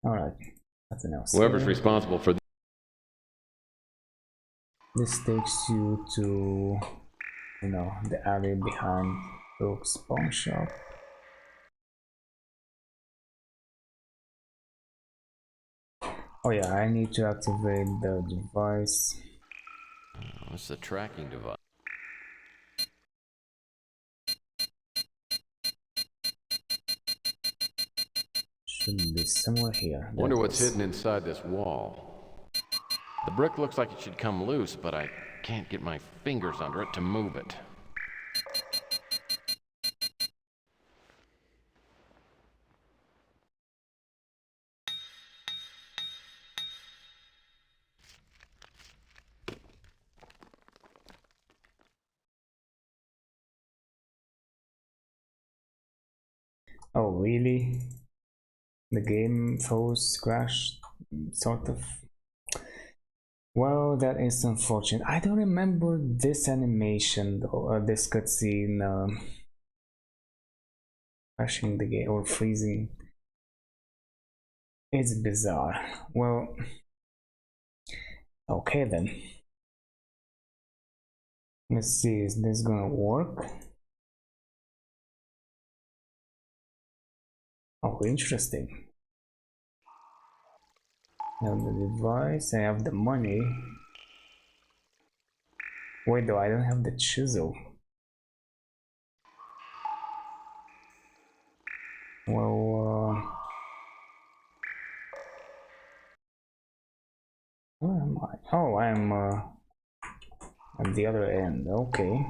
Alright, nothing else. Whoever's responsible for this takes you to, you know, the alley behind Brooks' pawn shop. Oh yeah, I need to activate the device. What's the tracking device? Should be somewhere here. Wonder what's hidden inside this wall. The brick looks like it should come loose, but I can't get my fingers under it to move it. Oh really? The game froze, crashed, sort of. Well, that is unfortunate. I don't remember this animation though, this cutscene crashing the game or freezing. It's bizarre. Well, okay then. Let's see, is this gonna work? Oh, interesting. I have the device, I have the money. Wait though, I don't have the chisel. Well, where am I? Oh, I'm at the other end, okay.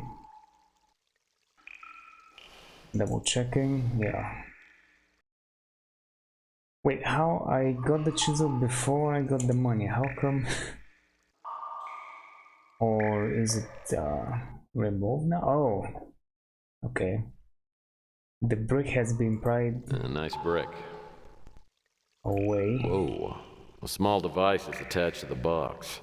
Double checking, yeah. Wait, how I got the chisel before I got the money? How come? Or is it removed now? Oh, okay. The brick has been pried. A nice brick. Away. Whoa, a small device is attached to the box.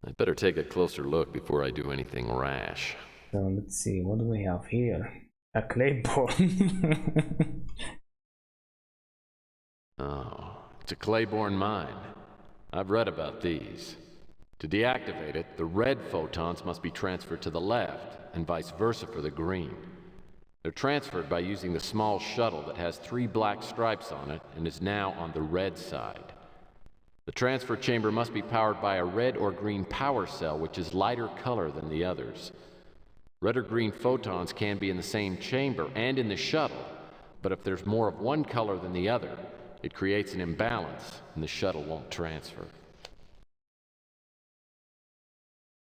I'd better take a closer look before I do anything rash. So let's see, what do we have here? A Claiborne. Oh, it's a Claiborne mine. I've read about these. To deactivate it, the red photons must be transferred to the left, and vice versa for the green. They're transferred by using the small shuttle that has 3 black stripes on it and is now on the red side. The transfer chamber must be powered by a red or green power cell which is lighter color than the others. Red or green photons can be in the same chamber and in the shuttle, but if there's more of one color than the other, it creates an imbalance and the shuttle won't transfer.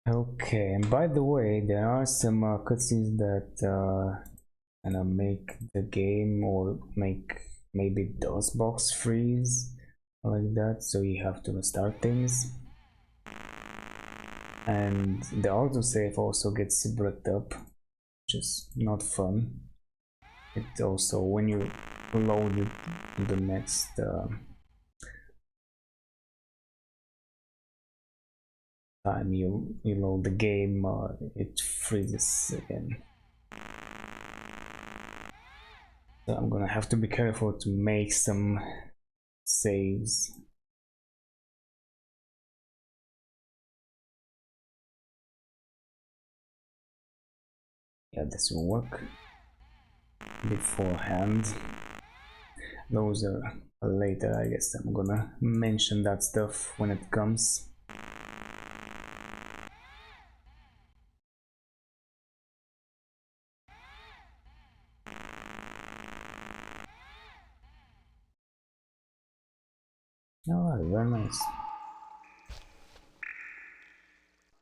Okay, and by the way, there are some cutscenes that make the game or make maybe DOSBox freeze. like that, so you have to restart things. And the autosave also gets bricked up, which is not fun. It also, when you load it the next time you load the game, it freezes again. So I'm gonna have to be careful to make some saves. Yeah, this will work beforehand. Those are later, I guess. I'm gonna mention that stuff when it comes. Alright, very nice.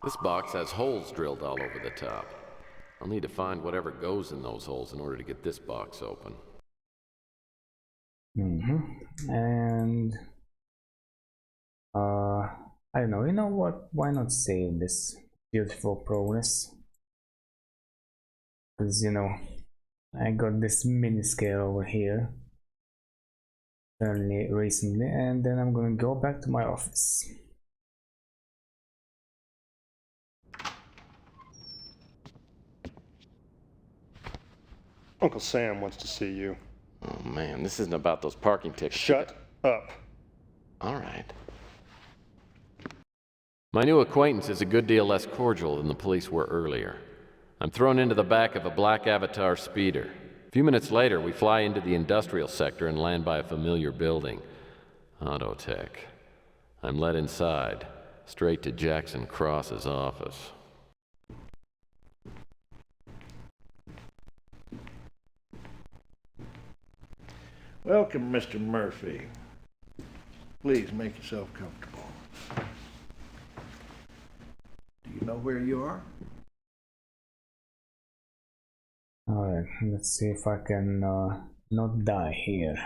This box has holes drilled all over the top. I'll need to find whatever goes in those holes in order to get this box open. And I don't know, you know what, why not save this beautiful progress? Because, you know, I got this mini scale over here fairly recently, and then I'm gonna go back to my office. Uncle Sam wants to see you. Oh man, this isn't about those parking tickets. Shut up. All right. My new acquaintance is a good deal less cordial than the police were earlier. I'm thrown into the back of a black Avatar speeder. A few minutes later, we fly into the industrial sector and land by a familiar building. Auto Tech. I'm led inside, straight to Jackson Cross's office. Welcome, Mr. Murphy. Please make yourself comfortable. Do you know where you are? Alright, let's see if I can not die here.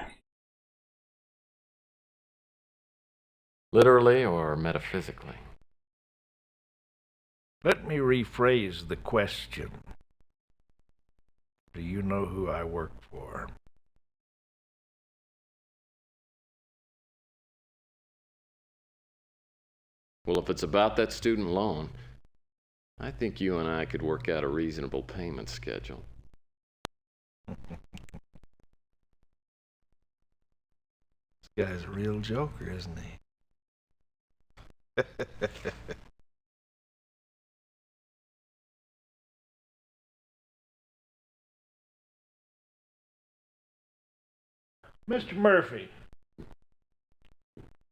Literally or metaphysically? Let me rephrase the question. Do you know who I work for? Well, if it's about that student loan, I think you and I could work out a reasonable payment schedule. This guy's a real joker, isn't he? Mr. Murphy,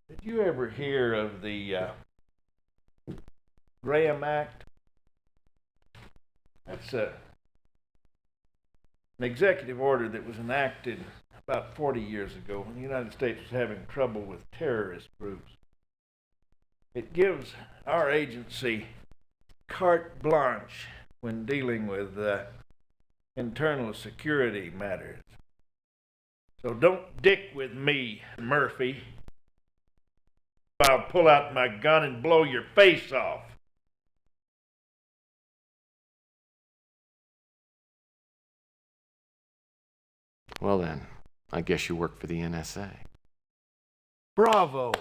did you ever hear of the Graham Act? That's an executive order that was enacted about 40 years ago when the United States was having trouble with terrorist groups. It gives our agency carte blanche when dealing with internal security matters. So don't dick with me, Murphy. I'll pull out my gun and blow your face off. Well then, I guess you work for the NSA. Bravo!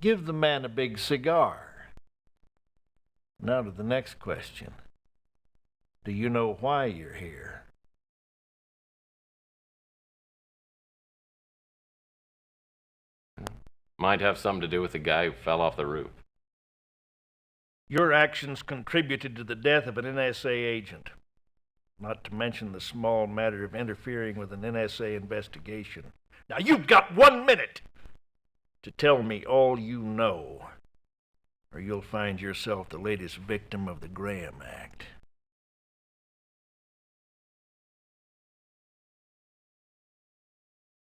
Give the man a big cigar. Now to the next question. Do you know why you're here? Might have something to do with the guy who fell off the roof. Your actions contributed to the death of an NSA agent. Not to mention the small matter of interfering with an NSA investigation. Now you've got 1 minute to tell me all you know, or you'll find yourself the latest victim of the Graham Act.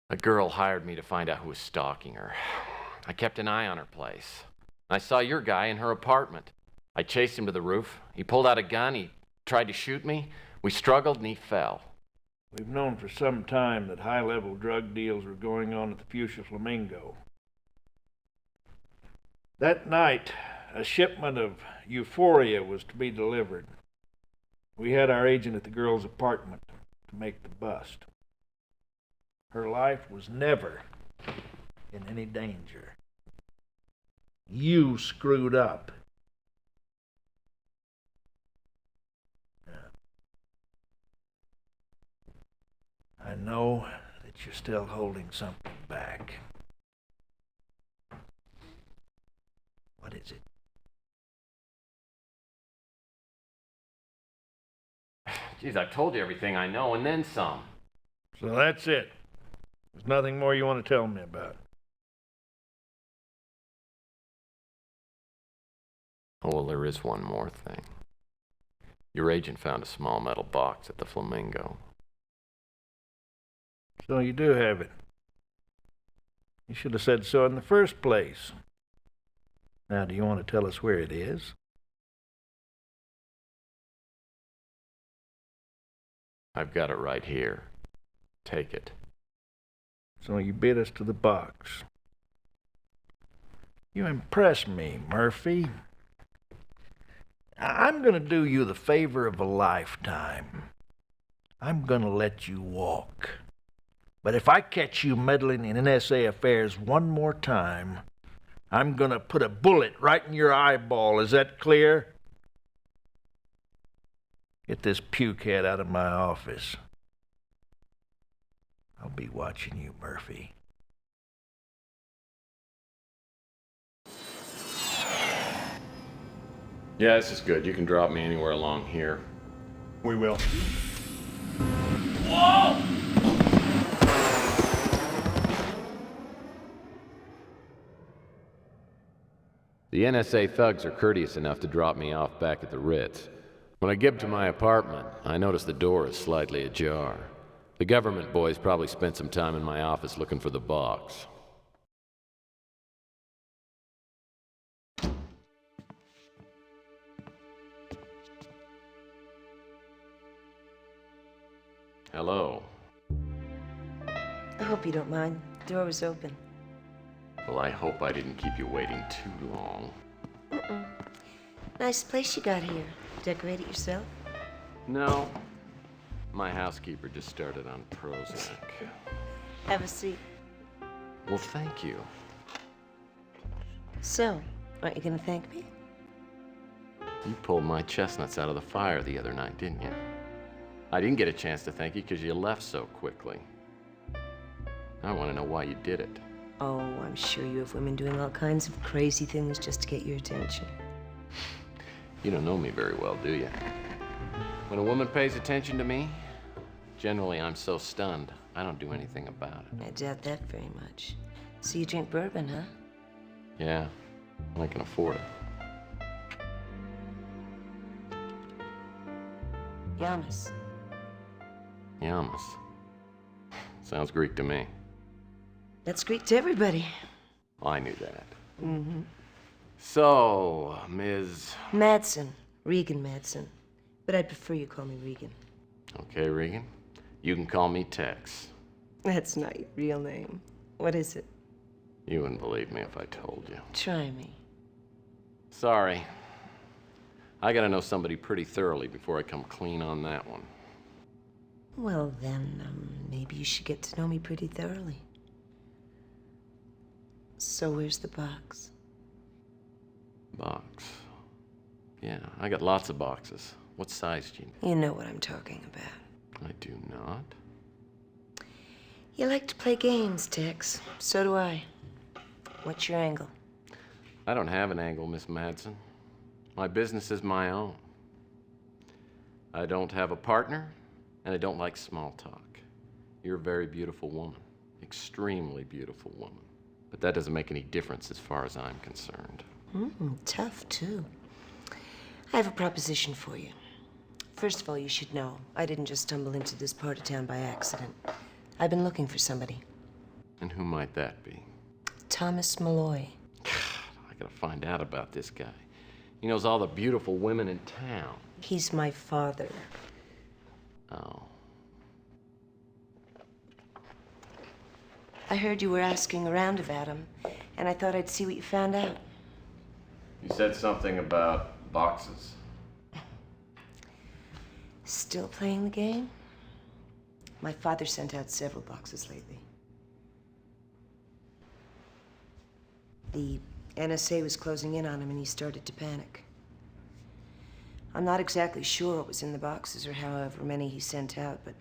A girl hired me to find out who was stalking her. I kept an eye on her place. I saw your guy in her apartment. I chased him to the roof. He pulled out a gun. He tried to shoot me. We struggled and he fell. We've known for some time that high-level drug deals were going on at the Fuchsia Flamingo. That night, a shipment of euphoria was to be delivered. We had our agent at the girl's apartment to make the bust. Her life was never in any danger. You screwed up. I know that you're still holding something back. What is it? Geez, I've told you everything I know and then some. So that's it. There's nothing more you want to tell me about. Oh, well, there is one more thing. Your agent found a small metal box at the Flamingo. So you do have it. You should have said so in the first place. Now, do you want to tell us where it is? I've got it right here. Take it. So you beat us to the box. You impress me, Murphy. I'm going to do you the favor of a lifetime. I'm going to let you walk. But if I catch you meddling in NSA affairs one more time, I'm going to put a bullet right in your eyeball. Is that clear? Get this pukehead out of my office. I'll be watching you, Murphy. Yeah, this is good. You can drop me anywhere along here. We will. Whoa! The NSA thugs are courteous enough to drop me off back at the Ritz. When I get to my apartment, I notice the door is slightly ajar. The government boys probably spent some time in my office looking for the box. Hello. I hope you don't mind. The door was open. Well, I hope I didn't keep you waiting too long. Nice place you got here. Decorate it yourself? No. My housekeeper just started on Prozac. Have a seat. Well, thank you. So, aren't you gonna thank me? You pulled my chestnuts out of the fire the other night, didn't you? I didn't get a chance to thank you because you left so quickly. I want to know why you did it. Oh, I'm sure you have women doing all kinds of crazy things just to get your attention. You don't know me very well, do you? When a woman pays attention to me, generally I'm so stunned, I don't do anything about it. I doubt that very much. So you drink bourbon, huh? Yeah, I can afford it. Yamas. Yamas. Sounds Greek to me. That's Greek to everybody. I knew that. Mm-hmm. So, Ms. Madsen. Regan Madsen. But I'd prefer you call me Regan. Okay, Regan. You can call me Tex. That's not your real name. What is it? You wouldn't believe me if I told you. Try me. Sorry. I gotta know somebody pretty thoroughly before I come clean on that one. Well, then, maybe you should get to know me pretty thoroughly. So where's the box? Box. Yeah, I got lots of boxes. What size do you need? You know what I'm talking about. I do not. You like to play games, Tex. So do I. What's your angle? I don't have an angle, Miss Madsen. My business is my own. I don't have a partner, and I don't like small talk. You're a very beautiful woman. Extremely beautiful woman. But that doesn't make any difference as far as I'm concerned. Tough, too. I have a proposition for you. First of all, you should know, I didn't just stumble into this part of town by accident. I've been looking for somebody. And who might that be? Thomas Malloy. I gotta find out about this guy. He knows all the beautiful women in town. He's my father. Oh. I heard you were asking around about him, and I thought I'd see what you found out. You said something about boxes. Still playing the game? My father sent out several boxes lately. The NSA was closing in on him and he started to panic. I'm not exactly sure what was in the boxes or however many he sent out, but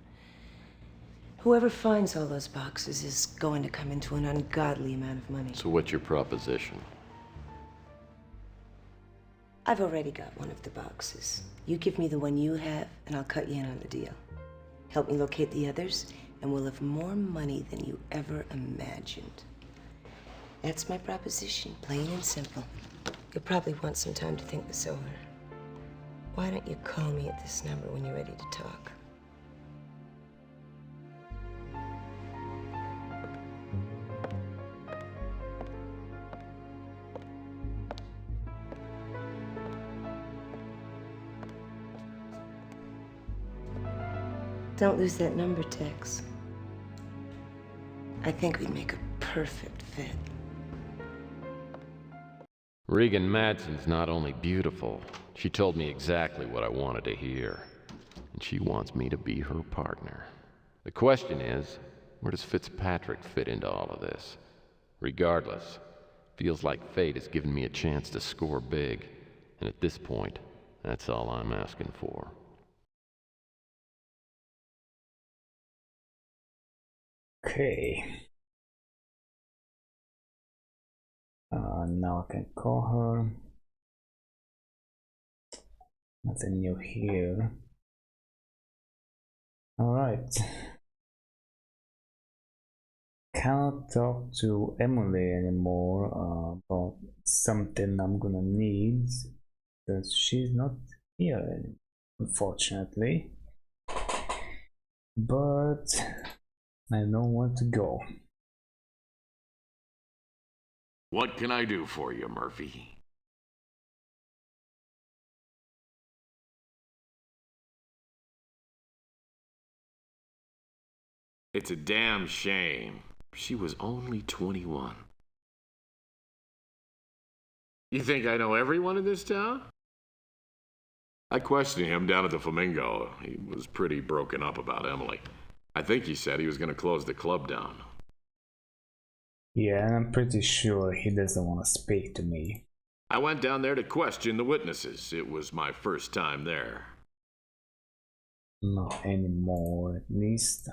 whoever finds all those boxes is going to come into an ungodly amount of money. So what's your proposition? I've already got one of the boxes. You give me the one you have, and I'll cut you in on the deal. Help me locate the others, and we'll have more money than you ever imagined. That's my proposition, plain and simple. You'll probably want some time to think this over. Why don't you call me at this number when you're ready to talk? Don't lose that number, Tex. I think we'd make a perfect fit. Regan Madsen's not only beautiful, she told me exactly what I wanted to hear. And she wants me to be her partner. The question is, where does Fitzpatrick fit into all of this? Regardless, feels like fate has given me a chance to score big. And at this point, that's all I'm asking for. Okay. Now I can call her. Nothing new here. Alright. Cannot talk to Emily anymore about something I'm gonna need because she's not here anymore, unfortunately. But I know where to go. What can I do for you, Murphy? It's a damn shame. She was only 21. You think I know everyone in this town? I questioned him down at the Flamingo. He was pretty broken up about Emily. I think he said he was going to close the club down. Yeah, and I'm pretty sure he doesn't want to speak to me. I went down there to question the witnesses. It was my first time there. Not anymore, at least.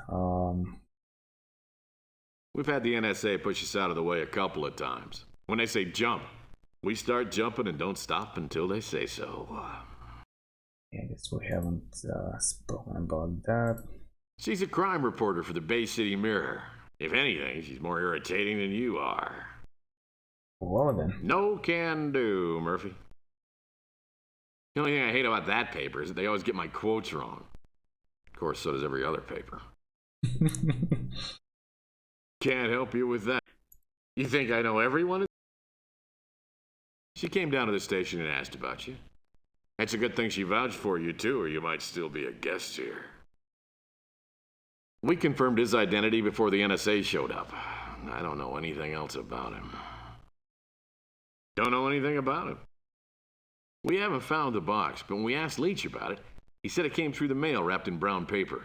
We've had the NSA push us out of the way a couple of times. When they say jump, we start jumping and don't stop until they say so. Yeah, I guess we haven't spoken about that. She's a crime reporter for the Bay City Mirror. If anything, she's more irritating than you are. Well then. No can do, Murphy. The only thing I hate about that paper is that they always get my quotes wrong. Of course, so does every other paper. Can't help you with that. You think I know everyone? She came down to the station and asked about you. It's a good thing she vouched for you, too, or you might still be a guest here. We confirmed his identity before the NSA showed up. I don't know anything else about him. Don't know anything about him. We haven't found the box, but when we asked Leach about it, he said it came through the mail wrapped in brown paper.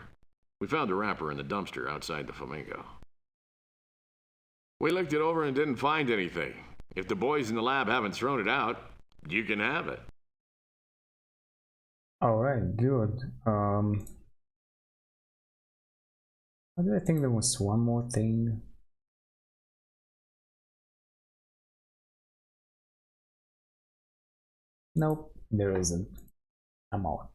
We found the wrapper in the dumpster outside the Flamingo. We looked it over and didn't find anything. If the boys in the lab haven't thrown it out, you can have it. Alright, good. I think there was one more thing. Nope, there isn't. I'm out.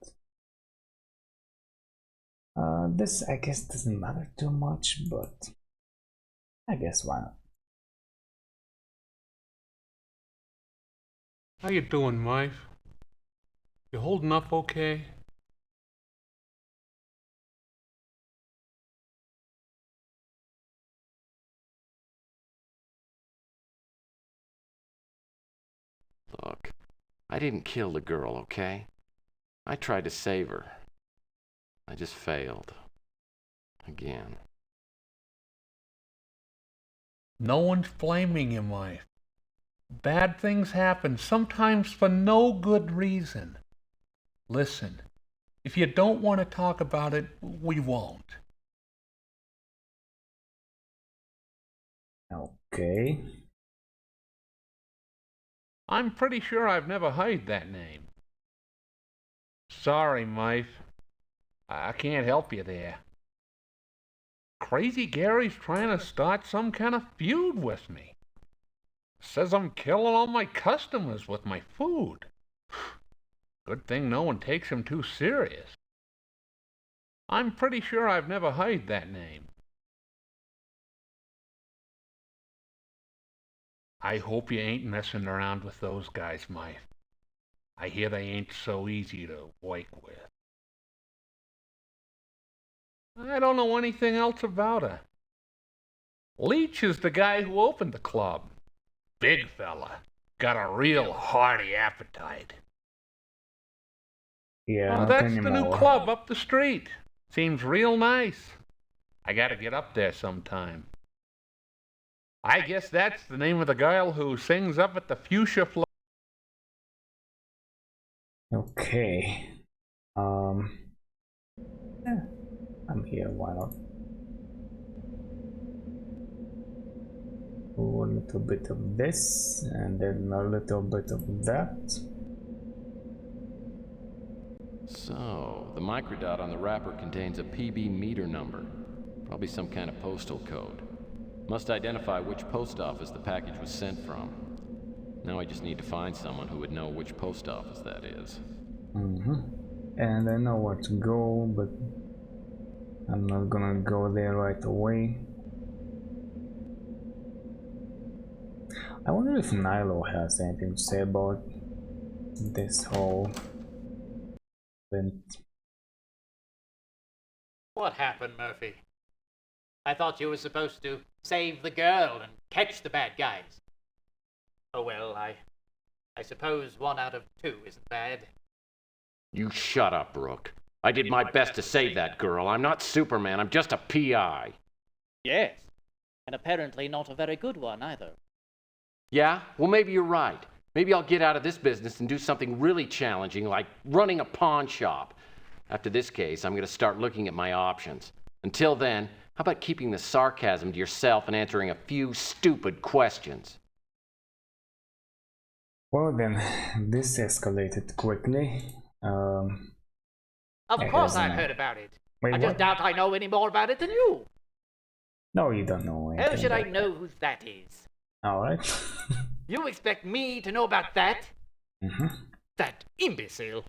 This I guess doesn't matter too much, but I guess why not? How you doing, Mike? You holding up okay? Look, I didn't kill the girl, okay? I tried to save her. I just failed. Again. No one's blaming you, Mike. Bad things happen, sometimes for no good reason. Listen, if you don't want to talk about it, we won't. Okay. I'm pretty sure I've never heard that name. Sorry, Mike. I can't help you there. Crazy Gary's trying to start some kind of feud with me. Says I'm killing all my customers with my food. Good thing no one takes him too serious. I'm pretty sure I've never heard that name. I hope you ain't messing around with those guys, Mike. I hear they ain't so easy to work with. I don't know anything else about her. Leach is the guy who opened the club. Big fella. Got a real hearty appetite. Yeah, not that's the new anymore. club up the street. Seems real nice. I gotta get up there sometime. I guess that's the name of the girl who sings up at the Fuchsia Floor. Okay. Yeah, I'm here, why not? A little bit of this, and then a little bit of that. So, the microdot on the wrapper contains a PB meter number. Probably some kind of postal code. Must identify which post office the package was sent from. Now I just need to find someone who would know which post office that is. And I know where to go, but I'm not gonna go there right away. I wonder if Nilo has anything to say about this whole event. What happened, Murphy? I thought you were supposed to save the girl and catch the bad guys. Oh well, I suppose 1 out of 2 isn't bad. You shut up, Brooke. I did my best to save that girl. I'm not Superman, I'm just a PI. Yes, and apparently not a very good one either. Yeah? Well, maybe you're right. Maybe I'll get out of this business and do something really challenging, like running a pawn shop. After this case, I'm going to start looking at my options. Until then, how about keeping the sarcasm to yourself and answering a few stupid questions? Well then, this escalated quickly. Of course I've heard about it. Wait, I just what? doubt I know any more about it than you. No, you don't know anything. How should I about know who that is? Alright. You expect me to know about that? That imbecile.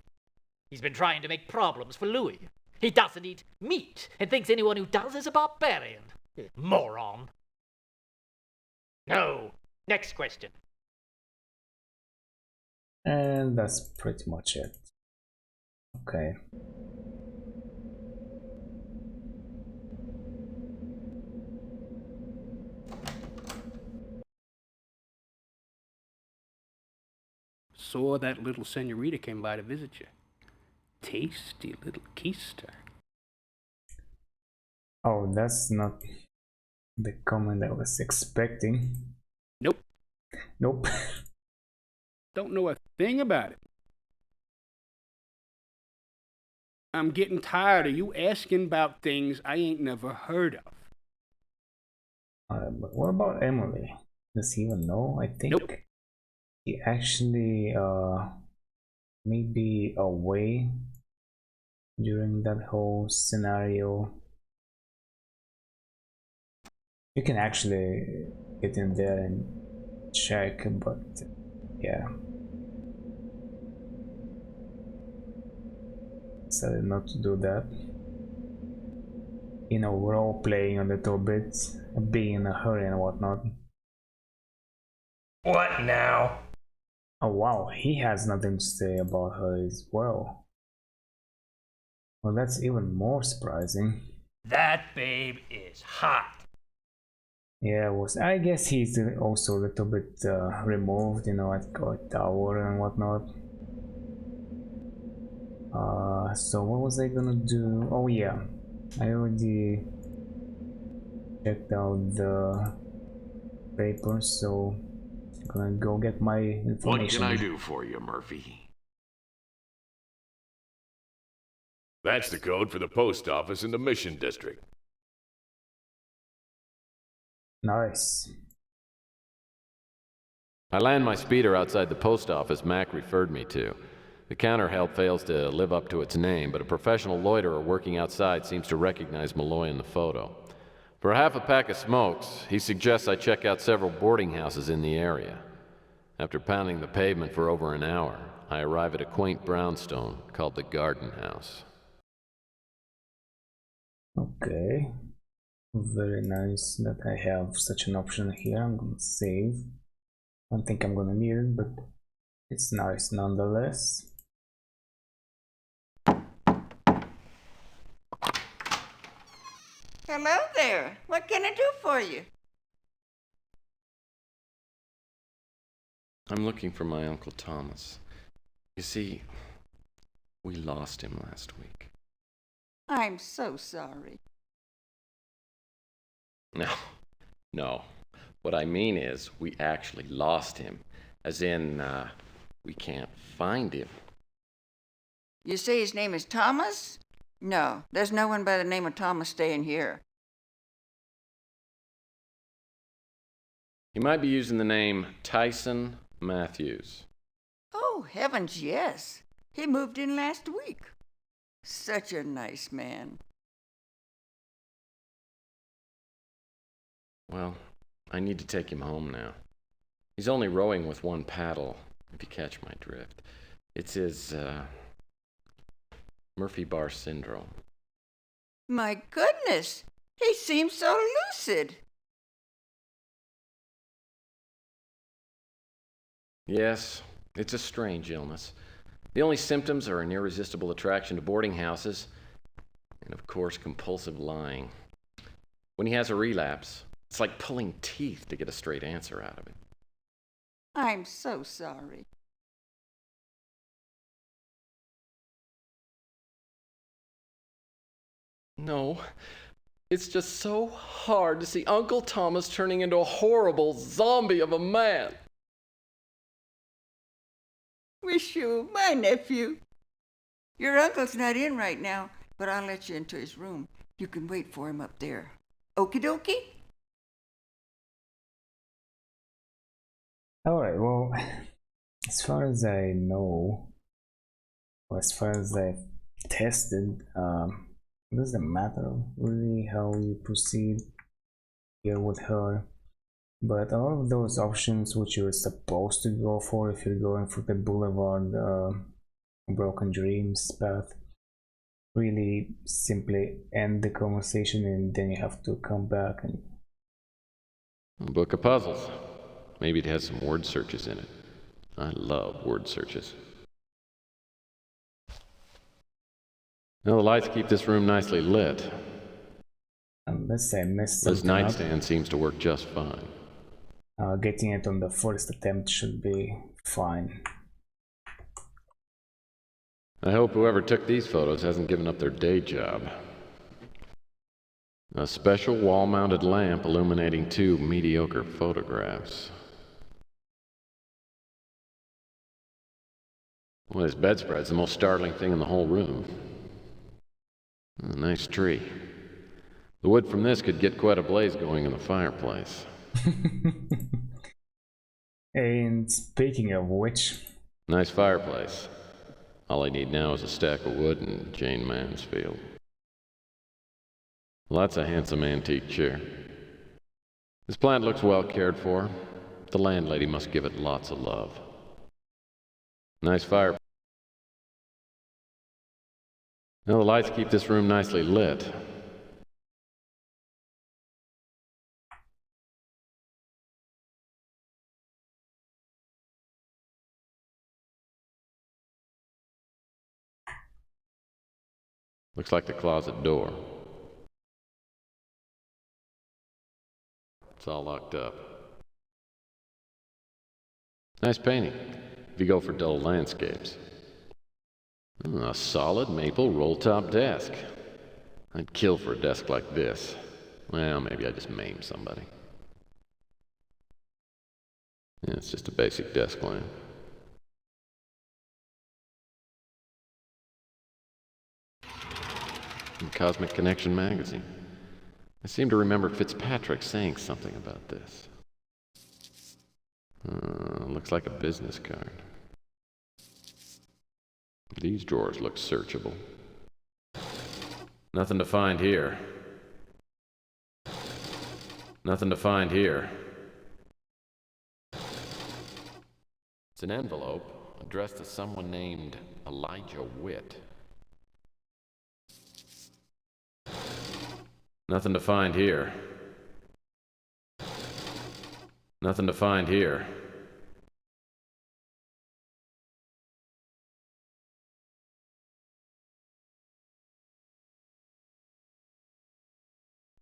He's been trying to make problems for Louis. He doesn't eat meat and thinks anyone who does is a barbarian. Moron. No. Next question. And that's pretty much it. Okay. Saw that little senorita came by to visit you. Tasty little keister. Oh, that's not the comment I was expecting. Nope. Nope. Don't know a thing about it. I'm getting tired of you asking about things I ain't never heard of. But what about Emily? Does he even know? I think he actually may be away during that whole scenario. You can actually get in there and check, but yeah. Decided not to do that. You know, we're all playing a little bit, being in a hurry and whatnot. What now? Oh wow, he has nothing to say about her as well. Well, that's even more surprising. That babe is hot. Yeah, I guess he's also a little bit removed, you know, at God Tower and whatnot. So what was I gonna do? Oh yeah, I already checked out the papers, so I'm gonna go get my information. What can I do for you, Murphy? That's the code for the post office in the Mission District. Nice. I land my speeder outside the post office Mac referred me to. The counter help fails to live up to its name, but a professional loiterer working outside seems to recognize Malloy in the photo. For half a pack of smokes, he suggests I check out several boarding houses in the area. After pounding the pavement for over an hour, I arrive at a quaint brownstone called the Garden House. Okay. Very nice that I have such an option here. I'm gonna save. I don't think I'm gonna need it, but it's nice nonetheless. Hello there. What can I do for you? I'm looking for my Uncle Thomas. You see, we lost him last week. I'm so sorry. No. What I mean is, we actually lost him. As in, we can't find him. You say his name is Thomas? No, there's no one by the name of Thomas staying here. He might be using the name Tyson Matthews. Oh, heavens, yes. He moved in last week. Such a nice man. Well, I need to take him home now. He's only rowing with one paddle, if you catch my drift. It's his, Murphy Bar Syndrome. My goodness, he seems so lucid. Yes, it's a strange illness. The only symptoms are an irresistible attraction to boarding houses, and of course, compulsive lying. When he has a relapse, it's like pulling teeth to get a straight answer out of it. I'm so sorry. No, it's just so hard to see Uncle Thomas turning into a horrible zombie of a man. Wish you were my nephew. Your uncle's not in right now, but I'll let you into his room. You can wait for him up there. Okie dokie? Alright, well, as far as I know, or as far as I've tested, it doesn't matter really how you proceed here with her. But a lot of those options which you're supposed to go for if you're going for the Boulevard Broken Dreams path really simply end the conversation, and then you have to come back and... A book of puzzles. Maybe it has some word searches in it. I love word searches. Now the lights keep this room nicely lit. Unless I missed This something up. nightstand seems to work just fine. Getting it on the first attempt should be fine. I hope whoever took these photos hasn't given up their day job. A special wall-mounted lamp illuminating 2 mediocre photographs. Well, this bedspread's the most startling thing in the whole room. A nice tree. The wood from this could get quite a blaze going in the fireplace. And speaking of which... Nice fireplace. All I need now is a stack of wood and Jane Mansfield. Well, that's a handsome antique chair. This plant looks well cared for. The landlady must give it lots of love. Nice fire. Now the lights keep this room nicely lit. Looks like the closet door. It's all locked up. Nice painting, if you go for dull landscapes. A solid maple roll-top desk. I'd kill for a desk like this. Well, maybe I just maim somebody. Yeah, it's just a basic desk lamp. Cosmic Connection magazine. I seem to remember Fitzpatrick saying something about this. Looks like a business card. These drawers look searchable. Nothing to find here. Nothing to find here. It's an envelope addressed to someone named Elijah Witt. Nothing to find here. Nothing to find here.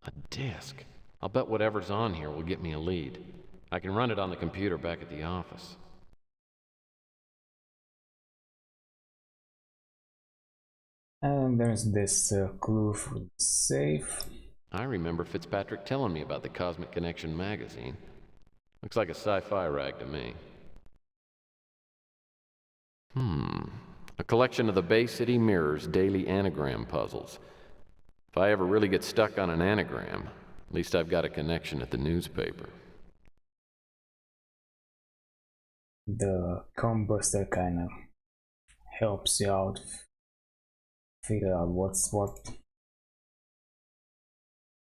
A disc. I'll bet whatever's on here will get me a lead. I can run it on the computer back at the office. And there's this clue for the safe. I remember Fitzpatrick telling me about the Cosmic Connection magazine. Looks like a sci-fi rag to me. A collection of the Bay City Mirror's daily anagram puzzles. If I ever really get stuck on an anagram, at least I've got a connection at the newspaper. The combuster kind of helps you out, figure out what's what.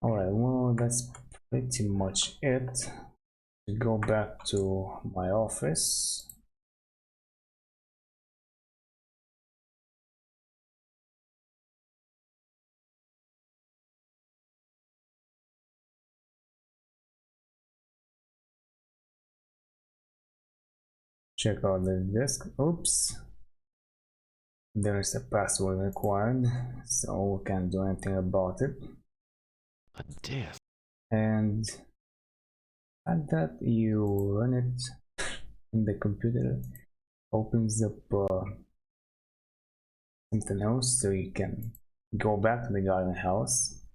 Alright, well, that's pretty much it. Go back to my office. Check out the disk. Oops. There's a password required, so we can't do anything about it. A disk. And at that, you run it in the computer, opens up something else, so you can go back to the garden house.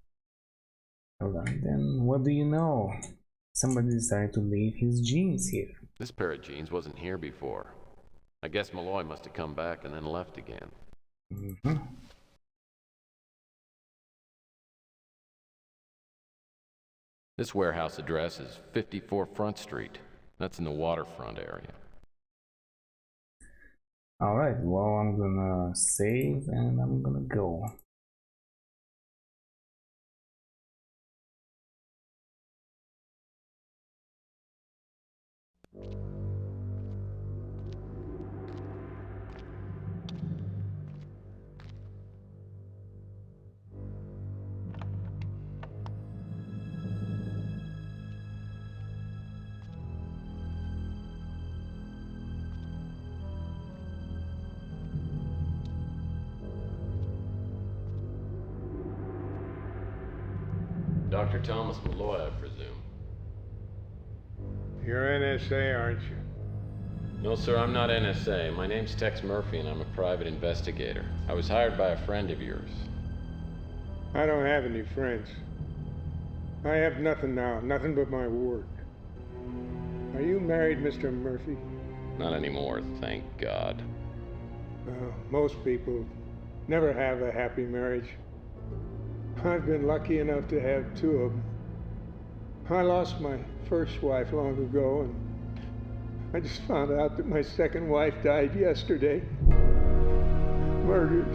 Alright, then what do you know? Somebody decided to leave his jeans here. This pair of jeans wasn't here before. I guess Malloy must have come back and then left again. This warehouse address is 54 Front Street. That's in the waterfront area. Alright, well, I'm gonna save and I'm gonna go. Dr. Thomas Malloy, I presume. You're NSA, aren't you? No, sir, I'm not NSA. My name's Tex Murphy, and I'm a private investigator. I was hired by a friend of yours. I don't have any friends. I have nothing now, nothing but my work. Are you married, Mr. Murphy? Not anymore, thank God. Most people never have a happy marriage. I've been lucky enough to have two of them. I lost my first wife long ago, and I just found out that my second wife died yesterday. Murdered.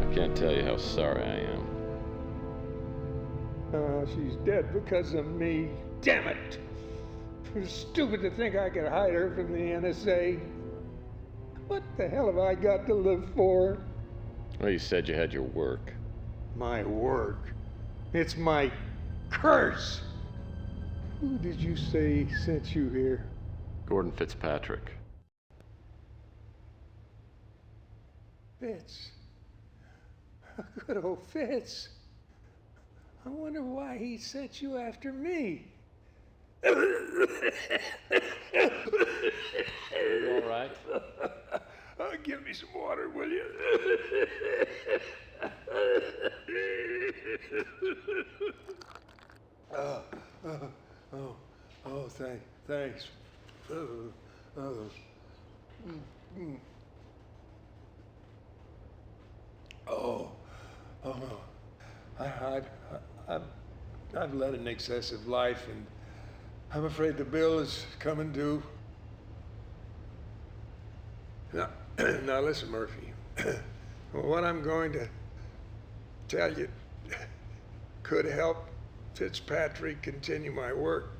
I can't tell you how sorry I am. She's dead because of me. Damn it! It was stupid to think I could hide her from the NSA. What the hell have I got to live for? Well, you said you had your work. My work? It's my curse! Who did you say sent you here? Gordon Fitzpatrick. Fitz. Good old Fitz. I wonder why he sent you after me. Are you all right? Give me some water, will you? Oh, Thanks. I've led an excessive life, and I'm afraid the bill is coming due. Now listen, Murphy. What I'm going to tell you could help Fitzpatrick continue my work.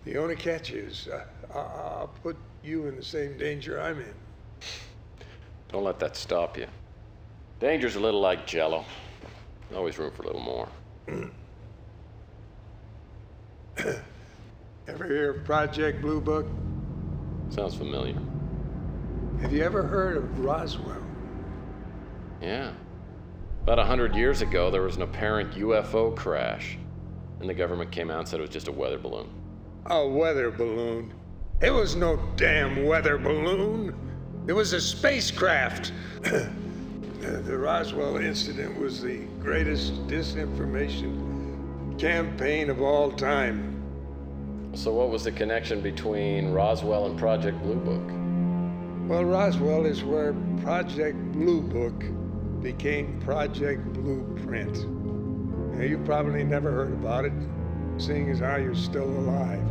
The only catch is I'll put you in the same danger I'm in. Don't let that stop you. Danger's a little like Jell-O. Always room for a little more. Ever hear of Project Blue Book? Sounds familiar. Have you ever heard of Roswell? Yeah. About 100 years ago, there was an apparent UFO crash, and the government came out and said it was just a weather balloon. A weather balloon? It was no damn weather balloon. It was a spacecraft. The Roswell incident was the greatest disinformation campaign of all time. So what was the connection between Roswell and Project Blue Book? Well, Roswell is where Project Blue Book became Project Blueprint. Now, you've probably never heard about it, seeing as how you're still alive.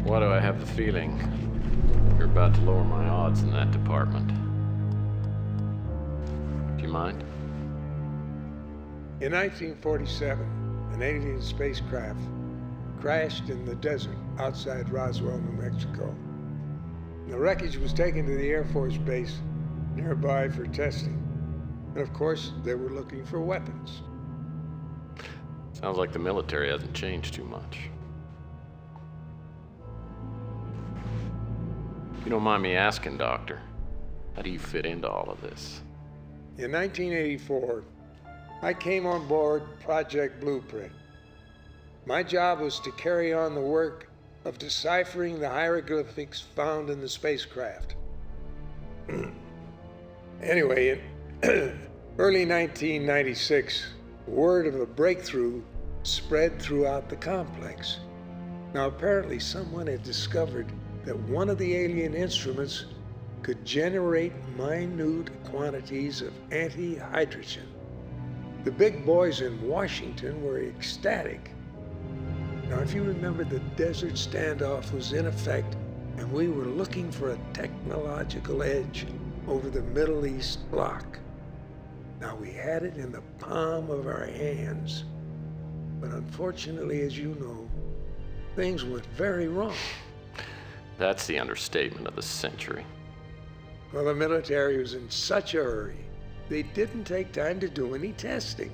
Why do I have the feeling you're about to lower my odds in that department? Do you mind? In 1947, an alien spacecraft crashed in the desert outside Roswell, New Mexico. The wreckage was taken to the Air Force Base nearby for testing. And of course, they were looking for weapons. Sounds like the military hasn't changed too much. If you don't mind me asking, Doctor, how do you fit into all of this? In 1984, I came on board Project Blueprint. My job was to carry on the work of deciphering the hieroglyphics found in the spacecraft. Anyway, in early 1996, word of a breakthrough spread throughout the complex. Now, apparently someone had discovered that one of the alien instruments could generate minute quantities of anti-hydrogen. The big boys in Washington were ecstatic. Now, if you remember, the desert standoff was in effect, and we were looking for a technological edge over the Middle East bloc. Now, we had it in the palm of our hands. But unfortunately, as you know, things went very wrong. That's the understatement of the century. Well, the military was in such a hurry, they didn't take time to do any testing.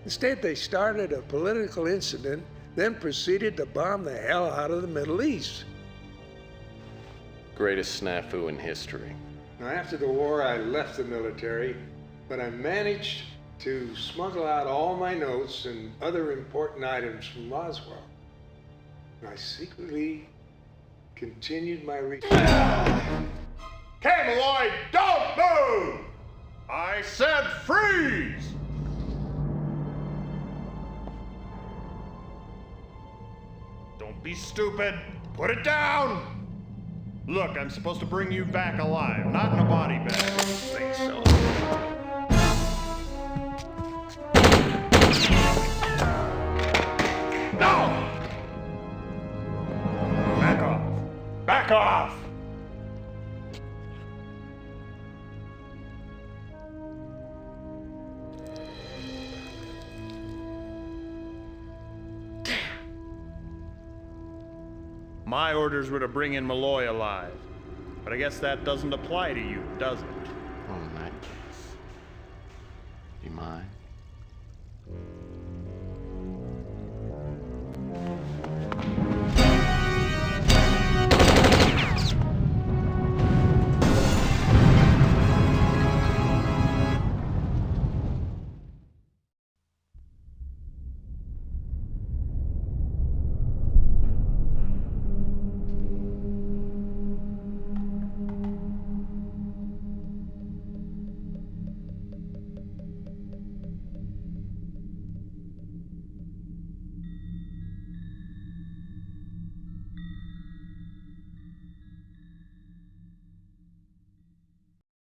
Instead, they started a political incident, then proceeded to bomb the hell out of the Middle East. Greatest snafu in history. Now, after the war, I left the military, but I managed to smuggle out all my notes and other important items from Roswell. And I secretly continued my research. Okay, Malloy, don't move! I said freeze! Don't be stupid. Put it down! Look, I'm supposed to bring you back alive, not in a body bag. Say so. No! Back off. Back off! My orders were to bring in Malloy alive. But I guess that doesn't apply to you, does it? Well, in that case, do you mind?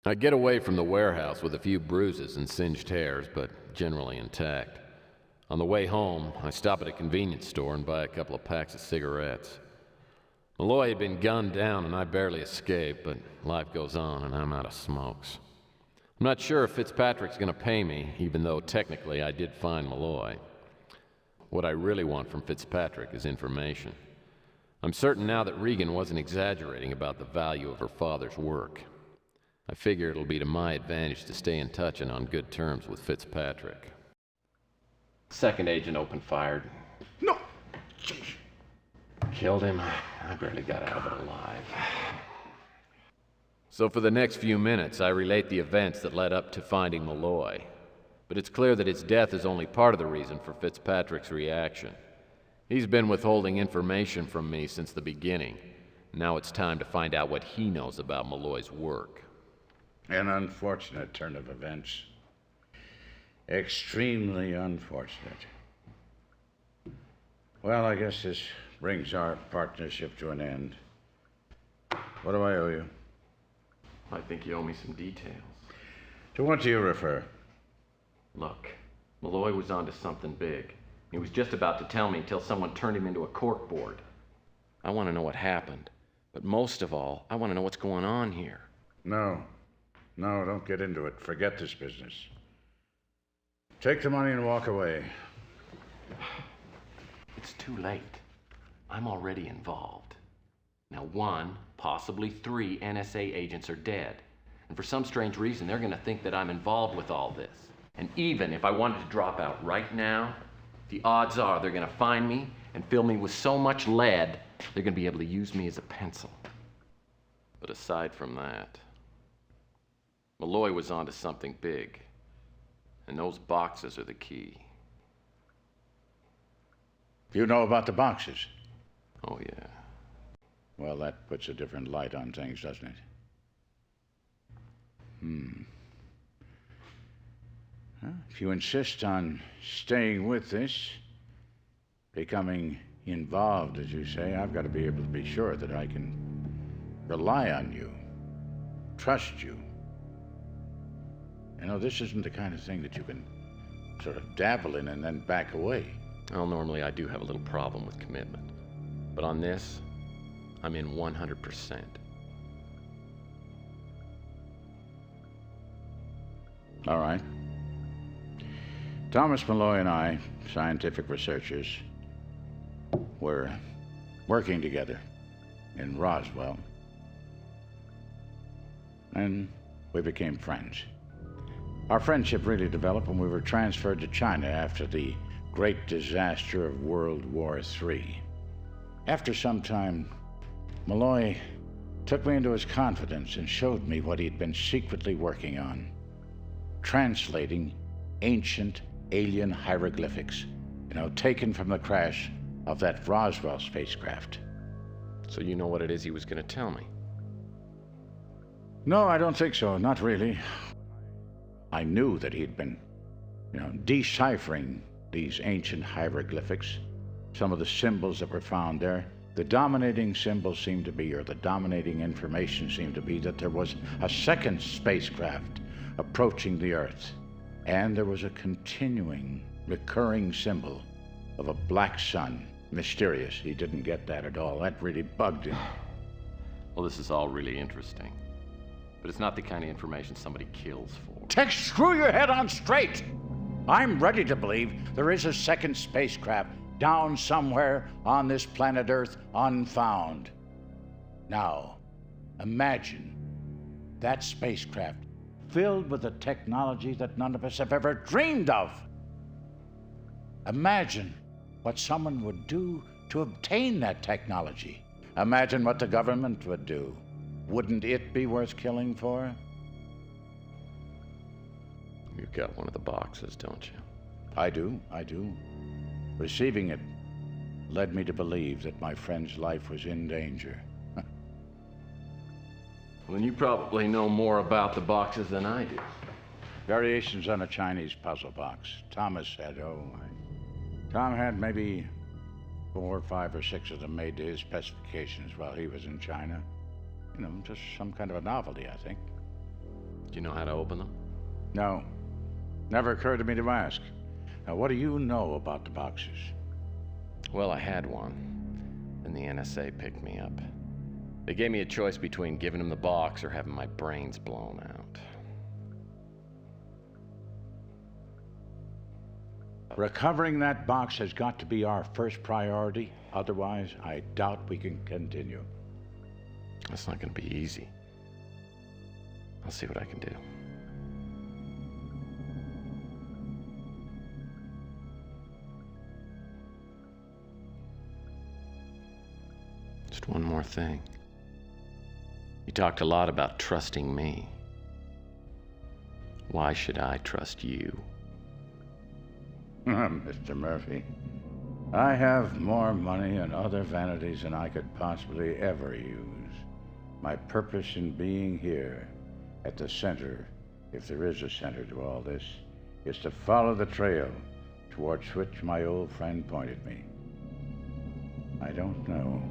I get away from the warehouse with a few bruises and singed hairs, but generally intact. On the way home, I stop at a convenience store and buy a couple of packs of cigarettes. Malloy had been gunned down and I barely escaped, but life goes on and I'm out of smokes. I'm not sure if Fitzpatrick's gonna pay me, even though technically I did find Malloy. What I really want from Fitzpatrick is information. I'm certain now that Regan wasn't exaggerating about the value of her father's work. I figure it'll be to my advantage to stay in touch and on good terms with Fitzpatrick. Second agent opened fire. No! Killed him. I barely got out of it alive. So for the next few minutes, I relate the events that led up to finding Malloy. But it's clear that his death is only part of the reason for Fitzpatrick's reaction. He's been withholding information from me since the beginning. Now it's time to find out what he knows about Malloy's work. An unfortunate turn of events. Extremely unfortunate. Well, I guess this brings our partnership to an end. What do I owe you? I think you owe me some details. To what do you refer? Look, Malloy was onto something big. He was just about to tell me until someone turned him into a corkboard. I want to know what happened, but most of all, I want to know what's going on here. No, don't get into it. Forget this business. Take the money and walk away. It's too late. I'm already involved. Now 1, possibly 3 NSA agents are dead. And for some strange reason, they're going to think that I'm involved with all this. And even if I wanted to drop out right now, the odds are they're going to find me and fill me with so much lead, they're going to be able to use me as a pencil. But aside from that, Malloy was onto something big. And those boxes are the key. You know about the boxes? Oh, yeah. Well, that puts a different light on things, doesn't it? Well, if you insist on staying with this, becoming involved, as you say, I've got to be able to be sure that I can rely on you, trust you. You know, this isn't the kind of thing that you can sort of dabble in and then back away. Well, normally I do have a little problem with commitment. But on this, I'm in 100%. All right. Thomas Malloy and I, scientific researchers, were working together in Roswell. And we became friends. Our friendship really developed when we were transferred to China after the great disaster of World War III. After some time, Malloy took me into his confidence and showed me what he'd been secretly working on, translating ancient alien hieroglyphics, taken from the crash of that Roswell spacecraft. So you know what it is he was going to tell me? No, I don't think so. Not really. I knew that he'd been, deciphering these ancient hieroglyphics, some of the symbols that were found there. The dominating symbol seemed to be, or the dominating information seemed to be, that there was a second spacecraft approaching the Earth. And there was a continuing, recurring symbol of a black sun. Mysterious. He didn't get that at all. That really bugged him. Well, this is all really interesting. But it's not the kind of information somebody kills for. Tex, screw your head on straight! I'm ready to believe there is a second spacecraft down somewhere on this planet Earth unfound. Now, imagine that spacecraft filled with a technology that none of us have ever dreamed of. Imagine what someone would do to obtain that technology. Imagine what the government would do. Wouldn't it be worth killing for? You've got one of the boxes, don't you? I do. Receiving it led me to believe that my friend's life was in danger. Well, then you probably know more about the boxes than I do. Variations on a Chinese puzzle box. Tom had maybe 4, 5, or 6 of them made to his specifications while he was in China. Just some kind of a novelty, I think. Do you know how to open them? No. Never occurred to me to ask. Now, what do you know about the boxes? Well, I had one, and the NSA picked me up. They gave me a choice between giving them the box or having my brains blown out. Recovering that box has got to be our first priority. Otherwise, I doubt we can continue. That's not going to be easy. I'll see what I can do. Just one more thing. You talked a lot about trusting me. Why should I trust you? Mr. Murphy, I have more money and other vanities than I could possibly ever use. My purpose in being here, at the center, if there is a center to all this, is to follow the trail towards which my old friend pointed me. I don't know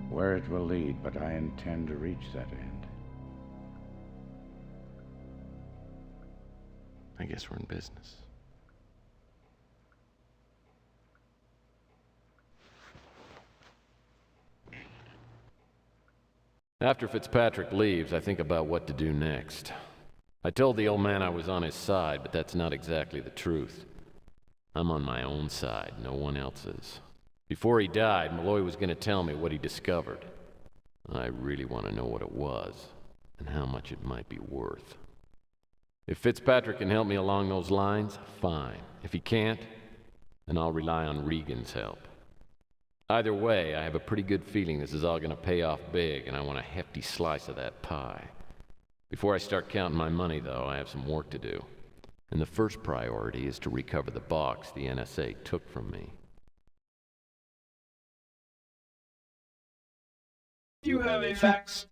where it will lead, but I intend to reach that end. I guess we're in business. After Fitzpatrick leaves, I think about what to do next. I told the old man I was on his side, but that's not exactly the truth. I'm on my own side, no one else's. Before he died, Malloy was going to tell me what he discovered. I really want to know what it was, and how much it might be worth. If Fitzpatrick can help me along those lines, fine. If he can't, then I'll rely on Regan's help. Either way, I have a pretty good feeling this is all going to pay off big, and I want a hefty slice of that pie. Before I start counting my money, though, I have some work to do. And the first priority is to recover the box the NSA took from me. Do you have a fax?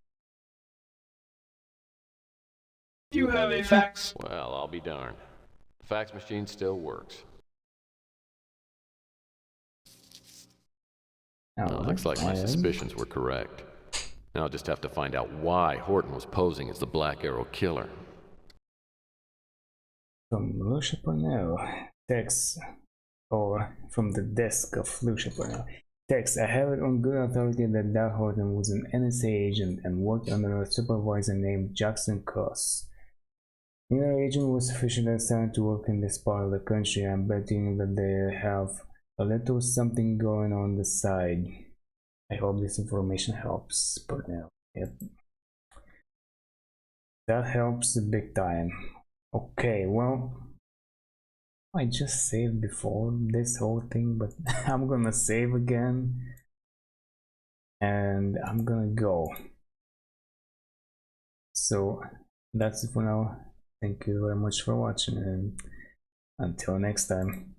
Do you have a fax? Well, I'll be darned. The fax machine still works. Well, looks like my suspicions were correct. Now I'll just have to find out why Horton was posing as the Black Arrow killer. From Lucia Parnell. Text, or from the desk of Lucia Parnell. Text, I have it on good authority that Doug Horton was an NSA agent and worked under a supervisor named Jackson Cross. Neither agent was sufficiently assigned to work in this part of the country. I'm betting that they have a little something going on the side. I hope this information helps, Parnell. Yep. That helps big time. Okay, well, I just saved before this whole thing, but I'm gonna save again. And I'm gonna go. So, that's it for now. Thank you very much for watching, and until next time.